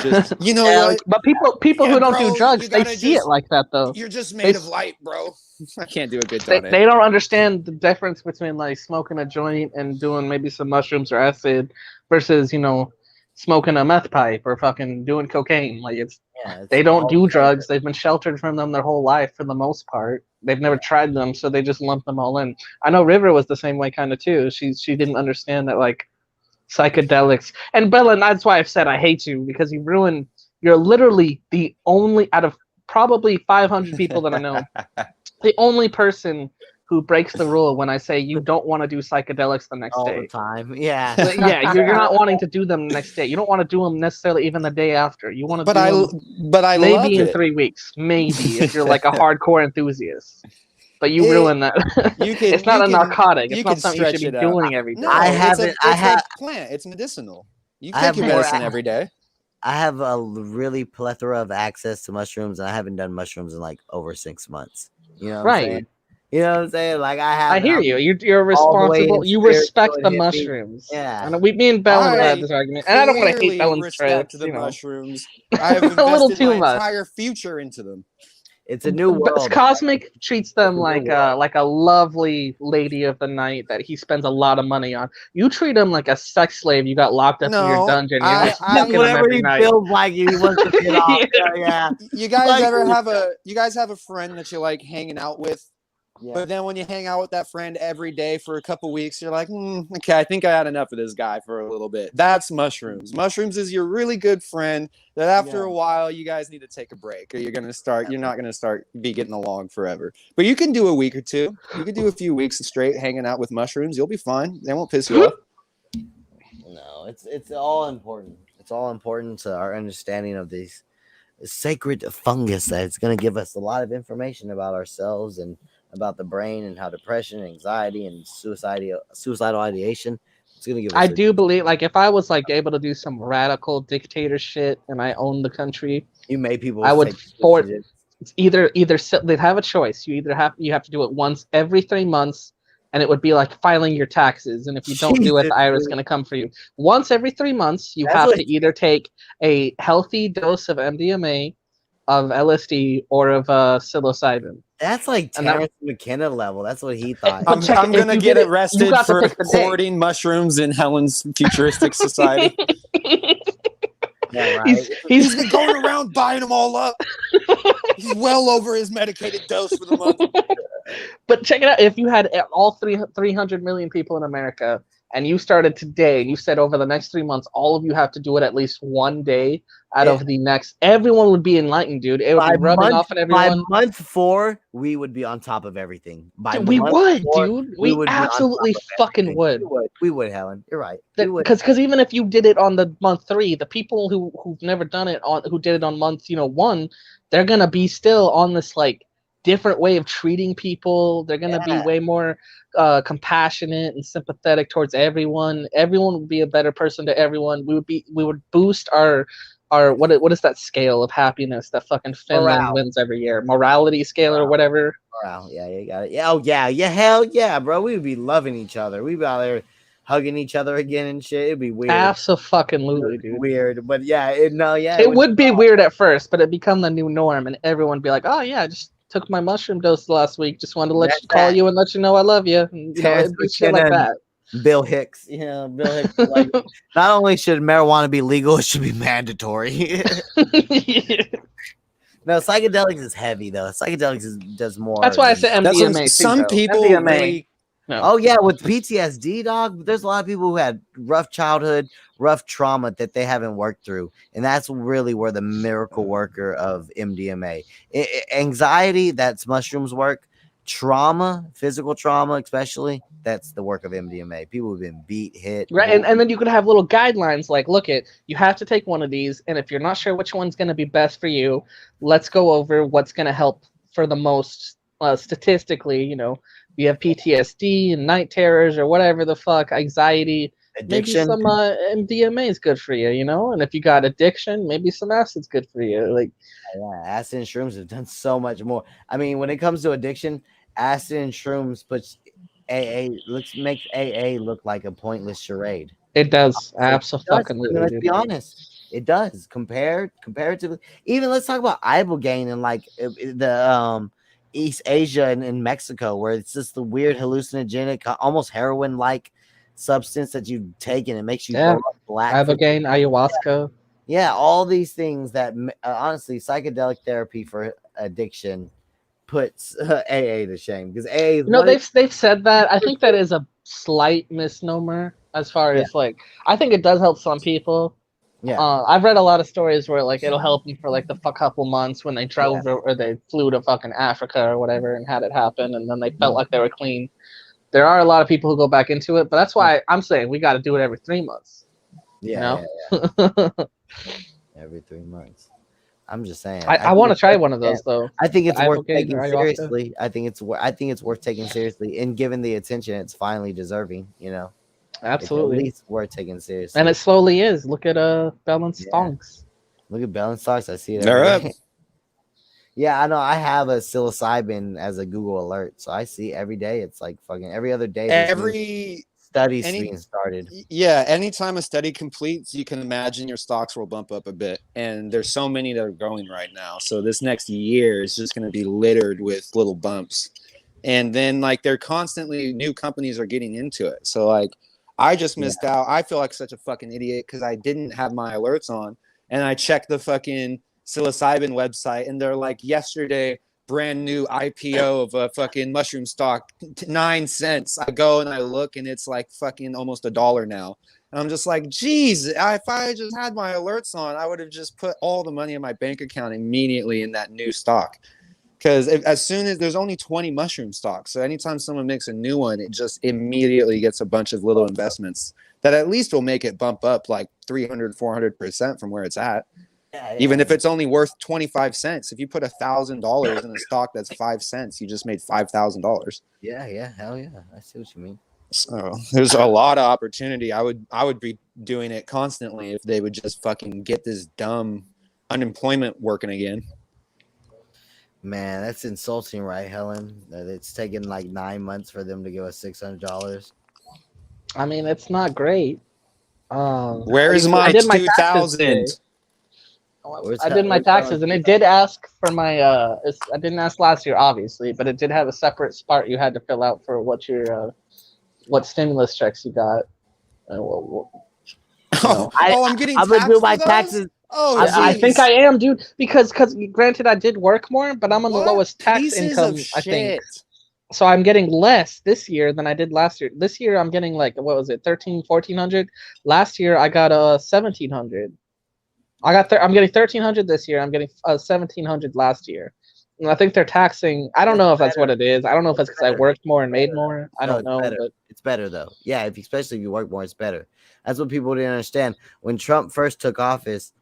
Speaker 9: Just, you know what?
Speaker 8: But people who don't do drugs, they see it like that though.
Speaker 9: You're just made of light, bro. I can't do a good
Speaker 8: They don't understand the difference between like smoking a joint and doing maybe some mushrooms or acid versus, you know, smoking a meth pipe or fucking doing cocaine. Like they don't do drugs. They've been sheltered from them their whole life for the most part. They've never tried them, so they just lump them all in. I know River was the same way kind of too. She didn't understand that like psychedelics. And Bella, that's why I've said I hate you, because you're literally the only out of probably 500 people that I know, the only person who breaks the rule when I say you don't want to do psychedelics the next day.
Speaker 3: All the time. Yeah.
Speaker 8: Yeah, you're not wanting to do them the next day. You don't want to do them necessarily even the day after. You want to
Speaker 9: I
Speaker 8: maybe in 3 weeks, maybe if you're like a hardcore enthusiast. But you ruin that. It's not a narcotic. It's not something you should be doing every day.
Speaker 9: No, it's a plant. It's medicinal. You take your medicine every day.
Speaker 3: I have a really plethora of access to mushrooms, and I haven't done mushrooms in like over 6 months. You know what I'm saying? You know what I'm saying? Like I
Speaker 8: hear you. You're responsible. You respect the mushrooms.
Speaker 3: Yeah.
Speaker 8: And me and Belen had this argument, and I don't want to hate Belen's
Speaker 9: respect the mushrooms. I have invested my entire future into them.
Speaker 3: It's a new world.
Speaker 8: Cosmic treats them like a lovely lady of the night that he spends a lot of money on. You treat him like a sex slave you got locked up in your dungeon.
Speaker 3: Whatever he feels like he wants to get off. Yeah.
Speaker 9: You guys have a friend that you like hanging out with
Speaker 3: Yeah.
Speaker 9: But then when you hang out with that friend every day for a couple weeks, you're like, okay, I think I had enough of this guy for a little bit. That's mushrooms. Mushrooms is your really good friend that after a while you guys need to take a break, or you're not gonna start be getting along forever. But you can do a week or two. You could do a few weeks straight hanging out with mushrooms. You'll be fine. They won't piss you off.
Speaker 3: No, it's all important. It's all important to our understanding of these sacred fungus that's going to give us a lot of information about ourselves and about the brain and how depression, anxiety, and suicidal ideation. It's going to give us.
Speaker 8: I do believe, like, if I was like able to do some radical dictator shit and I owned the country,
Speaker 3: you made people.
Speaker 8: I would force. It's either they'd have a choice. You have to do it once every 3 months, and it would be like filing your taxes. And if you don't do it, the IRS is going to come for you. Once every 3 months, you have to either take a healthy dose of MDMA, of LSD, or of
Speaker 3: That's
Speaker 8: psilocybin.
Speaker 3: like Terrence McKenna level. That's what he thought.
Speaker 9: I'm gonna get arrested for hoarding mushrooms in Helen's futuristic society.
Speaker 3: Yeah, right.
Speaker 9: He's been going around buying them all up. He's well over his medicated dose for the month.
Speaker 8: But check it out. If you had all 300 million people in America, and you started today, and you said over the next 3 months, all of you have to do it at least one day out of the next, everyone would be enlightened, dude. It would be rubbing off on everyone.
Speaker 3: By month 4, we would be on top of everything.
Speaker 8: We would, We absolutely fucking would.
Speaker 3: We would, Helen. You're right.
Speaker 8: Because even if you did it on the month 3, the people who've never done it who did it on month 1, they're gonna be still on this like different way of treating people. They're gonna be way more compassionate and sympathetic towards everyone. Everyone would be a better person to everyone. We would boost our what is that scale of happiness that fucking Finland wins every year? Morality scale or whatever.
Speaker 3: Morale. Yeah, you got it. Yeah, oh yeah, hell yeah, bro. We would be loving each other. We'd be out there hugging each other again and shit. It'd be weird.
Speaker 8: Absolutely, dude.
Speaker 3: Weird, but yeah,
Speaker 8: it would be weird at first, but it become the new norm, and everyone would be like, oh yeah, just took my mushroom dose last week. Just wanted to call you and let you know I love you. And, it'd be shit like that.
Speaker 3: Bill Hicks. Yeah, Bill Hicks. Like, not only should marijuana be legal, it should be mandatory. No, psychedelics is heavy though. Psychedelics does more.
Speaker 8: That's why I said MDMA.
Speaker 9: Some people really.
Speaker 8: No.
Speaker 3: Oh yeah, with PTSD, dog. There's a lot of people who had rough childhood, rough trauma that they haven't worked through, and that's really where the miracle worker of MDMA. Anxiety, that's mushrooms work. Trauma, physical trauma, especially, that's the work of MDMA. People have been beat, hit,
Speaker 8: right, and then you could have little guidelines like, look, you have to take one of these, and if you're not sure which one's going to be best for you, let's go over what's going to help for the most statistically. You have PTSD and night terrors or whatever the fuck, anxiety.
Speaker 3: Addiction.
Speaker 8: Maybe some MDMA is good for you, And if you got addiction, maybe some acid's good for you. Like,
Speaker 3: yeah, acid and shrooms have done so much more. I mean, when it comes to addiction, acid and shrooms makes AA look like a pointless charade.
Speaker 8: It does. Absolutely.
Speaker 3: Let's be honest. It does. Comparatively, even let's talk about ibogaine and like the East Asia and in Mexico, where it's just the weird hallucinogenic, almost heroin-like substance that you take and it makes you go black.
Speaker 8: Ibogaine, ayahuasca.
Speaker 3: Yeah, all these things that honestly, psychedelic therapy for addiction puts AA to shame, because AA.
Speaker 8: They've said that. I think that is a slight misnomer as far as like. I think it does help some people.
Speaker 3: Yeah,
Speaker 8: I've read a lot of stories where like it'll help them for like the couple months when they drove or they flew to fucking Africa or whatever and had it happen, and then they felt like they were clean. There are a lot of people who go back into it, but that's why I'm saying we got to do it every 3 months.
Speaker 3: Yeah. Every 3 months. I'm just saying.
Speaker 8: I want to try one of those though.
Speaker 3: I think it's worth taking seriously. I think it's worth taking seriously, and given the attention it's finally deserving.
Speaker 8: Absolutely,
Speaker 3: it's at least worth taking seriously.
Speaker 8: And it slowly is. Look at Bell and Stonks.
Speaker 3: Look at Bell and Stonks. I see it.
Speaker 9: They're up.
Speaker 3: Yeah, I know. I have a psilocybin as a Google alert, so I see every day. It's like fucking every other day.
Speaker 9: Every
Speaker 3: studies being started.
Speaker 9: Yeah, anytime a study completes, you can imagine your stocks will bump up a bit. And there's so many that are going right now. So this next year is just going to be littered with little bumps. And then like they're constantly new companies are getting into it. So like I just missed out. I feel like such a fucking idiot because I didn't have my alerts on, and I checked the fucking psilocybin website, and they're like, yesterday brand new IPO of a fucking mushroom stock, 9 cents. I go and I look, and it's like fucking almost $1 now. And I'm just like, geez, if I just had my alerts on, I would have just put all the money in my bank account immediately in that new stock. Because as soon as there's only 20 mushroom stocks, so anytime someone makes a new one, it just immediately gets a bunch of little investments that at least will make it bump up like 300, 400% from where it's at.
Speaker 3: Yeah,
Speaker 9: Even if it's only worth 25 cents. If you put $1,000 in a stock that's 5 cents, you just made $5,000.
Speaker 3: yeah, hell yeah. I see what you mean.
Speaker 9: So there's a lot of opportunity. I would be doing it constantly if they would just fucking get this dumb unemployment working again.
Speaker 3: Man, that's insulting, right, Helen? That it's taken like 9 months for them to give us $600.
Speaker 8: I mean, it's not great.
Speaker 9: Where is my
Speaker 8: I did my
Speaker 9: 2,000?
Speaker 8: I did my taxes, and it did ask for my. I didn't ask last year, obviously, but it did have a separate part you had to fill out for what your what stimulus checks you got.
Speaker 9: I'm getting.
Speaker 3: I'm gonna do my taxes.
Speaker 9: Oh,
Speaker 8: I think I am, dude. Because granted, I did work more, but I'm on the lowest tax
Speaker 9: Pieces
Speaker 8: income.
Speaker 9: of
Speaker 8: I think.
Speaker 9: shit.
Speaker 8: So I'm getting less this year than I did last year. This year I'm getting like, what was it, 1,400? Last year I got 1,700. I'm getting 1,300 this year. I'm getting 1,700 last year. And I think they're taxing. I don't know if that's what it is. I don't know if it's because I worked more and made more. I don't know.
Speaker 3: But it's better though. Yeah, especially if you work more, it's better. That's what people didn't understand. When Trump first took office,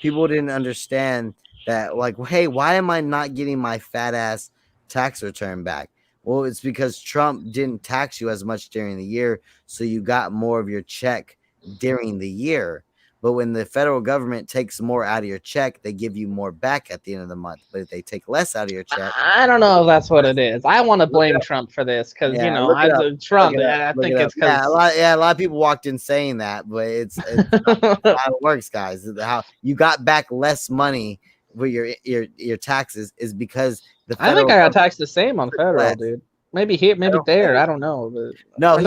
Speaker 3: people didn't understand that, like, hey, why am I not getting my fat ass tax return back? Well, it's because Trump didn't tax you as much during the year, so you got more of your check during the year. But when the federal government takes more out of your check, they give you more back at the end of the month. But if they take less out of your check,
Speaker 8: I don't know if that's what it is. I want to blame Trump for this because Trump. I think it's because
Speaker 3: a lot of people walked in saying that, but it's not how it works, guys. How you got back less money with your taxes is because
Speaker 8: I think I got taxed the same on federal, dude. Maybe here, maybe there. I don't know. But
Speaker 3: No,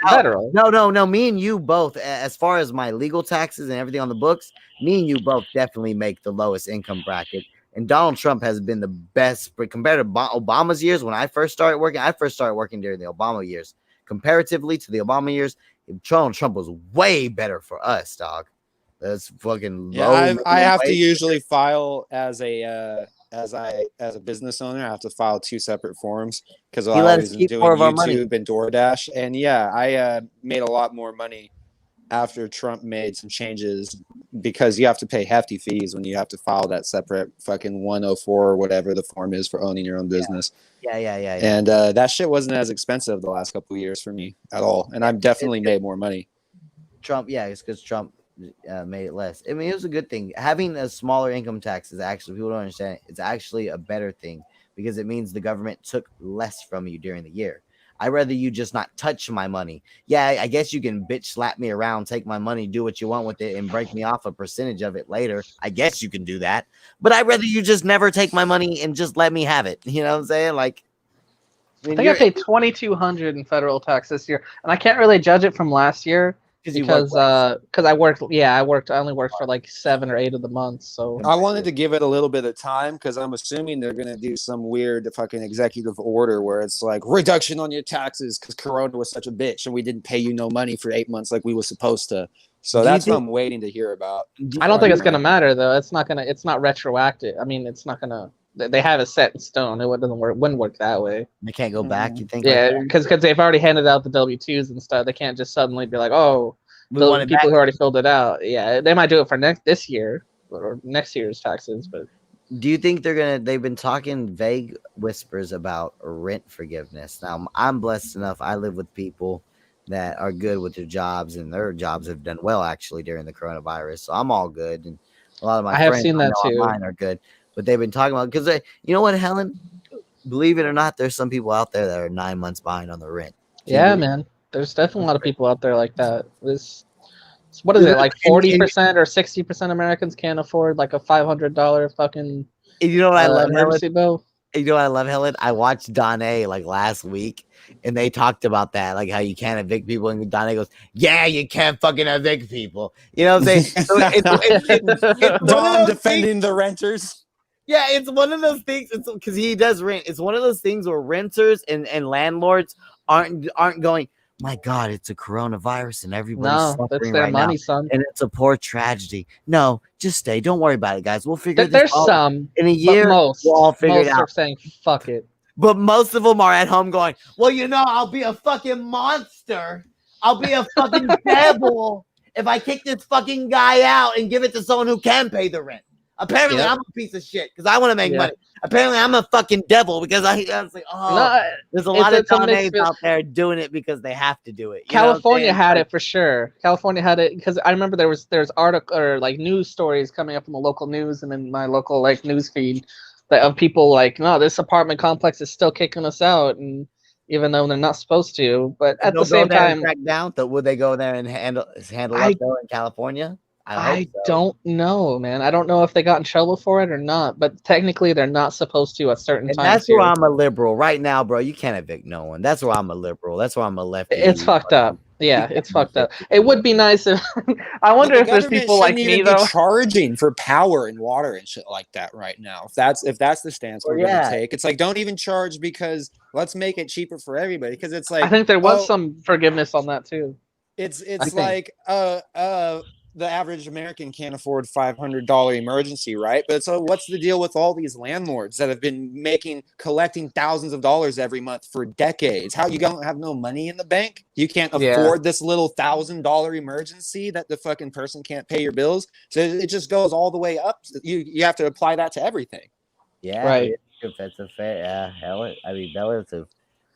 Speaker 8: federal.
Speaker 3: No. Me and you both, as far as my legal taxes and everything on the books, me and you both definitely make the lowest income bracket. And Donald Trump has been the best compared to Obama's years. When I first started working during the Obama years. Comparatively to the Obama years, Donald Trump was way better for us, dog. That's fucking low.
Speaker 9: I have to usually file as a business owner. I have to file 2 separate forms because I was doing YouTube and DoorDash. And I made a lot more money after Trump made some changes because you have to pay hefty fees when you have to file that separate fucking 104 or whatever the form is for owning your own business.
Speaker 3: Yeah.
Speaker 9: And that shit wasn't as expensive the last couple of years for me at all. And I've definitely made more money.
Speaker 3: Trump, it's because Trump made it less. I mean, it was a good thing. Having a smaller income tax is actually, people don't understand it, it's actually a better thing because it means the government took less from you during the year. I'd rather you just not touch my money. Yeah, I guess you can bitch slap me around, take my money, do what you want with it, and break me off a percentage of it later. I guess you can do that. But I'd rather you just never take my money and just let me have it. You know what I'm saying? Like,
Speaker 8: I think I paid $2,200 in federal tax this year, and I can't really judge it from last year. Because I worked I only worked for like 7 or 8 of the months. So
Speaker 9: I wanted to give it a little bit of time because I'm assuming they're gonna do some weird fucking executive order where it's like reduction on your taxes because Corona was such a bitch and we didn't pay you no money for 8 months like we were supposed to. So that's what I'm waiting to hear about.
Speaker 8: I don't think it's gonna matter though. It's not retroactive. I mean, it's not gonna. They have it set in stone. It wouldn't work that way.
Speaker 3: They can't go back. You think?
Speaker 8: Yeah, because they've already handed out the W-2s and stuff. They can't just suddenly be like, oh, the people who already filled it out. Yeah, they might do it for this year or next year's taxes. But
Speaker 3: do you think they've been talking vague whispers about rent forgiveness? Now, I'm blessed enough. I live with people that are good with their jobs, and their jobs have done well actually during the coronavirus. So I'm all good, and a lot of my friends
Speaker 8: have seen that too.
Speaker 3: Mine are good. But they've been talking about because you know what, Helen? Believe it or not, there's some people out there that are 9 months behind on the rent.
Speaker 8: Yeah, man. There's definitely a lot of people out there like that. What is it, like 40% or 60% Americans can't afford like a $500 fucking
Speaker 3: you know what I love,
Speaker 8: emergency bill?
Speaker 3: You know what I love, Helen? I watched Donna like last week, and they talked about that, like how you can't evict people, and Donna goes, "Yeah, you can't fucking evict people." You know what I'm saying? So
Speaker 9: Don defending the renters.
Speaker 3: Yeah, it's one of those things. It's because he does rent. It's one of those things where renters and landlords aren't going, my God, it's a coronavirus and everybody's
Speaker 8: No, that's
Speaker 3: suffering
Speaker 8: their
Speaker 3: right
Speaker 8: money,
Speaker 3: now,
Speaker 8: son.
Speaker 3: and it's a poor tragedy. No, just stay. Don't worry about it, guys. We'll figure this
Speaker 8: There's
Speaker 3: out
Speaker 8: some
Speaker 3: in a
Speaker 8: but
Speaker 3: year.
Speaker 8: most
Speaker 3: We'll all figure it
Speaker 8: are
Speaker 3: out.
Speaker 8: saying fuck it.
Speaker 3: But most of them are at home going, well, I'll be a fucking monster. I'll be a fucking devil if I kick this fucking guy out and give it to someone who can pay the rent. Apparently, I'm a piece of shit because I want to make money. Apparently, I'm a fucking devil because I was like, there's a lot of Donnays out there doing it because they have to do it.
Speaker 8: California had it for sure. California had it because I remember there's article or like news stories coming up from the local news and in my local like news feed that of people like, no, this apartment complex is still kicking us out, and even though they're not supposed to, but at the same time,
Speaker 3: crack down. Would they go there and handle up though in California?
Speaker 8: I don't know, man. I don't know if they got in trouble for it or not, but technically they're not supposed to at certain times.
Speaker 3: That's where I'm a liberal right now, bro. You can't evict no one. That's where I'm a liberal. That's where I'm a lefty.
Speaker 8: It's fucked up. Yeah, it's fucked up. It would be nice if I wonder if there's people like me though
Speaker 9: charging for power and water and shit like that right now. If that's the stance we're gonna take, it's like don't even charge because let's make it cheaper for everybody. Because it's like
Speaker 8: I think there was some forgiveness on that too.
Speaker 9: It's like the average American can't afford $500 emergency, right? But so what's the deal with all these landlords that have been collecting thousands of dollars every month for decades? How you don't have no money in the bank? You can't afford this little $1,000 emergency that the fucking person can't pay your bills. So it just goes all the way up. You have to apply that to everything.
Speaker 3: Yeah,
Speaker 8: right.
Speaker 3: That's a fair.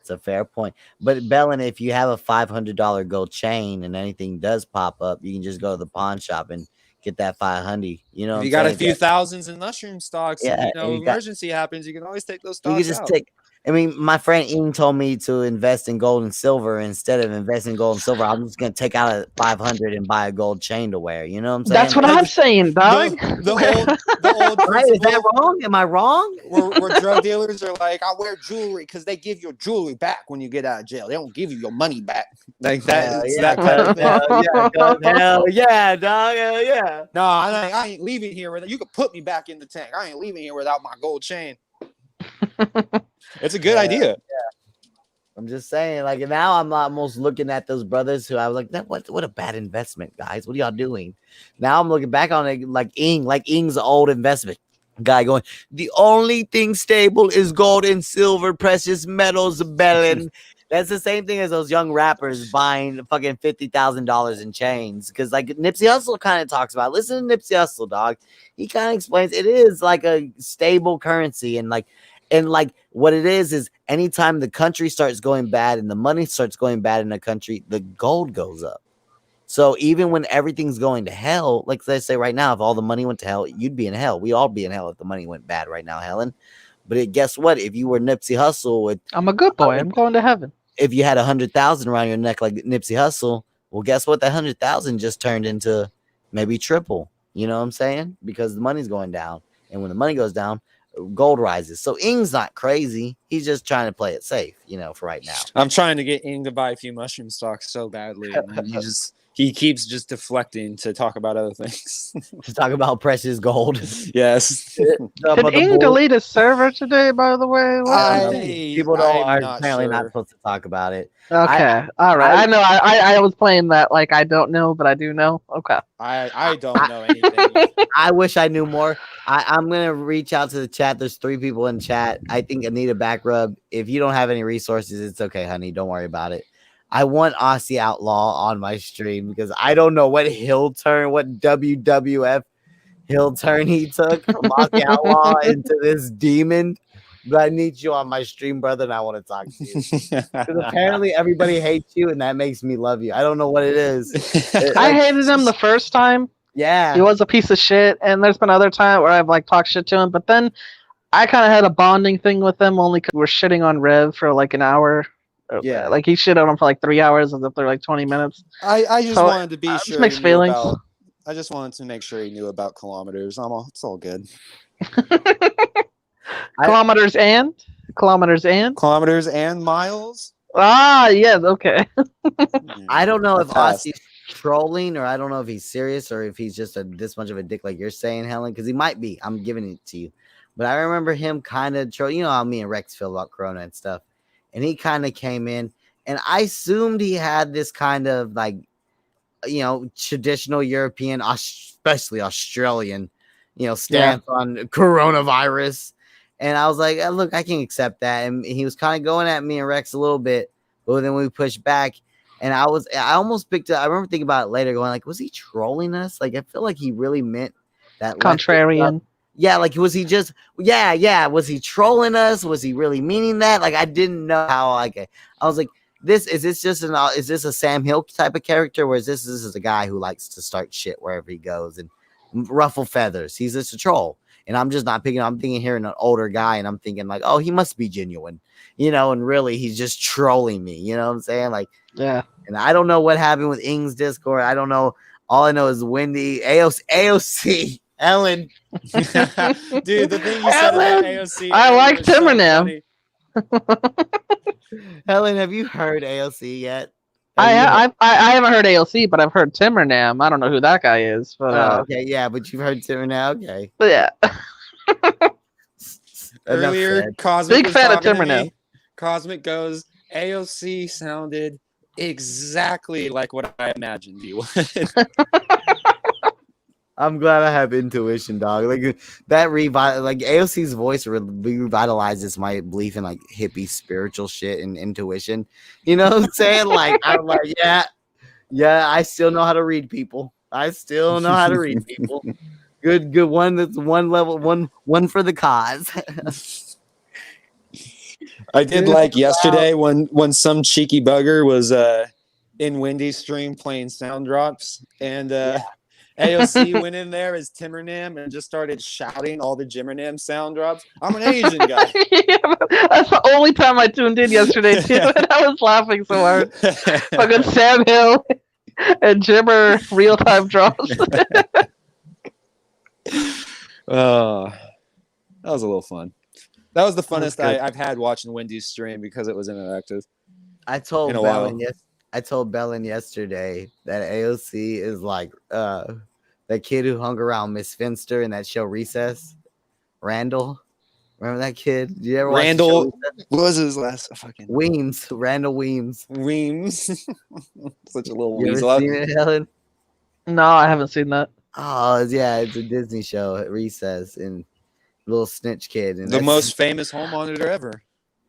Speaker 3: It's a fair point. But Bellin, if you have a $500 gold chain and anything does pop up, you can just go to the pawn shop and get that 500. You know,
Speaker 9: if you got a few thousands in mushroom stocks,
Speaker 3: yeah,
Speaker 9: and emergency happens, you can always take those stocks.
Speaker 3: You can just take. I mean, my friend Ian told me to invest in gold and silver. Instead of investing in gold and silver, I'm just gonna take out a 500 and buy a gold chain to wear. You know what I'm saying?
Speaker 8: That's what I'm saying, dog.
Speaker 9: The old
Speaker 3: right? Is that wrong? Am I wrong?
Speaker 9: Where drug dealers are like, I wear jewelry because they give your jewelry back when you get out of jail. They don't give you your money back. Like that. That kind of thing.
Speaker 3: Hell yeah, dog. Hell yeah.
Speaker 9: No, I ain't leaving here without. You can put me back in the tank. I ain't leaving here without my gold chain. It's a good idea.
Speaker 3: Yeah. I'm just saying, like now I'm almost looking at those brothers who I was like, what a bad investment, guys. What are y'all doing? Now I'm looking back on it like Ing's old investment guy going, the only thing stable is gold and silver, precious metals, Bellin. That's the same thing as those young rappers buying fucking $50,000 in chains. Because like Nipsey Hussle kind of talks about, listen to Nipsey Hussle, dog. He kind of explains it is like a stable currency and like what it is anytime the country starts going bad and the money starts going bad in a country, the gold goes up. So even when everything's going to hell, like let's say right now, if all the money went to hell, you'd be in hell. We'd all be in hell if the money went bad right now, Helen. But guess what? If you were Nipsey Hussle,
Speaker 8: I'm a good boy. I'm going to heaven.
Speaker 3: If you had 100,000 around your neck like Nipsey Hussle, well, guess what? That 100,000 just turned into maybe triple. You know what I'm saying? Because the money's going down, and when the money goes down, gold rises. So Ing's not crazy. He's just trying to play it safe, for right now.
Speaker 9: I'm trying to get Ing to buy a few mushroom stocks so badly, and he keeps just deflecting to talk about other things.
Speaker 3: To talk about precious gold.
Speaker 9: Yes.
Speaker 8: Did Ing delete his server today, by the way?
Speaker 3: People are apparently not supposed to talk about it.
Speaker 8: Okay. All right. I know. I was playing that like I don't know, but I do know. Okay.
Speaker 9: I don't know anything.
Speaker 3: I wish I knew more. I'm going to reach out to the chat. There's 3 people in chat. I think Anita Backrub. If you don't have any resources, it's okay, honey. Don't worry about it. I want Aussie Outlaw on my stream because I don't know what WWF hill turn he took from Aussie Outlaw into this demon. But I need you on my stream, brother, and I want to talk to you. Because apparently everybody hates you, and that makes me love you. I don't know what it is.
Speaker 8: I hated him the first time.
Speaker 3: Yeah.
Speaker 8: He was a piece of shit, and there's been other times where I've like talked shit to him, but then I kind of had a bonding thing with him only because we're shitting on Rev for like an hour.
Speaker 3: Yeah.
Speaker 8: Like he shit on him for like 3 hours as if they're like 20 minutes.
Speaker 9: I just wanted to be sure.
Speaker 8: Mixed feelings.
Speaker 9: I just wanted to make sure he knew about kilometers. It's all good.
Speaker 8: Kilometers and
Speaker 9: miles.
Speaker 8: Ah, yes, okay.
Speaker 3: I don't know if Aussie's trolling or I don't know if he's serious or if he's just this much of a dick like you're saying, Helen, because he might be. I'm giving it to you. But I remember him kind of, you know how me and Rex feel about Corona and stuff. And he kind of came in, and I assumed he had this kind of like, you know, traditional European, especially Australian, you know, stance on coronavirus. And I was like, look, I can accept that. And he was kind of going at me and Rex a little bit, but then we pushed back. And I almost picked up. I remember thinking about it later, going like, was he trolling us? Like, I feel like he really meant that
Speaker 8: contrarian.
Speaker 3: Yeah, like was he just was he trolling us? Was he really meaning that? Like I didn't know how. Like I was like, is this a Sam Hill type of character, or is this a guy who likes to start shit wherever he goes and ruffle feathers? He's just a troll, and I'm just not picking. I'm thinking here an older guy, and I'm thinking like, oh, he must be genuine, you know, and really he's just trolling me. You know what I'm saying? Like,
Speaker 8: yeah.
Speaker 3: And I don't know what happened with Ing's Discord. I don't know. All I know is Wendy, AOC. Ellen.
Speaker 9: Dude, the thing you said about AOC.
Speaker 8: I like Timberman.
Speaker 3: Helen, have you heard AOC yet?
Speaker 8: I haven't heard AOC, but I've heard Timmernam. I don't know who that guy is, but
Speaker 3: okay, yeah, but you've heard Timmernam, okay.
Speaker 8: But yeah.
Speaker 9: Earlier, Cosmic
Speaker 8: big fan of Timmernam.
Speaker 9: Cosmic goes, AOC sounded exactly like what I imagined he would.
Speaker 3: I'm glad I have intuition, dog. Like that like AOC's voice revitalizes my belief in like hippie spiritual shit and intuition. You know what I'm saying? Like I'm like, yeah, I still know how to read people. Good one. That's one level, one for the cause.
Speaker 9: I did like yesterday when some cheeky bugger was in Wendy's stream playing sound drops, and AOC went in there as Timmernam and just started shouting all the Jimmernam sound drops. I'm an Asian guy.
Speaker 8: Yeah, that's the only time I tuned in yesterday too, and I was laughing so hard. Fucking Sam Hill and Jimmer real time drops.
Speaker 9: That was a little fun. That was the funnest I've had watching Wendy's stream because it was interactive.
Speaker 3: I told Bellin yesterday that AOC is like that kid who hung around Miss Finster in that show Recess. Randall. Remember that kid? Did you ever watch
Speaker 9: Randall? What was his last fucking
Speaker 3: Weems? Randall Weems.
Speaker 9: Such a little
Speaker 3: you
Speaker 9: weasel.
Speaker 3: ever seen it, Helen?
Speaker 8: No, I haven't seen that.
Speaker 3: Oh yeah, it's a Disney show at Recess and little snitch kid. And
Speaker 9: the most famous hall monitor ever.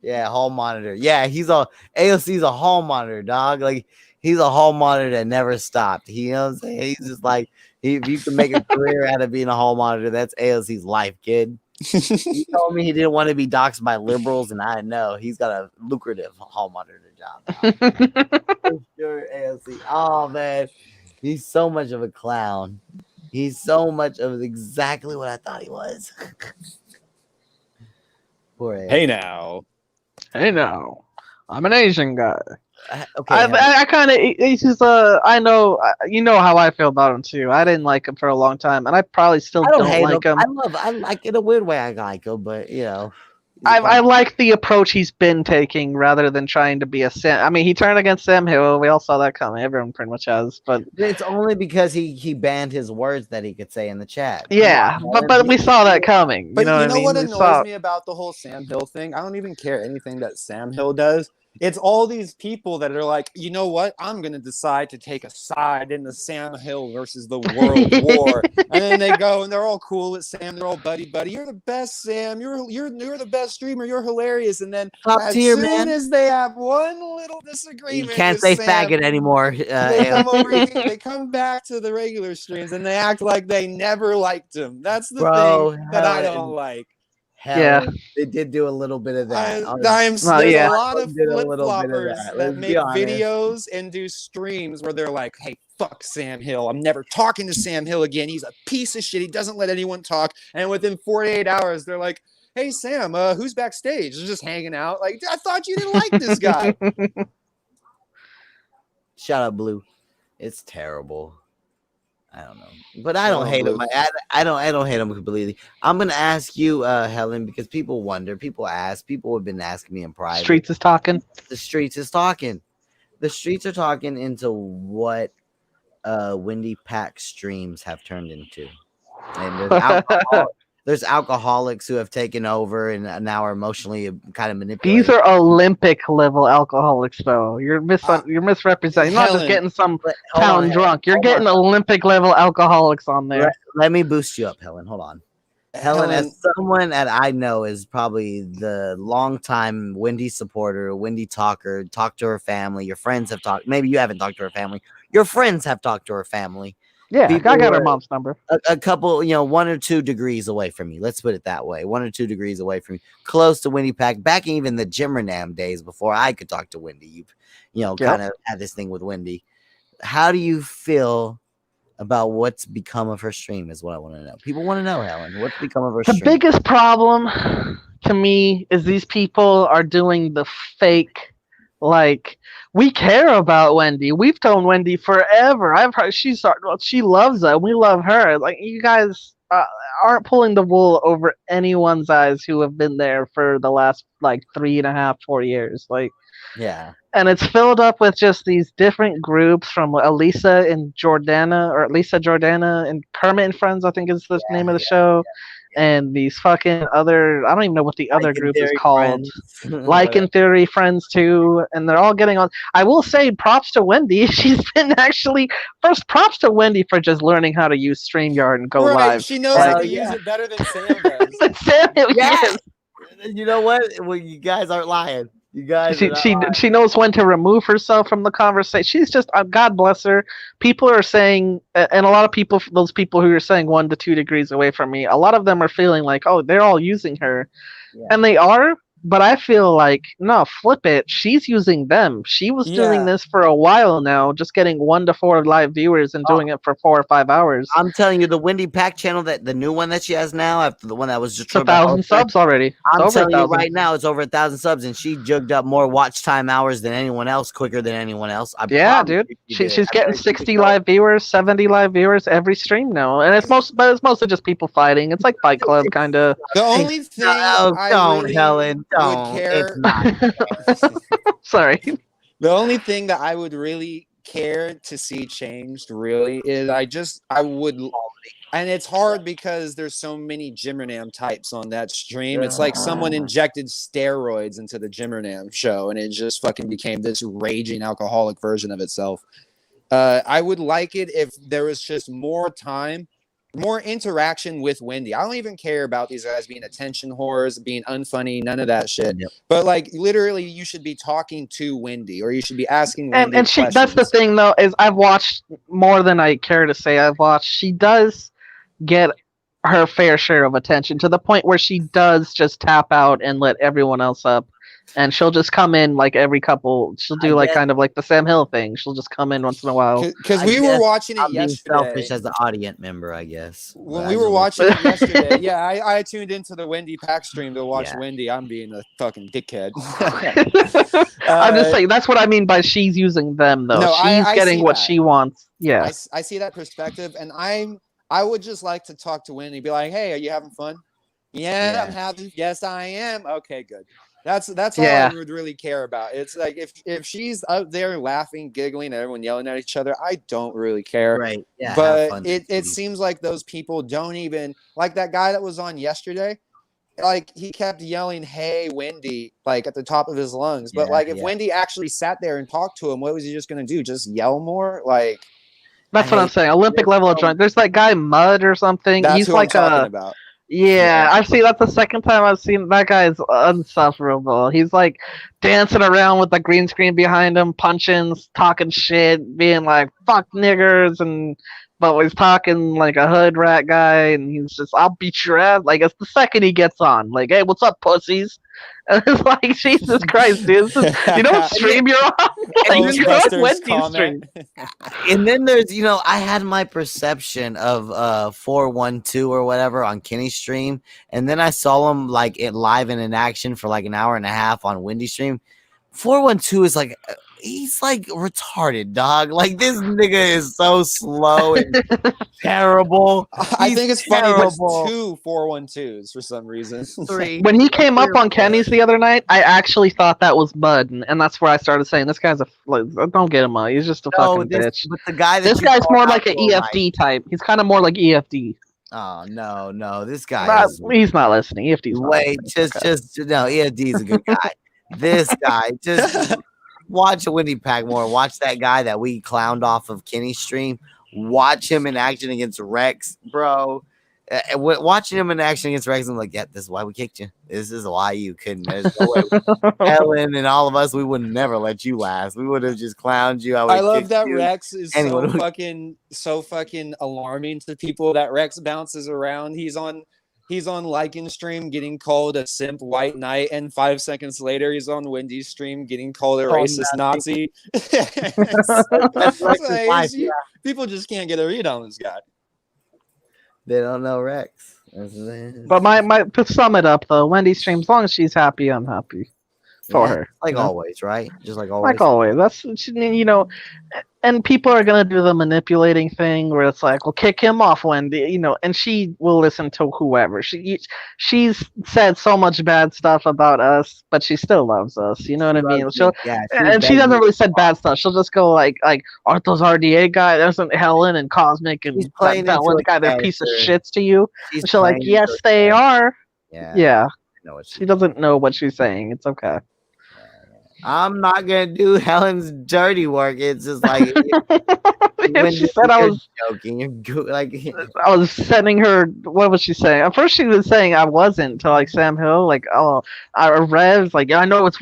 Speaker 3: Yeah, hall monitor. Yeah, AOC's a hall monitor, dog. Like he's a hall monitor that never stopped. You know what I'm saying? He's just like if you can make a career out of being a hall monitor, that's AOC's life, kid. He told me he didn't want to be doxxed by liberals, and I know he's got a lucrative hall monitor job. For sure, AOC. Oh man, he's so much of a clown. He's so much of exactly what I thought he was. Poor AOC.
Speaker 8: Hey now, I'm an Asian guy.
Speaker 3: Okay,
Speaker 8: I kind of he's just I know you know how I feel about him too. I didn't like him for a long time, and I probably still don't like him.
Speaker 3: I like in a weird way. I like him, but you know,
Speaker 8: I like the approach he's been taking rather than trying to be a Sam. I mean, he turned against Sam Hill. We all saw that coming. Everyone pretty much has, but
Speaker 3: it's only because he banned his words that he could say in the chat.
Speaker 8: Yeah, but we saw that coming.
Speaker 9: But
Speaker 8: you know
Speaker 9: what annoys me about the whole Sam Hill thing? I don't even care anything that Sam Hill does. It's all these people that are like, you know what? I'm going to decide to take a side in the Sam Hill versus the World War. And then they go and they're all cool with Sam. They're all buddy. You're the best, Sam. You're the best streamer. You're hilarious. And then as soon as they have one little disagreement,
Speaker 3: you can't say
Speaker 9: Sam,
Speaker 3: faggot anymore.
Speaker 9: They come back to the regular streams and they act like they never liked him. That's the thing that I don't like.
Speaker 3: Hell, they did do a little bit of that.
Speaker 9: There's a lot of flip-floppers that make videos and do streams where they're like, hey, fuck Sam Hill. I'm never talking to Sam Hill again. He's a piece of shit. He doesn't let anyone talk. And within 48 hours, they're like, hey, Sam, who's backstage? They're just hanging out. Like, I thought you didn't like this guy.
Speaker 3: Shout out, Blue. It's terrible. I don't know, but I don't hate him. I don't hate him completely. I'm gonna ask you, Helen, because people wonder, people ask, people have been asking me in private.
Speaker 8: Streets is talking.
Speaker 3: The streets is talking. The streets are talking into what Wendy Pack streams have turned into, and there's there's alcoholics who have taken over and now are emotionally kind of manipulated.
Speaker 8: These are Olympic level alcoholics, though. You're misrepresenting. You're not just getting some town drunk. You're getting Olympic level alcoholics on there.
Speaker 3: Let me boost you up, Helen. Hold on. Helen, as someone that I know is probably the longtime Wendy supporter, Wendy talker, talked to her family. Your friends have talked. Maybe you haven't talked to her family. Your friends have talked to her family.
Speaker 8: Yeah, I got her mom's number.
Speaker 3: A couple, 1 or 2 degrees away from me. Let's put it that way. 1 or 2 degrees away from me. Close to Wendy Pack. Back in even the Jimmernam days before I could talk to Wendy. Kind of had this thing with Wendy. How do you feel about what's become of her stream is what I want to know. People want to know, Helen, what's become of her stream.
Speaker 8: The biggest problem to me is these people are doing the fake, like, we care about Wendy. We've known Wendy forever. I've heard she loves us. We love her. Like, you guys aren't pulling the wool over anyone's eyes who have been there for the last, 3.5, 4 years.
Speaker 3: Yeah.
Speaker 8: And it's filled up with just these different groups from Elisa and Jordana, or Lisa Jordana and Kermit and Friends, I think is the name of the show. And these fucking other, I don't even know what the other group is called. Like in Theory Friends too. And they're all getting on. I will say props to Wendy. She's been props to Wendy for just learning how to use StreamYard and go live.
Speaker 9: She knows how to use it better than Sam does.
Speaker 8: Yes.
Speaker 3: You know what? Well, you guys aren't lying. You guys,
Speaker 8: she knows when to remove herself from the conversation. She's just, God bless her. People are saying, and a lot of people, those people who are saying 1 to 2 degrees away from me, a lot of them are feeling like, oh, they're all using her, and they are. But I feel like, no, flip it. She's using them. She was doing this for a while now, just getting 1 to 4 live viewers and doing it for 4 or 5 hours.
Speaker 3: I'm telling you, the Wendy Pack channel, the new one that she has now, after the one that was just
Speaker 8: 1,000 subs already.
Speaker 3: I'm telling you right now, it's over 1,000 subs, and she jugged up more watch time hours than anyone else, quicker than anyone else.
Speaker 8: Dude, she's getting 60 live viewers, 70 live viewers every stream now, and it's mostly just people fighting. It's like Fight Club kind of.
Speaker 9: The only thing
Speaker 3: Helen.
Speaker 9: Care.
Speaker 8: Sorry.
Speaker 9: The only thing that I would really care to see changed really is I would, and it's hard because there's so many Jimmernam types on that stream. It's like someone injected steroids into the Jimmernam show and it just fucking became this raging alcoholic version of itself. I would like it if there was just more time, more interaction with Wendy. I don't even care about these guys being attention whores, being unfunny, none of that shit. Yep. But literally, you should be talking to Wendy, or you should be asking Wendy
Speaker 8: and she. That's the thing, though, is I've watched more than I care to say. She does get her fair share of attention to the point where she does just tap out and let everyone else up. And she'll just come in every couple. She'll do kind of like the Sam Hill thing. She'll just come in once in a while.
Speaker 9: Because we were watching it yesterday.
Speaker 3: Selfish as the audience member, I guess.
Speaker 9: When we were watching it yesterday, I tuned into the Wendy Pack stream to watch Wendy. I'm being a fucking dickhead.
Speaker 8: I'm just saying that's what I mean by she's using them though.
Speaker 9: No,
Speaker 8: she's getting what she wants. Yeah,
Speaker 9: I see that perspective, and I would just like to talk to Wendy, be like, hey, are you having fun? Yeah, I'm happy. Yes, I am. Okay, good. That's all I would really care about. It's like if she's out there laughing, giggling, and everyone yelling at each other, I don't really care.
Speaker 3: Right. Yeah.
Speaker 9: But it seems like those people don't even like that guy that was on yesterday. Like he kept yelling, "Hey, Wendy!" at the top of his lungs. But if Wendy actually sat there and talked to him, what was he just gonna do? Just yell more?
Speaker 8: That's what I'm saying. Olympic level of drunk. There's that guy Mud or something.
Speaker 9: He's
Speaker 8: like
Speaker 9: I'm talking about.
Speaker 8: Yeah, I've seen that's the second time I've seen that guy is unsufferable. He's dancing around with the green screen behind him, punching, talking shit, being like "fuck niggers," but he's talking like a hood rat guy, and he's just "I'll beat your ass." It's the second he gets on, "Hey, what's up, pussies?" And it's Jesus Christ, dude. You know what stream you're on? You're on Wendy's stream.
Speaker 3: And then there's, I had my perception of 412 or whatever on Kenny's stream, and then I saw him live and in action for an hour and a half on Wendy's stream. 412 is he's retarded, dog. This nigga is so slow and terrible.
Speaker 9: I think it's funny there's 2 412s for some reason.
Speaker 3: 3.
Speaker 8: When he came up on Kenny's the other night, I actually thought that was Bud, and that's where I started saying this guy's don't get him out. He's just a fucking bitch.
Speaker 3: But the guy
Speaker 8: this guy's more like an EFD type. He's kind of more like EFD.
Speaker 3: Oh no, this guy is
Speaker 8: He's not listening. EFD's not
Speaker 3: wait,
Speaker 8: listening.
Speaker 3: just no, EFD's a good guy. This guy, just watch Wendy Packmore. Watch that guy that we clowned off of Kenny's stream. Watch him in action against Rex, bro. Watching him in action against Rex, I'm like, yeah, this is why we kicked you. This is why you couldn't. There's no way. Ellen and all of us, we would never let you last. We would have just clowned you.
Speaker 9: I love that
Speaker 3: you.
Speaker 9: Rex is so fucking alarming to people. That Rex bounces around. He's on Lycan stream getting called a simp white knight, and 5 seconds later he's on Wendy's stream getting called a racist Nazi. That's like,
Speaker 3: life,
Speaker 9: people just can't get a read on this guy.
Speaker 3: They don't know Rex.
Speaker 8: But my to sum it up though, Wendy streams, as long as she's happy, I'm happy for her.
Speaker 3: Like always, right? Just like always.
Speaker 8: Like always. That's, you know, and people are gonna do the manipulating thing where it's like, well, kick him off, Wendy, you know, and she will listen to whoever. She's said so much bad stuff about us, but she still loves us. You know what I mean? She doesn't really said bad stuff. She'll just go like aren't those RDA guys? Isn't Helen and Cosmic and that one guy, they're piece of shits to you? And she'll like, yes, they are. Yeah. She doesn't know what she's saying. It's okay.
Speaker 3: I'm not gonna do Helen's dirty work. It's just like when
Speaker 8: she said I was
Speaker 3: joking. Like
Speaker 8: I was sending her. What was she saying? At first, she was saying I wasn't to like Sam Hill. Like, oh, Rev's like, I know it's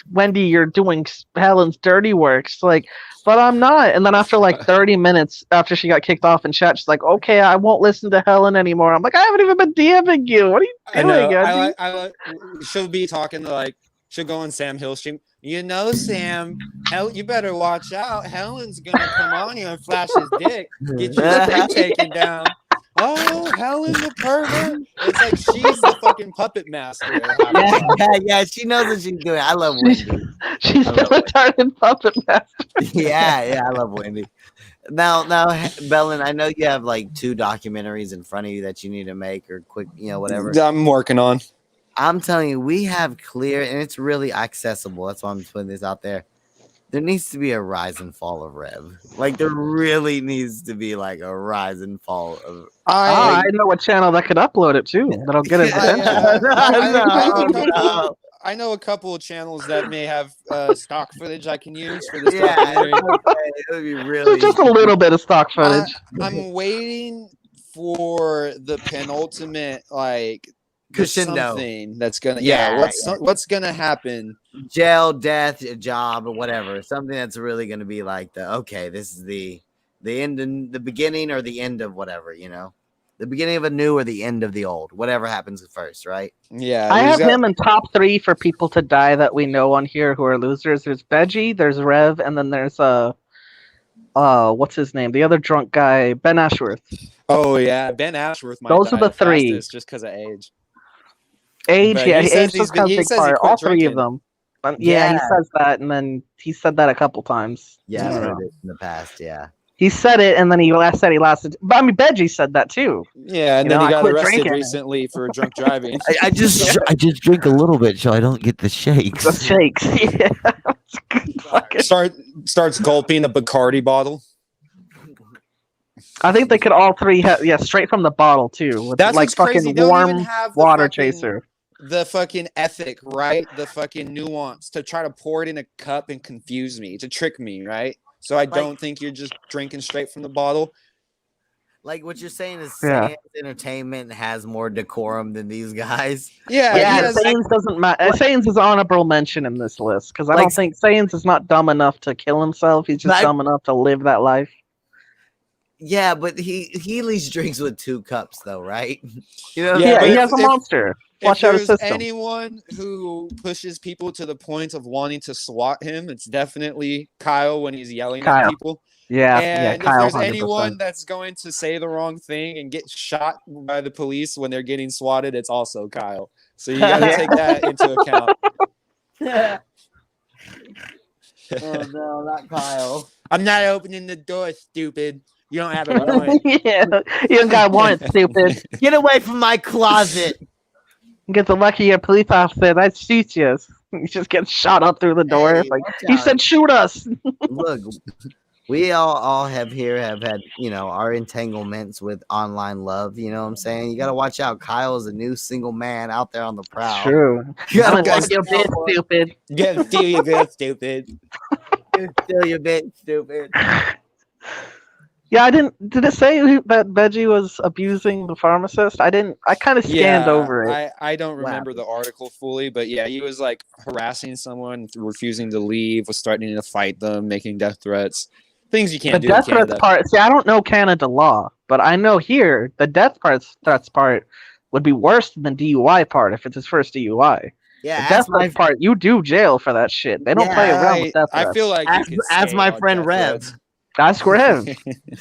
Speaker 8: Wendy. You're doing Helen's dirty work. She's like, but I'm not. And then after like 30 minutes after she got kicked off in chat, she's like, okay, I won't listen to Helen anymore. I'm like, I haven't even been DMing you. What are you doing?
Speaker 9: I like. She'll be talking to like. She'll go on Sam Hill stream. You know, Sam, you better watch out. Helen's gonna come on you and flash his dick, get your stream taken down. Oh, Helen the pervert! It's like she's the fucking puppet master.
Speaker 3: Yeah, she knows what she's doing. I love Wendy.
Speaker 8: She's the retarded puppet master.
Speaker 3: Yeah, I love Wendy. Now, Bellin, I know you have like 2 documentaries in front of you that you need to make or quick, you know, whatever.
Speaker 9: I'm working on.
Speaker 3: I'm telling you, we have clear, and it's really accessible. That's why I'm putting this out there. There needs to be a rise and fall of Rev. Like, there really needs to be like a rise and fall of.
Speaker 8: I know a channel that could upload it too. That'll get it.
Speaker 9: I know a couple of channels that may have stock footage I can use for this.
Speaker 3: It would be really
Speaker 8: just a little bit of stock footage.
Speaker 9: I'm waiting for the penultimate like. Something that's gonna what's gonna happen?
Speaker 3: Jail, death, job, or whatever. Something that's really gonna be like this is the end and the beginning or the end of whatever, you know, the beginning of a new or the end of the old. Whatever happens first, right?
Speaker 9: Yeah,
Speaker 8: I have him in top 3 for people to die that we know on here who are losers. There's Veggie, there's Rev, and then there's what's his name? The other drunk guy, Ben Ashworth.
Speaker 9: Oh yeah, Ben Ashworth.
Speaker 8: Those are the 3,
Speaker 9: just because of age.
Speaker 8: Age,
Speaker 9: but
Speaker 8: yeah,
Speaker 9: age
Speaker 8: does come big part. All 3 of them. He says that, and then he said that a couple times.
Speaker 3: Yeah, I've heard it in the past. Yeah,
Speaker 8: he said it, and then he said he lasted. But I mean, Benji said that too.
Speaker 9: Yeah, and then he got arrested recently for drunk driving.
Speaker 3: I just drink a little bit so I don't get the shakes.
Speaker 8: The shakes, yeah.
Speaker 9: Starts gulping a Bacardi bottle.
Speaker 8: I think they could all 3 have straight from the bottle too. With
Speaker 9: That's
Speaker 8: like fucking
Speaker 9: crazy.
Speaker 8: warm water chaser.
Speaker 9: The fucking ethic, right? The fucking nuance to try to pour it in a cup and confuse me, to trick me, right? So I don't think you're just drinking straight from the bottle.
Speaker 3: Like what you're saying is Sans Entertainment has more decorum than these guys.
Speaker 8: Yeah. Sans doesn't matter. Sans is honorable mention in this list because I don't think Sans is not dumb enough to kill himself. He's just dumb enough to live that life.
Speaker 3: Yeah, but he at least drinks with 2 cups, though, right? You know,
Speaker 8: he has a monster. Watch out,
Speaker 9: if there's anyone who pushes people to the point of wanting to swat him, it's definitely Kyle when he's yelling at people. And
Speaker 8: Kyle,
Speaker 9: if there's
Speaker 8: 100%.
Speaker 9: anyone that's going to say the wrong thing and get shot by the police when they're getting swatted, it's also Kyle. So you got to take that into account.
Speaker 3: Oh no, not Kyle!
Speaker 9: I'm not opening the door, stupid. You don't have a warrant.
Speaker 8: You don't got a warrant, stupid.
Speaker 3: Get away from my closet.
Speaker 8: Get the lucky police officer that shoots you. You just get shot up through the door. Like he said, shoot us.
Speaker 3: Look, We all have had, our entanglements with online love. You know what I'm saying? You got to watch out. Kyle is a new single man out there on the prowl.
Speaker 8: True.
Speaker 3: You
Speaker 8: I'm
Speaker 3: gotta
Speaker 8: gonna
Speaker 3: watch
Speaker 8: steal your
Speaker 3: out,
Speaker 8: bitch,
Speaker 3: boy.
Speaker 8: stupid.
Speaker 9: Get steal you good, stupid.
Speaker 3: Still your bitch, stupid.
Speaker 8: Yeah, I didn't. Did it say that Veggie was abusing the pharmacist? I didn't. I kind of scanned over it.
Speaker 9: I don't remember the article fully, but yeah, he was like harassing someone, refusing to leave, was threatening to fight them, making death threats, things you
Speaker 8: The
Speaker 9: can't do in
Speaker 8: death threats
Speaker 9: Canada.
Speaker 8: part. See, I don't know Canada law, but I know here the death threats part would be worse than the DUI part if it's his first DUI.
Speaker 3: Yeah,
Speaker 8: The death threats part, you do jail for that shit. They don't play around with death threats.
Speaker 9: I feel like you could
Speaker 3: as
Speaker 9: skate
Speaker 3: my
Speaker 9: on
Speaker 3: friend
Speaker 9: death
Speaker 3: Rev.
Speaker 9: threats.
Speaker 8: That's Rev.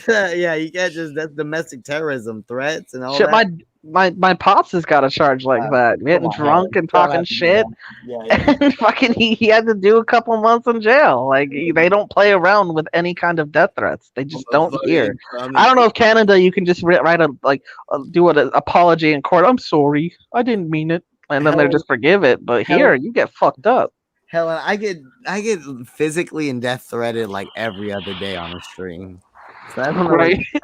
Speaker 3: Yeah, you can't just that's domestic terrorism threats and all
Speaker 8: Shit,
Speaker 3: that.
Speaker 8: my pops has got a charge like that. Getting drunk and talking shit. And fucking he had to do a couple months in jail. Like they don't play around with any kind of death threats. They just don't hear. I don't know if Canada you can just write do an apology in court. I'm sorry, I didn't mean it, and then they just forgive it. But here you get fucked up.
Speaker 3: Helen, I get physically and death threated like every other day on a stream. So I don't know what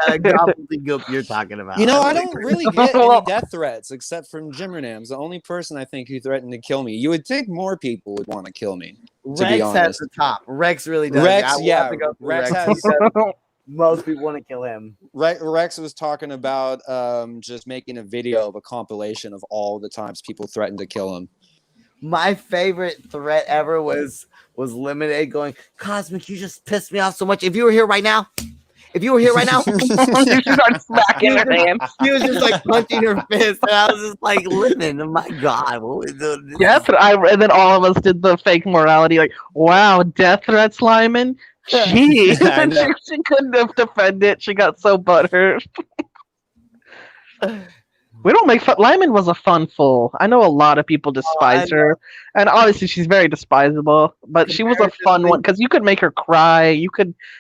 Speaker 3: kind of gobbledygook you're talking about.
Speaker 9: You know, I don't really get any death threats except from Jimmernams, the only person I think who threatened to kill me. You would think more people would want to kill me. To
Speaker 3: Rex
Speaker 9: be
Speaker 3: has
Speaker 9: honest.
Speaker 3: the top. Rex really does.
Speaker 9: Rex,
Speaker 3: I will
Speaker 9: Rex
Speaker 3: Rex
Speaker 9: has.
Speaker 3: because most people want to kill him.
Speaker 9: Rex was talking about just making a video of a compilation of all the times people threatened to kill him.
Speaker 3: My favorite threat ever was Lemonade going, Cosmic, you just pissed me off so much. If you were here right now, you
Speaker 8: start smacking her hand.
Speaker 3: He was just like punching her fist, and I was just like, Lemon, oh my god, what was doing?
Speaker 8: Yes, and then all of us did the fake morality, like, wow, death threats, Lyman. She couldn't have defended it. She got so butthurt. We don't make fun. Lyman was a fun fool. I know a lot of people despise her, and obviously she's very despisable. But she was a fun one because you could make her cry.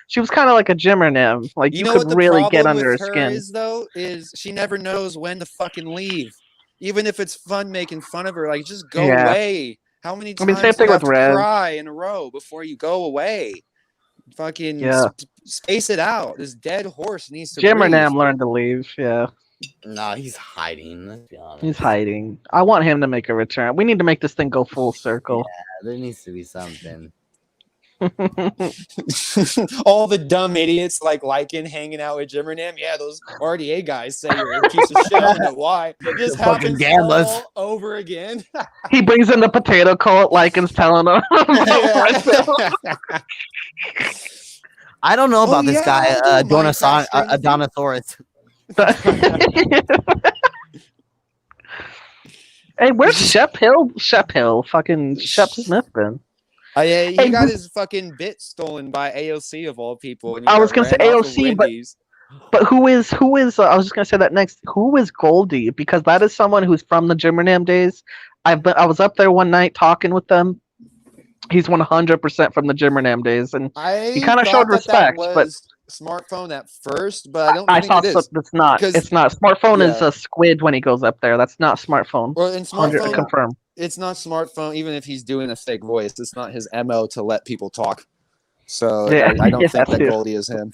Speaker 8: She was kind of like a Jimmernam. Like you could really get under her skin.
Speaker 9: Is she never knows when to fucking leave, even if it's fun making fun of her. Like just go away. How many times
Speaker 8: same
Speaker 9: do
Speaker 8: thing
Speaker 9: you have
Speaker 8: with
Speaker 9: to
Speaker 8: Rev.
Speaker 9: cry in a row before you go away? Fucking space it out. This dead horse needs to.
Speaker 8: Jimmernam learned to leave. Yeah.
Speaker 3: No, he's hiding. Let's be honest.
Speaker 8: He's hiding. I want him to make a return. We need to make this thing go full circle.
Speaker 3: Yeah, there needs to be something.
Speaker 9: All the dumb idiots like liking hanging out with Jimmernam. Yeah, those RDA guys say you're a piece of shit. I don't know why. It just happens all over again.
Speaker 8: He brings in the potato cult, Lycan's telling him.
Speaker 3: I don't know about this guy, Adonathoris.
Speaker 8: Hey, where's Shep Hill? Fucking Shep Smith been?
Speaker 9: Yeah, he got his fucking bit stolen by AOC of all people. And
Speaker 8: I was gonna say AOC, but who is? I was just gonna say that next. Who is Goldie? Because that is someone who's from the Jimmernam days. I was up there one night talking with them. He's 100% from the Jimmernam days, and he kind of showed respect. But
Speaker 9: smartphone at first, but I don't think it is.
Speaker 8: It's not. It's not. Smartphone is a squid when he goes up there. That's not smartphone.
Speaker 9: Well, in smartphone,
Speaker 8: confirm.
Speaker 9: It's not smartphone. Even if he's doing a fake voice, it's not his MO to let people talk. So I don't think that Goldie is him.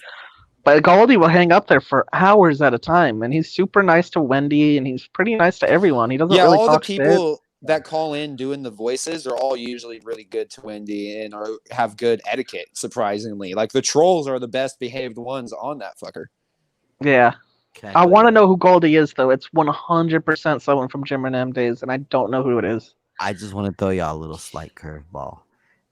Speaker 8: But Goldie will hang up there for hours at a time, and he's super nice to Wendy, and he's pretty nice to everyone. He doesn't really
Speaker 9: all
Speaker 8: talk
Speaker 9: the people that call in doing the voices are all usually really good to Wendy and have good etiquette, surprisingly. Like the trolls are the best behaved ones on that fucker.
Speaker 8: Yeah. Okay. I want to know who Goldie is, though. It's 100% someone from Jimmernam days, and I don't know who it is.
Speaker 3: I just want to throw y'all a little slight curveball.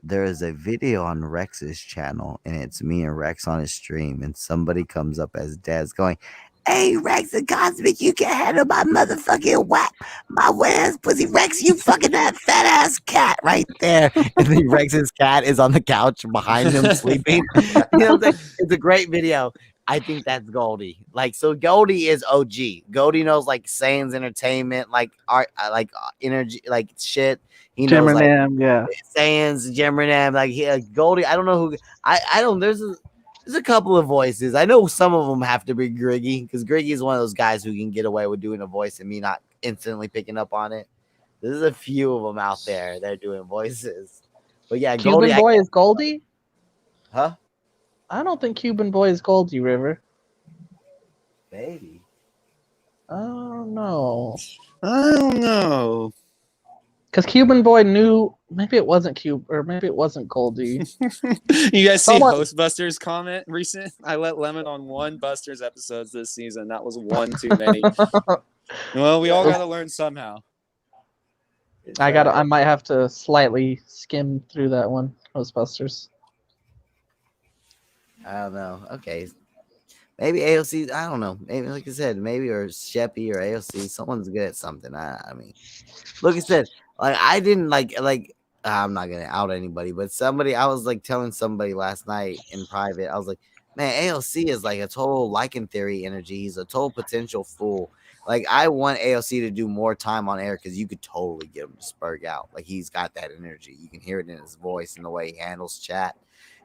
Speaker 3: There is a video on Rex's channel, and it's me and Rex on his stream, and somebody comes up as Daz going, "Hey, Rex and Cosmic, you can handle my motherfucking whack, my wet-ass pussy. Rex, you fucking that fat-ass cat right there." And then Rex's cat is on the couch behind him sleeping. You know what I'm saying? It's a great video. I think that's Goldie. Like, so Goldie is OG. Goldie knows, like, Sans Entertainment, like, art, like, energy, like, shit. He knows,
Speaker 8: Jimmernam,
Speaker 3: like, Sans, Jimmernam, like, Goldie. I don't know who, I don't, there's a couple of voices. I know some of them have to be Griggy, because Griggy is one of those guys who can get away with doing a voice and me not instantly picking up on it. There's a few of them out there that are doing voices. But yeah,
Speaker 8: Cuban
Speaker 3: Goldie.
Speaker 8: Boy is Goldie?
Speaker 3: Huh?
Speaker 8: I don't think Cuban Boy is Goldie River.
Speaker 3: Baby.
Speaker 8: I don't know.
Speaker 9: I don't know.
Speaker 8: Because Cuban Boy knew maybe it wasn't Cube or maybe it wasn't Goldie.
Speaker 9: You guys see
Speaker 8: Someone-
Speaker 9: Hostbusters comment recent? I let Lemon on one Busters episodes this season. That was one too many. Well, we all got to learn somehow.
Speaker 8: I might have to slightly skim through that one. Ghostbusters.
Speaker 3: I don't know. Okay. Maybe AOC, I don't know. Maybe, like I said, maybe or Sheppy or AOC, someone's good at something. I mean, look, I said, like, I didn't like, I'm not gonna out anybody, but somebody, I was like telling somebody last night in private, I was like, man, AOC is like a total lichen theory energy. He's a total potential fool. Like, I want AOC to do more time on air because you could totally get him to spurg out. Like, he's got that energy. You can hear it in his voice and the way he handles chat.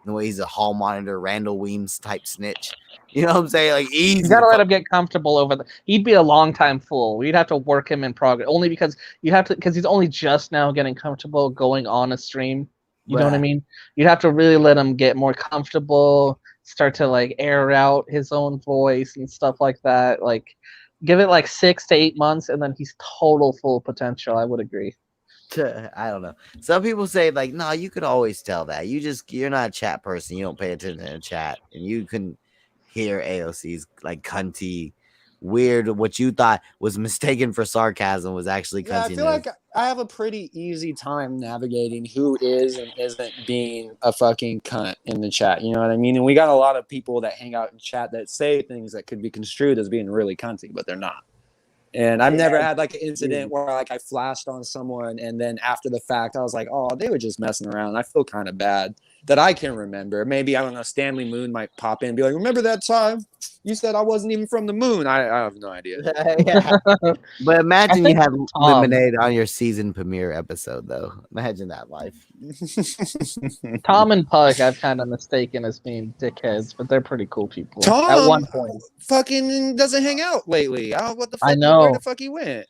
Speaker 3: The way he's a hall monitor, Randall Weems type snitch. You know what I'm saying? Like, easy.
Speaker 8: You gotta let him get comfortable over the. He'd be a long time fool. We'd have to work him in progress, only because you have to, because he's only just now getting comfortable going on a stream. You know what I mean? You'd have to really let him get more comfortable, start to like air out his own voice and stuff like that. Like, give it like 6 to 8 months, and then he's total full potential. I would agree.
Speaker 3: I don't know. Some people say like, no, you could always tell that. You're not a chat person. You don't pay attention to chat, and you can hear AOC's like cunty, weird. What you thought was mistaken for sarcasm was actually cunty.
Speaker 9: Yeah, I feel like I have a pretty easy time navigating who is and isn't being a fucking cunt in the chat. You know what I mean? And we got a lot of people that hang out in chat that say things that could be construed as being really cunty, but they're not. And I've never had like an incident where like I flashed on someone and then after the fact I was like, oh, they were just messing around. I feel kind of bad that I can remember. Maybe, I don't know, Stanley Moon might pop in and be like, remember that time you said I wasn't even from the moon? I have no idea.
Speaker 3: Yeah. But imagine you had lemonade on your season premiere episode, though. Imagine that life.
Speaker 8: Tom and Pug I've kind of mistaken as being dickheads, but they're pretty cool people.
Speaker 9: Tom
Speaker 8: at one point
Speaker 9: fucking doesn't hang out lately. What the fuck?
Speaker 8: I know.
Speaker 9: Where the fuck he went?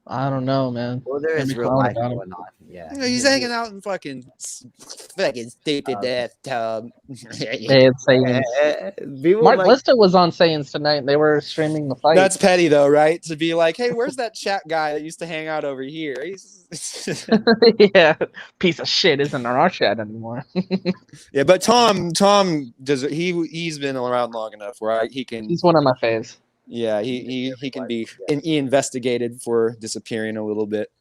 Speaker 8: I don't know, man.
Speaker 3: Well, there is real life going on. Yeah.
Speaker 9: You know, he's hanging out in fucking stupid bathtub.
Speaker 8: Mark Lista was on Sayins tonight, and they were streaming the fight.
Speaker 9: That's petty, though, right? To be like, hey, where's that chat guy that used to hang out over here?
Speaker 8: Yeah, piece of shit isn't in our chat anymore.
Speaker 9: Yeah, but Tom does. He's been around long enough where he can.
Speaker 8: He's one of my faves.
Speaker 9: Yeah, he can be investigated for disappearing a little bit.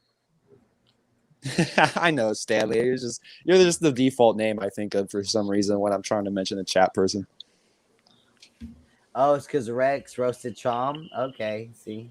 Speaker 9: I know, Stanley. You're just the default name I think of for some reason when I'm trying to mention a chat person.
Speaker 3: Oh, it's because Rex roasted Chom. Okay, see.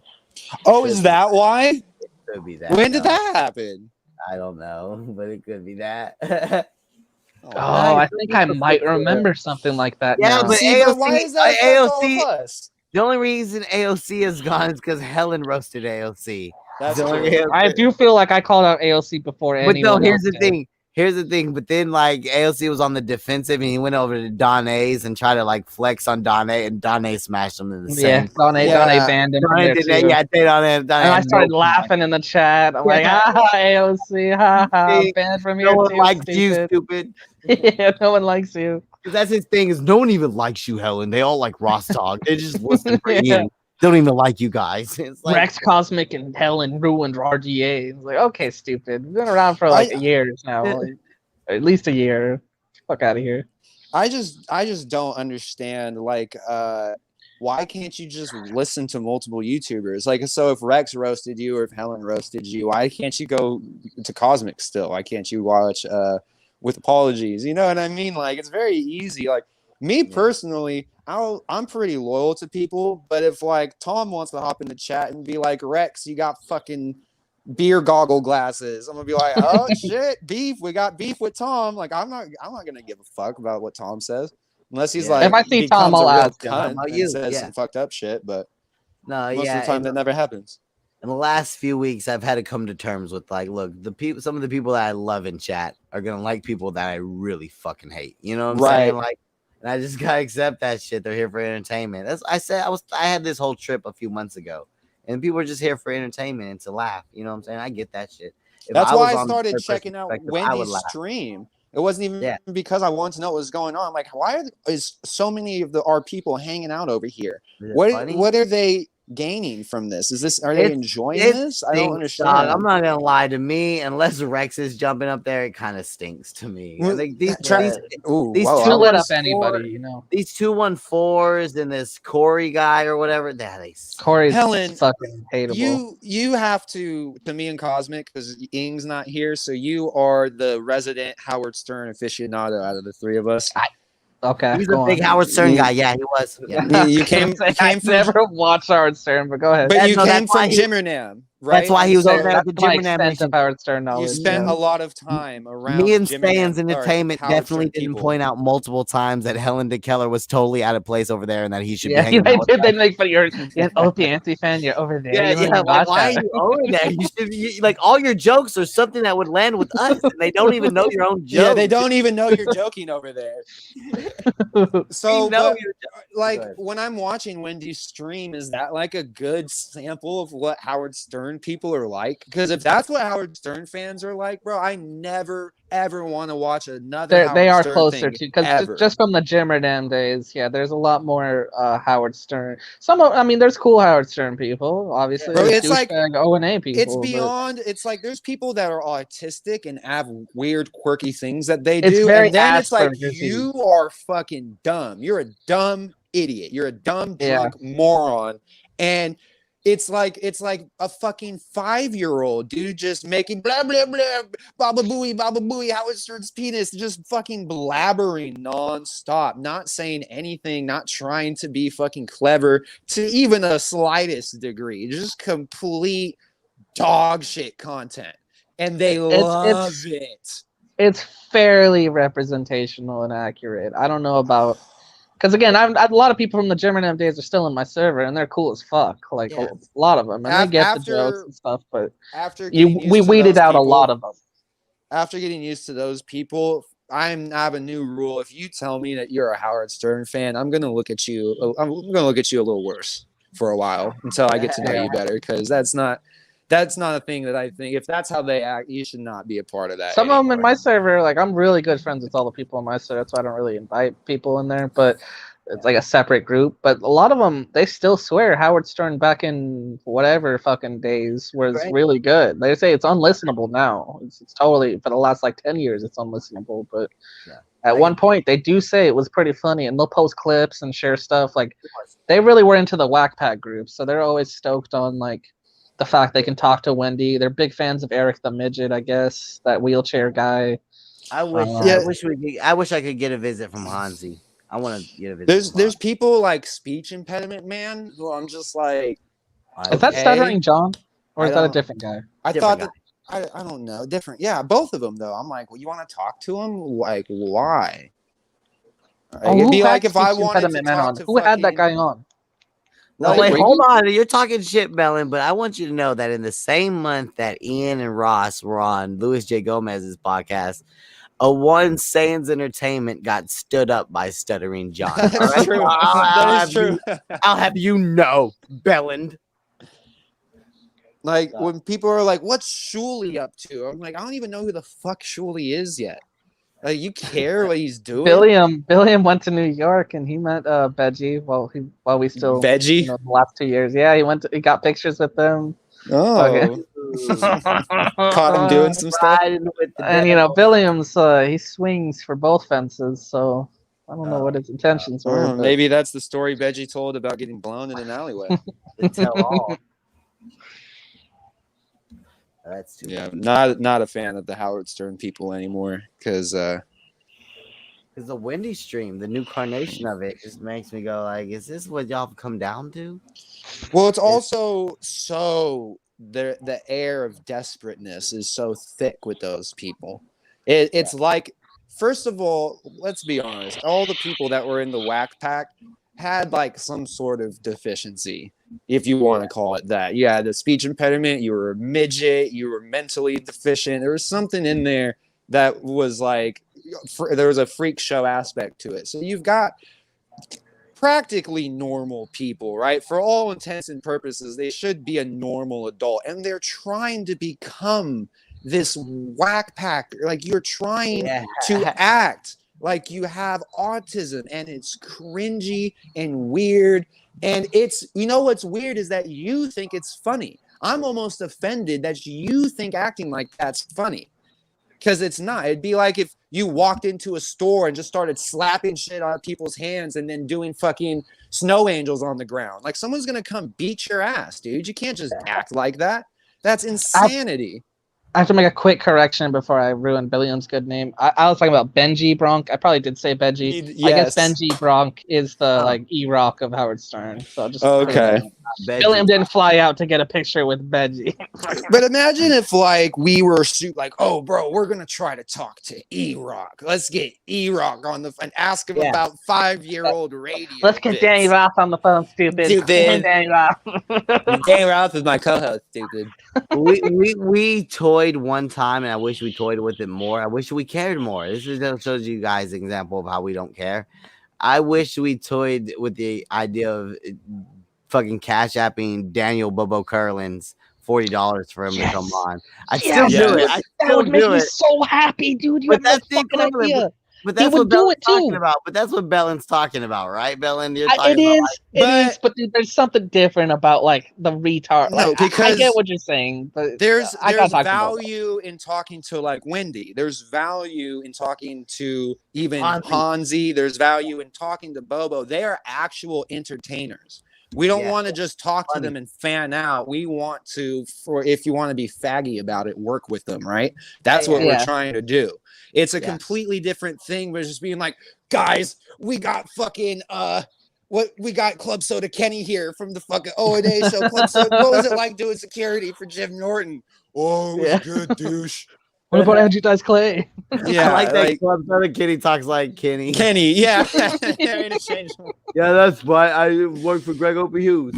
Speaker 9: Oh, is that why?
Speaker 3: It could be that.
Speaker 9: When did that happen?
Speaker 3: I don't know, but it could be that.
Speaker 8: I think I might remember something like that.
Speaker 3: Yeah,
Speaker 8: now.
Speaker 3: but
Speaker 9: See,
Speaker 3: AOC,
Speaker 9: why is that
Speaker 3: AOC,
Speaker 9: all of us?
Speaker 3: the only reason AOC is gone is because Helen roasted AOC.
Speaker 9: That's
Speaker 3: the only
Speaker 9: true.
Speaker 3: reason.
Speaker 8: I do feel like I called out AOC before
Speaker 3: But no,
Speaker 8: anyone
Speaker 3: here's
Speaker 8: else
Speaker 3: the
Speaker 8: did.
Speaker 3: thing. Here's the thing. But then, like, AOC was on the defensive, and he went over to Donna's and tried to like flex on Donna, and Donna smashed him in the
Speaker 8: Yeah,
Speaker 3: same.
Speaker 8: Donna banned him.
Speaker 3: Donna did that. Yeah, Donna.
Speaker 8: And I started laughing in the chat. I'm like, AOC, banned from here.
Speaker 3: No one
Speaker 8: too,
Speaker 3: likes
Speaker 8: stupid.
Speaker 3: you, stupid.
Speaker 8: Yeah, no one likes you.
Speaker 3: Because that's his thing. Is no one even likes you, Helen. They all like Ross Dog. They just listen for
Speaker 8: Yeah.
Speaker 3: Ian. Don't even like you guys. It's like
Speaker 8: Rex Cosmic and Helen ruined RGA. It's like, okay, stupid. We've been around for like years now. At least a year. Fuck out of here.
Speaker 9: I just don't understand, like, why can't you just listen to multiple YouTubers? Like, so if Rex roasted you or if Helen roasted you, why can't you go to Cosmic still? Why can't you watch With Apologies? You know what I mean? Like, it's very easy. Like, me personally, I'm pretty loyal to people, but if like Tom wants to hop in the chat and be like, Rex, you got fucking beer goggle glasses, I'm gonna be like, oh shit, beef. We got beef with Tom. Like, I'm not gonna give a fuck about what Tom says unless he's like,
Speaker 8: if I see Tom, I'll ask him
Speaker 9: cunt
Speaker 3: about
Speaker 9: and
Speaker 3: you.
Speaker 9: says some fucked up shit. But
Speaker 3: no,
Speaker 9: most of the time that never happens.
Speaker 3: In the last few weeks, I've had to come to terms with like, look, some of the people that I love in chat are gonna like people that I really fucking hate. You know what I'm saying? Like, and I just gotta accept that shit. They're here for entertainment. I had this whole trip a few months ago, and people are just here for entertainment and to laugh. You know what I'm saying? I get that shit.
Speaker 9: That's why I started checking out Wendy's stream. It wasn't even because I wanted to know what was going on. I'm like, why is so many of our people hanging out over here? What are they gaining from this? Are they enjoying this? I don't understand.
Speaker 3: Dog. I'm not gonna lie, to me, unless Rex is jumping up there, it kind of stinks to me. I think these
Speaker 8: two lit up anybody, you know.
Speaker 3: These 214s and this Corey guy or whatever,
Speaker 8: Corey's
Speaker 9: Helen,
Speaker 8: fucking hateable.
Speaker 9: You have to me and Cosmic, because Ing's not here, so you are the resident Howard Stern aficionado out of the three of us.
Speaker 8: Okay,
Speaker 3: he's a big Howard Stern guy. Yeah, he was. Yeah.
Speaker 9: You came
Speaker 8: I
Speaker 9: from,
Speaker 8: never watched Howard Stern, but go ahead.
Speaker 9: but you came from Jimmernam, right?
Speaker 3: That's why he was over there at the
Speaker 8: my
Speaker 3: Jimmernam.
Speaker 8: extent of Howard Stern
Speaker 9: You
Speaker 8: knowledge.
Speaker 9: spent a lot of time around
Speaker 3: Me and
Speaker 9: Jimmernam,
Speaker 3: Stan's Entertainment
Speaker 9: Howard
Speaker 3: definitely
Speaker 9: Stern
Speaker 3: didn't
Speaker 9: people.
Speaker 3: point out multiple times that Helen DeKellar was totally out of place over there and that he should be
Speaker 8: Yeah,
Speaker 3: hanging
Speaker 8: they
Speaker 3: out with
Speaker 8: did.
Speaker 3: us.
Speaker 8: They make fun. You're an Opie Anthony fan. You're over there.
Speaker 3: Yeah,
Speaker 8: You don't
Speaker 3: yeah.
Speaker 8: even
Speaker 3: Like,
Speaker 8: watch
Speaker 3: why are
Speaker 8: that.
Speaker 3: you over there? You should be like all your jokes are something that would land with us, and they don't even know your own jokes.
Speaker 9: Yeah, they don't even know you're joking over there. So, but, like, when I'm watching Wendy's stream, is that like a good sample of what Howard Stern people are like? Because if that's what Howard Stern fans are like, bro, I never ever want to watch another.
Speaker 8: They are
Speaker 9: Stern
Speaker 8: closer
Speaker 9: thing
Speaker 8: to, because
Speaker 9: ever.
Speaker 8: just from the Jimmerdam days, yeah, there's a lot more Howard Stern. I mean, there's cool Howard Stern people, obviously.
Speaker 9: Bro,
Speaker 8: There's
Speaker 9: it's like
Speaker 8: O&A people.
Speaker 9: It's beyond. It's like there's people that are autistic and have weird, quirky things that they
Speaker 8: It's
Speaker 9: do,
Speaker 8: very
Speaker 9: and then it's like
Speaker 8: Asperger's
Speaker 9: you are fucking dumb. You're a dumb idiot. You're a dumb drunk moron, and it's like a fucking 5-year-old dude just making blah blah blah baba booey Howard Stern's penis, just fucking blabbering nonstop, not saying anything, not trying to be fucking clever to even a slightest degree, just complete dog shit content, and they love it.
Speaker 8: It's fairly representational and accurate. I don't know about. Because again, a lot of people from the Jimmernam days are still in my server, and they're cool as fuck. Like a lot of them, and they get the jokes and stuff. But we weeded out a lot of them.
Speaker 9: After getting used to those people, I have a new rule. If you tell me that you're a Howard Stern fan, I'm gonna look at you. I'm gonna look at you a little worse for a while until I get to know you better. Because that's not a thing that I think. If that's how they act, you should not be a part of that.
Speaker 8: Some of them in my server, like I'm really good friends with all the people in my server, so I don't really invite people in there. But it's like a separate group. But a lot of them, they still swear Howard Stern back in whatever fucking days was really good. They say it's unlistenable now. It's totally, for the last like 10 years, it's unlistenable. But at one point, they do say it was pretty funny, and they'll post clips and share stuff. Like they really were into the Whack Pack group, so they're always stoked on like the fact they can talk to Wendy. They're big fans of Eric the Midget, I guess, that wheelchair guy.
Speaker 3: I wish I could get a visit from Hansi. I want to get a visit.
Speaker 9: There's people like speech impediment man who I'm just like,
Speaker 8: is that Stuttering John, or is that a different guy?
Speaker 9: I thought that I don't know, different. Yeah, both of them though. I'm like, well, you want to talk to him? Like, why? It'd be like if I wanted to talk to
Speaker 8: who had that guy on.
Speaker 3: No, wait, hold on. You're talking shit, Bellin, but I want you to know that in the same month that Ian and Ross were on Louis J. Gomez's podcast, a one Sands Entertainment got stood up by Stuttering John.
Speaker 9: That's true. That is true.
Speaker 3: I'll have you know, Bellin.
Speaker 9: Like when people are like, "What's Shuley up to?" I'm like, I don't even know who the fuck Shuley is yet. Like, you care what he's doing?
Speaker 8: Billiam went to New York and he met Veggie while we still
Speaker 9: Veggie
Speaker 8: the last 2 years. Yeah, he got pictures with them.
Speaker 9: Oh, caught him doing some stuff.
Speaker 8: And Billiams he swings for both fences, so I don't know what his intentions were.
Speaker 9: Maybe that's the story Veggie told about getting blown in an alleyway.
Speaker 3: Tell all. That's too
Speaker 9: bad. Not a fan of the Howard Stern people anymore, because
Speaker 3: the Wendy stream, the new carnation of it, just makes me go like, is this what y'all have come down to?
Speaker 9: Well, it's also so the air of desperateness is so thick with those people. It's like, first of all, let's be honest, all the people that were in the Whack Pack had like some sort of deficiency, if you want to call it that. You had a speech impediment, you were a midget, you were mentally deficient. There was something in there that was like, there was a freak show aspect to it. So you've got practically normal people, right? For all intents and purposes, they should be a normal adult, and they're trying to become this whack pack. Like you're trying
Speaker 3: Yeah.
Speaker 9: to act like you have autism, and it's cringy and weird. And it's, you know, what's weird is that you think it's funny. I'm almost offended that you think acting like that's funny, because it's not. It'd be like if you walked into a store and just started slapping shit on people's hands and then doing fucking snow angels on the ground. Like someone's gonna come beat your ass, dude. You can't just act like that. That's insanity.
Speaker 8: I have to make a quick correction before I ruin Billiam's good name. I was talking about Benji Bronk. I probably did say Benji.
Speaker 9: Yes.
Speaker 8: I guess Benji Bronk is the like E-Rock of Howard Stern. So I'll just
Speaker 9: Okay.
Speaker 8: Billiam didn't fly out to get a picture with Benji.
Speaker 9: But imagine if like we were like, oh bro, we're gonna try to talk to E-Rock. Let's get E-Rock on the and ask him about 5-year-old radio.
Speaker 8: Let's get
Speaker 9: bits.
Speaker 8: Danny Roth on the phone, stupid.
Speaker 9: Stupid.
Speaker 8: Danny Roth.
Speaker 9: Danny Roth is my co-host, stupid.
Speaker 3: we toyed one time, and I wish we toyed with it more. I wish we cared more. This just shows you guys an example of how we don't care. I wish we toyed with the idea of fucking cash apping Daniel Bobo Curlins $40 for him to come on. I still do it.
Speaker 8: That would make me so happy, dude. You have no fucking idea.
Speaker 3: But that's what Bellin's talking about. But that's what Bellin's talking about, right, Bellin? You're talking
Speaker 8: it
Speaker 3: about,
Speaker 8: is, but dude, there's something different about like the retard.
Speaker 9: No,
Speaker 8: Like,
Speaker 9: because
Speaker 8: I get what you're saying, but
Speaker 9: there's
Speaker 8: value
Speaker 9: value in talking to like Wendy. There's value in talking to even Hansi. There's value in talking to Bobo. They are actual entertainers. We don't want to just talk to them and fan out. We want to, for if you want to be faggy about it, work with them, right? That's what we're trying to do. It's a completely different thing, but just being like, guys, we got fucking we got Club Soda Kenny here from the fucking O&A show. Club Soda, what was it like doing security for Jim Norton? Oh, it was good, douche.
Speaker 8: What about Andrew Dice Clay?
Speaker 3: Yeah, I like that Club Soda Kenny talks like Kenny.
Speaker 9: Kenny, yeah. They're interchangeable.
Speaker 3: Yeah, that's why I work for Greg Opie Hughes.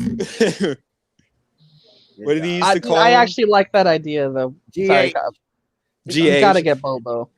Speaker 9: What did he used to call
Speaker 8: I
Speaker 9: him?
Speaker 8: actually like that idea though. Sorry, you gotta get Bobo.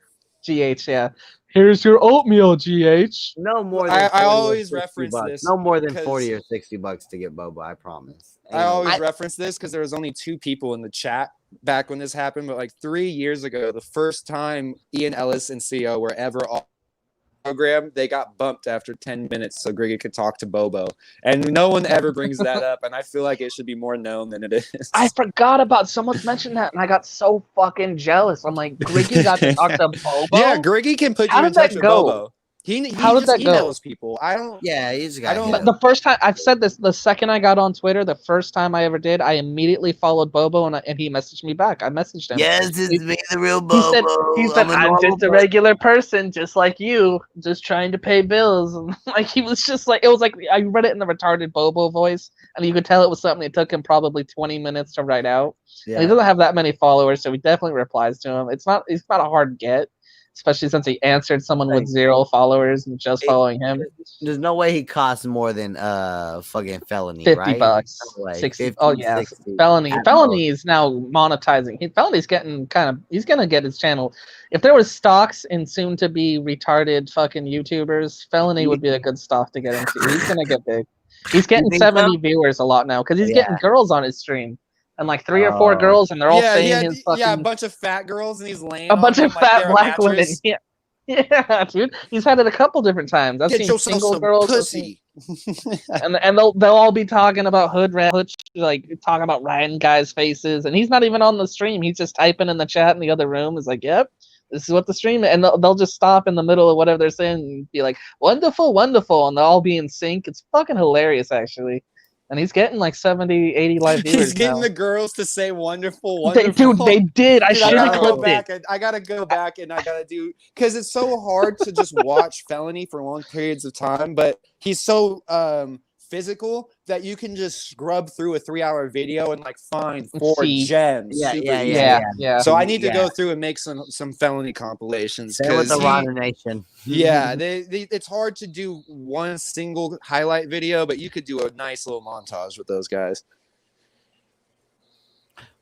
Speaker 8: GH, yeah. Here's your oatmeal, GH.
Speaker 3: No more than
Speaker 9: I always reference
Speaker 3: bucks.
Speaker 9: this.
Speaker 3: No more than 40 or 60 bucks to get Bobo, I promise.
Speaker 9: I always reference this because there was only 2 people in the chat back when this happened, but like 3 years ago, the first time Ian Ellis and CO were ever on the program, they got bumped after 10 minutes so Griggy could talk to Bobo. And no one ever brings that up, and I feel like it should be more known than it is.
Speaker 8: I forgot about someone's mentioned that, and I got so fucking jealous. I'm like, Griggy got to talk to Bobo?
Speaker 9: Yeah, Griggy can put you in touch with Bobo. How
Speaker 8: did that go?
Speaker 9: emails people. I don't.
Speaker 3: Yeah, he's got.
Speaker 8: The first time I've said this, the second I got on Twitter, the first time I ever did, I immediately followed Bobo and he messaged me back. I messaged him.
Speaker 3: Yes, it's me, the real Bobo.
Speaker 8: He said, I'm just a regular person, just like you, just trying to pay bills. And like he was just like, it was like I read it in the retarded Bobo voice, and you could tell it was something that took him probably 20 minutes to write out. Yeah. He doesn't have that many followers, so he definitely replies to him. It's not a hard get. Especially since he answered someone with 0 followers and just following him.
Speaker 3: There's no way he costs more than fucking felony,
Speaker 8: $50.
Speaker 3: Right?
Speaker 8: 60. Oh yeah, 60. Felony is now monetizing. Felony's getting he's gonna get his channel. If there was stocks in soon to be retarded fucking YouTubers, Felony would be a good stock to get into. He's gonna get big. He's getting 70 viewers a lot now because he's getting girls on his stream. And like 3 or 4 girls, and they're all saying his fucking...
Speaker 9: Yeah, a bunch of fat girls, and he's laying
Speaker 8: a bunch of fat black women.
Speaker 9: Yeah.
Speaker 8: Yeah, dude. He's had it a couple different times. I've seen single girls.
Speaker 9: Pussy.
Speaker 8: and they'll all be talking about hood like talking about riding guys' faces, and he's not even on the stream. He's just typing in the chat in the other room. Is like, yep, this is what the stream is. And they'll just stop in the middle of whatever they're saying and be like, wonderful, wonderful, and they'll all be in sync. It's fucking hilarious, actually. And he's getting like 70, 80 live viewers.
Speaker 9: He's getting
Speaker 8: now.
Speaker 9: The girls to say wonderful, wonderful.
Speaker 8: Dude, they did. I should have clipped it.
Speaker 9: I gotta go back and I gotta do, because it's so hard to just watch Felony for long periods of time, but he's so physical that you can just scrub through a 3-hour video and like find 4 gems.
Speaker 8: Yeah.
Speaker 9: So I need to go through and make some Felony compilations.
Speaker 3: Same with the Rana Nation.
Speaker 9: Yeah, it's hard to do one single highlight video, but you could do a nice little montage with those guys.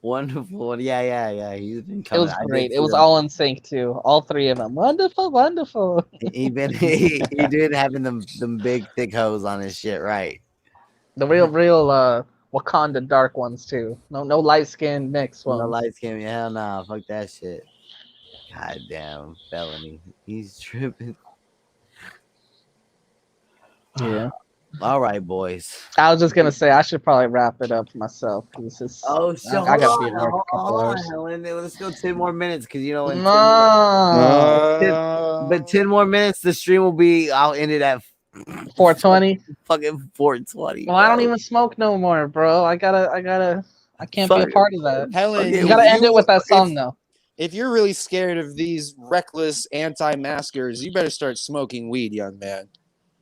Speaker 3: Wonderful. Yeah. He's been coming.
Speaker 8: It was great. It was all in sync too. All 3 of them. Wonderful.
Speaker 3: He did having them big thick hoes on his shit, right?
Speaker 8: The real Wakanda dark ones too. No light skinned mixed
Speaker 3: No
Speaker 8: ones.
Speaker 3: light skin. Hell nah. Fuck that shit. Goddamn felony. He's tripping.
Speaker 8: Yeah.
Speaker 3: All right, boys.
Speaker 8: I was just gonna say I should probably wrap it up myself because this is.
Speaker 3: Oh, so
Speaker 8: I
Speaker 3: hold
Speaker 8: gotta be
Speaker 3: on,
Speaker 8: at work in a couple
Speaker 3: hold on,
Speaker 8: hours.
Speaker 3: Helen. Let's go 10 more minutes because you know in 10
Speaker 8: No.
Speaker 3: but 10 more minutes the stream will be. I'll end it at
Speaker 8: 420.
Speaker 3: Fucking 420.
Speaker 8: Well, I don't even smoke no more, bro. I can't be a
Speaker 3: Fuck.
Speaker 8: part of that.
Speaker 9: Helen,
Speaker 8: You gotta end it with that song though.
Speaker 9: If you're really scared of these reckless anti-maskers, you better start smoking weed, young man.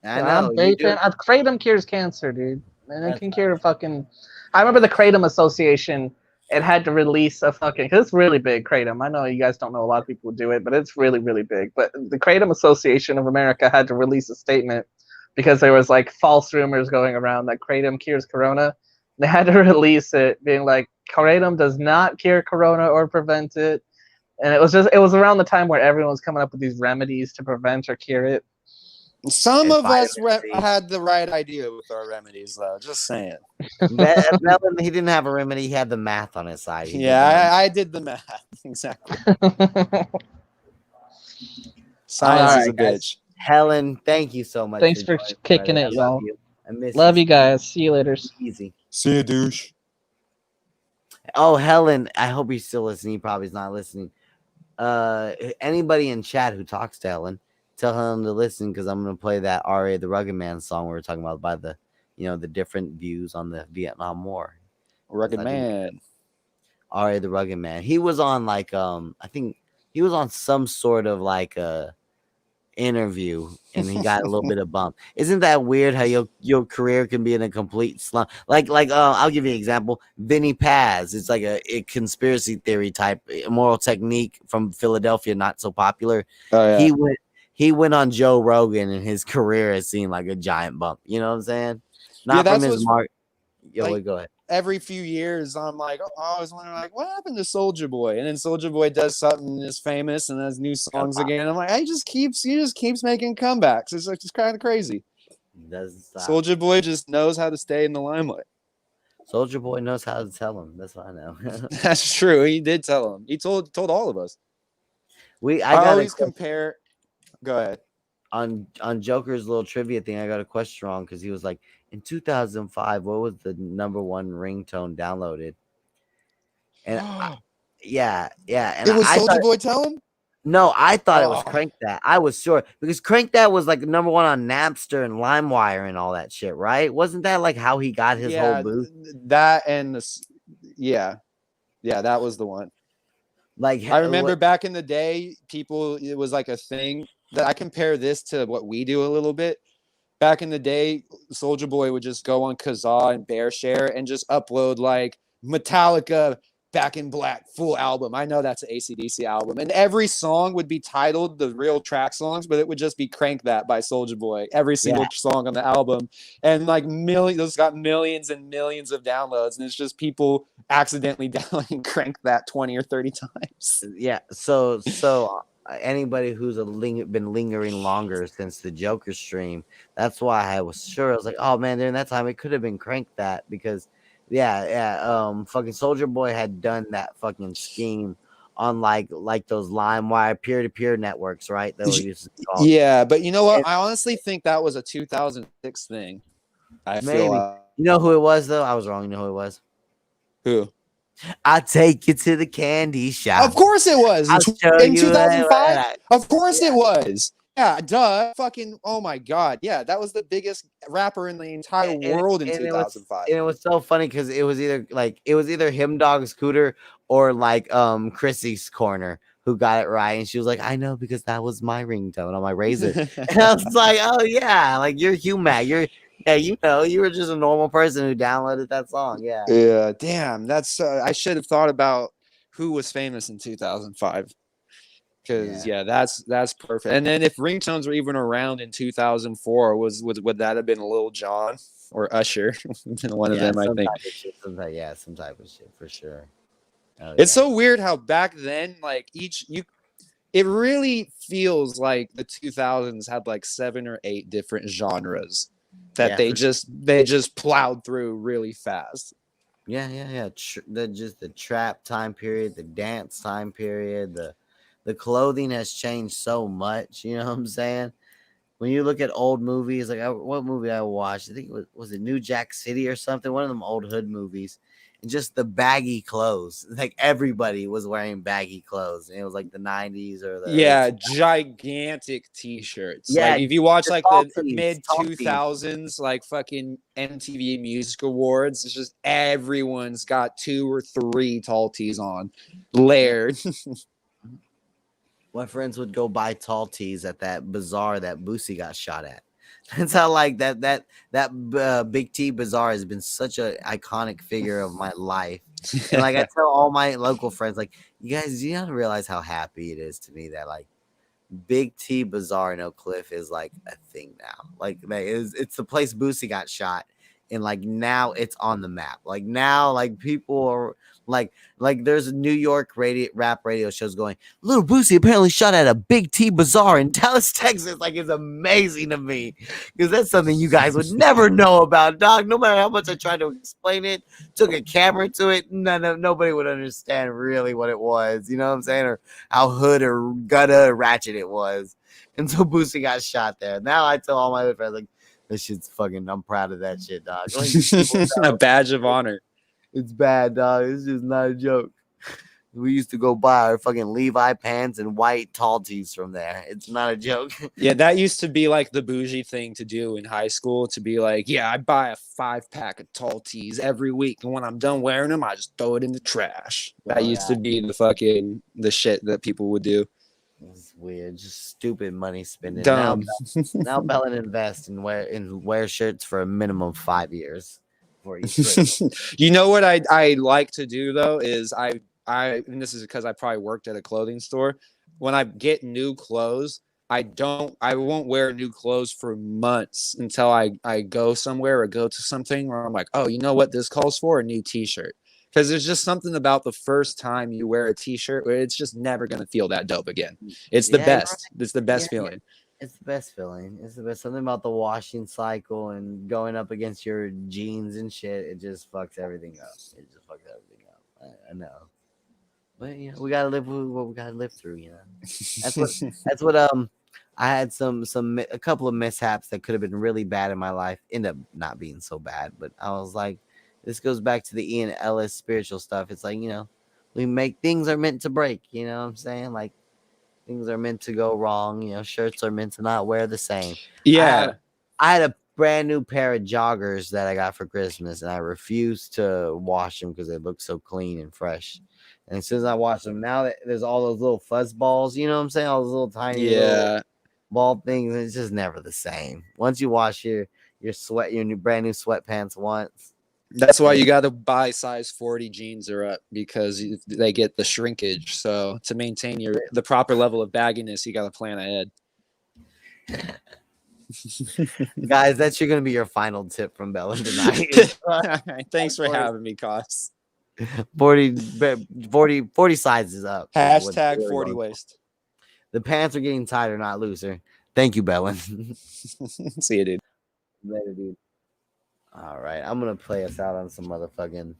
Speaker 3: I
Speaker 8: I'm
Speaker 3: know. You do.
Speaker 8: vaping. Kratom cures cancer, dude. And it can cure fucking. I remember the Kratom Association. It had to release a fucking. Cause it's really big, Kratom. I know you guys don't know a lot of people who do it, but it's really, really big. But the Kratom Association of America had to release a statement because there was like false rumors going around that Kratom cures corona. They had to release it, being like Kratom does not cure corona or prevent it. And it was around the time where everyone was coming up with these remedies to prevent or cure it.
Speaker 9: Some of us had the right idea with our remedies, though. Just saying.
Speaker 3: Melon, he didn't have a remedy. He had the math on his side.
Speaker 9: Yeah, I did the math. Exactly. Science is a bitch.
Speaker 3: Helen, thank you so much.
Speaker 8: Thanks for kicking it, y'all.
Speaker 3: I miss
Speaker 8: Love you guys. See you later.
Speaker 3: Easy.
Speaker 9: See you, douche.
Speaker 3: Oh, Helen, I hope you're still listening. He probably is not listening. Anybody in chat who talks to Helen, tell Helen to listen because I'm gonna play that R.A. the Rugged Man song we were talking about by the the different views on the Vietnam War.
Speaker 9: Rugged Man.
Speaker 3: R.A. the Rugged Man. He was on like I think he was on some sort of like interview and he got a little bit of bump. Isn't that weird how your career can be in a complete slump? Like I'll give you an example. Vinny Paz. It's like a conspiracy theory type immoral technique from Philadelphia, not so popular.
Speaker 9: Oh, yeah.
Speaker 3: He went on Joe Rogan and his career has seen like a giant bump. You know what I'm saying? Not from his mark. Yo, go ahead.
Speaker 9: Every few years, I'm like, I was wondering, like, what happened to Soulja Boy? And then Soulja Boy does something and is famous and has new songs again. I'm like, he just keeps making comebacks. It's like just kind of crazy.
Speaker 3: Doesn't stop.
Speaker 9: Soulja Boy just knows how to stay in the limelight.
Speaker 3: Soulja Boy knows how to tell him. That's what I know.
Speaker 9: That's true. He did tell him. He told all of us. I always compare. Go ahead.
Speaker 3: On Joker's little trivia thing, I got a question wrong because he was like, in 2005, what was the number one ringtone downloaded? And yeah. And
Speaker 9: it was Soulja Boy tell him?
Speaker 3: No, I thought it was Crank That. I was sure because Crank That was like number one on Napster and LimeWire and all that shit, right? Wasn't that like how he got his whole boost?
Speaker 9: That and that was the one.
Speaker 3: Like
Speaker 9: I remember back in the day, it was like a thing that I compare this to what we do a little bit. Back in the day, Soulja Boy would just go on Kazaa and BearShare and just upload like Metallica Back in Black full album. I know that's an AC/DC album. And every song would be titled the real track songs, but it would just be Crank That by Soulja Boy. Every single song on the album. And like those got millions and millions of downloads. And it's just people accidentally downloading Crank That 20 or 30 times.
Speaker 3: Yeah. So anybody who's been lingering longer since the Joker stream, that's why I was sure. I was like, oh man, during that time it could have been Crank That because fucking Soulja Boy had done that fucking scheme on like those LimeWire peer-to-peer networks, right? That were used to call.
Speaker 9: Yeah, but you know what? I honestly think that was a 2006 thing.
Speaker 3: Maybe. You know who it was though? I was wrong. You know who it was?
Speaker 9: Who?
Speaker 3: I take you to the candy shop.
Speaker 9: Of course it was. In 2005? Of course it was. Yeah, duh. Fucking, oh my God. Yeah, that was the biggest rapper in the entire world in 2005.
Speaker 3: And it was so funny because it was either Him Dog Scooter or like Chrissy's Corner who got it right. And she was like, I know because that was my ringtone on my Razor. And I was like, oh yeah, like you're Hugh you were just a normal person who downloaded that song. Yeah.
Speaker 9: Yeah. Damn. That's I should have thought about who was famous in 2005. Because that's perfect. And then if ringtones were even around in 2004, would that have been Lil Jon or Usher? One of them, I think.
Speaker 3: Some type of shit for sure.
Speaker 9: It's so weird how back then, like it really feels like the 2000s had like 7 or 8 different genres that they just plowed through really fast.
Speaker 3: Yeah. The trap time period, the dance time period, the clothing has changed so much. You know what I'm saying? When you look at old movies, like what movie I watched, I think was it New Jack City or something, one of them old hood movies, and just the baggy clothes, like everybody was wearing baggy clothes, and it was like the 90s or the early
Speaker 9: Yeah,
Speaker 3: 2000s.
Speaker 9: gigantic t-shirts.
Speaker 3: Yeah,
Speaker 9: Like if you watch
Speaker 3: the
Speaker 9: like
Speaker 3: tall
Speaker 9: the
Speaker 3: tees,
Speaker 9: mid
Speaker 3: tall tees.
Speaker 9: 2000s, like fucking MTV Music Awards, it's just everyone's got 2 or 3 tall tees on, layered.
Speaker 3: My friends would go buy tall tees at that bazaar that Boosie got shot at. That's how like that Big T bazaar has been such an iconic figure of my life. And like I tell all my local friends, like, you guys, do you not realize how happy it is to me that like Big T Bazaar in Oak Cliff is like a thing now. Like it's the place Boosie got shot, and like now it's on the map. Like now, like people are like there's New York rap radio shows going. Little Boosie apparently shot at a Big T Bazaar in Dallas, Texas. Like it's amazing to me because that's something you guys would never know about, dog. No matter how much I tried to explain it, took a camera to it, nobody would understand really what it was. You know what I'm saying? Or how hood or gutta or ratchet it was. And so Boosie got shot there. Now I tell all my other friends, like, this shit's fucking, I'm proud of that shit, dog.
Speaker 9: A badge of honor.
Speaker 3: It's bad, dog. It's just not a joke. We used to go buy our fucking Levi pants and white tall tees from there. It's not a joke.
Speaker 9: Yeah, that used to be like the bougie thing to do in high school, to be like, yeah, I buy a 5-pack of tall tees every week, and when I'm done wearing them, I just throw it in the trash. That used to be the shit that people would do.
Speaker 3: It's weird, just stupid money spending.
Speaker 9: Dumb.
Speaker 3: Now Bellin invests and wear shirts for a minimum 5 years before you switch.
Speaker 9: You know what I like to do though is I and this is because I probably worked at a clothing store. When I get new clothes, I won't wear new clothes for months until I go somewhere or go to something where I'm like, oh, you know what this calls for? A new t-shirt. Because there's just something about the first time you wear a t-shirt where it's just never going to feel that dope again. It's the best. Right. It's the best feeling.
Speaker 3: Yeah. It's the best feeling. It's the best. Something about the washing cycle and going up against your jeans and shit. It just fucks everything up. I know. But you know, we gotta live with what we gotta live through. You know, that's what I had a couple of mishaps that could have been really bad in my life. Ended up not being so bad, but I was like, this goes back to the Ian Ellis spiritual stuff. It's like, you know, things are meant to break. You know what I'm saying? Like things are meant to go wrong. You know, shirts are meant to not wear the same.
Speaker 9: Yeah,
Speaker 3: I had a brand new pair of joggers that I got for Christmas, and I refused to wash them because they look so clean and fresh. And as soon as I watch them, now that there's all those little fuzz balls, you know what I'm saying? All those little tiny little ball things. It's just never the same. Once you wash your brand new sweatpants once.
Speaker 9: That's why you got to buy size 40 jeans or up, because they get the shrinkage. So to maintain the proper level of bagginess, you got to plan ahead.
Speaker 3: Guys, that's going to be your final tip from Bellin tonight.
Speaker 9: Thanks for having me, Cos.
Speaker 3: 40 sizes up.
Speaker 9: Hashtag 40 waist.
Speaker 3: The pants are getting tighter, not looser. Thank you, Bellin.
Speaker 9: See you, dude.
Speaker 3: Later, dude. All right, I'm gonna play us out on some motherfucking.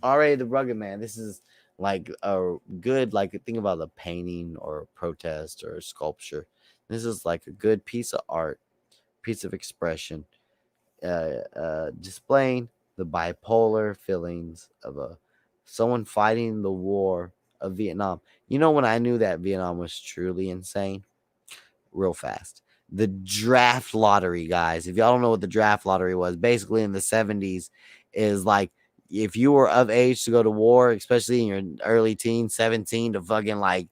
Speaker 3: Alright, the Rugged Man. This is like a good, like, think about a painting or a protest or a sculpture. This is like a good piece of art, piece of expression, displaying the bipolar feelings of someone fighting the war of Vietnam. You know when I knew that Vietnam was truly insane? Real fast. The draft lottery, guys. If y'all don't know what the draft lottery was, basically in the 70s is like if you were of age to go to war, especially in your early teens, 17 to fucking like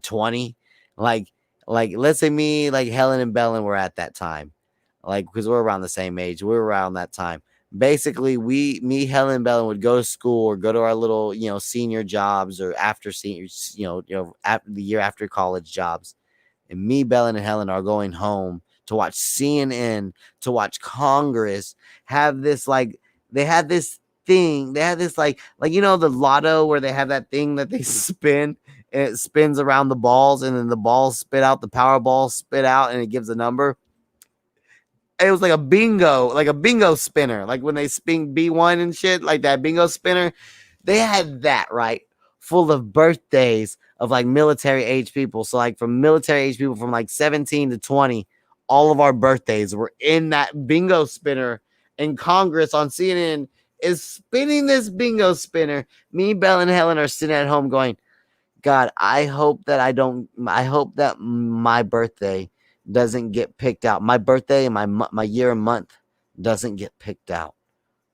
Speaker 3: 20, like let's say me, like Helen and Bellin were at that time, like because we're around the same age, we were around that time. Basically, me, Helen, and Bellin would go to school or go to our little, you know, senior jobs or after seniors, you know, after the year after college jobs. And me, Bellin, and Helen are going home to watch CNN, to watch Congress have this, like, they had this thing. They had this, like, you know, the lotto where they have that thing that they spin and it spins around the balls and then the balls spit out, the power balls spit out and it gives a number. It was like a bingo spinner, like when they spin B1 and shit, like that bingo spinner. They had that, right, full of birthdays of like military age people. So like from military age people from like 17 to 20, all of our birthdays were in that bingo spinner. And Congress on CNN is spinning this bingo spinner. Me, Belle, and Helen are sitting at home going, God, I hope that my birthday doesn't get picked out. My birthday and my year and month doesn't get picked out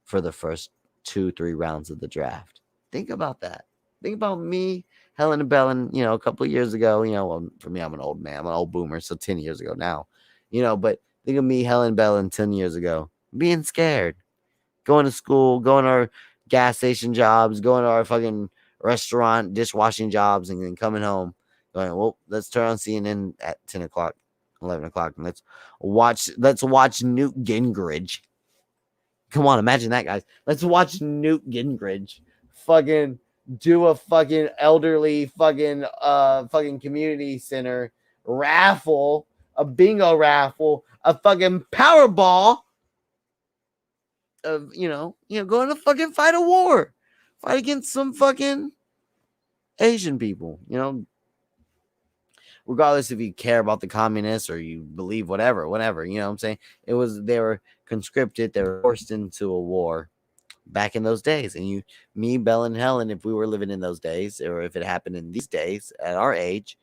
Speaker 3: for the first 2-3 rounds of the draft. Think about that. Think about me, Helen, and Bellen, a couple of years ago. Well, for me, I'm an old man. I'm an old boomer, so 10 years ago now. But think of me, Helen, Bellen, 10 years ago, being scared, going to school, going to our gas station jobs, going to our fucking restaurant, dishwashing jobs, and then coming home, going, well, let's turn on CNN at 10 o'clock. 11 o'clock, and let's watch Newt Gingrich. Come on, imagine that, guys. Let's watch Newt Gingrich fucking do a fucking elderly fucking community center raffle, a bingo raffle, a fucking Powerball of going to fucking fight a war, fight against some fucking Asian people, regardless if you care about the communists or you believe whatever, you know what I'm saying? They were conscripted, they were forced into a war back in those days. And me, Belle, and Helen, if we were living in those days, or if it happened in these days at our age,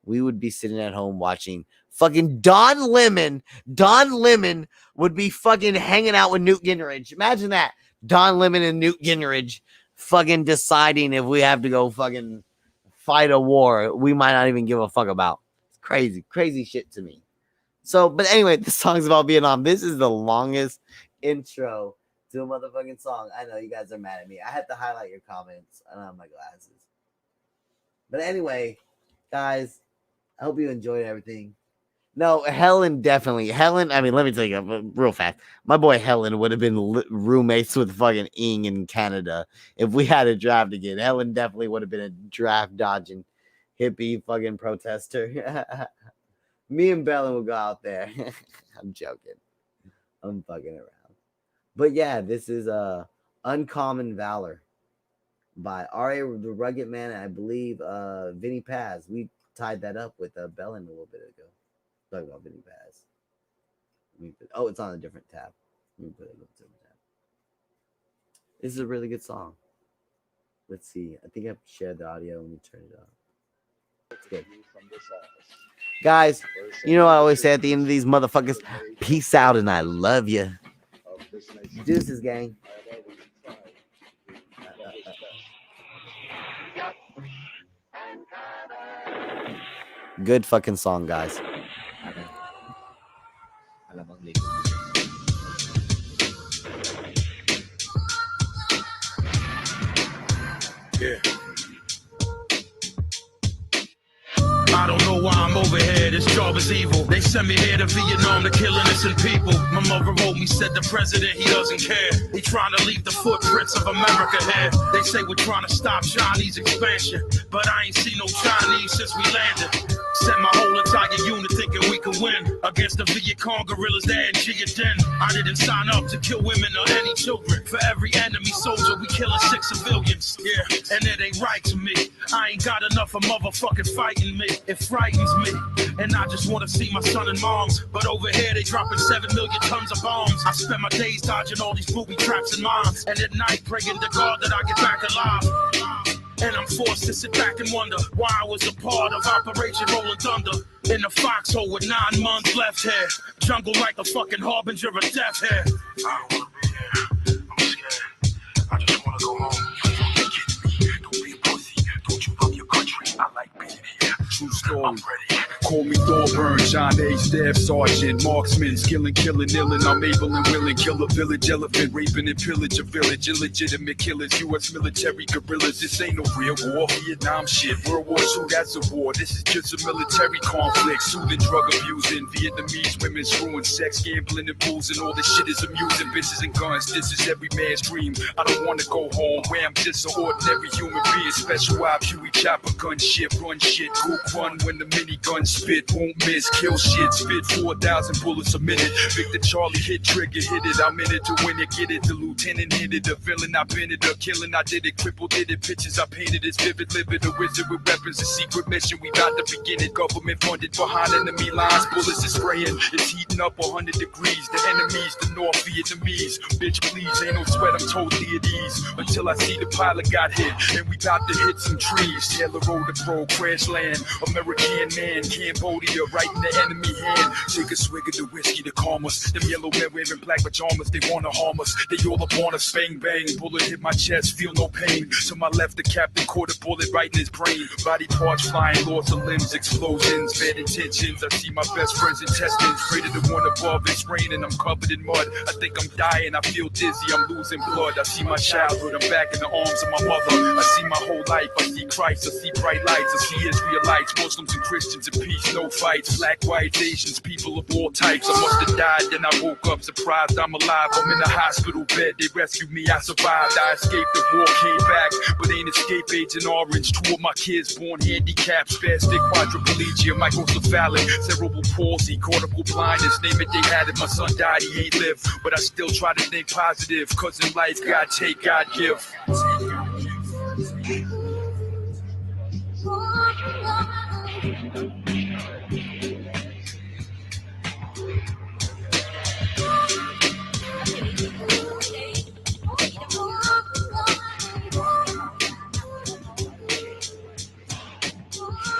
Speaker 3: we would be sitting at home watching fucking Don Lemon. Don Lemon would be fucking hanging out with Newt Gingrich. Imagine that. Don Lemon and Newt Gingrich fucking deciding if we have to go fucking fight a war we might not even give a fuck about. It's crazy shit to me. So, but anyway, the song's about Vietnam. This is the longest intro to a motherfucking song. I know you guys are mad at me. I had to highlight your comments. I don't have my glasses. But anyway, guys, I hope you enjoyed everything. No, Helen, I mean, let me tell you real fast. My boy Helen would have been roommates with fucking Ing in Canada if we had a draft again. Helen definitely would have been a draft dodging hippie fucking protester. Me and Bellen would go out there. I'm joking. I'm fucking around. But yeah, this is Uncommon Valor by R.A. the Rugged Man, and I believe Vinny Paz. We tied that up with Bellen a little bit ago. Talking about Vinny Paz. It's on a different tab. Let me put it on a different tab. This is a really good song. Let's see. I think I've shared the audio. Let me turn it up. It's good. Guys, you know what I always say at the end of these motherfuckers? Peace out and I love you. Deuces, gang. Good fucking song, guys.
Speaker 10: Yeah. I don't know why I'm over here, this job is evil. They sent me here to Vietnam to kill innocent people. My mother wrote me, said the president, he doesn't care. He trying to leave the footprints of America here. They say we're trying to stop Chinese expansion, but I ain't seen no Chinese since we landed. Sent my whole entire unit thinking we could win against the Viet Cong guerrillas there in Gia Dinh. I didn't sign up to kill women or any children. For every enemy soldier, we killing 6 civilians. Yeah, and it ain't right to me. I ain't got enough of motherfucking fighting me. It frightens me. And I just want to see my son and moms. But over here, they dropping 7 million tons of bombs. I spend my days dodging all these booby traps and mines. And at night, praying to God that I get back alive. And I'm forced to sit back and wonder why I was a part of Operation Rolling Thunder. In a foxhole with 9 months left here. Jungle like a fucking harbinger of death here. I don't want to be here. I'm scared. I just want to go home. Don't be a pussy. Don't you love your country? I like being here. True story. I'm ready. Call me Thorburn, John A. Staff Sergeant, marksman, skilling, killing, illin'. I'm able and willing, kill a village elephant, raping and pillage a village, illegitimate killers, U.S. military guerrillas. This ain't no real war, Vietnam shit, World War II, that's a war. This is just a military conflict, soothing, drug abusing, Vietnamese women screwing, sex, gambling, and booze, and all this shit is amusing. Bitches and guns, this is every man's dream. I don't want to go home where I'm just an ordinary human being. Special op, Huey chopper, gun shit, run shit, group run when the miniguns spit, won't miss, kill shit, spit 4,000 bullets a minute. Victor Charlie hit trigger, hit it, I'm in it to win it, get it. The lieutenant hit it, the villain, I been it, the killing, I did it, crippled did it, pictures I painted, it's vivid, livid, a wizard with weapons, a secret mission, we got to begin it. Government funded behind enemy lines, bullets is spraying, it's heating up 100 degrees. The enemies, the North Vietnamese, bitch please, ain't no sweat, I'm totally at ease. Until I see the pilot got hit, and we about to hit some trees. Taylor Road to Pro, crash land, American man, Cambodia, right in the enemy hand. Take a swig of the whiskey to calm us. Them yellow men wearing black pajamas, they wanna harm us. They all up on us, bang bang, bullet hit my chest, feel no pain. To my left, the captain caught a bullet right in his brain. Body parts flying, loss of limbs, explosions, bad intentions. I see my best friend's intestines, pray to the one above, it's raining, I'm covered in mud. I think I'm dying, I feel dizzy, I'm losing blood. I see my childhood, I'm back in the arms of my mother. I see my whole life, I see Christ, I see bright lights, I see Israelites, Muslims and Christians in peace, no fights. Black, white, Asians, people of all types. I must have died, then I woke up surprised I'm alive. I'm in the hospital bed, they rescued me, I survived. I escaped the war, came back, but ain't escape Agent Orange. 2 of my kids born handicapped, spastic, quadriplegia, microcephalic, cerebral palsy, cortical blindness, name it, they had it. My son died, he ain't lived, but I still try to think positive, cause in life, God take, God give.